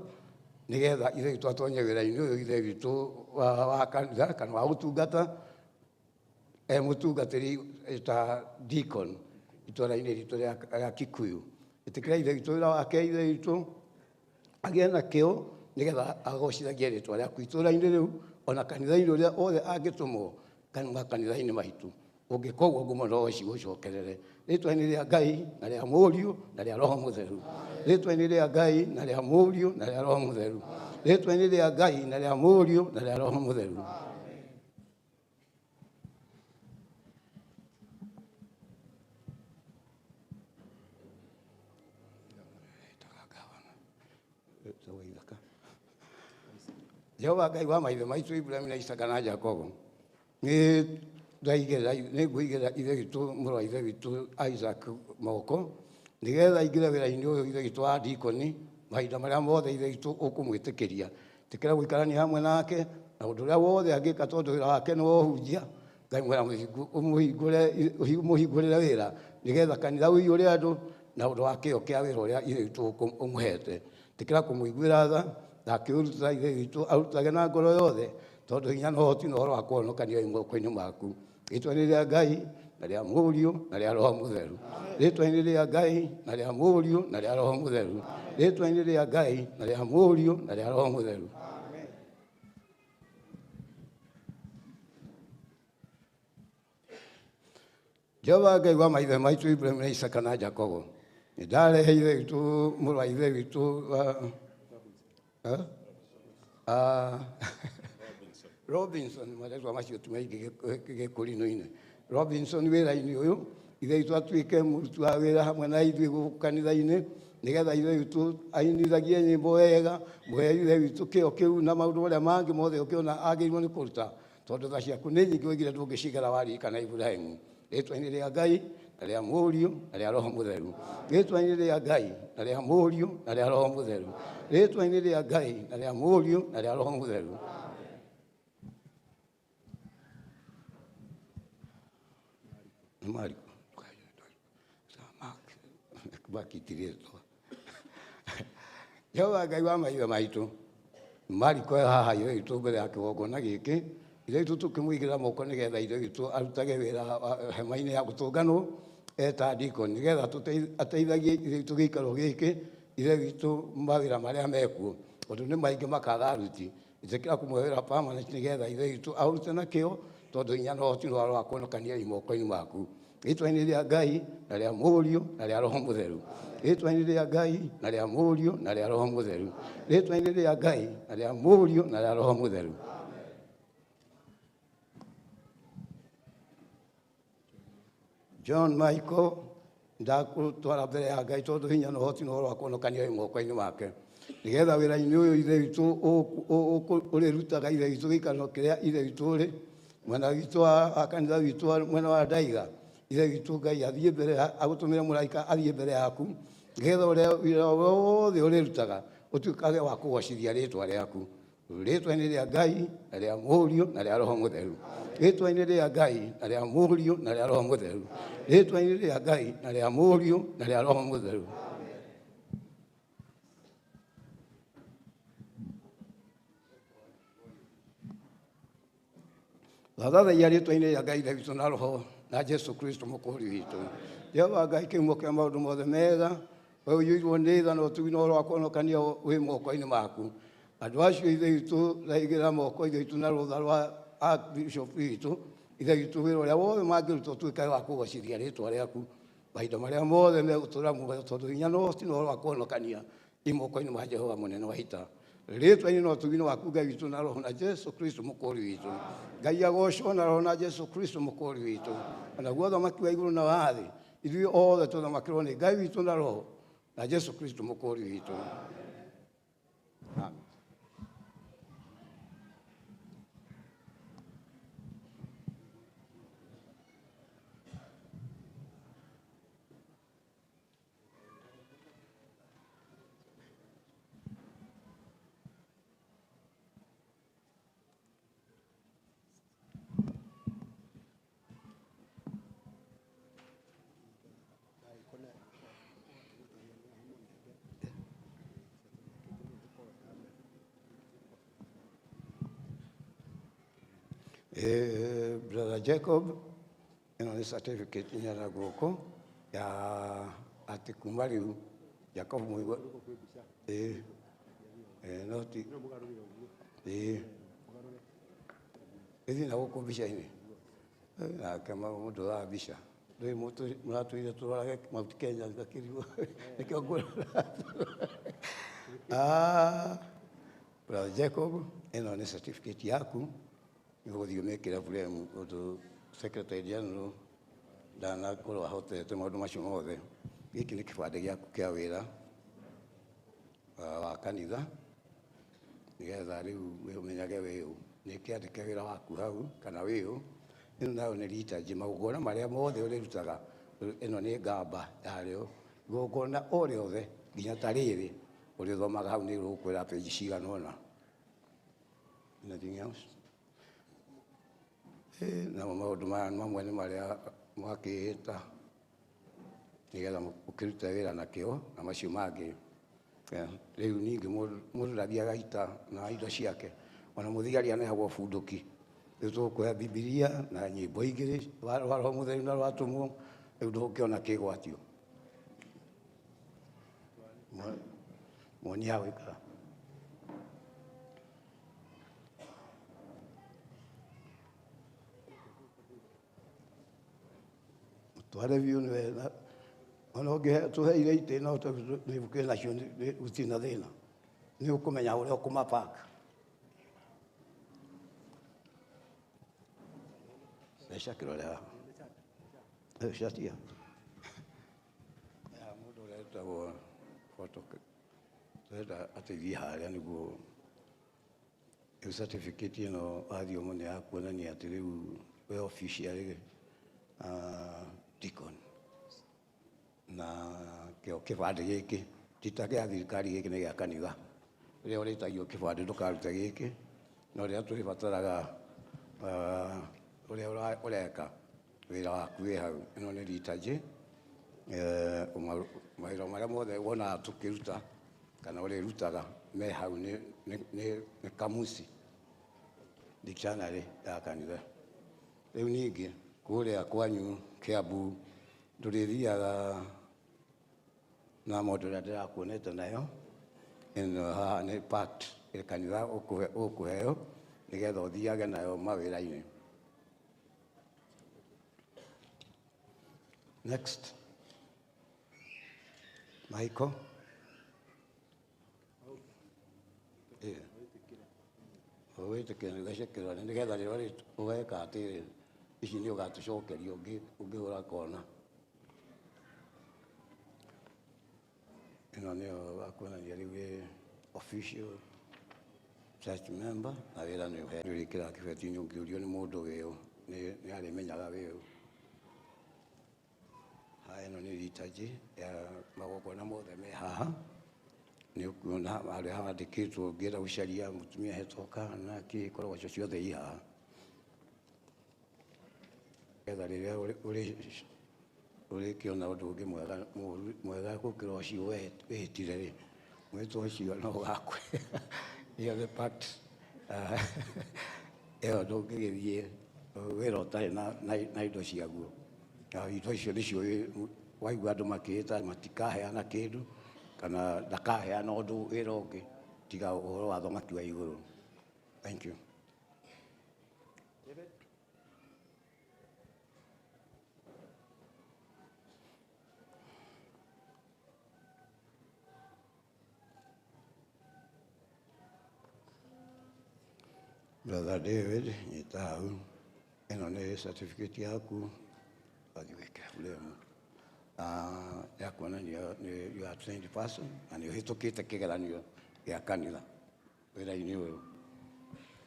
nĩgetha ithe witũ atonye wĩra-inĩ ũyũ ithe witũ wa kanitha kana wa gũtungata mũtungatĩri ta deacon itũũra-inĩ ritũ rĩa Kikuyu ĩtĩkĩra ithe witũ wĩra wake ithe witũ agĩe na kĩo nĩgetha agocithagie rĩtwa rĩaku itũũra-inĩ rĩu ona kanitha-inĩ ũrĩa othe angĩtũmwo kanitha-inĩ maitũ ũngĩkorwo ngumo no cigũcokerere rĩtwa-inĩ rĩa Ngai na rĩa Mũriũ na rĩa Roho Mũtheru rĩtwa-inĩ rĩa Ngai na rĩa Mũriũ na rĩa Roho Mũtheru rĩtwa-inĩ rĩa Ngai na rĩa Mũriũ na rĩa Roho Mũtheru. Jehova Ngai wa maithe maitũ Iburahĩmu na Isaka na Jakobo nĩ ngũigĩra ithe witũ mũrũ wa ithe witũ Isaac moko nĩgetha aingĩre wĩra-inĩ ũyũ ithe witũ wa ndikoni mahinda marĩa mothe ithe witũ ũkũmwĩtĩkĩria tĩkĩra gũikarania hamwe nake na ũndũ ũrĩa wothe angĩka tondũ wĩra wake nĩ wa ũhunjia Ngai mwena Mũthingu ũmũhingũrĩre wĩra nĩgetha kanitha ũiyũre andũ na ũndũ wa kĩo kĩa wĩra ũrĩa ithe witũ ũmũhete tĩkĩra kũmũiguĩra tha na akĩũruta ithe witũ arutage na ngoro yothe tondũ hinya no ũhoti na ũhoro wa kũhonokanio wĩ moko-inĩ maku rĩtwa-inĩ rĩa Ngai na rĩa Mũriũ na rĩa Roho Mũtheru rĩtwa-inĩ rĩa Ngai na rĩa Mũriũ na rĩa Roho Mũtheru rĩtwa-inĩ rĩa Ngai na rĩa Mũriũ na rĩa Roho Mũtheru. Jehova Ngai wa maithe maitũ Ibrahim na Isaka na Jakobo, nĩ ndarehe ithe witũ mũrũ wa ithe witũ Robinson, marĩtwa macio ti maingĩ gĩkũrinũ-inĩ. Robinson wĩra-inĩ ũyũ, ithe witũ atuĩke mũruti wa wĩra hamwe na ithuĩ gũkũ kanitha-inĩ, nĩgetha ithe witũ ainithagie nyĩmbo wega, mũhe ithe witũ kĩo kĩu na maũndũ marĩa mangĩ mothe ũkĩona agĩrĩirwo nĩ kũruta, tondũ tha ciaku nĩ nyingĩ oigire ndũngĩcigera waririkana Iburahĩmu. Rĩĩtwa-inĩ rĩa Ngai na rĩa Mũriũ na rĩa Roho Mũtheru. Rĩĩtwa-inĩ rĩa Ngai na rĩa Mũriũ na rĩa Roho Mũtheru. Rĩĩtwa-inĩ rĩa Ngai na rĩa Mũriũ na rĩa Roho Mũtheru. Nĩ Mariko bakitiretwo. Jehova Ngai wa maithe maitũ, Mariko haha ithe witũ mbere ya kĩgongona gĩkĩ, ithe witũ tũkĩmũigĩra moko nĩgetha ithe witũ arutage wĩra hema-inĩ ya gũtũnganwo eta ndikoni, nĩgetha ateithagie ithe witũ gĩikaro gĩkĩ, ithe witũ mawĩra marĩa mekuo, tondũ nĩ maingĩ makaga aruti. Itekĩra kũmũhe wĩra permanent nĩgetha ithe witũ aũrute na kĩo, tondũ hinya na ũhoti nĩ wa kuonekania moko-inĩ maku. Rĩĩtwa-inĩ rĩa Ngai na rĩa Mũriũ na rĩa Roho Mũtheru. Rĩĩtwa-inĩ rĩa Ngai na rĩa Mũriũ na rĩa Roho Mũtheru. Rĩĩtwa-inĩ rĩa Ngai na rĩa Mũriũ na rĩa Roho Mũtheru. John Michael ndakũtwara mbere ya Ngai tondũ hinya na ũhoti nĩ wa kuonekania moko-inĩ make, nĩgetha wĩra-inĩ ũyũ ithe witũ ũrĩrutaga ithe witũ gĩikaro kĩrĩa ithe witũ ũrĩ mwena witũ wa kanitha witũ mwena wa Ndaiga. Ithe witũ Ngai athiĩ mbere, agũtũmĩre mũraika athiĩ mbere yaku, nĩgetha ũrĩa wĩra wothe ũrĩrutaga ũtuĩkage wa kũgocithia rĩĩtwa rĩaku. Rĩĩtwa-inĩ rĩa Ngai na rĩa Mũriũ na rĩa Roho Mũtheru. Rĩĩtwa-inĩ rĩa Ngai na rĩa Mũriũ na rĩa Roho Mũtheru. Rĩĩtwa-inĩ rĩa Ngai na rĩa Mũriũ na rĩa Roho Mũtheru. Thathathaia rĩĩtwa-inĩ rĩa Ngai ithe witũ na Roho na Jesu Kristo mũkũũri witũ. Jehova Ngai kĩhumo kĩa maũndũ mothe mega, we ũiyũirwo nĩ tha na ũtugi na ũhoro wa kuonekania wĩ moko-inĩ maku. Andũ acio ithe witũ thaigĩra moko ithe witũ na rũtha rwa Archbishop witũ, ithe witũ wĩra ũrĩa wothe mangĩruta ũtuĩkaga wa kũgocithia rĩĩtwa rĩaku mahinda marĩa mothe megũtũũra muoyo, tondũ hinya na ũhoti na ũhoro wa kuonekania moko-inĩ ma Jehova mũnene wa ita. Rĩĩtwa-inĩ na ũtugi-inĩ waku Ngai witũ na Roho na Jesu Kristo mũkũũri witũ. Ngai agocwo na Roho na Jesu Kristo mũkũũri witũ. Naguo ũthamaki wa igũrũ na wa thĩ, ithuĩ othe tũthamakĩrwo nĩ Ngai witũ na Roho na Jesu Kristo mũkũũri witũ. Amen. Brother Jacob, ĩno nĩ certificate nyara gũkũ ya atĩ kuma rĩu Jacob Mũigua no ti ĩthiĩ na gũkũ mbica-inĩ nake mũndũ wa mbica ndũĩ mũratũire tũrorage Mount Kenya gakĩrigwo nĩkĩo ngũrora. Brother Jacob, ĩno nĩ certificate yaku, gũthiĩ ũmĩkĩre buremu tondũ Secretary General ndanakorwo ahotete maũndũ macio mothe. Gĩkĩ nĩ kĩbandĩ gĩaku kĩa wĩra wa kanitha, nĩgetha rĩu ũmenyage wĩ ũ, nĩkĩandĩke wĩra waku hau kana wĩ ũ. Ĩno nayo nĩ liturgy, magongona marĩa mothe ũrĩrutaga, ĩno nĩ ngamba yarĩo. Igongona o rĩothe nginya ta rĩrĩ ũrĩthomaga hau, nĩ rũkwĩra page cigana ũna. Anything else? Na maũndũ maya mamwe nĩ marĩa mwakĩĩta nĩgetha ũkĩruta wĩra na kĩo, na macio mangĩ rĩu ningĩ mũndũ ndathiaga ita na indo ciake, ona mũthigari aneagwo bunduki. Rĩu tũkuoya Bibilia na nyĩmbo igĩrĩ rwa Roho Mũtheru na rwatũmwo, rĩu ndũngĩona kĩgwatio. Muonia gwĩkara tware viu nĩ wega ona ũngĩhe tũheire itĩ no nĩbũkĩre nacio gũtirĩ na thĩna nĩ ũkũmenya ũrĩa ũkũmapaka mbeca kĩrore haha ciatia mũndũ ũrĩa wĩtagwo tũrenda ateithie harĩa nĩguo rĩu certificate ĩno wathiĩ mũno ya kuonania atĩ rĩu we officially deacon na kĩo kĩbandĩ gĩkĩ ti ta gĩa thirikari gĩkĩ nĩ gĩa kanitha rĩrĩa ũrĩtagio kĩbandĩ ndũkarute gĩkĩ no rĩrĩa tũrĩbataraga ũrĩa ũreka wĩra waku wĩ hau ĩno nĩ liturgy mawĩra marĩa mothe wonaga tũkĩruta kana ũrĩrutaga me hau nĩ kamusi dictionary ya kanitha rĩu ningĩ kũrĩa kwanyu Kiambu ndũrĩthiaga na maũndũ ũrĩa ndĩrakuonete nayo ĩno haha nĩ pact ĩ kanitha ũkũheo nĩgetha ũthiage nayo mawĩra-inĩ. Next. Michael. Wĩtĩkĩra nĩgacekĩrwo nĩgetha rĩrĩa ũgeka atĩrĩ ici nĩ ũgatũcokeria ũngĩhũra kona. Ĩno nĩyo wakuonania rĩu wĩ official church member na wĩra nĩ ũrĩkĩra kĩbeti-inĩ ũngĩũrio nĩ mũndũ wĩũ nĩ arĩmenyaga wĩũ. Ĩno nĩ liturgy ya magongona mothe me haha nĩ ũkuona harĩa handĩkĩtwo ũngĩenda gũcaria mũtumia hetoka na kĩ koragwo cio ciothe i haha getha rĩrĩa ũrĩkĩona ũndũ ũngĩ mwega gũkĩra ũcio wĩhĩtire rĩ mwĩtwo ũcio no gakwe ĩyo nĩ pact ĩyo ndũngĩgĩthiĩ wĩra ũtarĩ na indo ciaguo. Indo icio nĩcio waigua andũ makĩĩta matikaheana kĩndũ kana ndakaheana ũndũ wĩra ũngĩ tiga ũhoro wa thamaki wa igũrũ. Thank you. Brother David, nyita hau. Ĩno nĩ certificate yaku. Ya kuonania you are trained person na nĩ ũhĩtũkĩte kĩgeranio gĩa kanitha wĩra-inĩ ũyũ.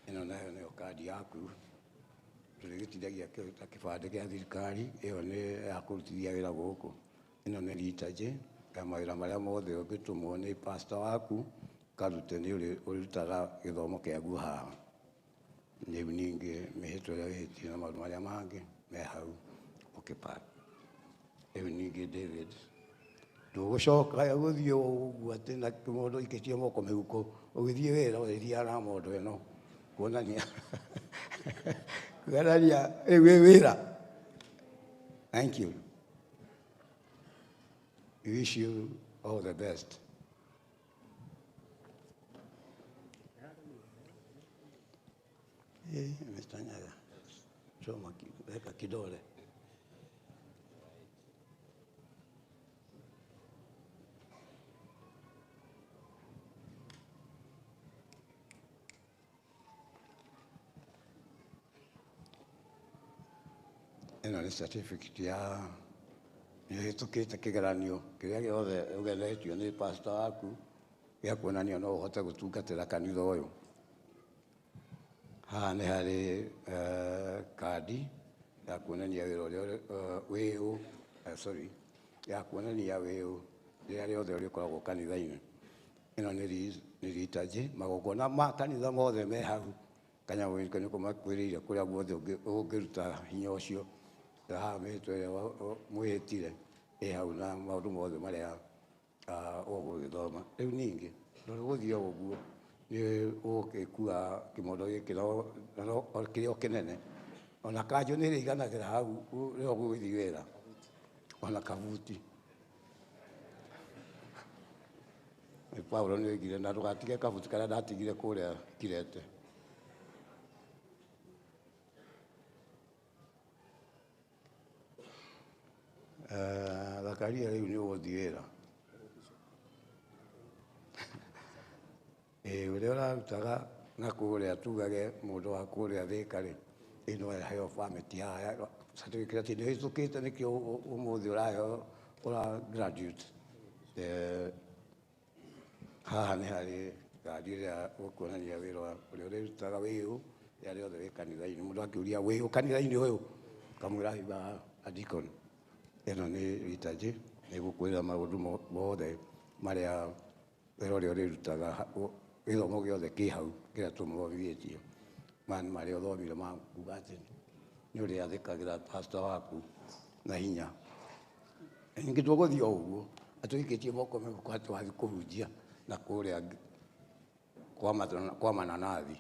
Ĩno nayo nĩyo kandi yaku tũrĩgĩtindagia ta kĩbandĩ gĩa thirikari ĩyo nĩ ya kũrutithia wĩra gũkũ. Ĩno nĩ liturgy ya mawĩra marĩa mothe ũngĩtũmwo nĩ pastor waku karute nĩ ũrĩrutaga gĩthomo kĩaguo haha. Rĩu ningĩ mĩhĩtwa ĩrĩa wĩhĩtire na maũndũ marĩa mangĩ me hau ũkĩpata. Rĩu ningĩ David ndũgũcoka gũthiĩ ũguo atĩ na mũndũ aikĩtie moko mĩhuko ũgĩthiĩ wĩra ũrĩthiaga na mondo ĩno kuonania wĩ wĩra. Thank you. We wish you all the best. Imestanyaga choma weka kidole. Ĩno nĩ certificate ya nĩhĩtũkĩte kĩgeranio kĩrĩa gĩothe ũgethetio nĩ pastor waku gĩa kuonania no ũhote gũtungatĩra kanitha ũyũ. Haha nĩ harĩ kandi ya kuonania wĩra ũrĩa wĩũ ya kuonania wĩũ rĩrĩa rĩothe ũrĩkoragwo kanitha-inĩ. Ĩno nĩ liturgy magongona ma kanitha mothe me hau kanyamũ nĩ kũmakwĩrĩire kũrĩa guothe ũngĩruta hinya ũcio. Haha mĩhĩtwa ĩrĩa mwĩhĩtire ĩ hau na maũndũ mothe marĩa ũgũgĩthoma. Rĩu ningĩ ndũrĩgũthiĩ ũguo nĩ ũgĩkua kĩmondo gĩkĩ kĩrĩa kĩnene ona kanjũ nĩ ĩrĩiganagĩra hau rĩrĩa ũgũgĩthiĩ wĩra ona kabuti. Paulo nĩ oigire na ndũgatige kabuti karĩa ndatigire kũrĩa Kirete. Zakaria rĩu nĩ ũgũthiĩ wĩra. Ũrĩa ũrarutaga na kũrĩa tugage mũndũ wa kũrĩa Thĩka-rĩ, ĩno ĩraheo permit ya certificate nĩ hĩtũkĩte nĩkĩo ũmũthĩ ũraheo graduate. Haha nĩ harĩ kandi ĩrĩa ũkuonania wĩra ũrĩa ũrĩrutaga wĩ ũũ rĩrĩa rĩothe wĩ kanitha-inĩ. Mũndũ akĩũria wĩ ũ kanitha-inĩ ũyũ, kamwĩra hiba a deacon. Ĩno nĩ ritaji ĩgũkwĩra maũndũ mothe marĩa wĩra ũrĩa ũrĩrutaga, gĩthomo gĩothe kĩ hau kĩrĩa tũmũthomithĩtie. Maya nĩ marĩa ũthomire ma kuga atĩ nĩ ũrĩathĩkagĩra pastor waku na hinya. Ningĩ tũgũthiĩ o ũguo atũikĩtie moko megũkorwo twathiĩ kũhunjia na kũrĩa kwa mananathi.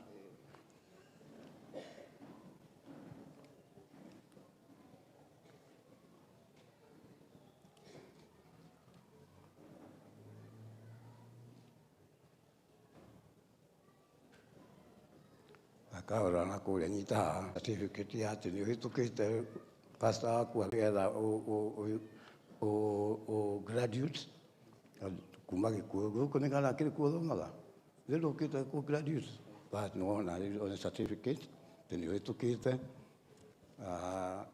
Akahora na kũrĩa nyita haha certificate ya atĩ nĩ ũhĩtũkĩte pastor waku nĩgetha graduate kuma Gĩkũyũ. Gũkũ nĩ kana kĩrĩ kuo thomaga rĩu ũkĩte ku graduate but nĩ wona rĩu certificate atĩ nĩ ũhĩtũkĩte.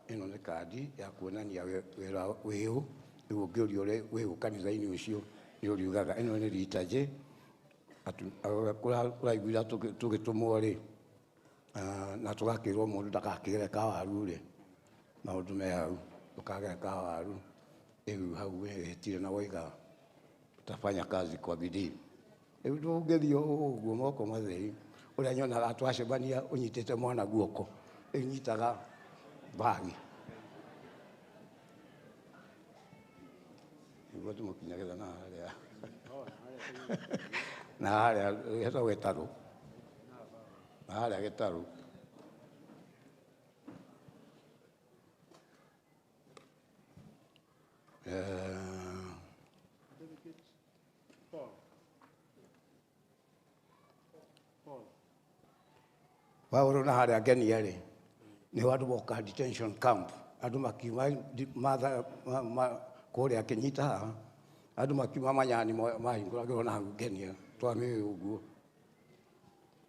Ĩno nĩ kandi ya kuonania wĩra wĩ ũ, rĩu ũngĩũrio wĩ ũ kanitha-inĩ ũcio nĩ ũriugaga ĩno nĩ ritaji. Kũraiguira tũgĩtũmwo-rĩ na tũgakĩrwo mũndũ ndagakĩgere kawaru-rĩ, maũndũ me hau, ndũkagere kawaru. Rĩu hau wĩhĩtire na woiga utafanya kazi kwa bidii. Rĩu ndũngĩthiĩ ũguo moko matheri. Ũrĩa nyonaga twacemania ũnyitĩte mwana guoko, rĩu nyitaga bagi. Nĩguo tũmũkinyagĩra na harĩa na harĩa hetagwo gĩtarũ, na harĩa gĩtarũ. Paulo na harĩa Ngenia-rĩ nĩho andũ moka detention camp, andũ makiuma kũrĩa Kĩnyita haha, andũ makiuma Manyani mahingũragĩrwo na hau Ngenia twamĩũĩ ũguo.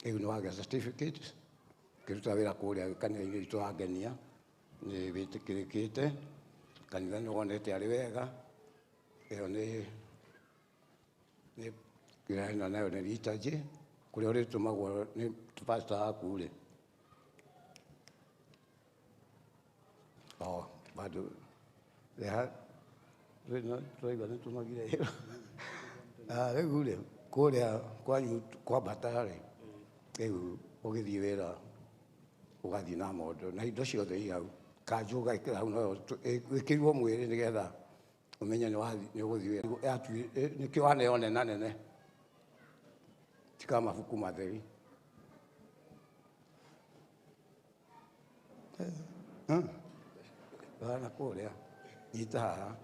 Rĩu nĩ wagĩa certificate ũkĩruta wĩra kũrĩa kanitha-inĩ witũ wa Ngenia, nĩ wĩtĩkĩrĩkĩte, kanitha nĩ wonete arĩ wega. Ĩyo nĩ nayo nĩ ritaji kũrĩa ũrĩtũmagwo nĩ pastor waku-rĩ. Bado tũraigua nĩ tũnogire wĩra. Rĩu-rĩ kũrĩa kwanyu kwambata-rĩ, rĩu ũgĩthiĩ wĩra ũgathiĩ na mondo na indo ciothe i hau. Kanjũ ũgekĩra hau nayo wĩkĩrwo mwĩrĩ nĩgetha ũmenye nĩ ũgũthiĩ wĩra. Nĩkĩo waneo nene ti ka mabuku matheri. Wana kũrĩa nyita haha,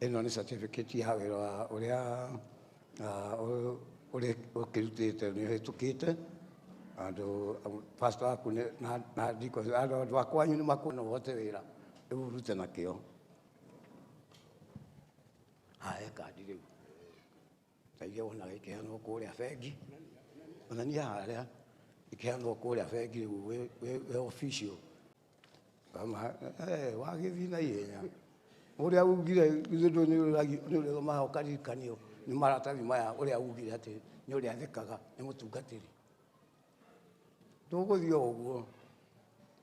ĩno nĩ certificate ya wĩra ũrĩa ũkĩrutĩte nĩ ũhĩtũkĩte. Andũ pastor waku na deacon andũ a kwanyu nĩ makuona ũhote wĩra rĩu ũrute na kĩo. Haya kandi rĩu ta iria wonaga ikĩheanwo kũrĩa bengi, onania harĩa ikĩheanwo kũrĩa bengi rĩu wĩ official. Wagĩthiĩ na ihenya ũrĩa ugire nĩ ũrĩthomaga ũkaririkanio nĩ maratathi maya ũrĩa ugire atĩ nĩ ũrĩathĩkaga nĩ mũtungatĩri. Ndũgũthiĩ o ũguo,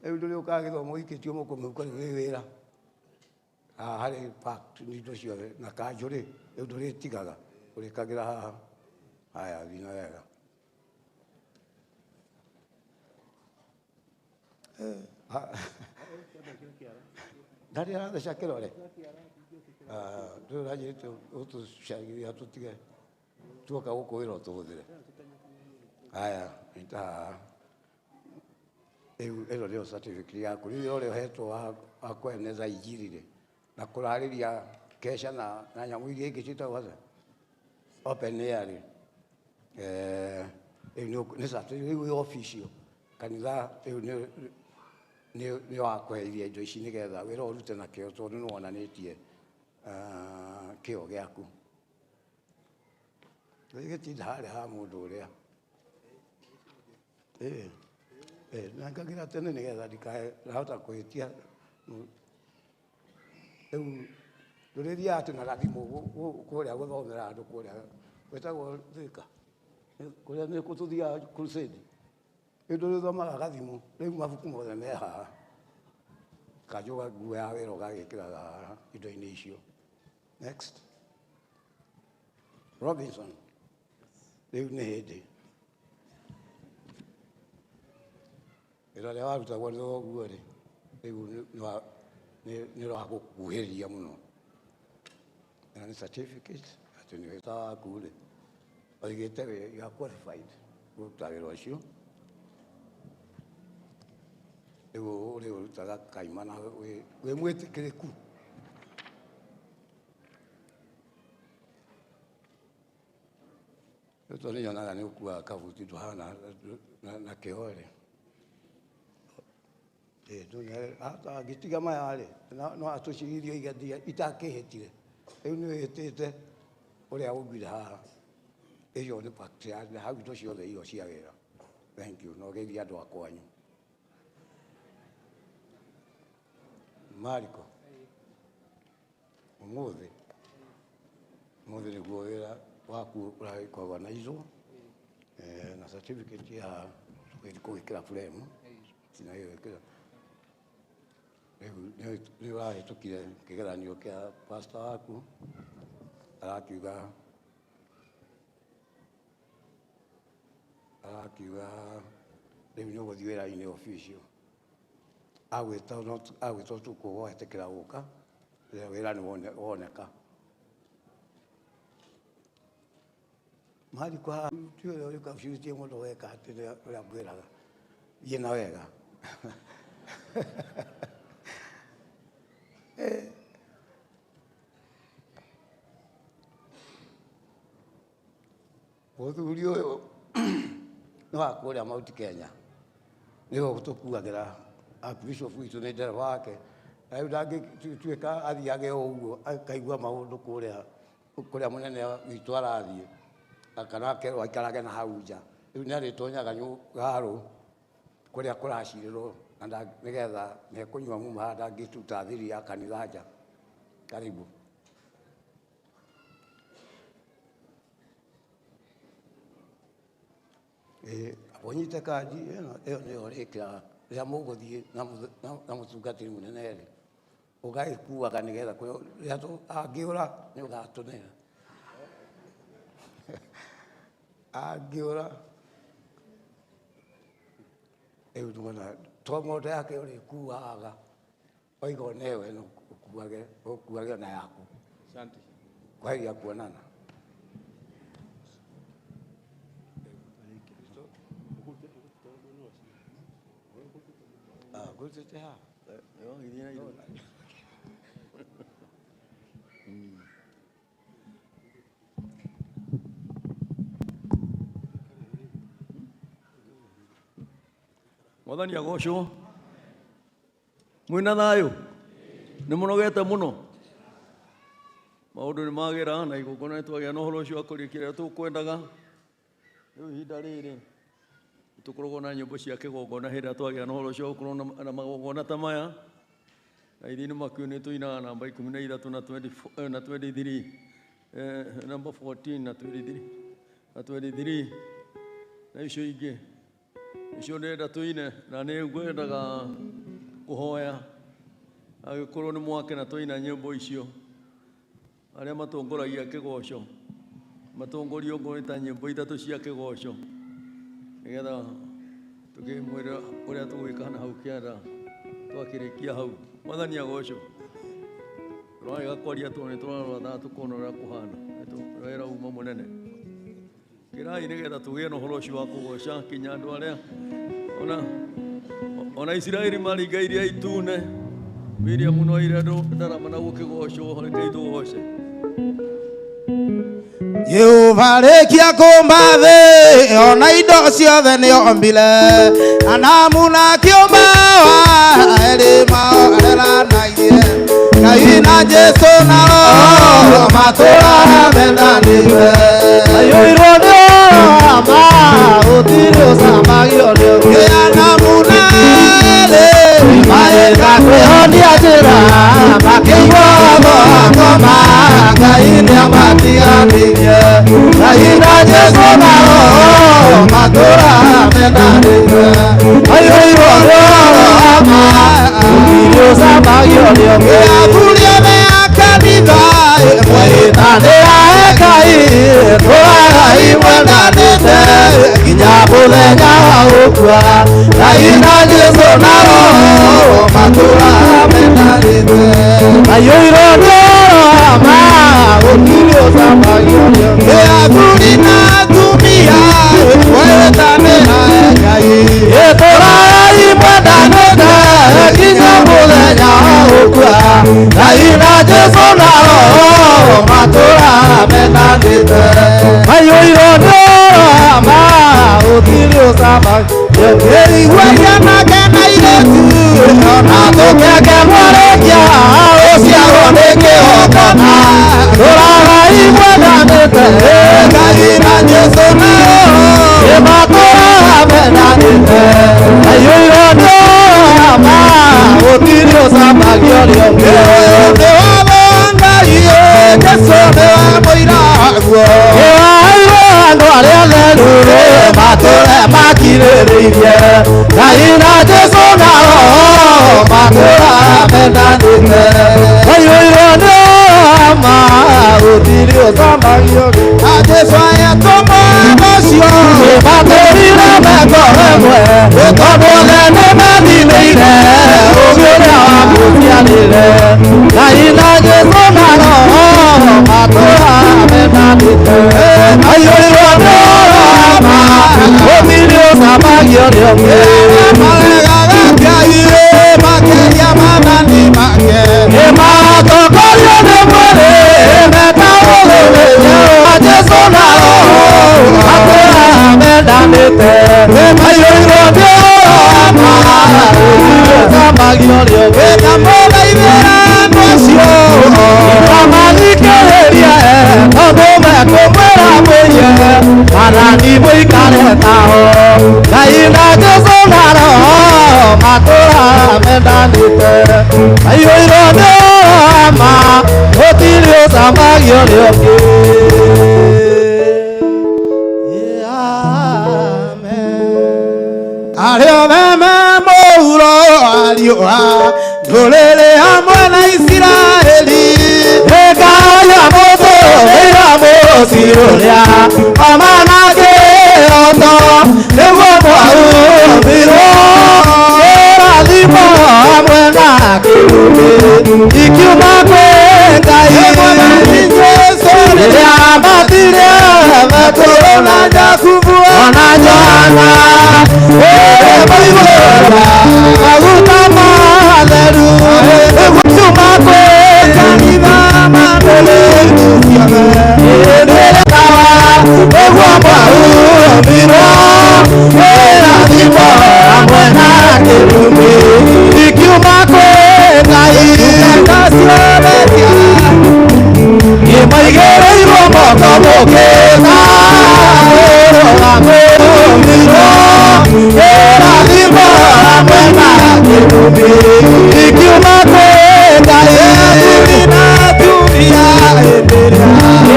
rĩu ndũrĩũkaga gĩthomo ũikĩtio moko mĩhuko rĩu wĩ wĩra. Haha harĩ packed nĩ indo ciothe na kanjũ-rĩ rĩu ndũrĩtigaga ũrĩkagĩra haha. Haya thiĩ na wega. Ndarĩ aratheca kĩrore ndũrajĩte ũtũcagithia tũtige tuoka gũkũ wĩra ũtũhũthĩre. Haya nyita haha, rĩu ĩno nĩyo certificate yaku. Rĩu wĩra ũrĩa ũhetwo wa kweneza injiri-rĩ na kũrarĩria kesha na nyamũ iria ingĩ ciĩtagwo atĩa open air-rĩ, rĩu nĩ certificate rĩu wĩ official kanitha. Rĩu nĩ wakweheria indo ici nĩgetha wĩra ũrute na kĩo tondũ nĩ wonanĩtie kĩo gĩaku. Gĩgĩtinda harĩa ha mũndũ ũrĩa nangagĩra tene nĩgetha ndikahota kũhĩtia. Rĩu ndũrĩthiaga atĩ na gathimũ kũrĩa gũthomera andũ kũrĩa gwĩtagwo Thika kũrĩa nĩkuo tũthiaga crusade. Rĩu ndũrĩthomaga gathimũ, rĩu mabuku mothe me haha, kanjũga nguo ya wĩra ũgagĩkĩra haha indo-inĩ icio. Next. Robinson. Rĩu nĩ hĩndĩ wĩra ũrĩa warutagwo nĩ thoguo rĩ, rĩu nĩ rwagũkuhĩrĩria mũno. Na nĩ certificate atĩ nĩ wĩra waku rĩ, oigĩte you are qualified kũruta wĩra ũcio. Rĩu ũrĩ ũrutaga kaimana wĩ mwĩtĩkĩrĩku. Tondũ nĩ nyonaga nĩ ũkuaga kabuti ndũhana na kĩo rĩ. Angĩtiga maya rĩ, no atũciririe igathia itakĩhĩtire. Rĩu nĩ wĩhĩtĩte ũrĩa ũmbire haha. Ĩyo nĩ fact ya hau indo ciothe iyo cia wĩra. Thank you. No geithia andũ a kwanyu. Mariko. Ũmũthĩ nĩguo wĩra waku ũragĩkoragwo na izo na certificate ya kũgĩkĩra frame tina ĩyo ĩkĩra. Rĩu nĩ ũrahĩtũkire kĩgeranio kĩa pastor waku arakiuga rĩu nĩ ũgũthiĩ wĩra-inĩ official. Agwĩtwo tu kũgwetĩkĩra gũka wĩra nĩ woneka. Mariko haha tiũrĩa ũrĩkabucitie mũndũ weka atĩ ũrĩa ngwĩraga thiĩ na wega. Mũthuri ũyũ nĩ wa kũrĩa Mount Kenya, nĩwe ũtũkuagĩra Bishop witũ nĩ ndereba wake. Rĩu ndangĩtuĩka athiage o ũguo akaigua maũndũ kũrĩa mũnene witũ arathiĩ kana akerwo aikarage na hau nja. Rĩu nĩ arĩtonyaga garũ kũrĩa kũracirĩrwo na nĩgetha mekũnyua muma ndangĩtuta thiri ya kanitha nja. Karibu. Ũnyite kandi ĩyo nĩyo ũrĩkĩraga rĩrĩa mũgũthiĩ na mũtungatĩri mũnene rĩ, ũgagĩkuaga nĩgetha rĩrĩa angĩũra nĩ ũgatũnĩra. Angĩũra rĩu tũmona to moto yake ũrĩkuaga oiga onewe no ũkuage na yaku. Kwaheri kuonana. Gũtete ha Mwathani agocwo. Mwĩna thayũ? Nĩ mũnogete mũno? Maũndũ nĩ magĩra na igũngũna nĩ twagĩa na ũhoro ũcio wa kũrĩkia kĩrĩa tũkwendaga. Rĩu ihinda rĩrĩ tũkoragwo na nyĩmbo cia kĩgongona hĩndĩ ĩrĩa twagĩa na ũhoro ũcio wa gũkorwo na magongona ta maya. Na ithuĩ nĩ makiũ nĩ tũinaga namba 13 na 23, namba 14 na 23 na icio ingĩ. Icio ndĩrenda tũine na nĩ ngwendaga kũhoya agĩkorwo nĩ mwakena tũina nyĩmbo icio. Arĩa matongoragia kĩgoco matongorio ngoro ta nyĩmbo ithatũ cia kĩgoco nĩgetha tũkĩmwĩra ũrĩa tũgwĩka na hau kĩanda twakĩrĩkia hau. Mwathani agocwo. Tũrarega kwaria tondũ nĩ tũrarora tũkona ũrĩa kũhana wĩra uma mũnene. Kĩrai nĩgetha tũgĩe na ũhoro ũcio wa kũgoca kinya andũ arĩa ona Isiraeli maringairie itune Miriam no ire ndarama na gũkĩgocwo reke itũgoce. Jehova rekia kũmba thĩ ona indo ciothe nĩ ombire anamu na kĩũmba elima arera naie kaina Jesu nao matura mendanire ayoiro ama utiro samagio yana munale maega kwehoni ajira makiwa koma kaina matiganiye kaina Jesu nao matura mendanire ayoiro ama utiro samagio abulia me akadiva mwitane akai toai mwandanete kinyabule nyaukwa kaina Jesu naro matura mendanete ayoiro ama utiro samagio abulina tumia mwitane akai toai mwandanete kinyabule nyaukwa kaina Jesu naro matura mendanete ayoiro ama utiro samagio eriwaya magana iletu ona tokeke mwarekia osiaroneke okana toraga imwendanete kaina Jesu naro matura mendanete ayoiro ama utiro samagio Jesu moiraguo ando aria lerure matore makiriririe kaina Jesu naro matura mendanite ayoiro ama utiro samagio Jesu ayatomo mocio maturire mekoremwe utonole nemedileire ugiria wamucianire kaina Jesu naro matura mendanite ayoiro ama utiro samagio magaga makeria mamani make matokorio ne mwere metaulele Jesu naro matura mendanite ayoiro ama utiro samagio nyambola ibera nocio amalikereria tondome kumwera mwenye marani muikare taho kaina Jesu naro matura mendanite ayoiro ama utiro samagio ario meme mouro arioa ndorere hamwe na Isiraeli ekaya moto ira mosiroria amanage oto niguo mwaumiro erathimo hamwe na kirubi ikiuma kwe Ngai Jesu rĩrĩa matire matũrũ na Jakubu ona Johana maigũra maguta matheru gũtuma kwĩ kanitha matheru ciothe nĩrĩkawa nĩguo mwaumĩrwo ĩrathimo hamwe na kĩrumi ikiuma kwĩ Ngai ciothe imaigĩrĩirwo moko mũkĩna ũrũgamĩrũmirwo ĩrathimo hamwe na kĩrumi ikiuma kwĩ Ngai na atumia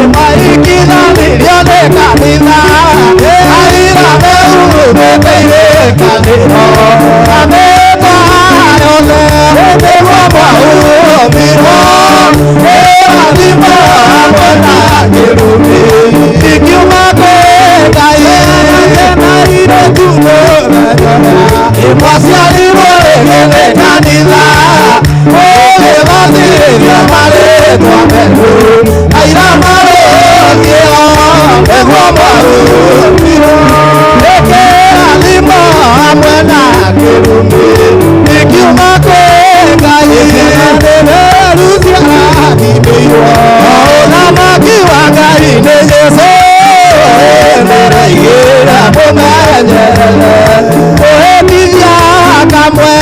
imaikithanĩrio nĩ kanitha aira meurumĩte kanitho amĩtwa yothe nĩguo mwaumĩrwo ĩrathimo hamwe na kĩrumi ikiuma kwĩ Ngai na irĩtu imwaciarirwo rĩngĩ nĩ kanitha ũgĩgathĩrĩria marĩtwa meru aira marũngĩo nĩguo mwaumĩrwo ĩkĩrathimo hamwe na kĩrumi ikiuma kwĩ Ngai nĩmeru ciarathimĩirwo ũthamaki wa Ngai nĩ Jesu nĩraigĩra mũmenyerere kũhĩtithia kamwe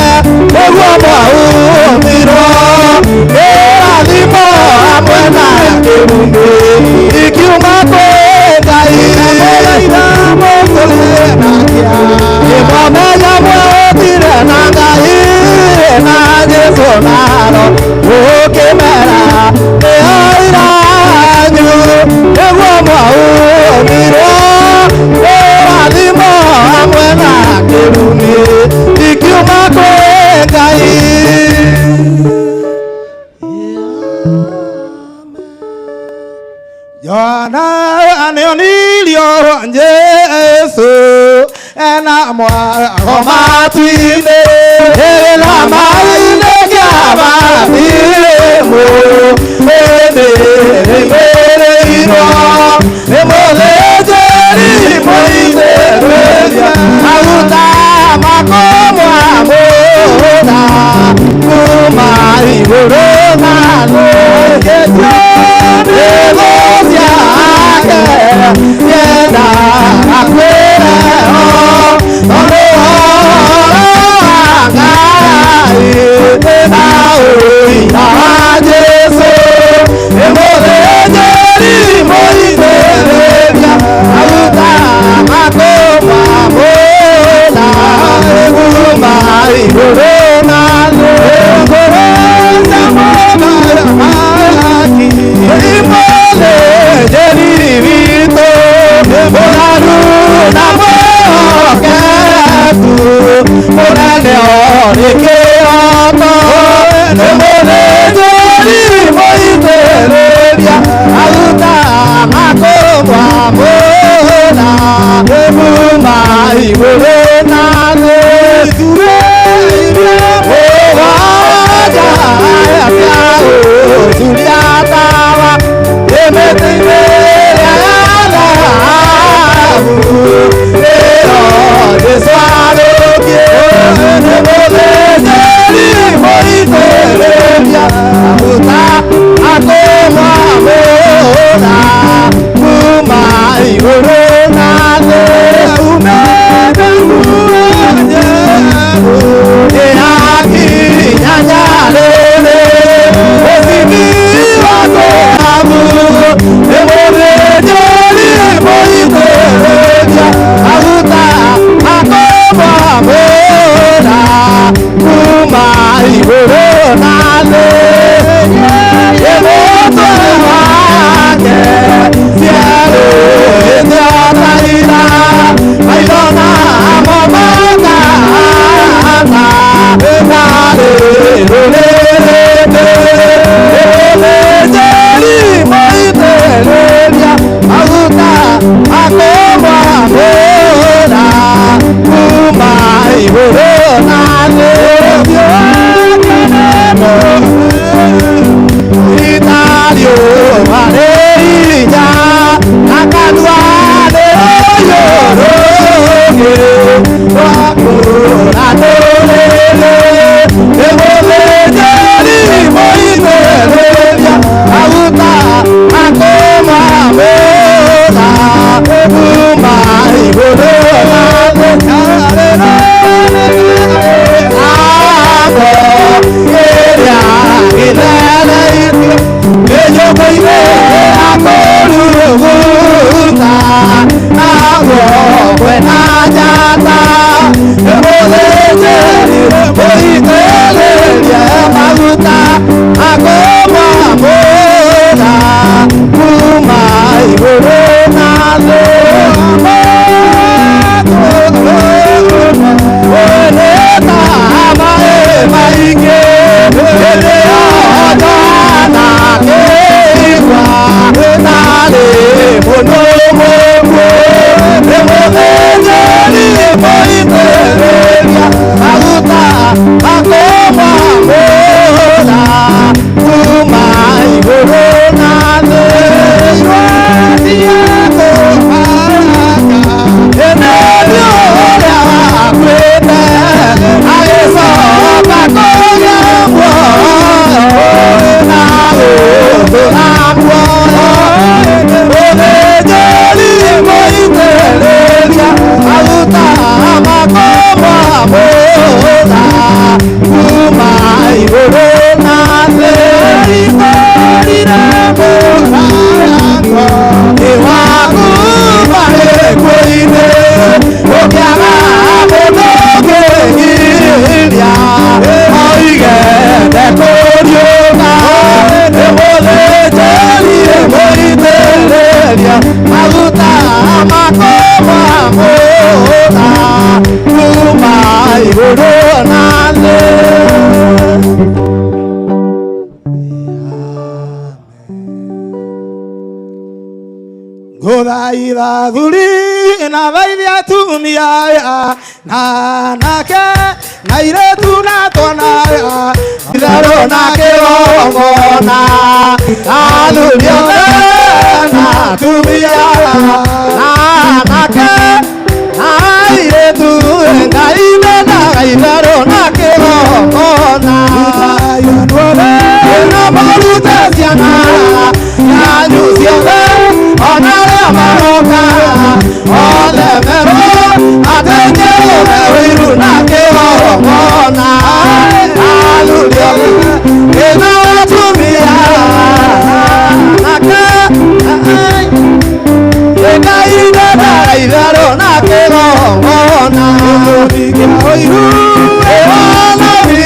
naro ukimera iranyu niguo mwaumirwo urathimo hamwe na kĩrumi ikiuma kwĩ Ngai. Yohana nĩonirio Jesũ ena mwago matu-inĩ na maĩ-inĩ kĩamathirimũ nĩrĩmĩrĩirwo nĩ mũthĩnjĩri mũitĩrĩria maguta makomwamũra kuma igũrũ na thĩ gĩtio nĩthũ ciake yenda akwĩre ho tondũ ũhoro wa Ngai na ũira wa Jesũ nĩ mũthĩnjĩri mũitĩrĩria maguta makomwamũra kuma igũrũ na thĩ Ngai thuri na vaithi atumia na nake na iretu na twana itharu na kirongona athuri othe na atumia na nake na iretu Ngai na itharu na kirongona na maruta ciana yanyu ciothe ona rĩa maroka othe mero atenyeũme wĩru na kĩgongona athuri othe ĩna atumia nake ĩna inena itherũ na kĩgongona kĩa ũiru ĩwanabi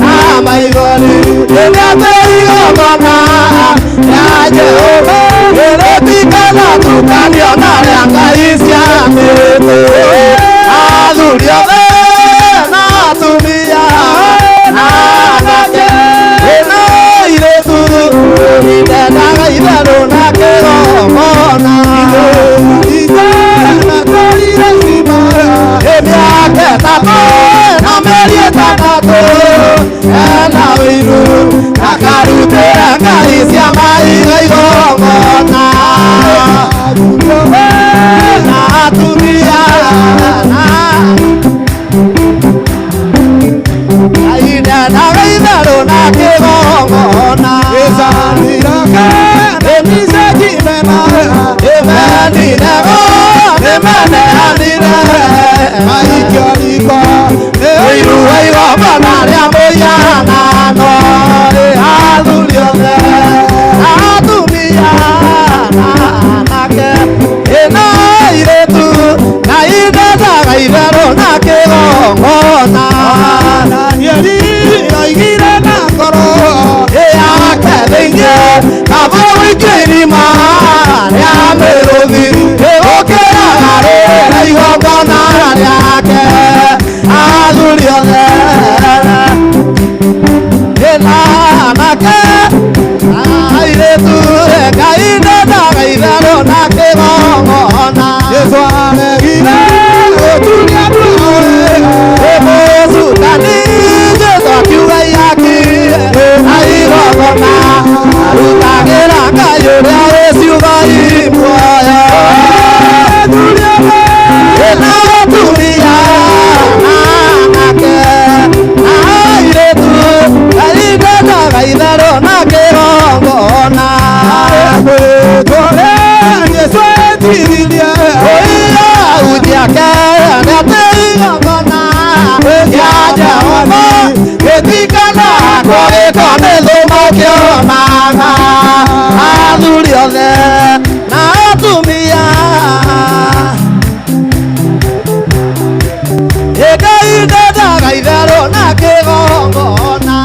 na maithori rĩrĩa tĩigongona ya Jehova ĩrĩtikana tukanio na rĩa Ngai ciamĩte athuri othe na atumia na anake ĩna airĩtu inendaga itherũ na kĩgongona itanakorire cima ĩmĩaka ĩtatũ na mĩeri ĩtandatũ ena wĩiru na karutĩra Ngai cia maitho igongona na atumia na inendaga itherũ na kĩgongona ĩcaniraga ĩmicekimena ĩmeninego ĩmeneanire maikio riko wĩiru wa igongona rĩa mũhianano athuri othe na atumia na anake ĩna airĩtu na inendaga itherũ na kĩgongona na nyeri oigire na ngoro yake thĩinĩ kaba wĩingĩ irima rĩa mĩrũthi ĩgũkĩraga rĩra igongona rĩake athuri othe ĩna anake airĩtu Ngai nendaga itherũ na kĩgongona Jesũ aregire gũturia mwawe ĩmũcukani Jesũ akiuga iakire na igongona arutagĩra Ngai ũrĩa wĩciuga imuoyo athuri othe ĩna atumia na anake na airĩtu Ngai nendaga itherũ na kĩgongona Jesũ etiririe auti ake nĩatĩ igongona ya Jehova gĩtikana kũgĩko nĩ thũmo kĩonaga athuri othe na atumia Ngai nendaga itherũ na kĩgongona.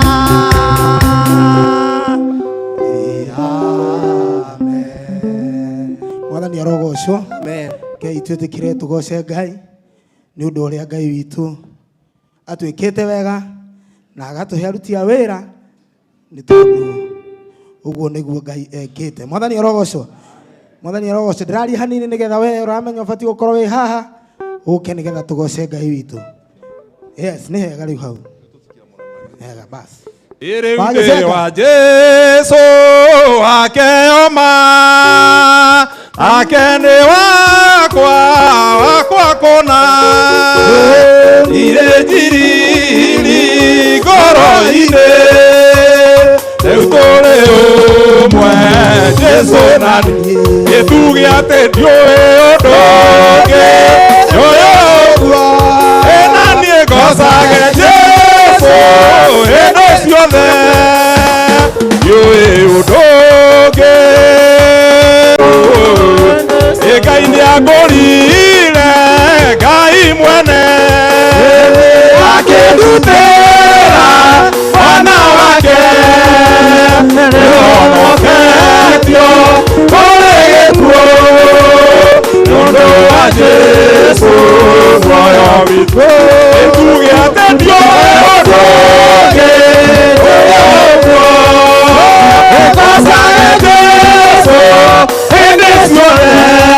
Mwathani arogocwo Ngai twĩtĩkĩre tũgoce Ngai nĩ ũndũ ũrĩa Ngai witũ atwĩkĩte wega na agatũhe aruti a wĩra nĩ tondũ ũguo nĩguo Ngai ekĩte. Mwathani arogocwo, Mwathani arogocwo. Ndĩraria hanini nĩgetha we ũramenya ũbatiĩ gũkorwo wĩ haha ũke nĩgetha tũgoce Ngai witũ. Yes, nĩ hega rĩu hau. Hega basi. Irĩu wa Jesũ akeoma akene wakwa kona ire njiriri ngoro-inĩ rĩu tũrĩ ũmwe Jesũ na niĩ gĩtuge atĩ ndiũĩ ũndũ ũngĩ njũĩ ũguo ĩna niĩ ngocage Jesũ hĩndĩ ciothe ndiũĩ ũndũ ũngĩ Ngai nĩangũrire Ngai mwene akĩndutĩra mwana wake nĩhonoketio kũrĩ gĩkuũ nĩũndũ wa Jesũ muoyo witũ gĩtuge atĩ ndiũĩ ũndũ ũngĩ ũguo ngocage Jesũ hĩndĩ ciothe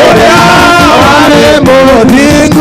Oya wale mo dingu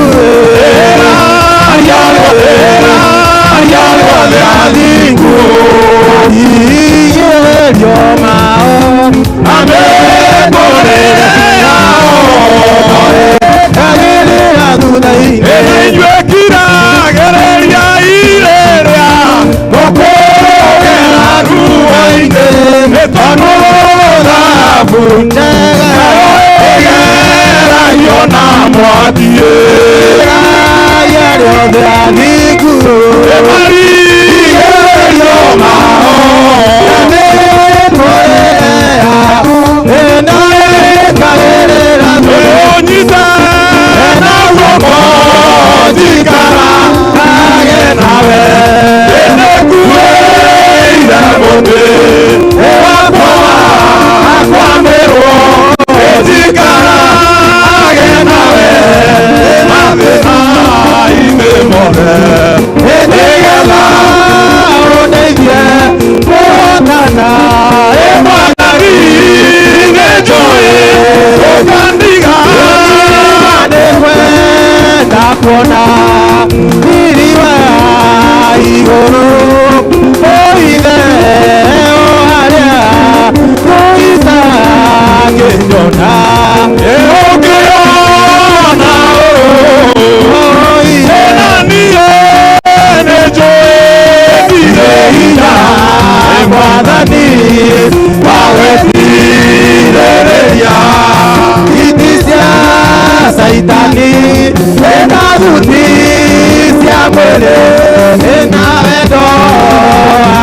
mwene ena wendo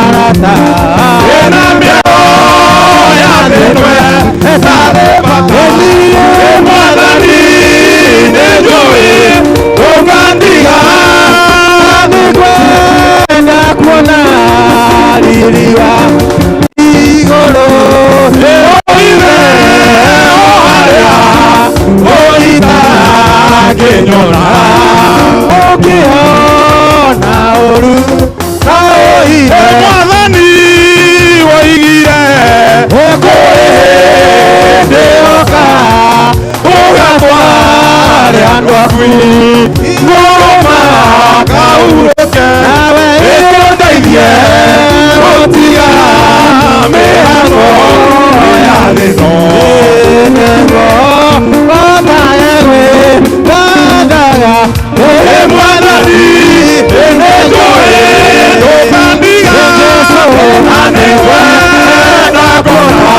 arata ena mĩao ya thĩnwe etarĩ bata mwathani nĩ njũĩ ndũkandiga nĩngwenda kuona riri wa igũrũ ũire o harĩa ũitara ngĩnyona ũkĩona ũru na ũire mwathani woigire ũkũrĩ hĩndĩ yoka ũgatware andũ aku igũrũ makaurũke nawe ĩtũndeithie gũtiga mĩhang'o ya thĩno nĩguo wamaye gwĩtandaga mwathani nĩ njũĩ ndũkandiga na nĩngwenda kuona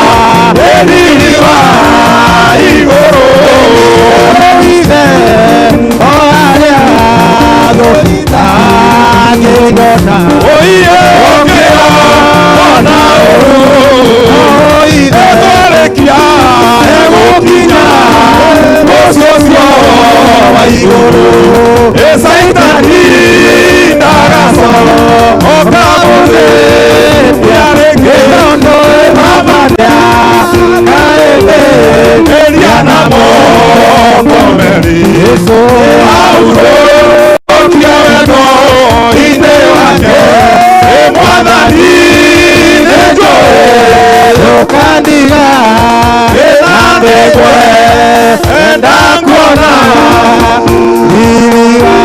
riri wa igũrũ ithe o harĩa ngĩnyona ũiye ũngĩona ũru etũrĩkia egũkinya mũciũcio wa igũrũ saitani ndagacoka mũthĩnia rĩngĩ tondũ ĩmamania kaĩthĩria na moko merĩ Jesũ aurũkia wendo inĩ wake mwathani nĩ njũĩ ndũkandiga na nĩngwenda kuona riri wa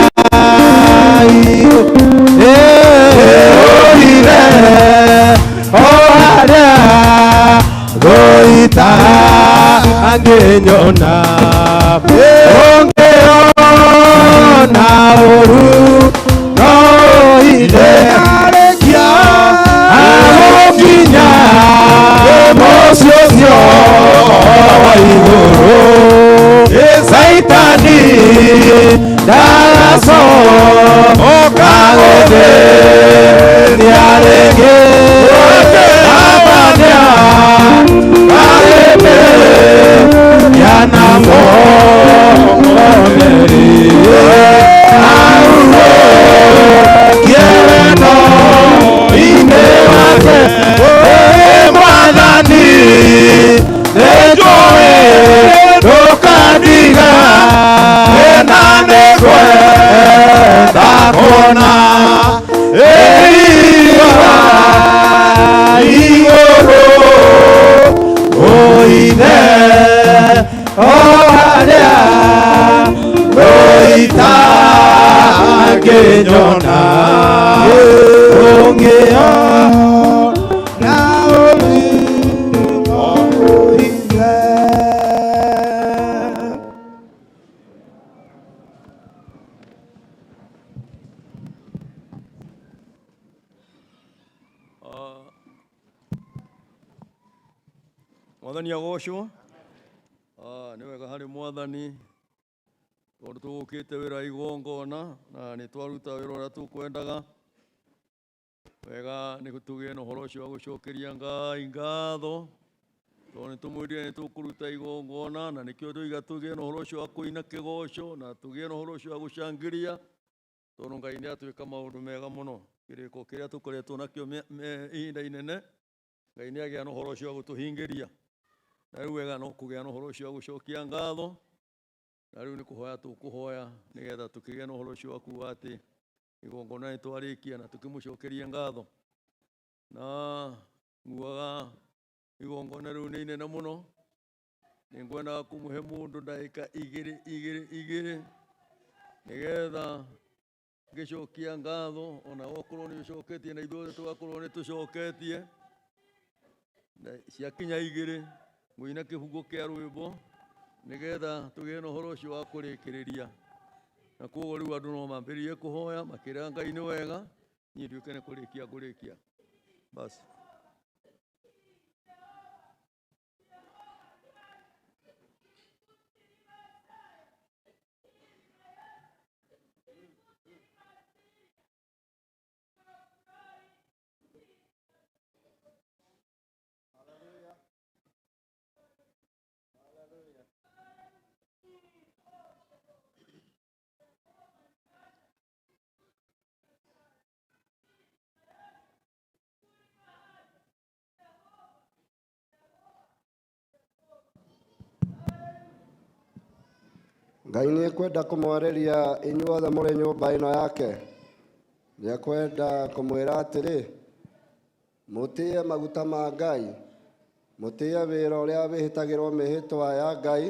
ũire o harĩa gũitara ngĩnyona ũngĩona ũru no ũire arĩkia agũkinya mũciũcio wa igũrũ saitani ndagacoka gũthĩnia rĩngĩ amania kaĩmĩria na moko merĩ aurũkie wendo inĩ wake mwathani nĩ njũĩ ndũkandiga na nĩngwenda kuona ĩriwa igũrũ ũithe o harĩa gũitara ngĩnyona ũngĩona ũru no ũithe Mwathani agocwo nĩ wega harĩ mwathani tondũ tũgũkĩte wĩra igongona na nĩ twaruta wĩra ũrĩa tũkwendaga wega nĩ tũgĩe na ũhoro ũcio wa gũcokeria Ngai ngatho tondũ nĩ tũmwĩrire nĩ tũkũruta igongona na nĩkĩo tũiga tũgĩe na ũhoro ũcio wa kũina kĩgoco na tũgĩe na ũhoro ũcio wa gũcangĩria tondũ Ngai nĩ atwĩka maũndũ mega mũno kĩrĩko kĩrĩa tũkoretwo nakĩo ihinda inene Ngai nĩ agĩa na ũhoro ũcio wa gũtũhingĩria na rĩu wega no kũgĩa na ũhoro ũcio wa gũcokia ngatho na rĩu nĩ kũhoya tũkũhoya nĩgetha tũkĩgĩa na ũhoro ũcio wa kuuga atĩ igongona nĩ twarĩkia na tũkĩmũcokeria ngatho na nguaga igongona rĩu nĩ inene mũno nĩ ngwendaga kũmũhe mũndũ ndagĩka igĩrĩ nĩgetha ngĩcokia ngatho ona okorwo nĩ ũcoketie na ithuothe tũgakorwo nĩ tũcoketie ciakinya igĩrĩ mũina kĩbungo kĩa rwĩmbo nĩgetha tũgĩe na ũhoro ũcio wa kũrĩkĩrĩria na koguo rĩu andũ no mambĩrĩrie kũhoya makĩrĩa Ngai nĩ wega niĩ nduĩke nĩ kũrĩkia basi. Ngai nĩ ekwenda kũmwarĩria inyuothe mũrĩ nyũmba ĩno yake. Nĩ ekwenda kũmwĩra atĩrĩ, mũtĩe maguta ma Ngai, mũtĩe wĩra ũrĩa wĩhĩtagĩrwo mĩhĩtwa ya Ngai,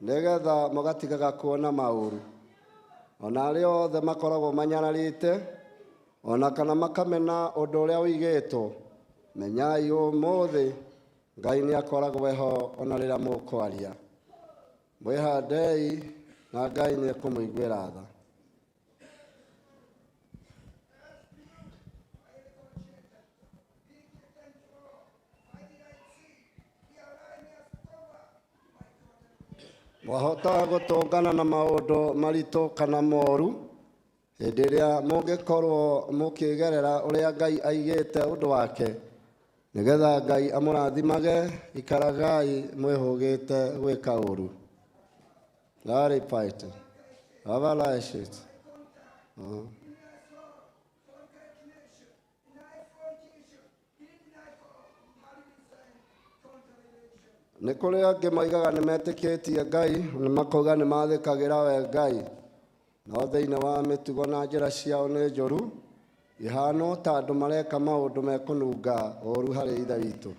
nĩgetha mũgatigaga kuona maũru. Ona arĩa othe makoragwo manyararĩte, ona kana makamena ũndũ ũrĩa ũigĩtwo, menyai ũmũthĩ Ngai nĩ akoragwo ho ona rĩrĩa mũkwaria. Mwĩhandei na Ngai nĩ ekũmũiguĩra tha. Mwahotaga gũtũngana na maũndũ maritũ kana moru hĩndĩ ĩrĩa mũngĩkorwo mũkĩgerera ũrĩa Ngai aigĩte ũndũ wake, nĩgetha Ngai amũrathimage. Ikaragai mwĩhũgĩte gwĩka ũru. Larry Python. Avalashit. Nĩ kũrĩ angĩ maigaga nĩ metĩkĩtie Ngai, nĩ makauga nĩ mathĩkagĩra we Ngai, no thĩinĩ wa mĩtugo na njĩra ciao nĩ njũru, ihana ta andũ mareka maũndũ mekũnunga ũru harĩ Ithe witũ.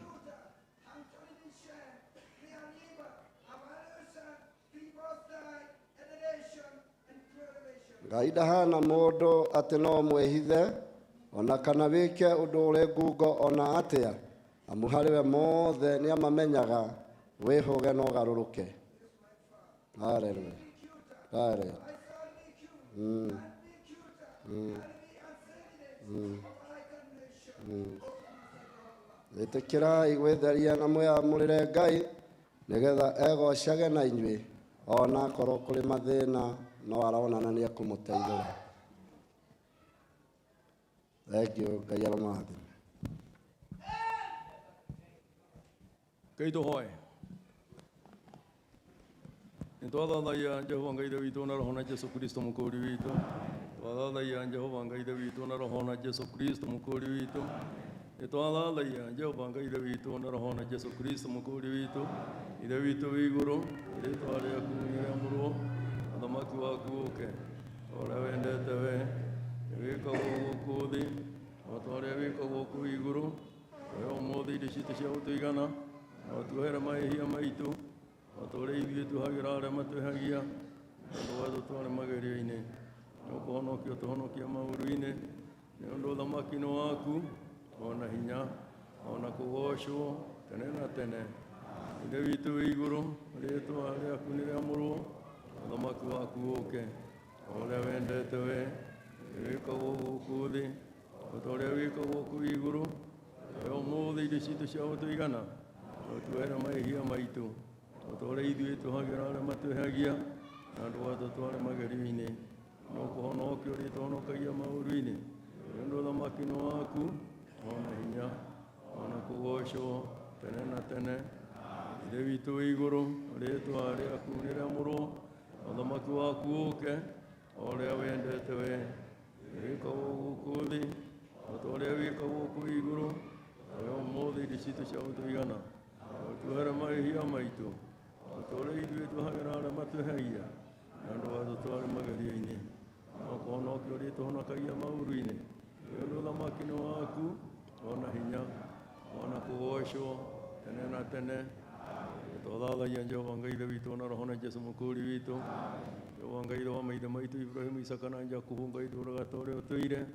Ngai ndahana mũndũ atĩ no mwĩhithe, ona kana wĩke ũndũ ũrĩ ngungo ona atĩa, amu harĩ we mothe nĩ amamenyaga. Wĩhũge na ũgarũrũke. Haleluya. Haleluya. Ĩtĩkĩrai gwĩtheria na mwĩamũrĩre Ngai, nĩgetha egocage na inyuĩ, ona akorwo kũrĩ mathĩna no araonana nĩ ekũmũteithũra. Thengio, Ngai aromathime. Ngai tũhoe. Nĩ twathathaia Jehova Ngai Ithe witũ na roho na Jesu Kristo mũkũũri witũ. Twathathaia Jehova Ngai Ithe witũ na roho na Jesu Kristo mũkũũri witũ. Nĩ twathathaia Jehova Ngai Ithe witũ na roho na Jesu Kristo mũkũũri witũ. Ithe witũ wĩ igũrũ, rĩĩtwa rĩaku rĩamũrwo, ũthamaki waku ũũke, ũrĩa wendete we wĩkagwo gũkũ thĩ, o ta ũrĩa wĩkagwo kũu igũrũ. We ũmũthĩ indo citũ cia gũtũigana, na ũtuohere mahĩtia maitũ, o ta ũrĩa ithuĩ tuohagĩra arĩa matwĩhagia, ndũgatũtware magerio-inĩ. Nĩ ũkũhonokia ũtũhonokia maũru-inĩ, nĩ ũndũ ũthamaki nĩ waku, ona hinya, ona kũgocwo tene na tene. Ithe witũ wĩ igũrũ, rĩĩtwa rĩaku nĩ rĩamũrwo, ũthamaki waku ũũke, o ũrĩa wendete we wĩkagwo gũkũ thĩ, o ta ũrĩa wĩkagwo kũu igũrũ. We ũmũthĩ indo citũ cia gũtũigana, ũtuohere mahĩtia maitũ, o ta ũrĩa ithuĩ tuohagĩra arĩa matwĩhagia, na ndũgatũtware magerio-inĩ. Nĩ ũkũhonokia ũrĩtũhonokagia maũru-inĩ, nĩ ũndũ ũthamaki nĩ waku, ona hinya, ona kũgocwo tene na tene. Ithe witũ wĩ igũrũ, rĩĩtwa rĩaku nĩ rĩamũrwo, ũthamaki waku ũũke, o ũrĩa wendete we wĩkagwo gũkũ thĩ, o ta ũrĩa wĩkagwo kũu igũrũ. We ũmũthĩ indo citũ cia gũtũigana, ũtuohere mahĩtia maitũ, o ta ũrĩa ithuĩ tuohagĩra arĩa matwĩhagia, na ndũgatũtware magerio-inĩ. No ũkũhonokia ũrĩtũhonokagia maũru-inĩ, nĩ ũndũ ũthamaki nĩ waku, ona hinya, ona kũgocwo tene na tene. Twathathaia Jehova Ngai Ithe witũ na roho na Jesu mũkũũri witũ. Jehova Ngai Ithe wa maithe maitũ Ibrahimu, Isaka na Jakubu, Ngai ndũũraga ta ũrĩa ũtũire.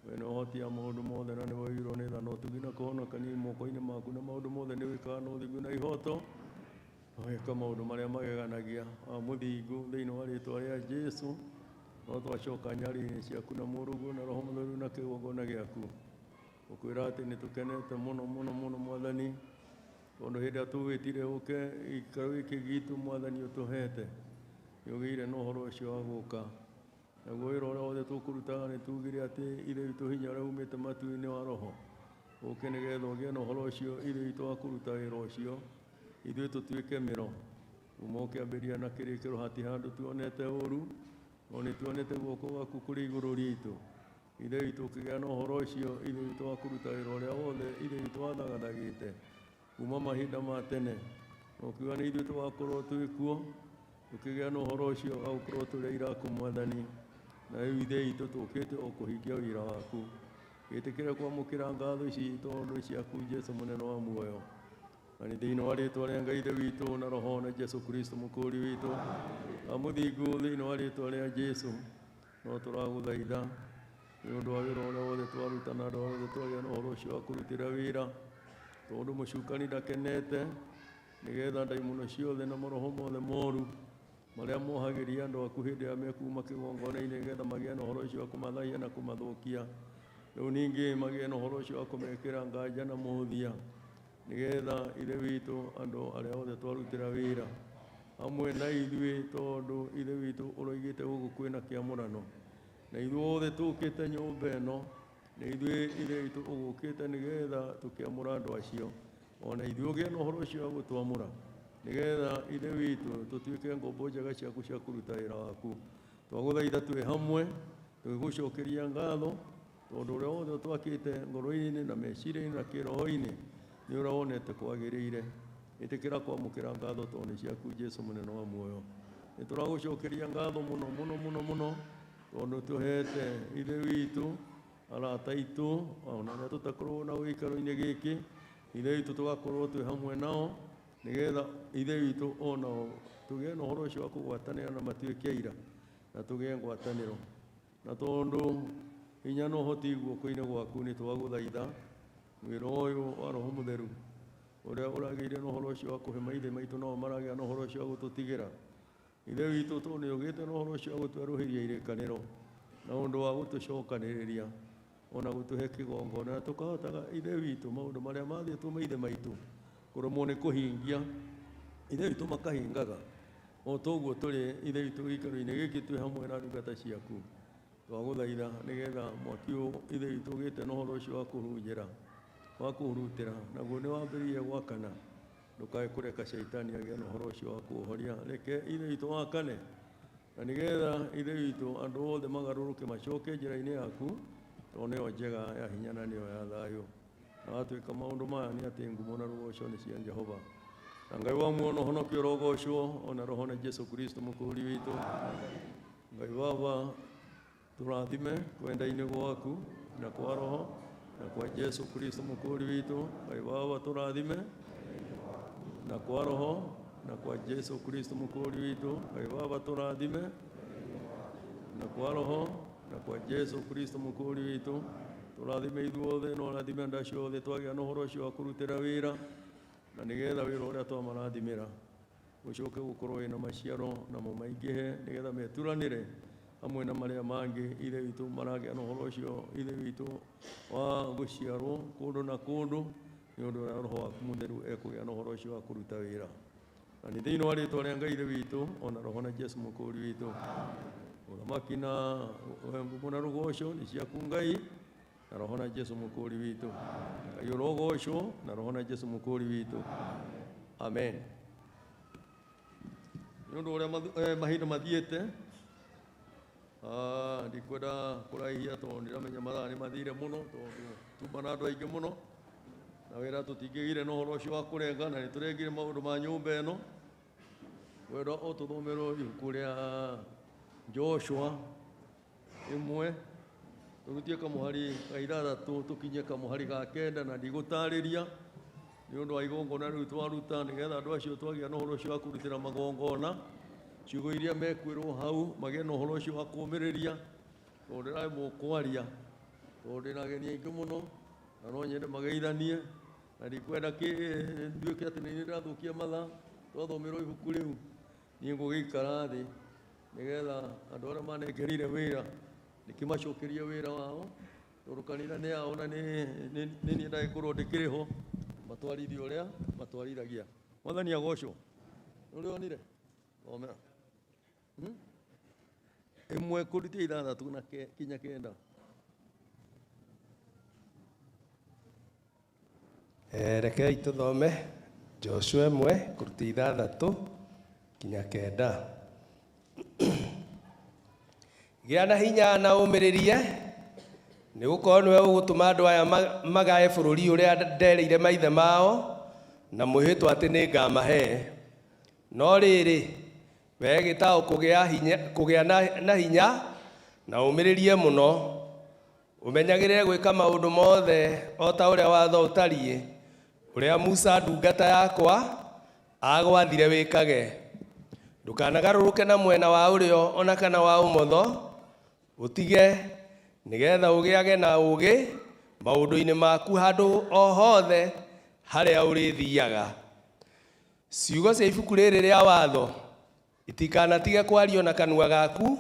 We nĩ ũhotia maũndũ mothe na nĩ waiyũrwo nĩ tha na ũtugi na kũhonokania moko-inĩ maku, na maũndũ mothe nĩ wĩkaga na ũthingu na ihoto. Weka maũndũ marĩa mageganagia wa mũthingu thĩinĩ wa rĩĩtwa rĩa Jesu. No twacoka nyarĩ-inĩ ciaku na mũrũguo na roho mũtheru na kĩgongona gĩaku, ũkwĩra atĩ nĩ tũkenete mũno mũno mũno Mwathani, tondũ hĩndĩ ĩrĩa tũgwĩtire ũke gĩikaro gĩkĩ gitũ Mwathani ũtũhete, nĩ ũgĩire na ũhoro ũcio wa gũka. Naguo wĩra ũrĩa wothe tũkũrutaga nĩ tugire atĩ Ithe witũ hinya ũrĩa umĩte matu-inĩ wa roho ũke nĩgetha ũgĩe na ũhoro ũcio Ithe witũ wa kũruta wĩra ũcio, ithuĩ tũtuĩke mĩro kuma ũkĩambĩrĩria na kĩrĩkĩro, hati handũ tuonete ũru, no nĩ tuonete guoko gwaku kũrĩ igũrũ riitũ. Ithe witũ ũkĩgĩa na ũhoro ũcio Ithe witũ wa kũruta wĩra ũrĩa wothe Ithe witũ wathagathagĩte kuma mahinda ma tene, ũkiuga nĩ ithuĩ tũgakorwo twĩ kuo, tukigĩa na ũhoro ũcio agũkorwo tũrĩ iraku Mwathani, na rĩu ithe itũ tũkĩte o kũhingia wĩra waku. Gĩtĩkĩre kwamũkĩra ngatho ici tondũ ciaku Jesu mũnene wa muoyo. Na nĩ thĩinĩ wa rĩĩtwa rĩa Ngai ithe witũ na roho na Jesu Kristo mũkũũri witũ, amũthingu thĩinĩ wa rĩĩtwa rĩa Jesu, no tũragũthaitha nĩ ũndũ wa wĩra ũrĩa wothe twaruta na andũ othe twagĩa na ũhoro ũcio wa kũrutĩra wĩra, tondũ mũcukani ndakenete, nĩgetha ndaimono ciothe na maroho mothe moru marĩa mohagĩria andũ aku hĩndĩ ĩrĩa mekuma kĩgongona-inĩ, nĩgetha magĩe na ũhoro ũcio wa kũmathahia na kũmathũkia. Rĩu ningĩ magĩe na ũhoro ũcio wa kũmekĩra nganja na mũthia, nĩgetha ithe witũ andũ arĩa othe twarutĩra wĩra hamwe na ithuĩ, tondũ ithe witũ ũroigĩte gũkũ kwĩna kĩamũrano, na ithuothe tũkĩte nyũmba ĩno, na ithuĩ ithe witũ ũgũkĩte nĩgetha tũkĩamũra andũ acio, ona ithuĩ ũgĩe na ũhoro ũcio wa gũtwamũra, nĩgetha ithe witũ tũtuĩke ngombo njega ciaku cia kũruta wĩra waku. Twagũthaitha twĩ hamwe tũgĩgũcokeria ngatho, tondũ ũrĩa wothe ũtwakĩte ngoro-inĩ na meciria-inĩ na kĩroho-inĩ nĩ ũrĩa wonete kwagĩrĩire. Ĩtĩkĩra kwamũkĩra ngatho tondũ nĩ ciaku Jesu mũnene wa muoyo. Nĩ tũragũcokeria ngatho mũno mũno mũno mũno, tondũ tũhete ithe witũ arata aitũ ona arĩa tũtakorwo na gĩikaro-inĩ gĩkĩ, ithe witũ tũgakorwo twĩ hamwe nao, nĩgetha ithe witũ onao tũgĩe na ũhoro ũcio wa kũgwatanĩra na matuĩke aira, na tũgĩe ngwatanĩro. Na tondũ hinya no ũhoti guoko-inĩ gwaku, nĩ twagũthaitha wĩra ũyũ wa Roho Mũtheru ũrĩa ũragĩire na ũhoro ũcio wa kũhe maithe maitũ, nao maragĩa na ũhoro ũcio wa gũtũtigĩra. Ithe witũ tondũ nĩ ũgĩte na ũhoro ũcio wa gũtwerũhĩria irĩkanĩro na ũndũ wa gũtũcokanĩrĩria, ona gũtũhe kĩgongona, na tũkahotaga ithe witũ maũndũ marĩa mathĩtwo maithe maitũ kũremwo nĩ kũhingia, ithe witũ makahingaga. O toguo tũrĩ ithe witũ gĩikaro-inĩ gĩkĩ twĩ hamwe na ndungata ciaku, twagũthaitha nĩgetha mwaki ũyũ ithe witũ ũgĩte na ũhoro ũcio wa kũhunjĩra, wa kũhurutĩra, naguo nĩ wambĩrĩrie gwakana, ndũkae kũreka Shaitani agĩe na ũhoro ũcio wa kũũhoria. Reke ithe witũ wakane, na nĩgetha ithe witũ andũ othe magarũrũke macoke njĩra-inĩ yaku, tondũ nĩyo njega ya hinya na nĩyo ya thayũ. Na watuĩka maũndũ maya nĩ atĩ ngumo na rũgoco nĩ cia Jehova. Na Ngai wa muoyo na ũhonokio rogocwo ona roho na Jesu Kristo mũkũũri witũ. Ngai Baba tũrathime kwenda-inĩ gwaku na kwa roho na kwa Jesu Kristo mũkũũri witũ. Ngai Baba tũrathime na kwa roho na kwa Jesu Kristo mũkũũri witũ. Ngai Baba tũrathime na kwa roho na kwa Jesu Kristo mũkũũri witũ. Tũrathime ithuothe na ũrathime andũ acio othe twagĩa na ũhoro ũcio wa kũrutĩra wĩra, na nĩgetha wĩra ũrĩa twamarathimĩra ũcoke gũkorwo wĩna maciaro namo maingĩhe, nĩgetha meturanĩre hamwe na marĩa mangĩ ithe witũ maragĩa na ũhoro ũcio ithe witũ wa gũciarwo kũndũ na kũndũ, nĩ ũndũ ũrĩa Roho waku Mũtheru ekũgĩa na ũhoro ũcio wa kũruta wĩra. Na nĩ thĩinĩ wa rĩĩtwa rĩa Ngai ithe witũ ona roho na Jesu mũkũũri witũ. Ũthamaki na ngumo na rũgoco nĩ ciaku Ngai, na roho na Jesu mũkũũri witũ. Ngai ũrogocwo na roho na Jesu mũkũũri witũ. Amen. Nĩ ũndũ ũrĩa mahinda mathiĩte, ndikwenda kũraihia tondũ ndiramenya mathaa nĩ mathire mũno, tondũ tuma na andũ aingĩ mũno, na wĩra tũtingĩgire na ũhoro ũcio wa kũrenga, na nĩ tũrengire maũndũ ma nyũmba ĩno. Wenda o tũthomerwo ibuku rĩa Joshua 1, tũrutie kamũhari ga 6 tũkinye kamũhari ga 9, na ndigũtarĩria nĩ ũndũ wa igongona rĩu twaruta, nĩgetha andũ acio twagĩa na ũhoro ũcio wa kũrutĩra magongona, ciugo iria mekwĩrwo hau magĩe na ũhoro ũcio wa kũũmĩrĩria, tondũ ndĩraĩ mũkwaria, tondũ ndĩna ageni aingĩ mũno na no nyende mageithanie, na ndikwenda nduĩke atĩ nĩ ndĩrathũkia mathaa. Twathomerwo ibuku rĩu niĩ ngũgĩikara thĩ, nĩgetha andũ arĩa manengerire wĩra ndĩkĩmacokerie wĩra wao, tondũ kanitha nĩ yao na nĩ niĩ ndagĩkorwo ndĩkĩrĩ ho, matwarithia ũrĩa matwarithagia. Mwathani agocwo. Nĩũrĩonire? Thomera. 1 kũrutia 6 na kinya 9. Rekei tũthome Joshua 1 kũrutia 6 kinya 9. Gĩa na hinya na ũmĩrĩrie, nĩgũkorwo nĩwe ũgũtũma andũ aya magae bũrũri ũrĩa ndereire maithe mao, na mwĩhĩtwo atĩ nĩngamahe. No rĩrĩ, wege tao kugea na hinya na umiririe muno umenyagire gwika maundu mothe o ta uria watho utariĩ uria Musa ndungata yakwa agwathire wikage ndukanagarũrũke na mwena wa urio ona kana wa umotho utige nigetha ugiage na ugi maundu-ini maku handu o hothe haria urithiaga. Ciugo cia ibuku rĩrĩ rĩa watho itikanatige kwario na kanua gaku,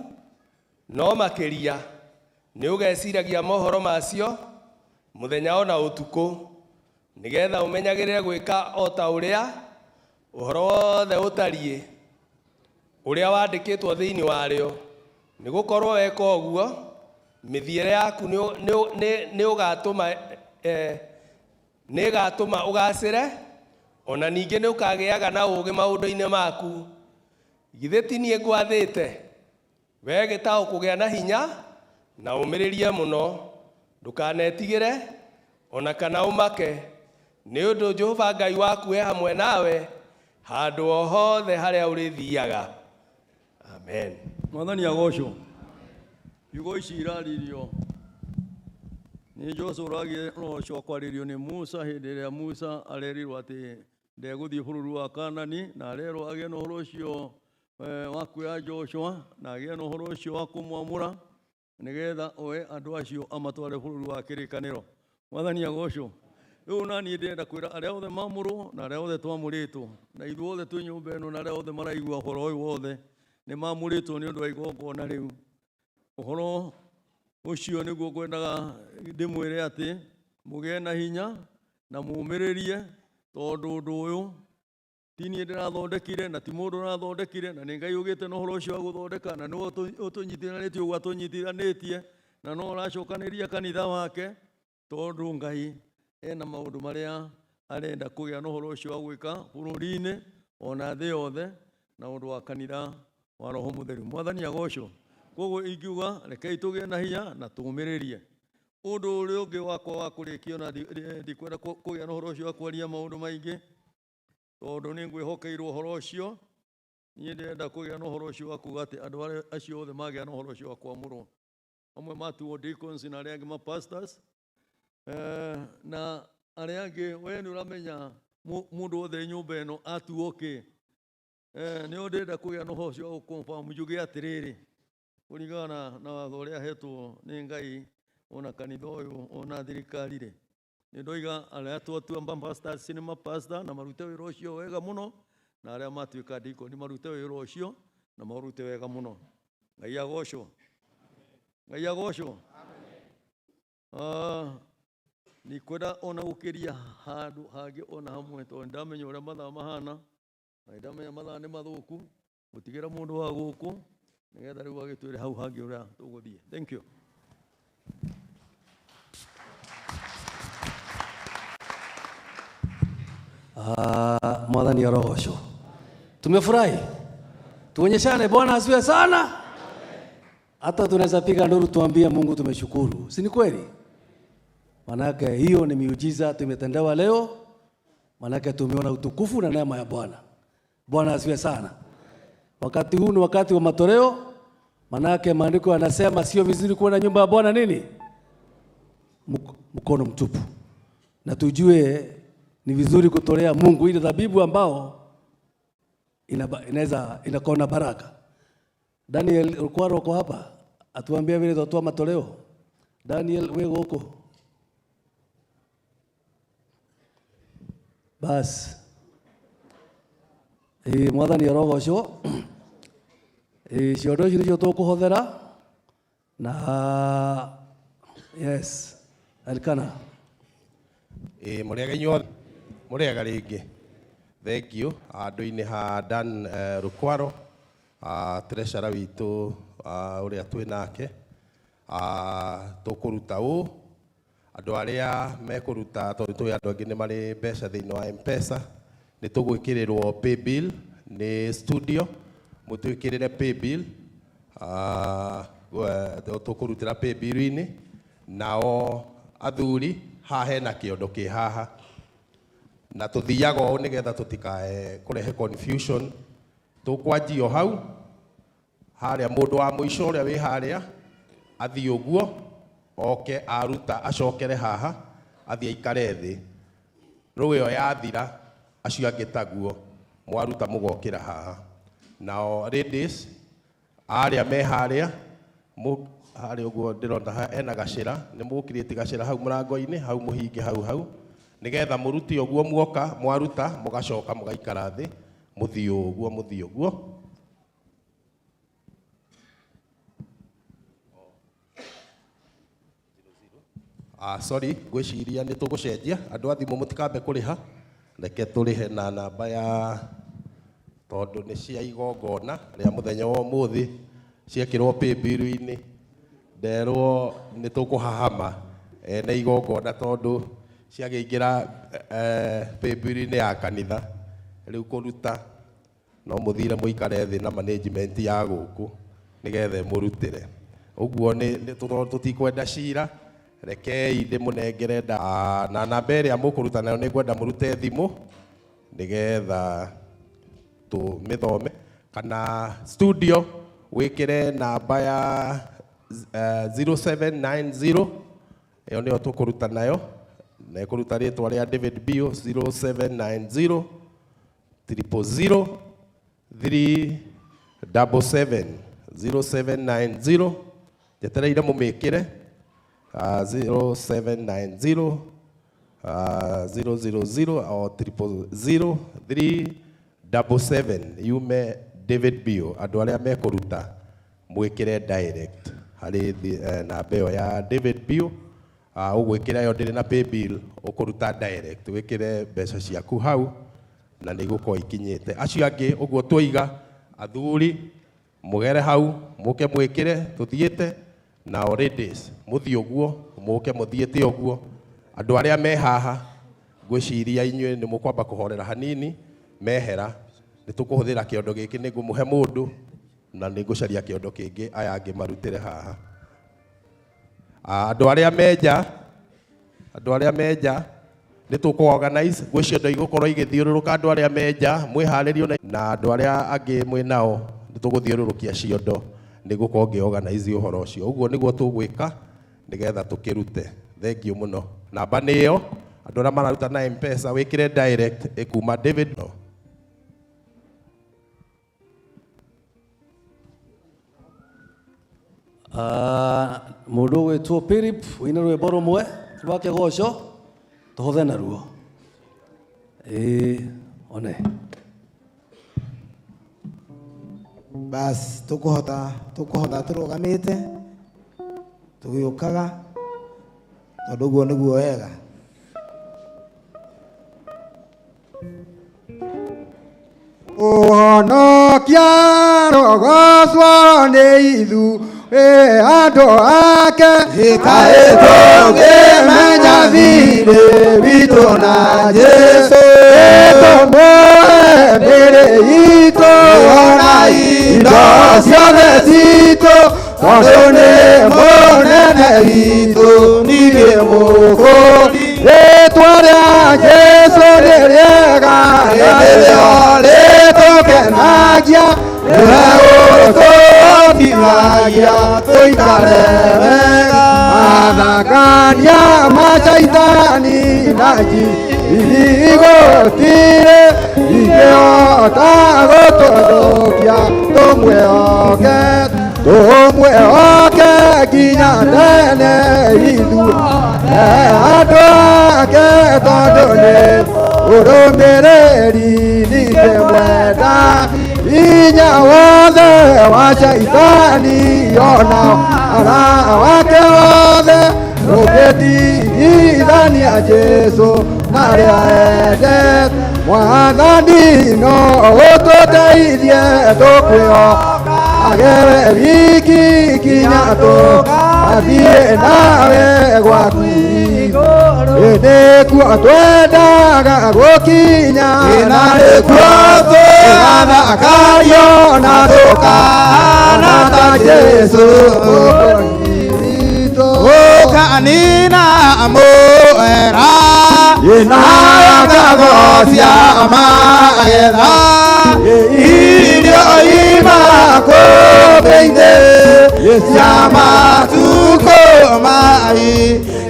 no makĩria nĩ ũgeciragia mohoro macio mũthenya ona ũtukũ nigetha ũmenyagĩrĩre gwĩka o ta ũrĩa ũhoro wothe ũtariĩ ũrĩa wandĩkĩtwo thĩinĩ warĩo, nĩ gũkorwo weka ũguo mĩthiĩre yaku nĩ ĩgatũma ũgacĩre, ona ningĩ nĩ ũkagĩaga na ũũgĩ maũndũ-inĩ maku. Githĩ ti niĩ ngwathĩte wee gĩtaũ kũgĩa na hinya na ũmĩrĩrie mũno, ndũkanetigĩre ona kana ũmake, nĩ ũndũ Jehova Ngai waku e hamwe nawe handũ o hothe harĩa ũrĩthiaga. Amen. Mwathani agocwo. Igo ici iraririo nĩ Joshua ũragĩcoka kwarĩrio nĩ Musa hĩndĩ ĩrĩa Musa arerirwo atĩ ndegũthiĩ bũrũri wa Kaanani, na arerwo agĩe na ũhoro ũcio wa kuoya Joshua na agĩe na ũhoro ũcio wa kũmwamũra nigetha oe andũ acio amatware bũrũri wa kĩrĩkanĩro. Mwathani agocwo. Rĩu naniĩ ndĩrenda kwĩra arĩa othe mamũrwo na arĩa othe twamũrĩtwo na ithuĩ othe twĩ nyũmba ĩno na arĩa othe maraigua ũhoro ũyũ wothe nĩ mamũrĩtwo nĩ ũndũ wa igongona rĩu. Ũhoro ũcio nĩguo ngwendaga ndĩmwĩre atĩ mũgĩe na hinya na mũmĩrĩrie, tondũ ũndũ ũyũ ti niĩ ndĩrathondekire na ti mũndũ ũrathondekire, na nĩ Ngai ũgĩte na ũhoro ũcio wa gũthondeka, na nĩwe ũtũnyitithanĩtie ũguo atũnyitithanĩtie, na no aracokanĩria kanitha wake, tondũ Ngai ena maũndũ marĩa arenda kũgĩa na ũhoro ũcio wa gwĩka bũrũri-inĩ ona thĩ yothe na ũndũ wa kanitha wa Roho Mũtheru. Mwathani agocwo. Koguo ingiuga rekei tũgĩe na hinya na tũmĩrĩrie. Ũndũ ũrĩa ũngĩ wakwa wa kũrĩkia na ndikwenda kũgĩa na ũhoro ũcio wa kwaria maũndũ maingĩ, tondũ nĩ ngwĩhokeirwo ũhoro ũcio. Niĩ ndĩrenda kũgĩa na ũhoro ũcio wa kuuga atĩ andũ acio othe magĩa na ũhoro ũcio wa kwamũrwo, amwe matuo deacons na arĩa angĩ ma pastors, na arĩa angĩ we nĩ ũramenya mũndũ wothe nyũmba ĩno atuo kĩ, nĩo ndĩrenda kũgĩa na ũhoro ũcio wa gũconfirm njuge atĩrĩrĩ kũringana na watho ũrĩa hetwo nĩ Ngai ona kanitha ũyũ ona thirikari rĩ, nĩ ndoiga arĩa twatua pastors nĩ mapasta na marute wĩra ũcio wega mũno, na arĩa matuĩka deacon marute wĩra ũcio na marute wega mũno. Ngai agocwo. Ngai agocwo. Nikwenda ona gũkĩria handũ hangĩ ona hamwe, tondũ ndamenya ũrĩa mathaa mahana na ndamenya mathaa nĩ mathũku, gũtigĩra mũndũ wa gũkũ nigetha rĩu agĩtwĩre hau hangĩ ũrĩa tũgũthiĩ. Thank you. Mwathani arogocwo. Tumefurahi, tuonyeshane Bwana asifiwe sana. Hata tunaweza piga nduru tuambie Mungu tumeshukuru, si ni kweli? Manake hiyo ni miujiza tumetendewa leo, manake tumeona utukufu na neema ya Bwana. Bwana asifiwe sana. Wakati huu ni wakati wa matoleo, manake maandiko yanasema sio vizuri kuona nyumba ya Bwana nini? Mkono mtupu. Na tujue ni vizuri kutolea Mungu ile dhabihu ambao inaweza inakuwa na baraka. Daniel Rukwaro uko hapa, atuambie vile tutatoa matoleo. Daniel wewe uko. Bas. Mwathani arogocwo. Ciondo ici nĩcio tũkũhũthĩra na yes, Elkana. Mũrĩega inyuothe, mũrĩega rĩngĩ. Thank you. Andũ-inĩ ha Dan Rukwaro, treasurer witũ ũrĩa twĩ nake. Tũkũruta ũũ, andũ arĩa mekũruta, tondũ tũĩ andũ angĩ nĩ marĩ mbeca thĩinĩ wa M-Pesa, nĩ tũgwĩkĩrĩrwo pay bill nĩ studio, mũtwĩkĩrĩre pay bill, tũkũrutĩra pay bill-inĩ, nao athuri haha hena kĩondo kĩ haha, na tũthiaga ũũ nĩgetha tũtikae kũrehe confusion, tukwanjia hau haria mundu wa muico uria wi haria athii uguo oke aruta acokere haha athii aikare thi riu iyo yathira acio angi taguo mwaruta mugokira haha nao ladies aria me haria haria uguo ndirona ena gacira ni mukirite gacira hau murango-ini hau muhinge hau nigetha muruti uguo muoka mwaruta mugacoka mugaikara thi muthii uguo sorry gwiciria ni tugucenjia andu athimu mutikambe kuriha reke turihe na namba ya tondu ni cia igongona ria muthenya wa umuthi ciekirwo paybill-ini nderwo ni tukuhahama na igongona tondu ciagiingira paybill-ini ya kanitha riu kuruta no muthire muikare thi na management ya guku nigethe murutire uguo ni tutikwenda cira rekei ndimunengere na namba iria mukuruta nayo ningwenda murute thimu nigetha tumithome kana studio wikire namba ya 0790 iyo niyo tukuruta nayo na ikuruta ritwa ria David Bio 0790 000 377 0790 jetereire mumikire 0790 000 or 000 377 yume David Bio andu aria mekuruta mwikire direct hari namba iyo ya David Bio ugwikira yo ndiri na paybill ukuruta direct wikire mbeca ciaku hau na niguko ikinyite acio angi uguo twiga athuri mugere hau muke mwikire tuthiite na ladies muthii uguo muke muthiite uguo andu aria me haha ngwiciria inywe ni mukwamba kuhorera hanini mehera nitukuhuthira kiondo giki nigu muhe mundu na nigucaria kiondo kingi aya angi marutire haha andu aria meja nituku organize gwiciondo igukorwo igithiururuka andu aria meja mwiharirio na andu aria angi mwinao nituguthiururukia ciondo nigukorwo ngi-organize uhoro ucio uguo niguo tugwika nigetha tukirute thengiu muno namba niyo andu aria mararuta na M-Pesa wikire direct ikuma David no mundu witwo Philip wina rwimbo rumwe rwa kigoco tuhuthe naruo one bas tukuhota turugamite tugiukaga tondu guo niguo wega Uhonokia rogocwo nĩ ithu andũ ake ikaĩtwo ngĩmenya thirĩ witũ na Jesũ tũmũhe mĩrĩ itũ ona indo ciothe citũ tondũ nĩ mũnene witũ nĩwe mũkũri rĩtwa rĩa Jesũ nĩ rĩega nĩrĩo rĩtũkenagia nĩwe ũtũhotithagia tũikare wega mathangania macaitani na igũtirĩ ingĩhota gũtũthũkia tũmwĩhoke nginya tene ithuothe andũ ake tondũ nĩ ũrũmĩrĩri nĩwe mwenda hinya wothe wa caitani ona ara wake wothe rũgĩtigithania Jesũ na rĩa endete mwathani no ũtũteithie tũkwĩhoka wiki kinya tũgathiĩ nawe gwaku nĩkuo twendaga gũkinya na nĩkuo tũgathakario na tũkana ta Jesũ ũkanina mũera inagagocia magetha irio imakũmbĩinĩ cia matukũ mai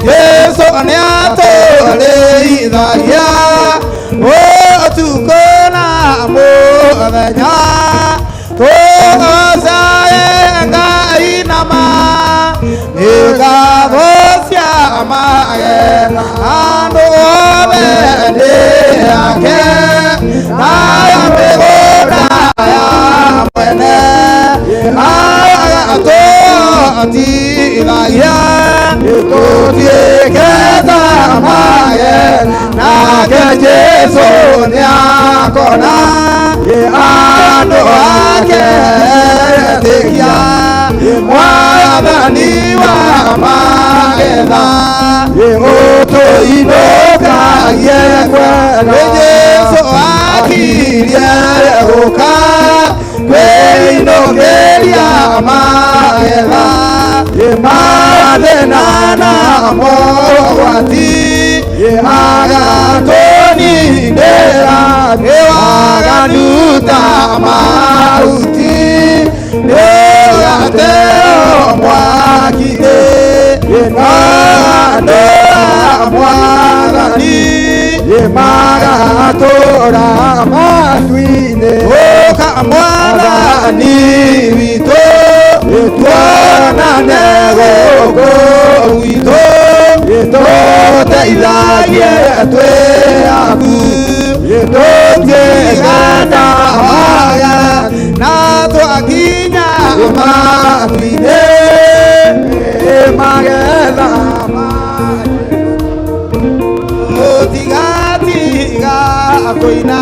Yesu nĩatũrĩithagia ũtukũ na mũthenya tũgocaye Ngai na ngatho cia magetha andũ othe ndĩ yake na mĩgũnda ya mwene agatũtithagia tũtuĩke ta magetha nake Jesũ nĩakona andũ ake etĩkia Mwathani wa magetha ũtũinũkagie kwenda Jesũ akirie gũka kwĩinũkĩria magetha mathĩna na mogwati agatũnindĩra nĩwaganu ta mahuti nĩgateo mwaki-inĩ andũ a Mwathani magatũra matu-inĩ ũka Mwathani witũ tuonane gũkũ gwitũ tũteithagie twĩ aku tũtigana waya na twakinya matu-inĩ magetha tũtigatiga kũina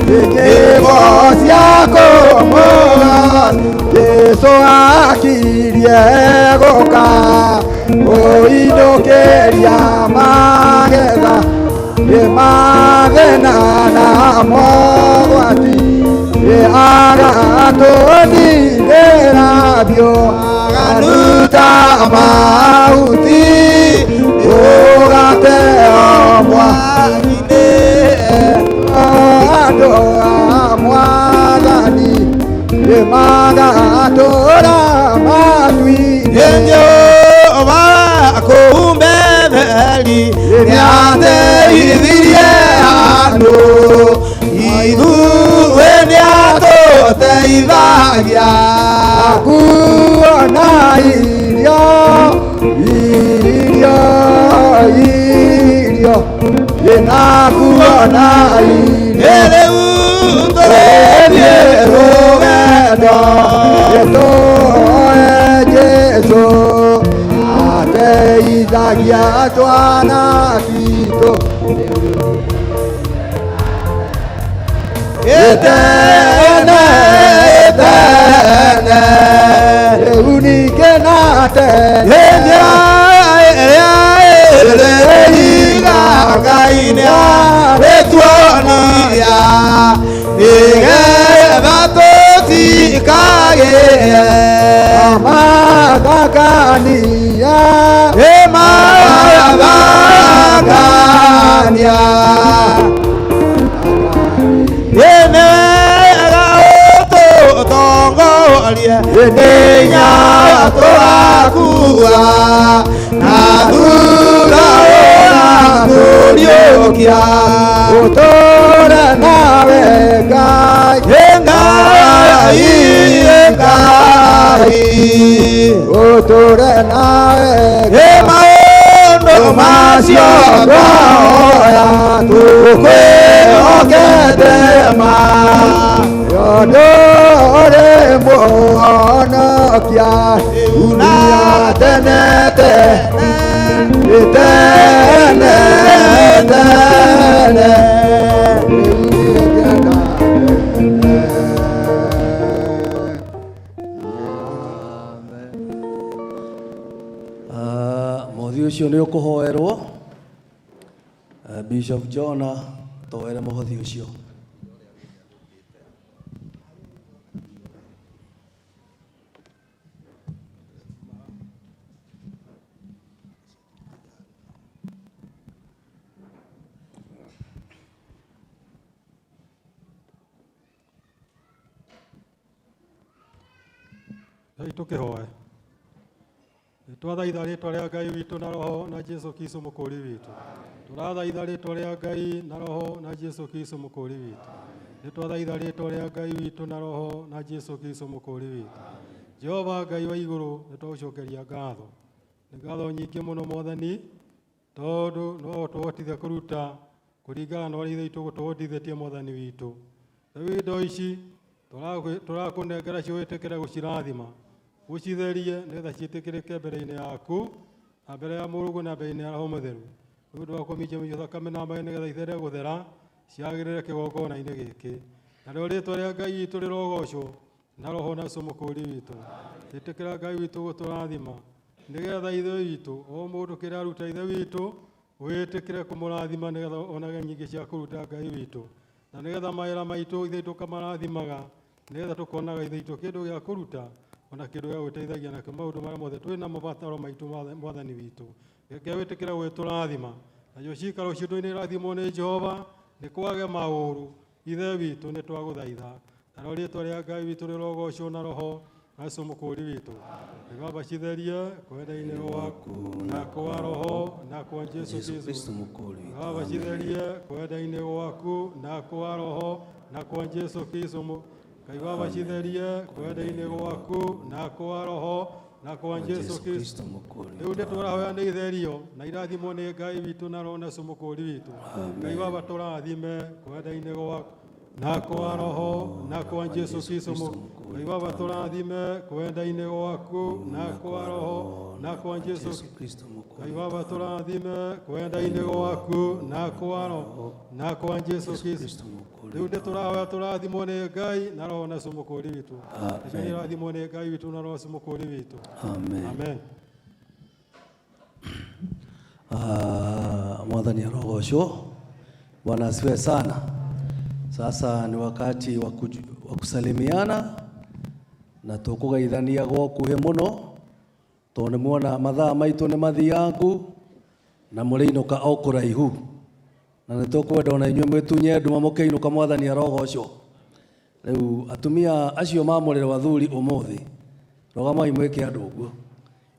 nyĩmbo cia kũmũga Jesũ akirie gũka kũinũkĩria magetha mathĩna na mogwati agatũnindĩra biũ agaruta mahuti ũgateo mwaki-inĩ andũ a Mwathani magatũra matu-inĩ nyũmba kũu Betheli nĩateithirie andũ ithuĩ nĩatũteithagia kuona irio na kuona irio rĩu tũrĩthiĩ rũgendo gĩtũe Jesũ ateithagia twana twitũ etene rĩu ningĩ na tene Ngai nĩarĩtuonia nĩgetha tũtikagĩe mathangania mathangania nĩwega ũtũtongorie nĩnya tũrakua na thutha ũratũriũkia ũtũre nawe Ngai Ngai ũtũre nawe maũndũ macio twahoya tũkwĩhokete ma yondũ ũrĩ mũhonokia na tene tene tene tene Mũhothi ũcio nĩ ũkũhoerwo. Bishop John tũhoere mũhothi ũcio. Ngai tũkĩhoe. Nĩtwathaitha rĩĩtwa rĩa Ngai witũ na roho na Jesũ Kristo mũkũũri witũ. Tũrathaitha rĩĩtwa rĩa Ngai na roho na Jesũ Kristo mũkũũri witũ. Nĩtwathaitha rĩĩtwa rĩa Ngai witũ na roho na Jesũ Kristo mũkũũri witũ. Jehova Ngai wa igũrũ, nĩtũgũcokeria ngatho. Nĩ ngatho nyingĩ mũno Mwathani, tondũ no tũhotithie kũruta kũringana na ũrĩa ithe witũ gũtũhotithĩtie Mwathani witũ. Rĩu indo ici tũrakũnengera cio wĩtĩkĩre gũcirathima, gũcitherie nĩgetha ciĩtĩkĩrĩke mbere-inĩ yaku na mbere ya Mũrungu na mbere-inĩ ya Roho Mũtheru. Nĩ ũndũ wa kũminjaminja thakame na maaĩ nĩgetha ithere gũthera ciagĩrĩre kĩgongona-inĩ gĩkĩ. Narĩo rĩĩtwa rĩa Ngai witũ rĩrogocwo na roho na Jesũ mũkũũri witũ. Ĩtĩkĩra Ngai witũ gũtũrathima nĩgetha ithe witũ o mũndũ kĩrĩa aruta ithe witũ wĩtĩkĩre kũmũrathima nĩgetha onage nyingĩ cia kũruta Ngai witũ. Na nĩgetha mawĩra maitũ ithe witũ kamarathimaga nĩgetha tũkonaga ithe witũ kĩndũ gĩa kũruta ona kĩndũ gĩa gwĩteithagia nakĩo maũndũ marĩa mothe twĩ na mabataro maitũ Mwathani witũ. Reke wĩtĩkĩre gwĩtũrathima nacio ciikaro ciitũ nĩ irathimwo nĩ Jehova, nĩ kwage maũru ithe witũ nĩ twagũthaitha. Narĩo rĩĩtwa rĩa Ngai witũ rĩrogocwo na roho na Jesũ mũkũũri witũ. Baba citherie kwenda-inĩ gwaku na kwa roho na kwa Jesũ Kristo mũkũũri witũ. Baba citherie kwenda-inĩ gwaku na kwa roho na kwa Jesũ Kristo Ngai Baba citherie kwenda-inĩ gwaku na kwa roho na kwa Jesũ Kristo. Rĩu nĩtũrahoya nĩ itherio na irathimwo nĩ Ngai witũ na roho na Jesũ mũkũũri witũ. Ngai Baba tũrathime kwenda-inĩ gwaku na kwa roho na kwa Jesũ Kristo Ngai Baba tũrathime kwenda-inĩ gwaku na kwa roho na kwa Jesũ Kristo Ngai Baba tũrathime kwenda-inĩ gwaku na kwa roho na kwa Jesũ Kristo. Rĩu nĩtũrahoya tũrathimwo nĩ Ngai na roho na Jesũ mũkũũri witũ. Tũrathimwo nĩ Ngai witũ na roho na Jesũ mũkũũri witũ. Amen. Mwathani arogocwo. Bwana asifiwe sana. Sasa ni wakati wa kusalimiana na tukugeithania gwokuhe muno tondu muona mathaa maitu ni mathiangu na muriinuka o kuraihu na nitukwenda ona inyuĩ mwitunye nduma mukiinuka Mwathani arogocwo. Riu atumia acio mamurĩrwo athuri umuthi rogamai mwike andu ũguo.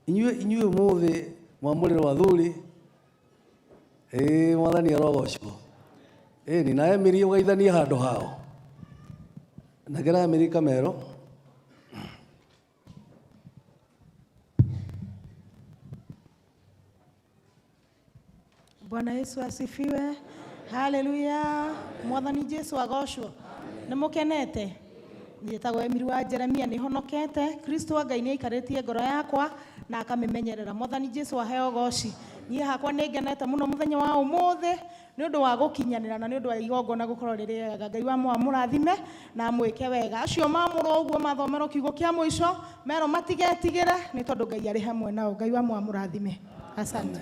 Inyuĩ umuthi mwamurĩrwo athuri Mwathani arogocwo. Ni na Emily ugeithanie handu hao. Nagera Emily Kamero. Bwana Yesu asifiwe. Haleluya. Mwathani Jesu agocwo. Nimukenete? Njĩtagwo Emily wa Jeremia nĩ honokete. Kristo wa Ngai nĩ aikarĩtie ngoro yakwa na akamimenyerera. Mwathani Jesu aheo goci. Niĩ hakwa nĩ ngenete mũno mũthenya wa ũmũthĩ nĩ ũndũ wa gũkinyanĩra na nĩ ũndũ wa igongona gũkorwo rĩrĩ Ngai wa mũrathime na mwĩke wega. Acio mamũrwo ũguo mathomerwo kiugo kĩa mũico merwo matigetigĩre nĩ tondũ Ngai arĩ hamwe nao. Ngai wa mũrathime. Asante.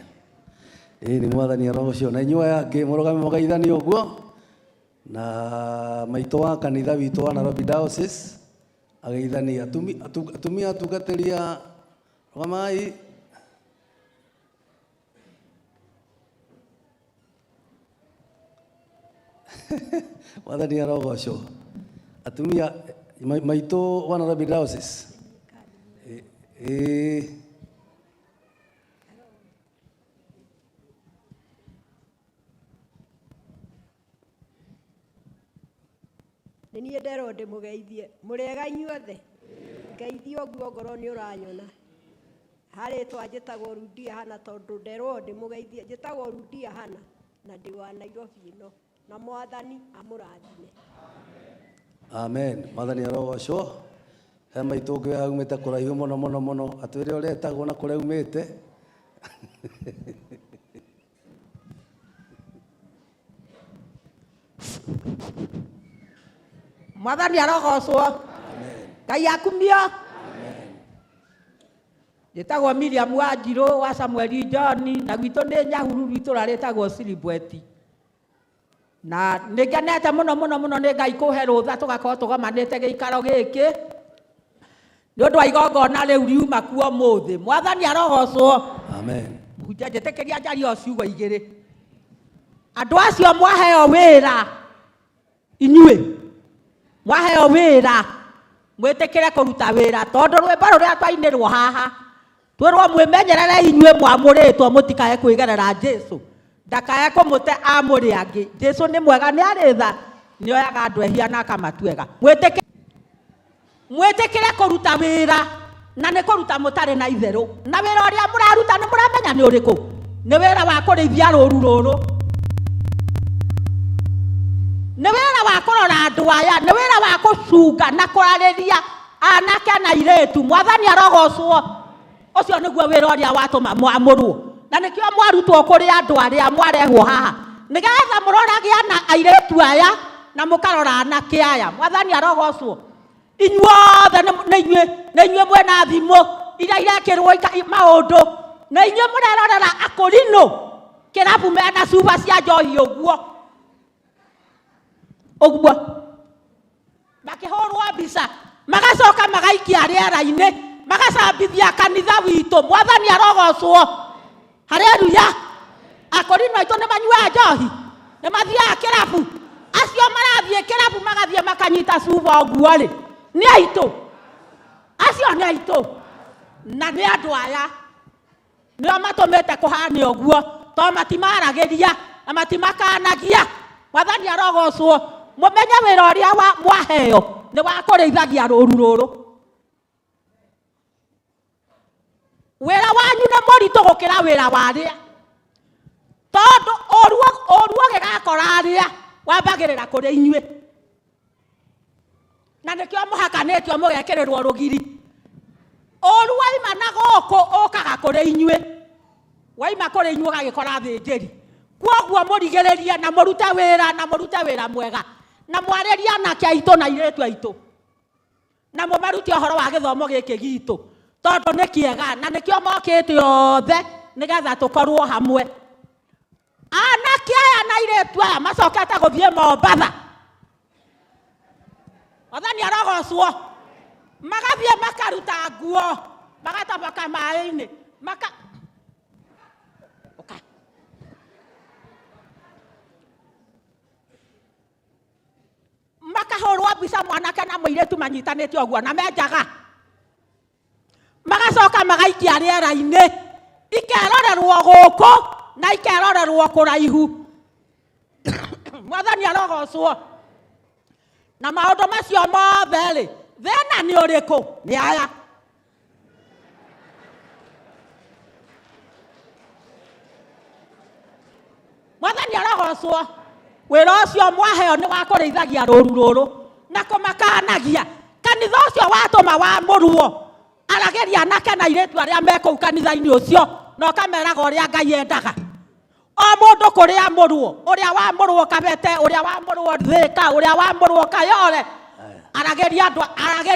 Ni Mwathani arogocwo na inyuĩ angĩ mũrũgame mũgeithanie ũguo na maitũ wa kanitha witũ wa Nairobi Diocese ageithanie atumia atungatĩria rogamai. Mwathani arogocwo. Atumia maitũ wa Nairobi Diocese nĩ niĩ nderwo ndĩmũgeithie. Mũrĩega inyuothe? Ngeithio ũguo ngoro nĩ ũranyona. Harĩtwa njĩtagwo Rudia Hana tondũ nderwo ndĩmũgeithie. Njĩtagwo Rudia Hana na ndĩ wa Nairobi ĩno na Mwathani amũrathime. Amen. Mwathani arogocwo. He maitũ ũngĩ aumĩte kũraihu mũno mũno mũno atwĩre ũrĩa etagwo na kũrĩa aumĩte. Mwathani arogocwo. Ngai akumio. Njĩtagwo Miriam Wanjirũ wa Samueli John na gwitũ nĩ Nyahururu itũra rĩtagwo Silibweti. Na nĩngenete mũno mũno mũno nĩ Ngai kũhe rũtha tũgakorwo tũgomanĩte gĩikaro gĩkĩ nĩ ũndũ wa igongona rĩu riuma kuo ũmũthĩ. Mwathani arogocwo. Amen. Hunjia njĩtĩkĩria njario ciugo igĩrĩ. Andũ acio mwaheo wĩra inyuĩ mwaheo wĩra Mwetekere kuruta wira tondu rwimbo ruria twainirwo haha twirwo mwimenyerere inyue mwamuritwo mutikae kwigerera Jesu ndakae kumute amuri angi. Jesu ni mwega, ni aritha, ni oyaga andu ehia na akamatuega. Mwetekere kuruta wira na ni kuruta mutari na itheru, na wira uria muraruta ni muramenya ni uriku? Ni wira wa kurithia ruru ruru, ni wira wa kurora andu aya, ni wira wa kucunga na kurariria anake na iretu. Mwathani arogocwo. Ucio niguo wira uria watuma mwamurwo, na nikio mwarutwo kuri andu aria mwarehwo haha nigetha muroragia na airetu aya na mukarora anake aya. Mwathani arogocwo. Inyuothe na inyue mwena thimo iria irekirwo maundu, na inyue murerorera Akorino kirabu mena cuba cia njohi uguo makihurwo mbica magacoka magaikia riera-ini magacambithia kanitha witu. Mwathani arogocwo. Haleluya. Akorino aitu ni manyua njohi, ni mathiaga kirabu. Acio marathie kirabu magathie makanyita cuba uguo ri ni aitu, acio ni aitu, na ni andu aya nio matumite kuhana uguo to matimaragiria na matimakanagia. Mwathani arogocwo. Mumenye wira uria mwaheo ni wa kurithagia ruru ruru. Wira wanyu ni muritu gukira wira waria tondu oruo gigakora aria wambagirira kuri inyue, na nikio muhakanitio mugekirirwo rugiri. Oru waima na goko okaga kuri inyue, waima kuri inyue gagikora thinjiri. Kwoguo murigiririe na murute wira mwega, na mwariria anake aitu na iretu aitu, na mumaruti uhoro wa githomo giki gitu tondu ni kiega, na nikio mokite othe nigetha tukorwo hamwe. Anake aya na iretu aya macokete guthie Mombatha. Mwathani arogocwo. Magathie makaruta nguo magatabaka mai-ini makahurwo mbica mwanake na muiretu manyitanite uguo na menjaga, magacoka magaikia riera-ini ikerorerwo guku na ikerorerwo kuraihu. Mwathani arogocwo. Na maundu macio mothe ri thina ni uriku? Ni aya. Mwathani arogocwo. Wira ucio mwaheo ni wa kurithagia ruru ruru na kumakanagia. Kanitha ucio watuma wa murwo arageria anake na iretu aria mekou kanitha-ini ucio na ukameraga uria Ngai endaga. O mundu kuria murwo, uria wa murwo Kabete, uria wa murwo Thika, uria wa murwo Kayole, arageria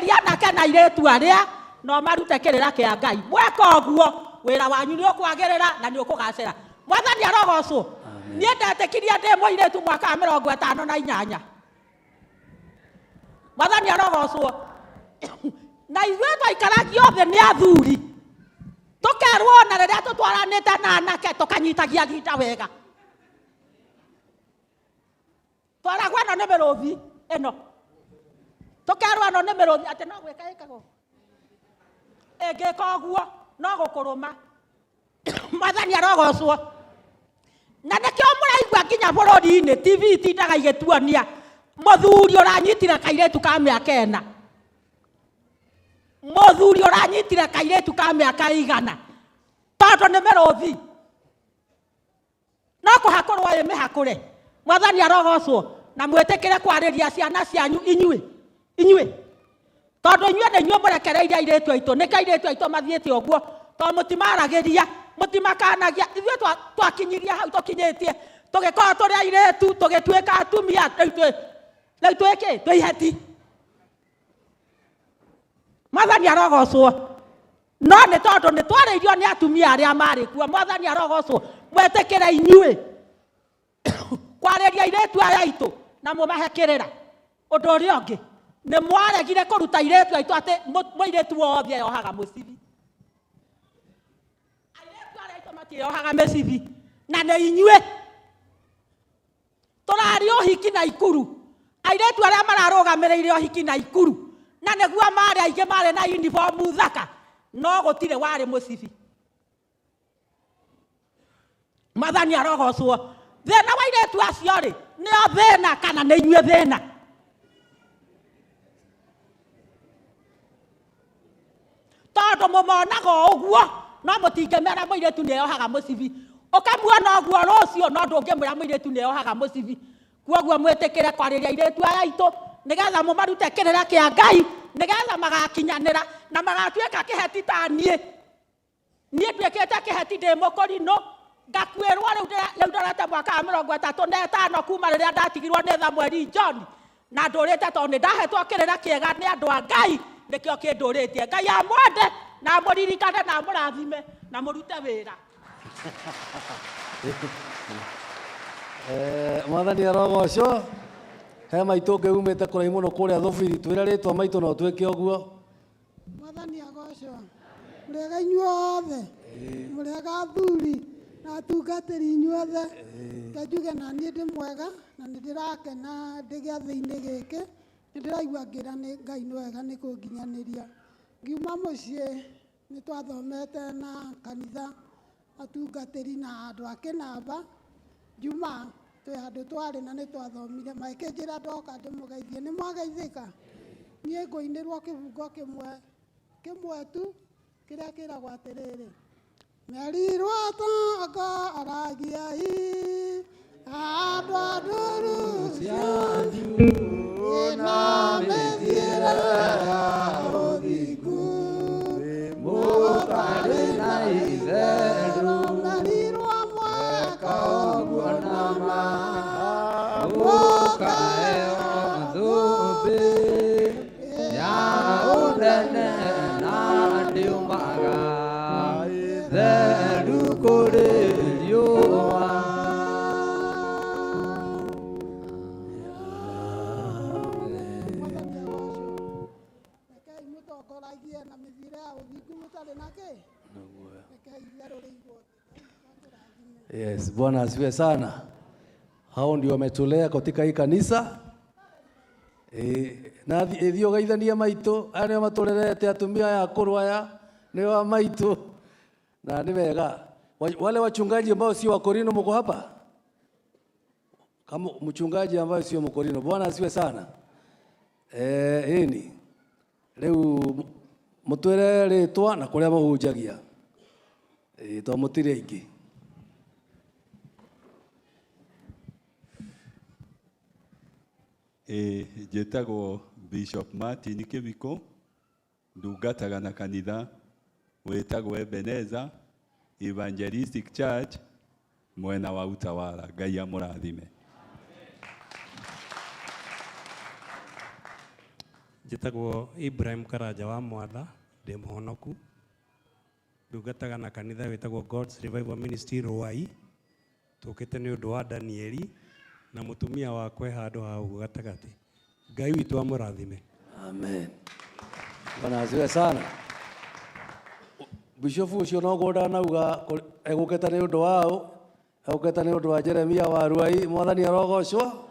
anake na iretu aria no marute kirira kia Ngai. Mweka uguo wira wanyu ni ukwagirira na ni ukugacira. Mwathani arogocwo. Nie ndetikiria ndi muiretu mwaka 58. Mwathani arogocwo. Na ithuĩ twaikaragia othe ni athuri tukerwo na riria tutwaranite na anake tukanyitagia thinda wega. Twaragwo ĩno nĩ mĩrũthi ĩno, tukerwo ĩno nĩ mĩrũthi atĩ no gwĩka ĩkagwo, ĩngĩka ũguo no gũkũrũma. Mwathani arogocwo. Na nikio muraigua nginya bũrũri-inĩ TV itindaga igĩtuonia mũthuri ũranyitire kairetu ka mĩaka 4, mũthuri ũranyitire kairetu ka mĩaka 100 tondu nĩ mĩrũthi no kũhakũrwo ĩ mĩhakũre. Mwathani arogocwo. Na mwĩtĩkĩre kwarĩria ciana cianyu inyuĩ tondu inyuĩ nĩ inyuĩ mũrekereirie airĩtu aitũ. Nĩkĩ airĩtu aitũ mathiĩte ũguo? Tondũ mũtimaragĩria, mũtimakanagia. Ithuĩ twakinyirie hau tũkinyĩtie tũgĩkorwo tũrĩ airĩtu tũgĩtuĩka atumia rĩu twĩkĩ twĩiheti. Mwathani arogocwo. No nĩ tondu nĩ twarĩirio nĩ atumia arĩa marĩ kuo. Mwathani arogocwo. Mwĩtĩkĩre inyuĩ kwarĩria airĩtu aya aitũ na mũmahe kĩrĩra. Ũndũ ũrĩa ũngĩ nĩ mwaregire kũruta airĩtu aitũ atĩ mũirĩtu wothe eyohaga mũcibi. Airĩtu arĩa aitũ matieyohaga mĩcibi na nĩ inyuĩ. Tũrarĩ ũhiki na ikuru. Airĩtu arĩa mararũgamĩrĩire ũhiki na ikuru na neguo mari aingĩ marĩ na uniform thaka no gũtirĩ warĩ mũcibi. Mwathani arogocwo. Thĩna wa airĩtu acio rĩ nĩo thĩna kana nĩ inyuĩ thĩna? Tondũ mũmonaga ũguo no mũtingĩmera mũirĩtu nĩeohaga mũcibi. Ũkamuona ũguo rũciũ no ndũngĩmwĩra mũirĩtu nĩeohaga mũcibi. Kuoguo mwĩtĩkĩre kwarĩria airĩtu aya aitũ nĩgetha mũmarute kĩrĩra kĩa Ngai nĩgetha magakinyanĩra na magatuĩka kĩheti ta niĩ. Niĩ nduĩkĩte kĩheti ndĩ mũkũrinũ ngakuĩrwo rĩu ndorete mwaka wa 35 kuma rĩrĩa ndatigirwo nĩ Samuel John na ndũrĩte tondũ nĩ ndahetwo kĩrĩra kĩega nĩ andũ a Ngai nĩkĩo kĩndũrĩtie. Ngai amwende na mũririkane na mũrathime na mũrute wĩra. Mwathani arogocwo. He maitũ ũngĩ umĩte kũraihu mũno kũrĩa Thũbiri, twĩre rĩtwa maitũ no twĩke ũguo. Mwathani agocwo. Mũrĩega inyuothe, mũrĩega athuri na atungatĩri inyuothe, nganjuge na niĩ ndĩ mwega na nĩ ndĩrakena ndĩ gĩathĩ-inĩ gĩkĩ, nĩ ndĩraigua ngĩra nĩ Ngai nĩ wega nĩ kũnginyanĩria. Ngiuma mũciĩ nĩ twathomete na kanitha atungatĩri na andũ a kĩnamba, Juma twĩ handũ twarĩ na nĩ twathomire makĩnjĩra ndoka ndĩmũgeithie. Nĩ mwageithĩka? Niĩ ngũinĩrwo kĩbungo kĩmwe tu kĩrĩa kĩragwo atĩrĩrĩ: merirwo atongo aragiai andũ a ndũrĩrĩ cianyu na mĩthiĩre ya ũthingu mũtarĩ na itherũ merirwo mweka ũguo na ma mũkaheo thũmbĩ ya ũnene na ndiumaga theru kũrĩ riũa. Rekei mũtongoragie na mĩthiĩre ya ũthingu mũtarĩ na kĩ? Rekei itherũ rĩigwo. Yes, Bwana asifiwe sana. Hao ndio wametulea katika hii kanisa. Na ithio gaithania maitũ arĩa matũrerete atumia ya kũrwaya nĩ wa maitũ na nĩ wega. Wale wachungaji ambao sio wa Korino mko hapa? Kama mchungaji ambaye sio Mkorino, Bwana asifiwe sana. Hini rĩu mũtwĩre rĩtwa na kũrĩa mũhunjagia. To mũtirĩ aingĩ. Njĩtagwo Bishop Martin Kĩbiko, ndungataga na kanitha wĩtagwo Ebenezer Evangelistic Church mwena wa Utawala. Ngai amũrathime. Njĩtagwo Ibrahim Karaja wa Mwatha, ndĩ mũhonoku, ndungataga na kanitha wĩtagwo God's Revival Ministry Rũai, tũkĩte nĩ ũndũ wa Danieli na mũtumia wakwe handũ hau gatagatĩ. Ngai witũ amũrathime. Amen. Bwana asifiwe sana. Bishop ucio no goda nauga egũkĩte nĩ ũndũ wao, egũkĩte nĩ ũndũ wa Jeremia wa Rũai. Mwathani arogocwo.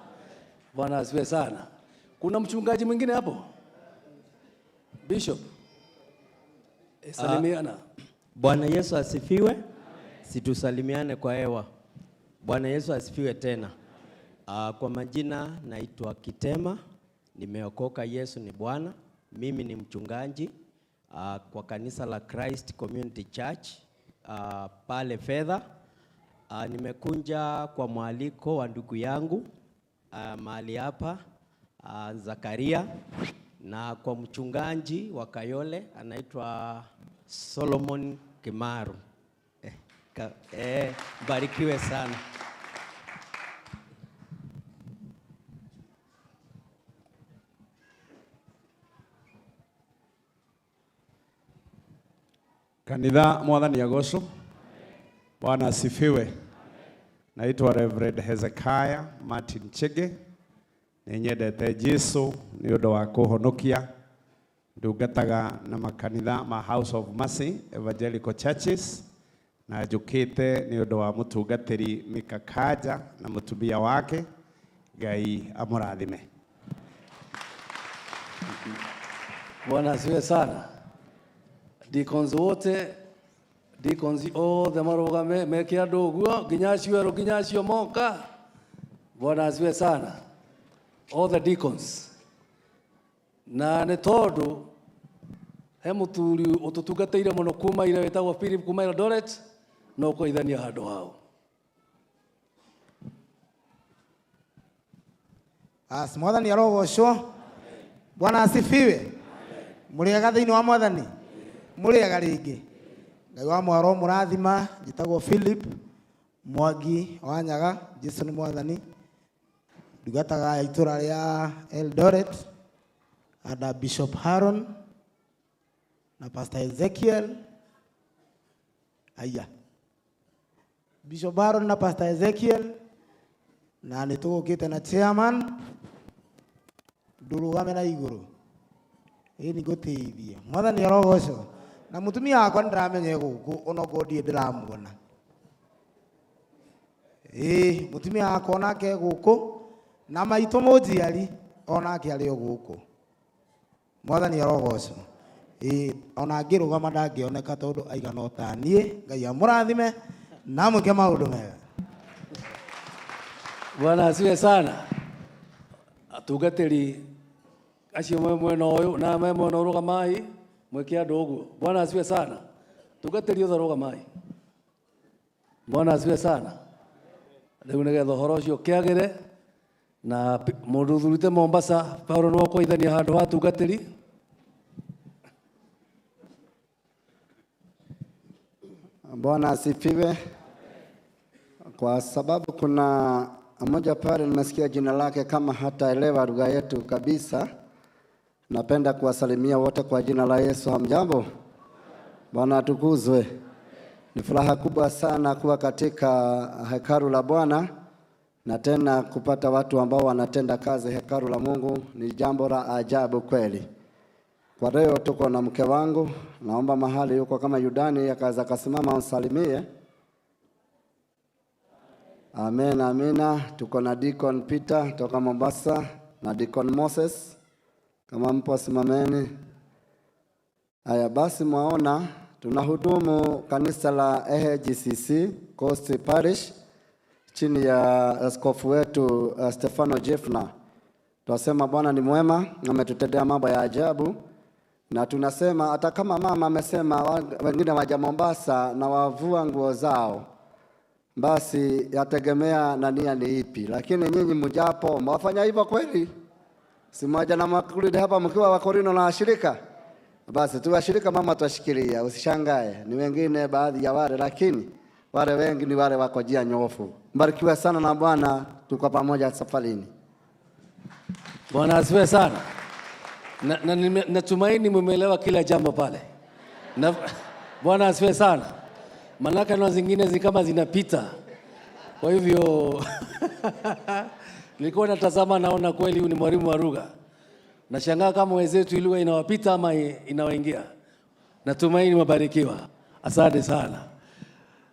Bwana asifiwe sana. Kuna mchungaji mwingine hapo? Bishop. Salimiana. Bwana Yesu asifiwe. Situsalimiane kwa hewa. Bwana Yesu asifiwe tena. Kwa majina naitwa Kitema, nimeokoka, Yesu ni Bwana. Mimi ni mchungaji kwa kanisa la Christ Community Church pale Fedha. Nimekunja kwa mwaliko wa ndugu yangu mahali hapa Zakaria, na kwa mchungaji wa Kayole anaitwa Solomon Kimaru. Barikiwe sana. Kanitha Mwathani agocwo. Bwana asifiwe. Naitwa Reverend Hezekiah Martin Chege. Nĩnyendete Jesu nĩ ũndũ wa kũhonokia. Ndungataga na makanitha ma House of Mercy Evangelical Churches, na njũkĩte nĩ ũndũ wa mũtungatĩri Mika Kanja na mũtumia wake. Ngai amũrathime. Bwana asifiwe sana. Deacons wote, deacons othe marugame meke andu uguo nginya acio moka. Bwana asifiwe sana. All the deacons. Na nĩ tondũ he mũthuri ũtũtungatĩire mũno kuma ira wĩtagwo Philip kuma Eldoret no kũithania handũ hao. Mwathani arogocwo. Bwana asifiwe. Mũrĩega thĩinĩ wa Mwathani. Mũrĩega rĩngĩ. Ngai wa mwaro mũrathima njĩtagwo Philip Mwangi wa Nyaga. Jesu nĩ Mwathani. Ndungataga itũra rĩa Eldoret under Bishop Haron na Pastor Ezekiel. Aya. Bishop Haron na Pastor Ezekiel na nĩtũgũkĩte na chairman ndũrũgame na igũrũ. Ni gũteithia. Mwathani arogocwo. Na mũtumia wakwa nĩndĩramenya gũkũ ona ngũndie ndĩramuona. Mũtumia wakwa onake gũkũ na maitũ mũnjiari onake arĩ o gũkũ. Mwathani arogocwo. Ona ngĩrũgama ndangĩoneka tondũ aigana o ta niĩ. Ngai amũrathime na mwĩke maũndũ mega. Bwana asifiwe sana. Atungatĩri acio mwena ũyũ na mwena ũrũgamai mwĩke andũ ũguo. Bwana asifiwe sana. Tungatĩri othe rũgamai. Bwana asifiwe sana. Rĩu nĩgetha ũhoro ũcio ũkĩagĩre na mũndũ ũthurĩte Mombasa Paulo no kũithania handũ ha tungatĩri. Bwana asifiwe. Kwa sababu kuna mmoja pale nimesikia jina lake kama hataelewa lugha yetu kabisa. Napenda kuwasalimia wote kwa jina la Yesu. Hamjambo? Bwana atukuzwe. Ni furaha kubwa sana kuwa katika hekalu la Bwana na tena kupata watu ambao wanatenda kazi hekalu la Mungu ni jambo la ajabu kweli. Kwa leo tuko na mke wangu, naomba mahali yuko kama Yudani akaanza kasimama usalimie. Amen, amina. Tuko na Deacon Peter toka Mombasa na Deacon Moses. Kama mpo simameni. Haya basi mwaona tunahudumu kanisa la EGCC Coast Parish chini ya askofu wetu Stefano Jeffna. Tunasema Bwana ni mwema, ametutendea mambo ya ajabu. Na tunasema hata kama mama amesema wengine waja Mombasa na wavua nguo zao, basi yategemea na nia ni ipi. Lakini nyinyi mjapo mwafanya hivyo kweli? Si moja na makulide hapa mkiwa wa Korino na washirika? Basi tuwashirika mama tuwashikilia, usishangae. Ni wengine baadhi ya wale, lakini wale wengi ni wale wako njia nyofu. Mbarikiwe sana na Bwana, tuko pamoja safarini. Bwana asifiwe sana. Natumaini mmeelewa kila jambo pale. Bwana asifiwe sana. Manaka na zingine kama zinapita. Kwa hivyo nilikuwa natazama naona kweli ni mwalimu wa lugha. Nashangaa kama wenzetu lugha inawapita ama inawaingia. Natumaini mbarikiwa. Asante sana.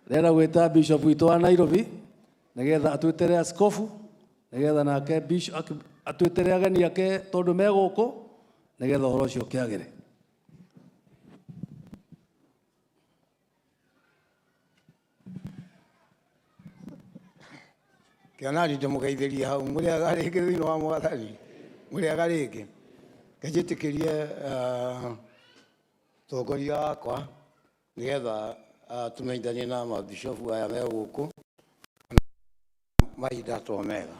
Lera weta Bishop witũ wa Nairobi nigetha atwetere askofu nigetha nake Bishop atwetere ageni ake tondu me gũkũ nigetha ũhoro ũcio ũkĩagĩre. Kĩonani ndĩmũgeithĩrie hau mũrĩaga rĩngĩ thĩinĩ wa Mwathani. Mũrĩaga rĩngĩ. Kanjĩtĩkĩrie tongoria wakwa nigetha tumeithanie na mabishofu aya me gũkũ mahinda to mega.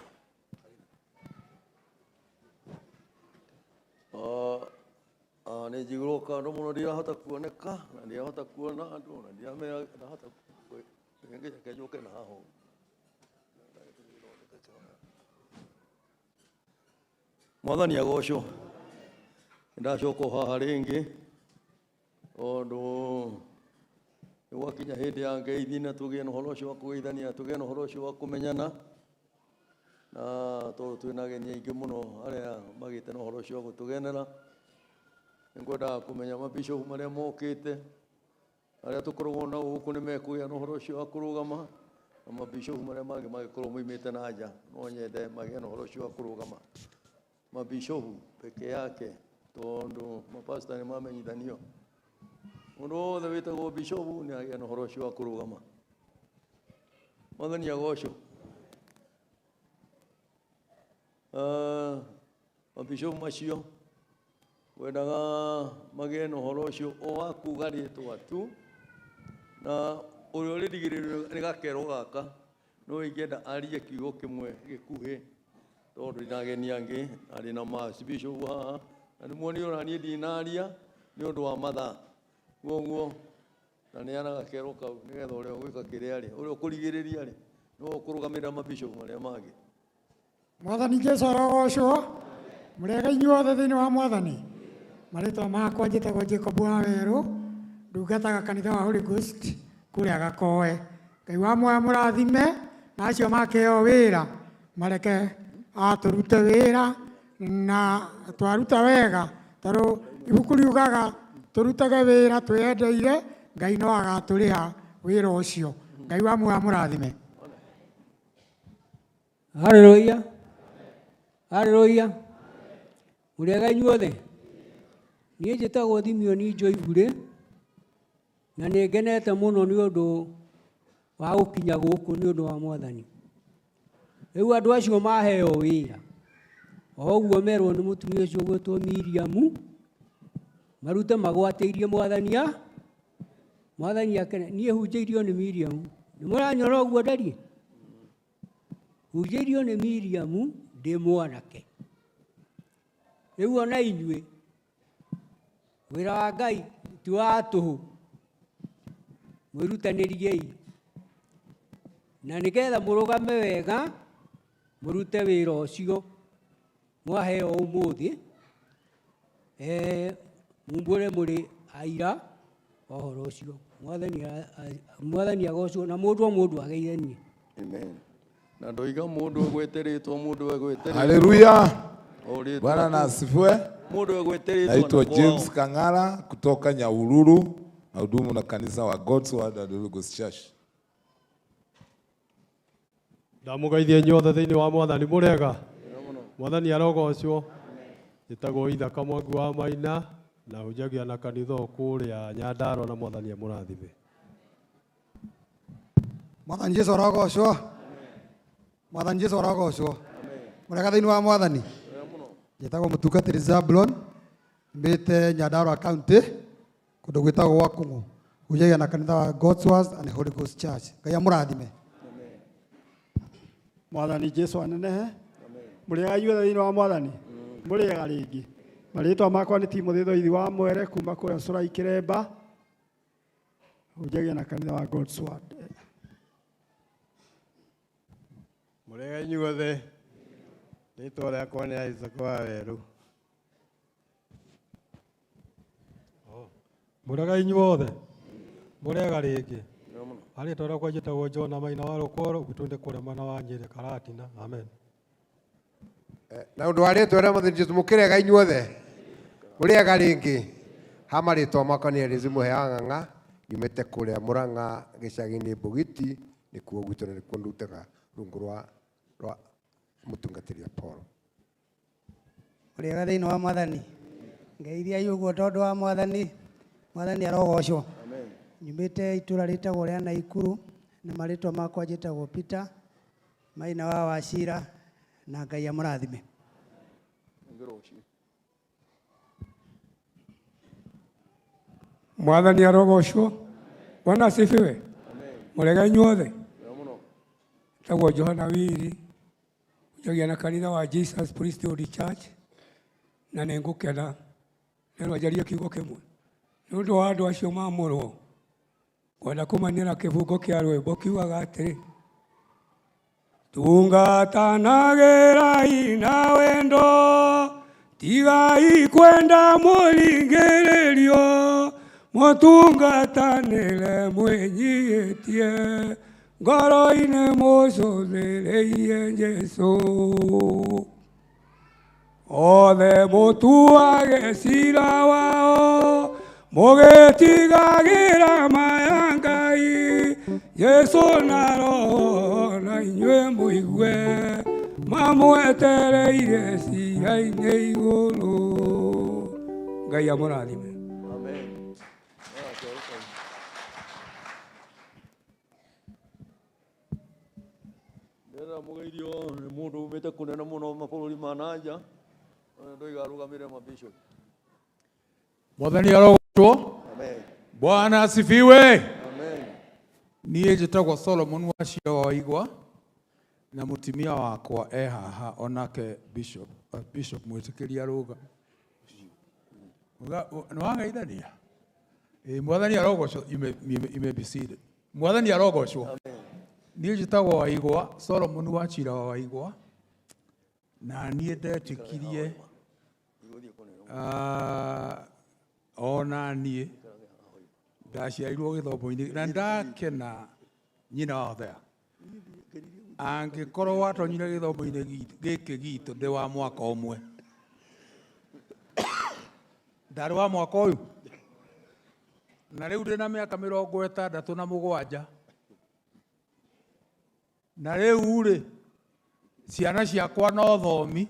Nĩ njiguĩrwo kando mũno ndirahota kuoneka na ndirahota kuona andũ na ndirahota kũingĩra njũke na haha. Mwathani agocwo. Ndacoka haha rĩngĩ tondũ gwakinya hĩndĩ ya ngeithi na tũgĩe na ũhoro ũcio wa kũgeithania, tũgĩe na ũhoro ũcio wa kũmenyana, na tondũ twĩna ageni aingĩ mũno arĩa magĩte na ũhoro ũcio wa gũtũgenera. Nĩngwendaga kũmenya mabishofu marĩa mokĩte arĩa tũkoragwo na gũkũ nĩ mekũgĩa na ũhoro ũcio wa kũrũgama, na mabishofu marĩa mangĩ magĩkorwo moimĩte na nja no nyende magĩe na ũhoro ũcio wa kũrũgama. Mabishofu peke yake tondu mapasta nĩ mamenyithanio mũndũ wothe wĩtagwo bishopu nĩ agĩa na ũhoro ũcio wa kũrũgama. Mwathani agocwo. Mabishopu macio wendaga magĩe na ũhoro ũcio o wa kuuga rĩĩtwa tu, na ũrĩa ũrĩrigĩrĩrio nĩ gakero gaka no ingĩenda arie kiugo kĩmwe gĩkuhĩ tondũ ndĩ na ageni angĩ arĩ na macibishopu haha na nĩmuoni ona niĩ ndinaria nĩ ũndũ wa mathaa guoguo na nĩ ana gakero kau nĩgetha ũrĩa ũgwĩka kĩrĩa rĩ ũrĩa ũkũrigĩrĩria rĩ no ũkũrũgamĩrĩra mabishopu marĩa mangĩ. Mwathani Jesũ arogocwo. Mũrĩega inyuothe thĩinĩ wa Mwathani. Marĩtwa makwa njĩtagwo Jacob Wawerũ, ndungataga kanitha wa Holy Ghost kũrĩa Gakoe. Ngai wa muoyo mũrathime na acio makĩheo wĩra mareke tũrute wĩra na twaruta wega tondũ ibuku riugaga tũrutage wĩra twĩendeire, Ngai no agatũrĩha wĩra ũcio. Ngai wa muoyo mũrathime. Haleluya. Haleluya. Mũrĩega inyuothe. Niĩ njĩtagwo Thimioni Njoimbũrĩ na nĩ ngenete mũno nĩ ũndũ wa gũkinya gũkũ nĩ ũndũ wa Mwathani. Rĩu andũ acio maheo wĩra o ũguo merwo nĩ mũtumia ũcio gwĩtwo Miriamu marute magwatĩirie Mwathani akene. Niĩ hunjĩirio nĩ Miriamu. Nĩ mũranyona ũguo ndariĩ? Hunjĩirio nĩ Miriamu ndĩ mwanake. Rĩu ona inyuĩ wĩra wa Ngai ti wa tũhũ, mwĩrutanĩriei na nĩgetha mũrũgame wega mũrute wĩra ũcio mwaheo ũmũthĩ, mumbũre mũrĩ aira ũhoro ũcio. Mwathani agocwo na mũndũ o mũndũ ageithanie. Amen. Na ndoiga mũndũ egweterĩtwo mũndũ egweterĩtwo. Haleluya. Bwana na asifiwe. Naitwa James Kang'ara kutoka Nyahururu na hudumu na kanisa wa God's Word and Holy Ghost Church. Ndamugeithia inyuothe thĩinĩ wa Mwathani. Mũrĩega. Mwathani arogocwo. Njĩtagwo Ithaka Mwangi wa Maina na hunjagia na kanitha kũrĩa Nyandarua na Mwathani amũrathime. Mwathani Jesũ arogocwo. Mwathani Jesũ arogocwo. Mũrĩega thĩinĩ wa Mwathani. Njĩtagwo mũtungatĩri Zabulon mbĩte Nyandarua County kũndũ gwĩtagwo gwa Kũng'ũ, hunjagia na kanitha wa God's Word and Holy Ghost Church. Ngai amũrathime. Mwathani Jesũ anenehe. Mũrĩega inyuothe thĩinĩ wa Mwathani. Mũrĩega rĩngĩ. Marĩtwa makwa nĩ Timothy Thoithi wa Mwere kuma kũrĩa Cũrai Kĩremba, hunjagia na kanitha wa God's Word. Mũrĩega inyuothe. Rĩtwa rĩakwa nĩ Isaac Wawerũ. Mũrĩega inyuothe. Mũrĩega rĩngĩ. Rĩtwa rĩakwa njĩtagwo John Maina wa Rũkoro, gwitũ kũrĩa mwena wa Nyĩrĩ Karatina. Amen. Na ũndũ wa rĩtwa rĩa Mwathani Jesũ mũkĩrĩega inyuothe. Mũrĩega rĩngĩ. Ha marĩtwa makwa nĩ Elizu Mũhea Ng'ang'a, nyumĩte kũrĩa Mũrang'a gĩcagi-inĩ Mbũgiti, nĩkuo gwitũ na nĩkuo ndutaga rungu rwa mũtungatĩri wa Paul. Mũrĩega thĩinĩ wa Mwathani. Ngeithia ũguo tondũ wa Mwathani. Mwathani arogocwo. Nyumĩte itũra rĩtagwo rĩa Naikuru na marĩtwa makwa njĩtagwo Peter Maina wa Wachira na Ngai amũrathime. Mwathani arogocwo. Bwana asifiwe. Mũrĩega inyuothe. Tagwo Johana Wili, hunjagia na kanitha wa Jesus Priesthood Church na nĩ ngũkena nĩ njarie kiugo kĩmwe nĩ ũndũ wa andũ acio mamũrwo. Kwenda kũmanĩra kĩbungo kĩa rwĩmbo kiugaga atĩrĩ: tungatanagĩrai na wendo, tigai kwenda mũringĩrĩrio, mũtungatanĩre mwĩnyihĩtie, ngoro-inĩ mũcũthĩrĩirie Jesũ. Othe mũtuage cira wao, mũgĩtigagĩra maya Ngai, Jesũ na Roho na inyuĩ mũigue, mamwetereire ciira-inĩ igũrũ. Ngai amũrathime. Amen. Ndĩrenda mũgeithio nĩ mũndũ umĩte kũnene mũno mabũrũri ma nanja. Ndoiga arũgamĩrĩre mabishop. Mwathani arogocwo. Amen. Bwana asifiwe. Amen. Niĩ njĩtagwo Solomon Wachira wa Igwa na mutimia wakwa haha onake bishop mwĩtĩkĩria rũga. Nĩwageithania? Mwathani arogocwo. You may be seated. Mwathani arogocwo. Amen. Niĩ njĩtagwo wa Igwa, Solomon Wachira wa Igwa, na niĩ ndetĩkirie ona niĩ ndaciarirwo gĩthomo-inĩ na ndakena nyina wa Hosea. Angĩkorwo watonyire gĩthomo-inĩ gĩkĩ gitũ ndĩ wa mwaka ũmwe, ndarĩ wa mwaka ũyũ, na rĩu ndĩ na mĩaka 67 na rĩu rĩ ciana ciakwa no thomi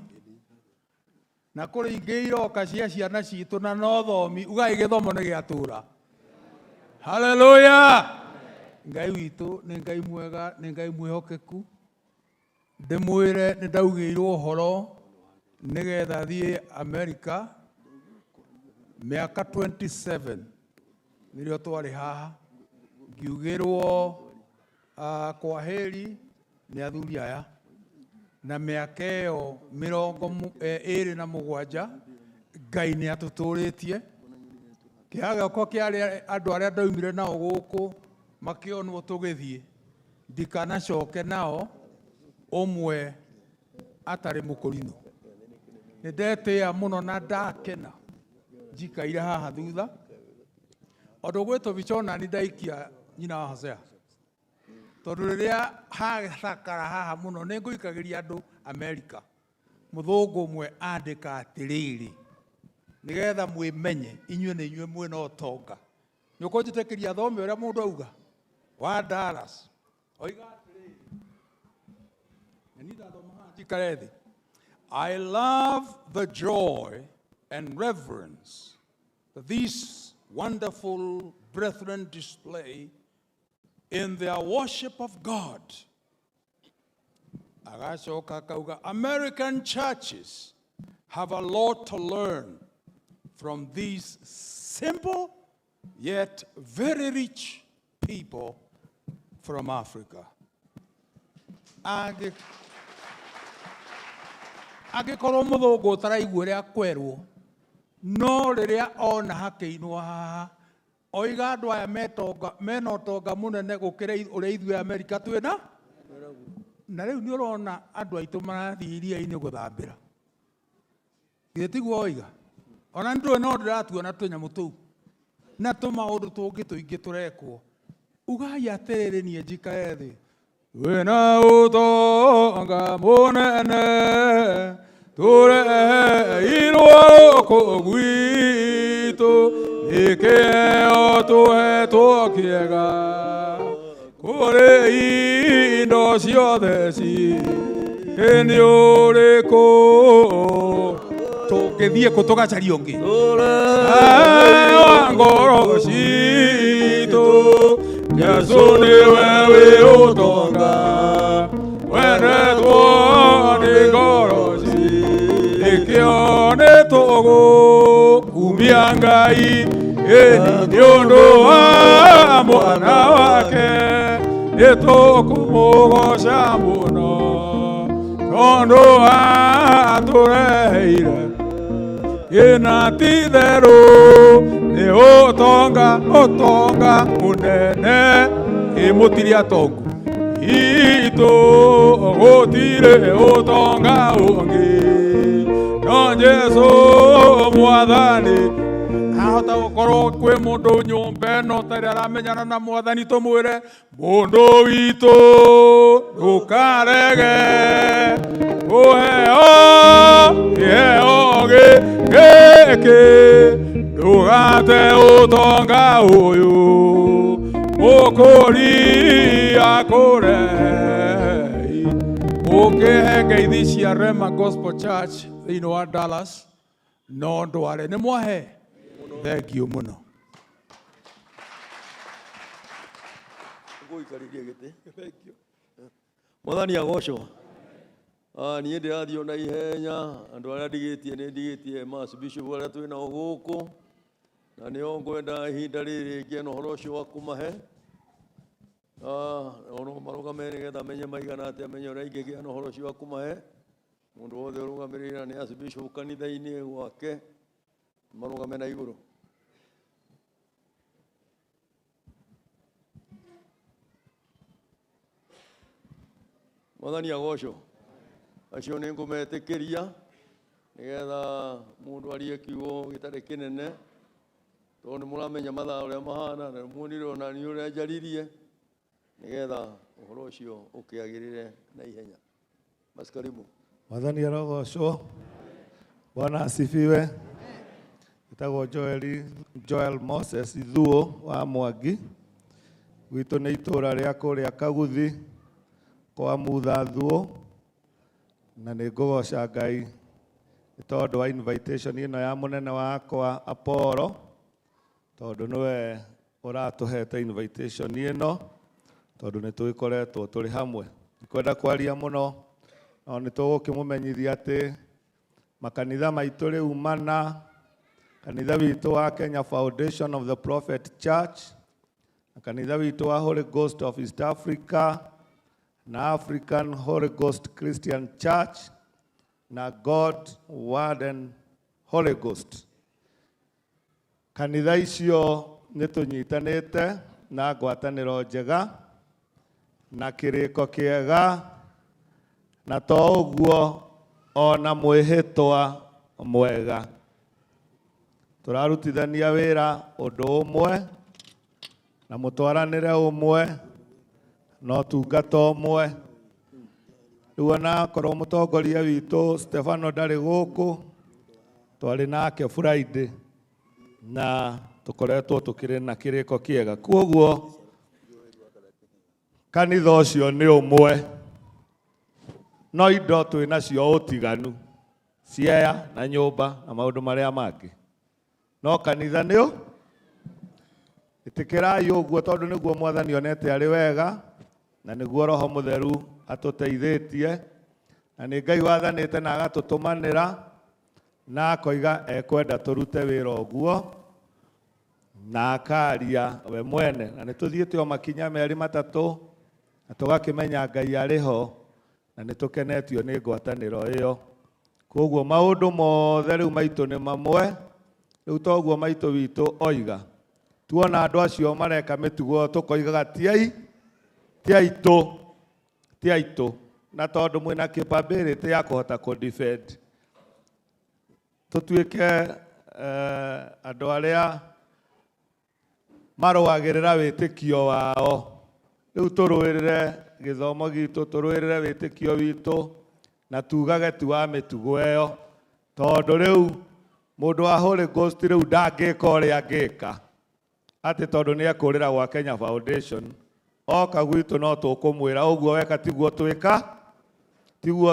na kũrĩ ingĩ iroka cia ciana citũ na no thomi, ugai gĩthomo nĩ gĩatũra. Haleluya! Ngai witũ nĩ Ngai mwega, nĩ Ngai mwĩhokeku. Ndĩmwĩre nĩ ndaugĩirwo ũhoro nĩgetha thiĩ Amerika mĩaka 27 nĩrĩo twarĩ haha, ngiugĩrwo kwaheri nĩ athuri aya na mĩaka ĩyo 27 Ngai nĩ atũtũrĩtie. Kĩaga gĩakwa kĩarĩ andũ arĩa ndaumire nao gũkũ makĩonwo tũgĩthiĩ ndikanacoke nao ũmwe atarĩ mũkũrinũ. Nĩ ndetĩĩa mũno na ndakena njikaire haha thutha ũndũ gwĩtwo bichona nĩ ndaikia nyina wa Hosea, tondũ rĩrĩa hathakara haha mũno nĩ ngũikagĩria andũ Amerika. Mũthũngũ ũmwe andĩka atĩrĩrĩ nĩgetha mwĩmenye inyuĩ nĩ inyuĩ mwĩna ũtonga. Nĩ ũkũnjĩtĩkĩria thome ũrĩa mũndũ auga wa Dallas oiga atĩrĩrĩ, nĩ ndathoma haha njikare thĩ. I love the joy and reverence that these wonderful brethren display in their worship of God. Agacoka kauga, American churches have a lot to learn from these simple yet very rich people from Africa. Angĩkorwo mũthũngũ ũtaraigua ũrĩa kwerwo, no rĩrĩa ona hakĩinwo haha oiga andũ aya mena ũtonga mũnene gũkĩra ũrĩa ithuĩ Amerika twĩna. Na rĩu nĩ ũrona andũ aitũ marathiĩ iria-inĩ gũthambĩra. Githĩ tiguo oiga? Ona ndũĩ no ndĩratuona tũnyamũ tũu na tũmaũndũ tũngĩ tũingĩ tũrekwo. Ugai atĩrĩrĩ niĩ njikare thĩ. Wĩna ũtonga mũnene tũreirwo gũkũ gwitũ, nĩ kĩheo tũhetwo kĩega kũrĩ indo ciothe ci nĩ ũrĩkũ tũngĩthiĩ kũ tũgacaria ũngĩ wa ngoro citũ. Jesũ nĩwe wĩ ũtonga wendetwo nĩ ngoro citũ, nĩkĩo nĩtũgũkumia Ngai nĩ ũndũ wa mwana wake, nĩtũkũmũgoca mũno tondũ atũreheire gĩna ti therũ. Nĩ ũtonga mũnene mũtirĩ atongu itũ, gũtirĩ ũtonga ũngĩ no Jesũ Mwathani. Ahota gũkorwo kwĩ mũndũ nyũmba ĩno ũtarĩ aramenyana na Mwathani, tũmwĩre mũndũ witũ ndũkarege kũheo kĩheo gĩkĩ, ndũgate ũtonga ũyũ mũkũria kũrei. Ũkĩhe ngeithi cia Rema Gospel Church thĩinĩ wa Dallas no ndware nĩ mwahe Thengiũ mũno. Ngũikarĩrie gĩtĩ. Mwathani agocwo. Niĩ ndĩrathiĩ na ihenya, andũ arĩa ndigĩtie nĩ ndigĩtie Mass Bishop arĩa twĩ nao gũkũ, na nĩo ngwenda ihinda rĩrĩ rĩngĩ na ũhoro ũcio wa kũmahe. Ono marũgame nĩgetha menye maigana atĩa, menye ũrĩa ingĩgĩa na ũhoro ũcio wa kũmahe. Mũndũ wothe ũrũgamĩrĩire nĩ Archbishop kanitha-inĩ gwake, marũgame na igũrũ. Mwathani agocwo. Acio nĩ ngũmetĩkĩria nĩgetha mũndũ arie kiugo gĩtarĩ kĩnene, tondũ nĩ mũramenya mathaa ũrĩa mahana na muonire ona niĩ ũrĩa njaririe, nĩgetha ũhoro ũcio ũkĩagĩrĩre na ihenya. Basi karibu. Mwathani arogocwo. Bwana asifiwe. Gĩtagwo Joel Moses Ithuo wa Mwangi. Gwitũ nĩ itũũra rĩa kũrĩa Kaguthi kwa Mutha Thuo, na nĩ ngũgoca Ngai nĩ tondũ wa invitation ĩno ya mũnene wakwa Apollo, tondũ nĩwe ũratũhete invitation ĩno, tondũ nĩ tũgĩkoretwo tũrĩ hamwe. Ndikwenda kwaria mũno, no nĩ tũgũkĩmũmenyithia atĩ makanitha maitũ rĩu mana, kanitha witũ wa Kenya Foundation of the Prophet Church, na kanitha witũ wa Holy Ghost of East Africa, na African Holy Ghost Christian Church, na God, Word and Holy Ghost. Kanitha icio nĩ tũnyitanĩte na ngwatanĩro njega na kĩrĩko kĩega, na to ũguo ona mwĩhĩtwa mwega. Tũrarutithania wĩra ũndũ ũmwe na mũtwaranĩre ũmwe no tungata ũmwe. Rĩu ona korwo mũtongoria witũ Stefano ndarĩ gũkũ, twarĩ nake Friday na tũkoretwo tũkĩrĩ na kĩrĩko kĩega. Kuoguo kanitha ũcio nĩ ũmwe, no indo twĩ nacio ũtiganu, ciea na nyũmba na maũndũ marĩa mangĩ, no kanitha nĩ ĩtĩkĩrai ũguo, tondũ nĩguo Mwathani onete arĩ wega, na nĩguo Roho Mũtheru atũteithĩtie, na nĩ Ngai wathanĩte na agatũtũmanĩra na akoiga ekwenda tũrute wĩra ũguo, na akaria we mwene, na nĩ tũthiĩte o makinya merĩ matatũ na tũgakĩmenya Ngai arĩ ho, na nĩ tũkenetio nĩ ngwatanĩro ĩyo. Koguo maũndũ mothe rĩu maitũ nĩ mamwe, rĩu toguo maitũ witũ oiga, tuona andũ acio mareka mĩtugo tũkoigaga ti aitũ, na tondũ mwĩna capability ya kũhota kũ-defend, tũtuĩke andũ arĩa marũagĩrĩra wĩtĩkio wao. Rĩu tũrũĩrĩre gĩthomo gitũ, tũrũĩrĩre wĩtĩkio witũ, na tugage tu wa mĩtugo ĩyo, tondũ rĩu mũndũ wa Holy Ghost rĩu ndangĩka ũrĩa angĩka atĩ tondũ nĩ ekũrĩra gwa Kenya Foundation, oka gwitũ no tũkũmwĩra ũguo weka tiguo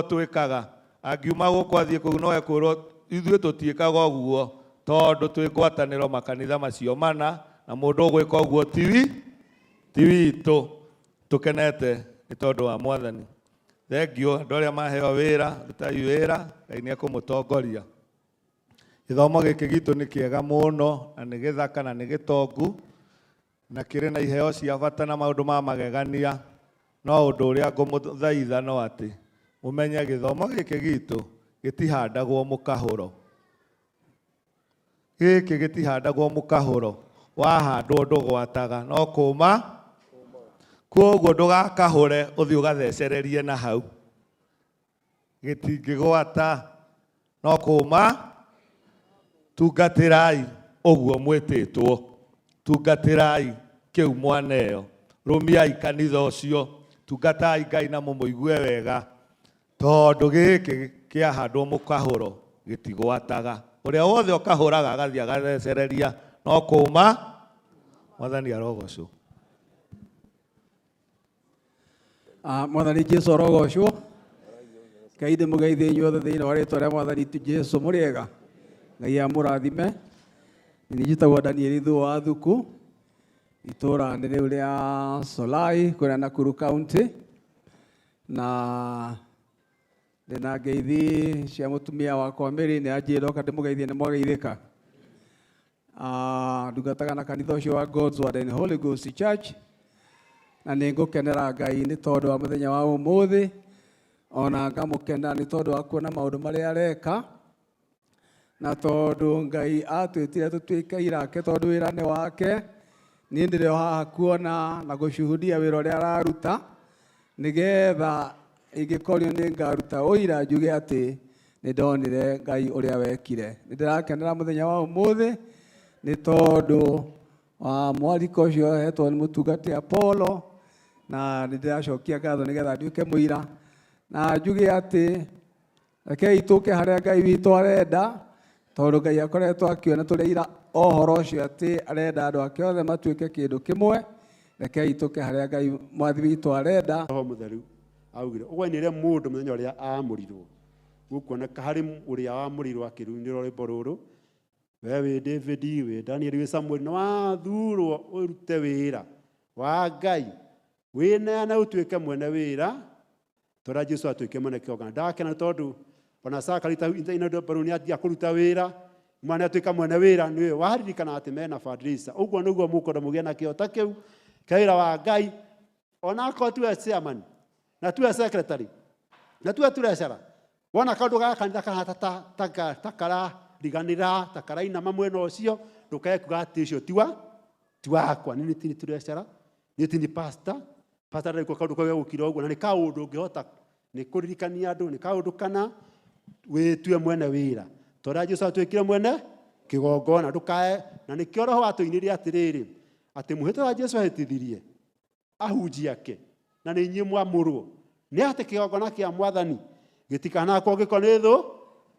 twĩkaga. Angiuma gũkũ athiĩ kũu no ekwĩrwo ithuĩ tũtiĩkaga ũguo, tondũ twĩ ngwatanĩro makanitha macio mana, na mũndũ ũgwĩka ũguo ti witũ. Tũkenete nĩ tondũ wa Mwathani. Thengiũ andũ arĩa maheo wĩra, rutai wĩra, Ngai nĩ ekũmũtongoria. Gĩthomo gĩkĩ gitũ nĩ kĩega mũno, na nĩ gĩthaka na nĩ gĩtongu, na kĩrĩ na iheo cia bata na maũndũ ma magegania. No ũndũ ũrĩa ngũmũthaitha no atĩ mũmenye gĩthomo gĩkĩ gitũ gĩtihandagwo mũkahũro. Gĩkĩ gĩtihandagwo mũkahũro, wahandwo ndũgwataga, no kũma. Koguo ndũgakahũre ũthiĩ ũgathecererie na hau, gĩtingĩgwata, no kũma. Tungatĩrai ũguo mwĩtĩtwo, tungatĩrai kĩu mwaneo, rũmiai kanitha ũcio, tungatai Ngai na mũmũigue wega, tondũ gĩkĩ kĩahandwo mũkahũro gĩtigwataga. Ũrĩa wothe ũkahũraga agathiĩ agathecereria no kũma. Mwathani arogocwo. Mwathani Jesu arogocwo. Ngai ndĩ mũgeithie inyuothe thĩinĩ wa rĩĩtwa rĩa Mwathani Jesu. Mũrĩega? Ngai amũrathime. Ni njĩtagwo Daniel Thuo wa Thuku, itũũra nĩ rĩu rĩa Solai kũrĩa Nakuru County, na ndĩna ngeithi cia mũtumia wakwa Mary nĩ anjĩra oka ndĩmũgeithie nĩ mwageithĩka. Ndungataga na kanitha ũcio wa God's Word and Holy Ghost Church, na nĩ ngũkenera Ngai nĩ tondũ wa mũthenya wa ũmũthĩ, ona ngamũkena nĩ tondũ wa kuona maũndũ marĩa areka, na tondũ Ngai atwĩtire tũtuĩke irake tondũ wĩra nĩ wake. Niĩ ndĩrĩ o haha kuona na gũcuhudia wĩra ũrĩa araruta, nĩgetha ingĩkorio nĩ ngaruta ũira njuge atĩ nĩ ndonire Ngai ũrĩa wekire. Nĩ ndĩrakenera mũthenya wa ũmũthĩ nĩ tondũ wa mwarika ũcio hetwo nĩ mũtungati Apollo, na nĩ ndĩracokia ngatho nĩgetha nduĩke mũira na njuge atĩ rekei tũke harĩa Ngai witũ arenda, tondũ Ngai akoretwo akĩona tũrĩ ira ũhoro ũcio atĩ arenda andũ ake othe matuĩke kĩndũ kĩmwe. Rekei tũke harĩa Ngai mwathi witũ arenda. Roho Mũtheru augire ũgwanĩre mũndũ mũthenya ũrĩa amũrirwo, gũkuoneka harĩ ũrĩa wamũrirwo akĩrũnĩrwo rwĩmbo rũrũ, we wĩ David, wĩ Daniel, wĩ Samuel, nĩ wathurwo ũrute wĩra wa Ngai, wĩneane ũtuĩke mwene wĩra tondũ Jesũ atuĩke mwene kĩongana. Ndakena tondũ ona Sakarita ino mbaru nĩ atia kũruta wĩra, mwana atuĩka mwene wĩra, nĩwe waririkana atĩ mena fundraiser. Ũguo nĩguo mũkwenda mũgĩe na kĩo ta kĩu kĩa wĩra wa Ngai, ona akorwo tiwe chairman na tiwe secretary na tiwe treasurer, wona kaũndũ gaka kanitha kahana ta karariganĩra ta karainama mwena ũcio, ndũkekuga atĩ ũcio ti wakwa. Nĩ ti treasurer, nĩ ti pastor ndarĩkwo kaũndũ kau gũkira ũguo, na nĩ kaũndũ ũngĩhota nĩ kũririkania andũ, nĩ kaũndũ kana wĩtue mwene wĩra tondũ Jesũ atuĩkire mwene kĩgongona. Ndũkae, na nĩkĩo Roho atũinĩrie atĩrĩrĩ atĩ mũhĩtwa wa Jesũ ahĩtithirie ahunjia ake na nĩ inyuĩ mwamũrwo, nĩ atĩ kĩgongona kĩa Mwathani gĩtikanakwo gĩko nĩ thũ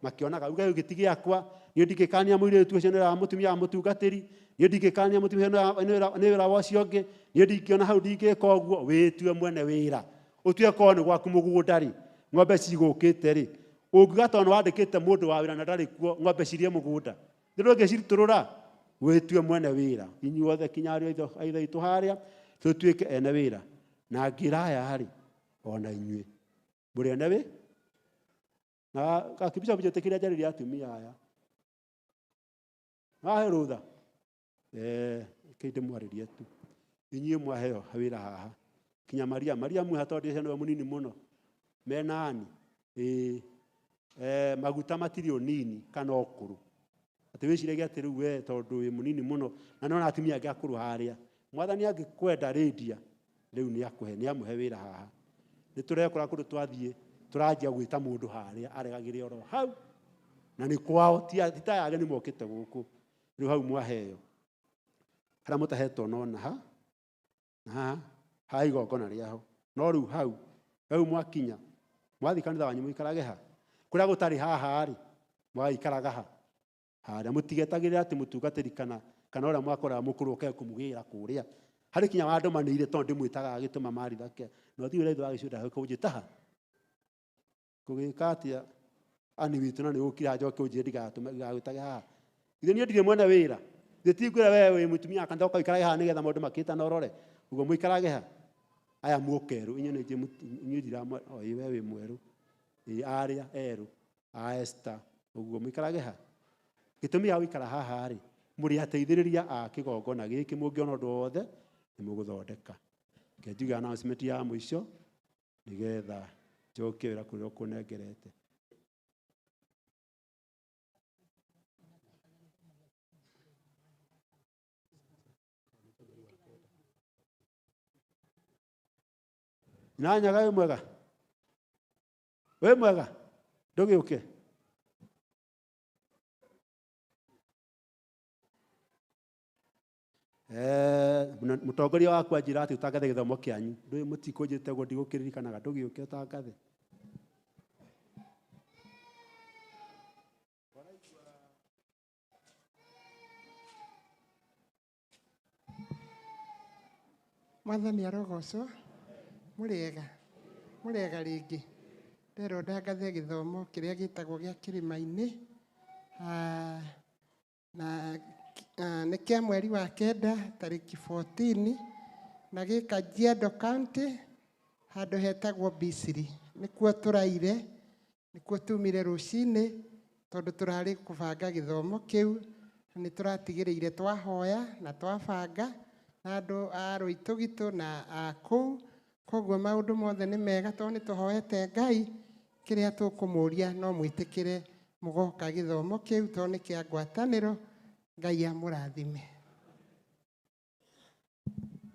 makĩonaga uga gĩti gĩakwa. Niĩ ndingĩkania mũirĩtu ũcio nĩ mũtumia wa mũtungatĩri, niĩ ndingĩkania mũtumia nĩ wĩra wa ũcio ũngĩ, niĩ ndingĩona hau ndingĩka ũguo. Wĩtue mwene wĩra, ũtue korwo nĩ gwaku mũgũnda rĩ, ng'ombe cigũkĩte rĩ, ũngiuga tondũ wandĩkĩte mũndũ wa wĩra na ndarĩ kuo ng'ombe cirie mũgũnda, ndũngĩcirutũrũra. Wĩtue mwene wĩra. Inyuothe kinya ariũ a ithe aitũ harĩa tũtuĩke ene wĩra, na ngĩra aya rĩ ona inyuĩ mũrĩ ene wĩ na gakibica bũjĩtĩkĩria njarĩria atumia aya nahe rũtha kĩndĩ mwarĩrie tu inyuĩ mwaheo wĩra haha. Kinya Mariamu hatondũ nĩwe mũnini mũno menani maguta matirĩ ũnini kana ũkũrũ, atĩ wĩciragia atĩ rĩu we tondũ wĩ mũnini mũno na nĩona atumia angĩ akũrũ harĩa, Mwathani angĩkwenda rĩndia rĩu nĩ akũhe, nĩ amũhe wĩra haha. Nĩ tũrekora kũndũ twathiĩ tũranjia gwĩta mũndũ harĩa aregagĩre oro hau, na nĩ kwao ti ta ageni mokĩte gũkũ. Rĩu hau mwaheo harĩa mũtahetwo nona ha igongona rĩaho, no rĩu hau mwakinya mwathi kanitha wanyu mũikarage ha, kũrĩa gũtarĩ haha rĩ mwaikaraga ha harĩa, mũtigetagĩrĩra atĩ mũtungatĩri kana ũrĩa mwakoraga mũkũrũ ũke kũmũgĩra kũrĩa harĩ kinya wa ndũmanĩire tondũ ndĩmwĩtaga agĩtũma Maritha ke no thiĩ wĩra wa gĩcũnda kũnjĩtaha kũgĩka atĩa ani witũ na nĩ gũkira njoke ũnjĩre ndigagwĩtage haha. Ithe niĩ ndirĩ mwene wĩra, gĩtingwĩra wewe wĩ mũtumia kanitha ũkaikarage haha nĩgetha maũndũ makĩtana ũrore, ũguo mũikarage ha. Aya mũkerũ inyuĩ ndiramwe we wĩ mwerũ arĩa erũ a Esther, ũguo mũikarage ha. Gĩtũmi ya gũikara haha rĩ mũrĩ ateithĩrĩria a kĩgongona gĩkĩ, mũngĩona ũndũ wothe nĩ mũgũthondeka. Ngenjuga announcement ya mũico nĩgetha njokie wĩra kũrĩa ũkũnengerete. Nanyaga wĩ mwega ndũgĩũke. Mũtongoria waku anjĩra atĩ ũtangathe gĩthomo kĩanyu, ndũĩ mũtikũnjĩte ũguo ndigũkĩririkanaga, ndũgĩũke ũtangathe. Mwathani arogocwo. Mũrĩega rĩngĩ. Nderwo ndangathe gĩthomo kĩrĩa gĩtagwo gĩa kĩrĩma-inĩ, na nĩ kĩa mweri wa kenda tarĩki 14 na gĩ Kajiado County handũ hetagwo Bisiri. Nĩkuo tũraire, nĩkuo tumire rũcinĩ tondũ tũrarĩ kũbanga gĩthomo kĩu. Nĩ tũratigĩrĩire twahoya na twabanga na andũ a Rũitũgitũ na a kũu. Koguo maũndũ mothe nĩ mega tondũ nĩ tũhoete Ngai. Kĩrĩa tũkũmũria no mwĩtĩkĩre mũgoka gĩthomo kĩu tondũ nĩ kĩa ngwatanĩro. Ngai amũrathime.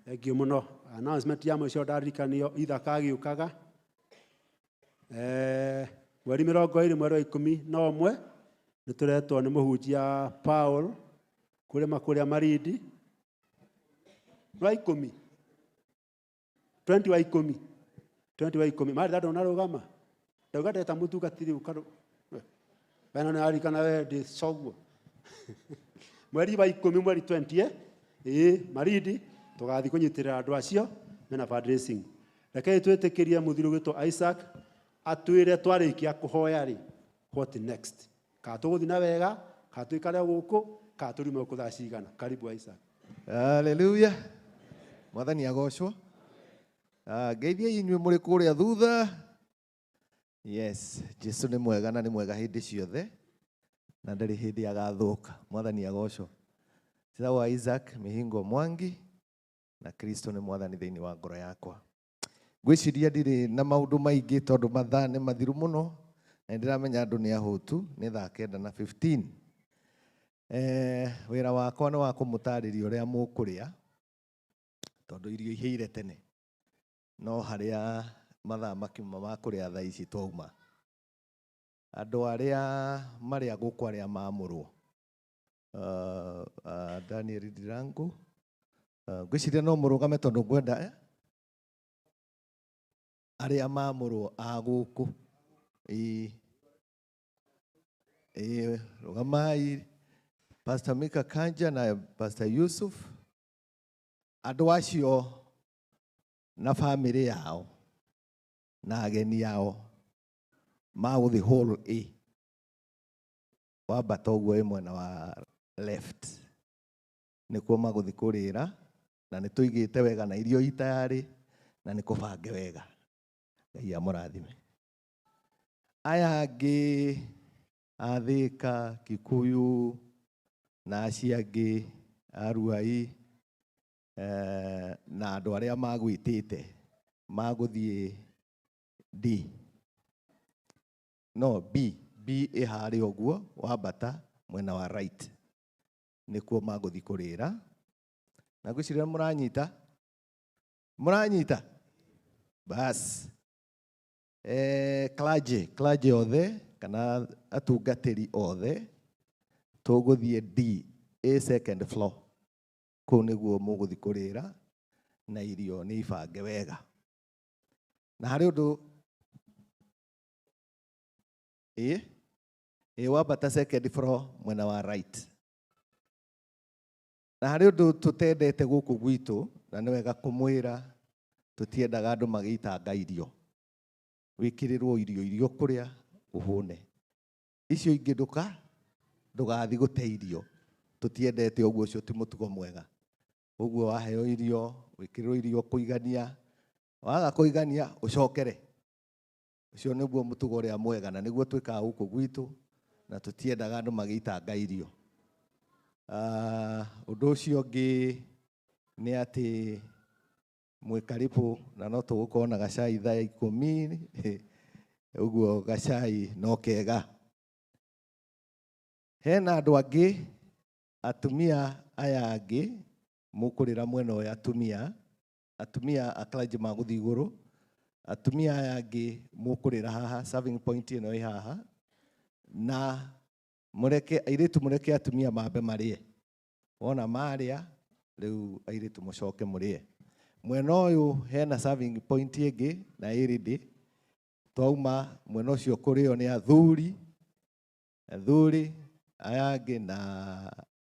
Thengiũ mũno. Announcement ya mũico ndaririkanio Ithaka agĩũkaga. Mweri 20 mweri wa 11 nĩ tũretwo nĩ mũhunjia Paul kũrĩa Marindi. Wa 10 20 wa 10 marĩ ndandũ narũgama ndauga ndeta mũtungatĩri ũkarũ bana nĩ arikana we ndĩ cogwo mweri wa 10 mweri 20 Marindi tũgathi kũnyitĩrĩra andũ acio mena fundraising. Rekei twĩtĩkĩrie mũthuri witũ Isaac atwĩre twarĩkia kũhoya rĩ what next. Ka tũgũthi na wega, ka twĩkare gũkũ, ka tũrime gũkũ thaa cigana. Karibu Isaac. Hallelujah. Mwathani agocwo. Ngeithia inyuĩ mũrĩ kũrĩa thutha. Yes, Jesu nĩ mwega na nĩ mwega hĩndĩ ciothe na ndarĩ hĩndĩ agathũka. Mwathani agocwo. Njĩtagwo Isaac Mihingo Mwangi na Kristo nĩ mwathani thĩinĩ wa ngoro yakwa. Ngwĩciria ndirĩ na maũndũ maingĩ tondũ mathaa nĩ mathiru mũno na ndiramenya andũ nĩ ahũtu nĩ thaa 9:15. Wĩra wakwa nĩ wa kũmũtarĩria ũrĩa mũkũrĩa tondũ irio ihĩire tene no harĩa mathaa makiuma ma kũrĩa thaa ici twauma. Andũ arĩa marĩa gũkũ arĩa maamũrwo Daniel Ndirangu ngwĩciria no mũrũgame tondũ ngwenda arĩa maamũrwo a gũkũ rũgamai Pastor Mika Kanja na Pastor Yusuf. Andũ acio na family yao na ageni yao magũthi hall A wambata ũguo mwena wa left nĩkuo magũthi kũrĩra na nĩ tũigĩte wega na irio itayarĩ na nĩ kũbange wega. Ngai amũrathime. Aya angĩ a Thĩka, Kikuyu na acio angĩ a Ruai na andũ arĩa magwĩtĩte magũthiĩ D no B ĩharĩ ũguo wambata mwena wa right nĩkuo magũthi kũrĩra. Na ngwĩciria mũranyita bas. Clergy othe kana atungatĩri othe tũgũthiĩ D second floor kũu nĩguo mũgũthi kũrĩra na irio nĩ ibange wega. Na harĩ ũndũ wambata second floor mwena wa right. Na harĩ ũndũ tũtendete gũkũ gwitũ na nĩ wega kũmwĩra tũtiendaga andũ magĩitanga irio. Wĩkĩrĩrwo irio kũrĩa ũhũne. Icio ingĩ ndũgathi gũte irio. Tũtiendete ũguo, ũcio ti mũtugo mwega. Ũguo waheo irio, wĩkĩrĩrwo irio kũigania, waga kũigania ũcokere. Ũcio nĩguo mũtugo ũrĩa mwega na nĩguo twĩkaga gũkũ gwitũ na tũtiendaga andũ magĩitanga irio. Ũndũ ũcio ũngĩ nĩ atĩ mwĩkaribũ na no tũgũkorwo na gacai thaa 10 ũguo gacai no kega. Hena andũ angĩ atumia aya angĩ mũkũrĩra mwena ũyũ atumia a clergy magũthi igũrũ. Atumia aya angĩ mũkũrĩra haha serving point ĩno ĩ haha na airĩtu mũreke atumia mambe marĩe. Wona marĩa rĩu airĩtu mũcoke mũrĩe. Mwena ũyũ hena serving point ĩngĩ na ĩrĩndĩ twauma mwena ũcio kũrĩo nĩ athuri aya angĩ na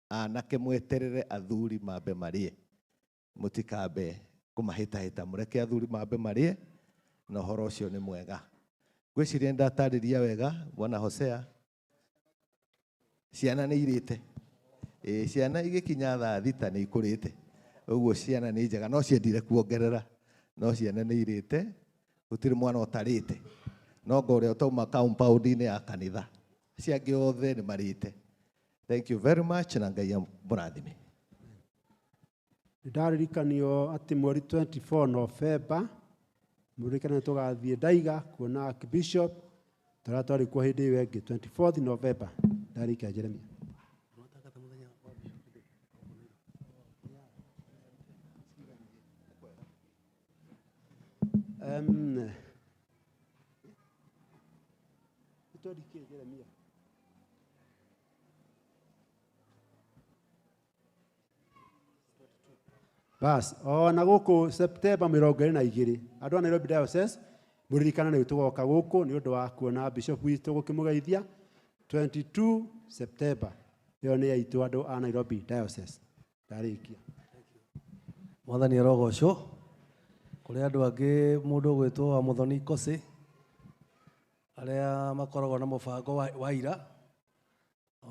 anake mweterere athuri mambe marĩe. Mũtikambe kũmahĩtahĩta, mũreke athuri mambe marĩe na ũhoro ũcio nĩ mwega. Ngwĩciria ndatarĩria wega Bwana Hosea. Ciana nĩ irĩte ciana igikinya thaa thita nĩ ikũrĩte. Ũguo ciana nĩ njega, no ciendire kuongerera, no ciana nĩ irĩte, gũtirĩ mwana ũtarĩte. No ngo ũrĩa ũtauma compound-inĩ ya kanitha, acio angĩ othe nĩ marĩte. Thank you very much, na Ngai amũrathime. Ndaririkanio atĩ mweri 24 November mũririkane tũgathiĩ Ndaiga kuona Archbishop tũrĩa twarĩ kuo hĩndĩ ĩyo ĩngĩ 24th November. Ndaririkia Jeremia. Jeremia. Bas, na gũkũ September 22 andũ a Nairobi Diocese mũririkana nĩ tũgoka gũkũ nĩ ũndũ wa kuona Bishop witũ gũkĩmũgeithia 22 September. Ĩyo nĩ yaitũ andũ a Nairobi Diocese. Ndarĩkia. Mwathani arogocwo. Kũrĩ andũ angĩ mũndũ ũgwĩtwo wa Muthoni Kosi arĩa makoragwo na mũbango wa ira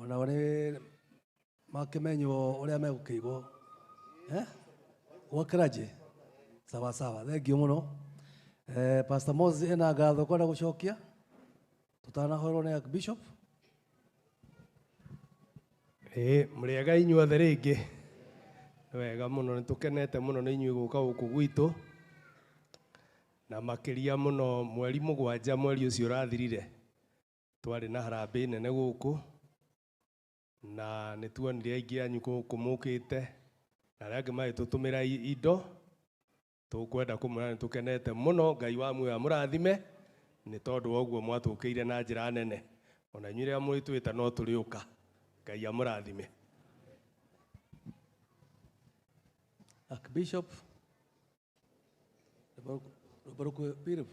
ona wale makĩmenywo ũrĩa megũkĩigwo gwakĩraje sawa sawa. Thengiũ mũno. Pastor Moses ena ngatho kwenda gũcokia tũtanahorwo nĩ Archbishop. Mũrĩega inyuothe rĩngĩ nĩ wega mũno nĩ tũkenete mũno nĩ inyuĩ gũka gũkũ gwitũ na makĩria mũno mweri 7 mweri ũcio ũrathirire twarĩ na harambĩ nene gũkũ na nĩ tuonire aingĩ anyu gũkũ mũkĩte na arĩa angĩ magĩtũtũmĩra indo tũkwenda kũmwĩra nĩ tũkenete mũno. Ngai wa muoyo amũrathime nĩ tondũ wa ũguo mwatũkĩire na njĩra nene ona inyuĩ rĩrĩa mũrĩtwĩta no tũrĩũka. Ngai amũrathime. Archbishop Baruku Pire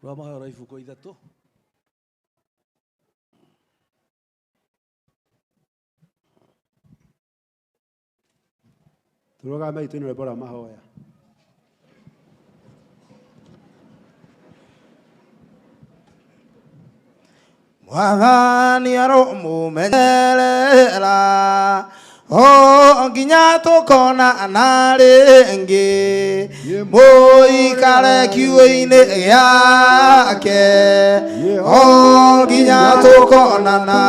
Rama ibuku ithatũ. Tũrũgame itũ nĩ rwĩmbo rwa mahoya. Mwathani aromũmenyerera nginya tũkonana rĩngĩ mũikare kiugo-inĩ gĩake nginya tũkonana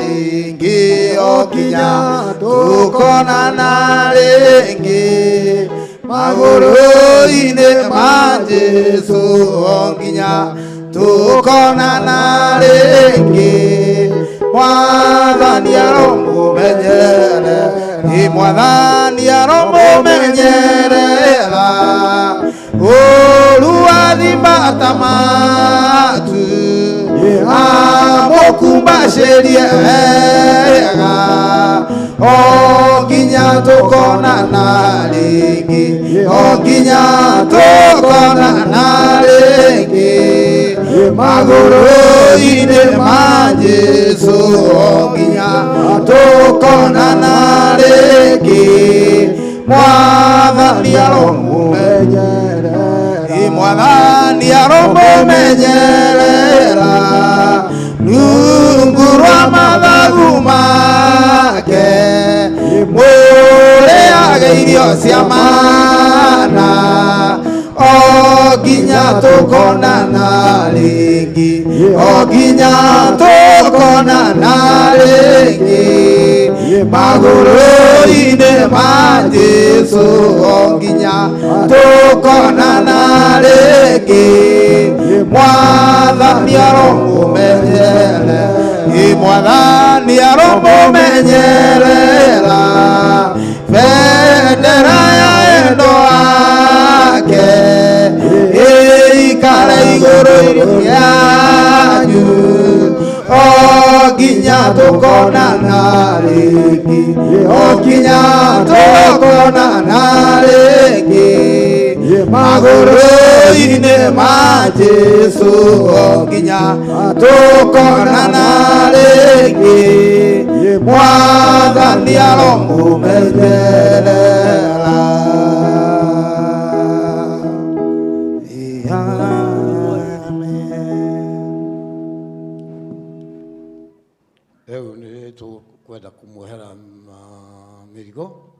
rĩngĩ nginya tũkonana rĩngĩ magũrũ-inĩ ma Jesũ nginya tũkonana rĩngĩ. Mwathani aromũmenyerera Mwathani aromũmenyerera ũruathimata matu amũkumbacĩrie wega nginya tũkonana rĩngĩ nginya tũkonana rĩngĩ magũrũ-inĩ ma Jesũ nginya tũkonana rĩngĩ. Mwathani aromũmenyerera Mwathani aromũmenyerera rungu rwa mathagu make mũrĩage irio cia mana nginya tũkonana rĩngĩ nginya tũkonana rĩngĩ magũrũ-inĩ ma Jesũ nginya tũkonana rĩngĩ. Mwathani aromũmenyerera Mwathani aromũmenyerera bendera ya endo wake ĩikare igũrũ yanyu nginya tũkonana rĩngĩ nginya tũkonana rĩngĩ magũrũ-inĩ ma Jesũ nginya tũkonana rĩngĩ. Mwathani aromũmenyerera. Rĩu nĩ tũkwenda kũmuohera mĩrigo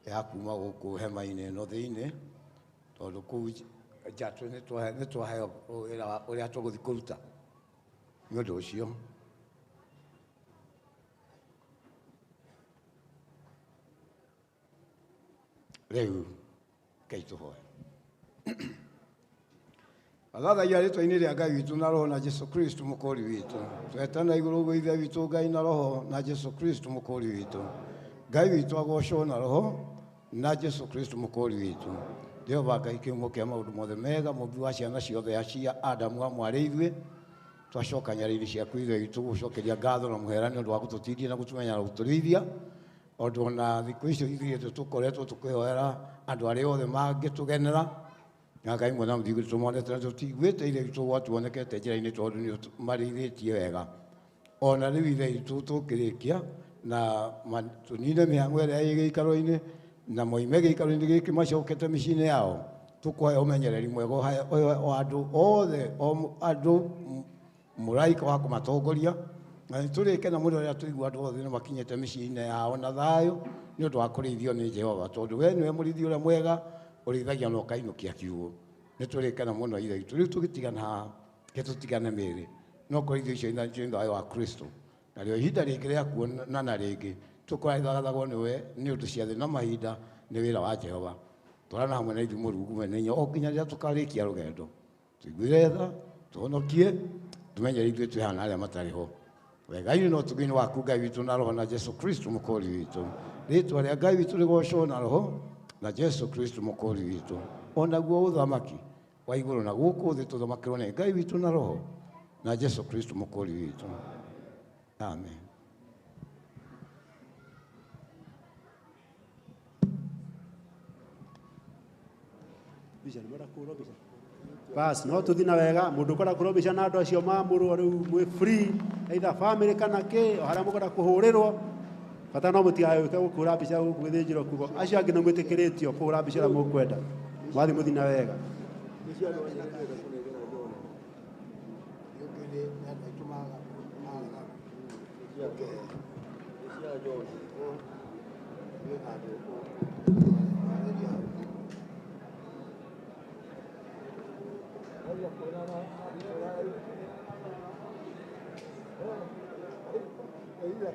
ya kuma gũkũ hema-inĩ ĩno thĩinĩ tondũ kũu njatũ nĩ twaheo wĩra ũrĩa tũgũthiĩ kũruta nĩ ũndũ ũcio rĩu kei tũhoe athathaia rĩtwa-inĩ rĩa Ngai witũ na roho na Jesu Kristo mũkũri witũ twetana igũrũ ũguo ithe witũ Ngai na roho na Jesu Kristo mũkũri witũ Ngai witũ agocwo na roho na Jesu Kristo mũkũri witũ Jehova Ngai kĩhumo kĩa maũndũ mothe mega mũmbi wa ciana ciothe cia Adamu amwarĩ ithuĩ twacoka nyarĩrĩ ciaku ithe witũ gũcokeria ngatho na mũhera nĩ ũndũ wa gũtũtindia na gũtũmenya na gũtũrĩithia ũndũ ona thikũ icio ithuĩ tũkoretwo tũkĩhoera andũ arĩa othe mangĩtũgenera na Ngai mwena mũthiĩ tũmonete na tũtiguĩte ithe witũ gwatuonekete njĩra-inĩ tondũ nĩ marĩithĩtie wega ona rĩu ithe witũ tũkĩrĩkia na tũnine mĩhang'o ĩrĩa ĩ gĩikaro-inĩ na moime gĩikaro-inĩ gĩkĩ macokete mĩciĩ-inĩ yao tũkũhe ũmenyereri mwega wa andũ othe andũ mũraika wa kũmatongoria na nĩtũrĩkena mũno rĩrĩa tũigua andũ othe nĩmakinyĩte mĩciĩ-inĩ yao na thayũ nĩ ũndũ wa kũrĩithio nĩ Jehova tondũ we nĩwe mũrĩithi ũrĩa mwega ũrĩithagia na ũkainũkia kiugo nĩtũrĩkena mũno ithe witũ rĩu tũgĩtigana haha tũtigane mĩĩrĩ no kũrĩithio icio nĩ thayũ wa Kristo na rĩo ihinda rĩngĩ rĩa kuonana rĩngĩ tũkũrathagathagwo nĩwe nĩ ũndũ cia thĩ na mahinda nĩ wĩra wa Jehova twarana hamwe na ithuĩ Mũrungu mwene o nginya rĩrĩa tũkarĩkia rũgendo tũiguĩre tha tũhonokie tũmenyere ithuĩ twĩhana arĩa matarĩ ho wega-inĩ no ũtugi-inĩ waku Ngai witũ na roho na Jesu Kristo mũkũri witũ rĩtwa rĩa Ngai witũ rĩgocwo na roho na Jesu Kristo mũkũri witũ onaguo ũthamaki wa igũrũ na gũkũ thĩ tũthamakĩrwo nĩ Ngai witũ na roho na Jesu Kristo mũkũri witũ amen. Basi no tuthi na wega mundu ukora kurobisha na andu acio mamurwo riu mwi free either family kana ki haria mukora kuhurirwo bata no mutigaye wike gukura mbica guku githinjiro kugo acio angi no mwitikiritio kuhura mbica ra mukwenda mwathi muthi na wega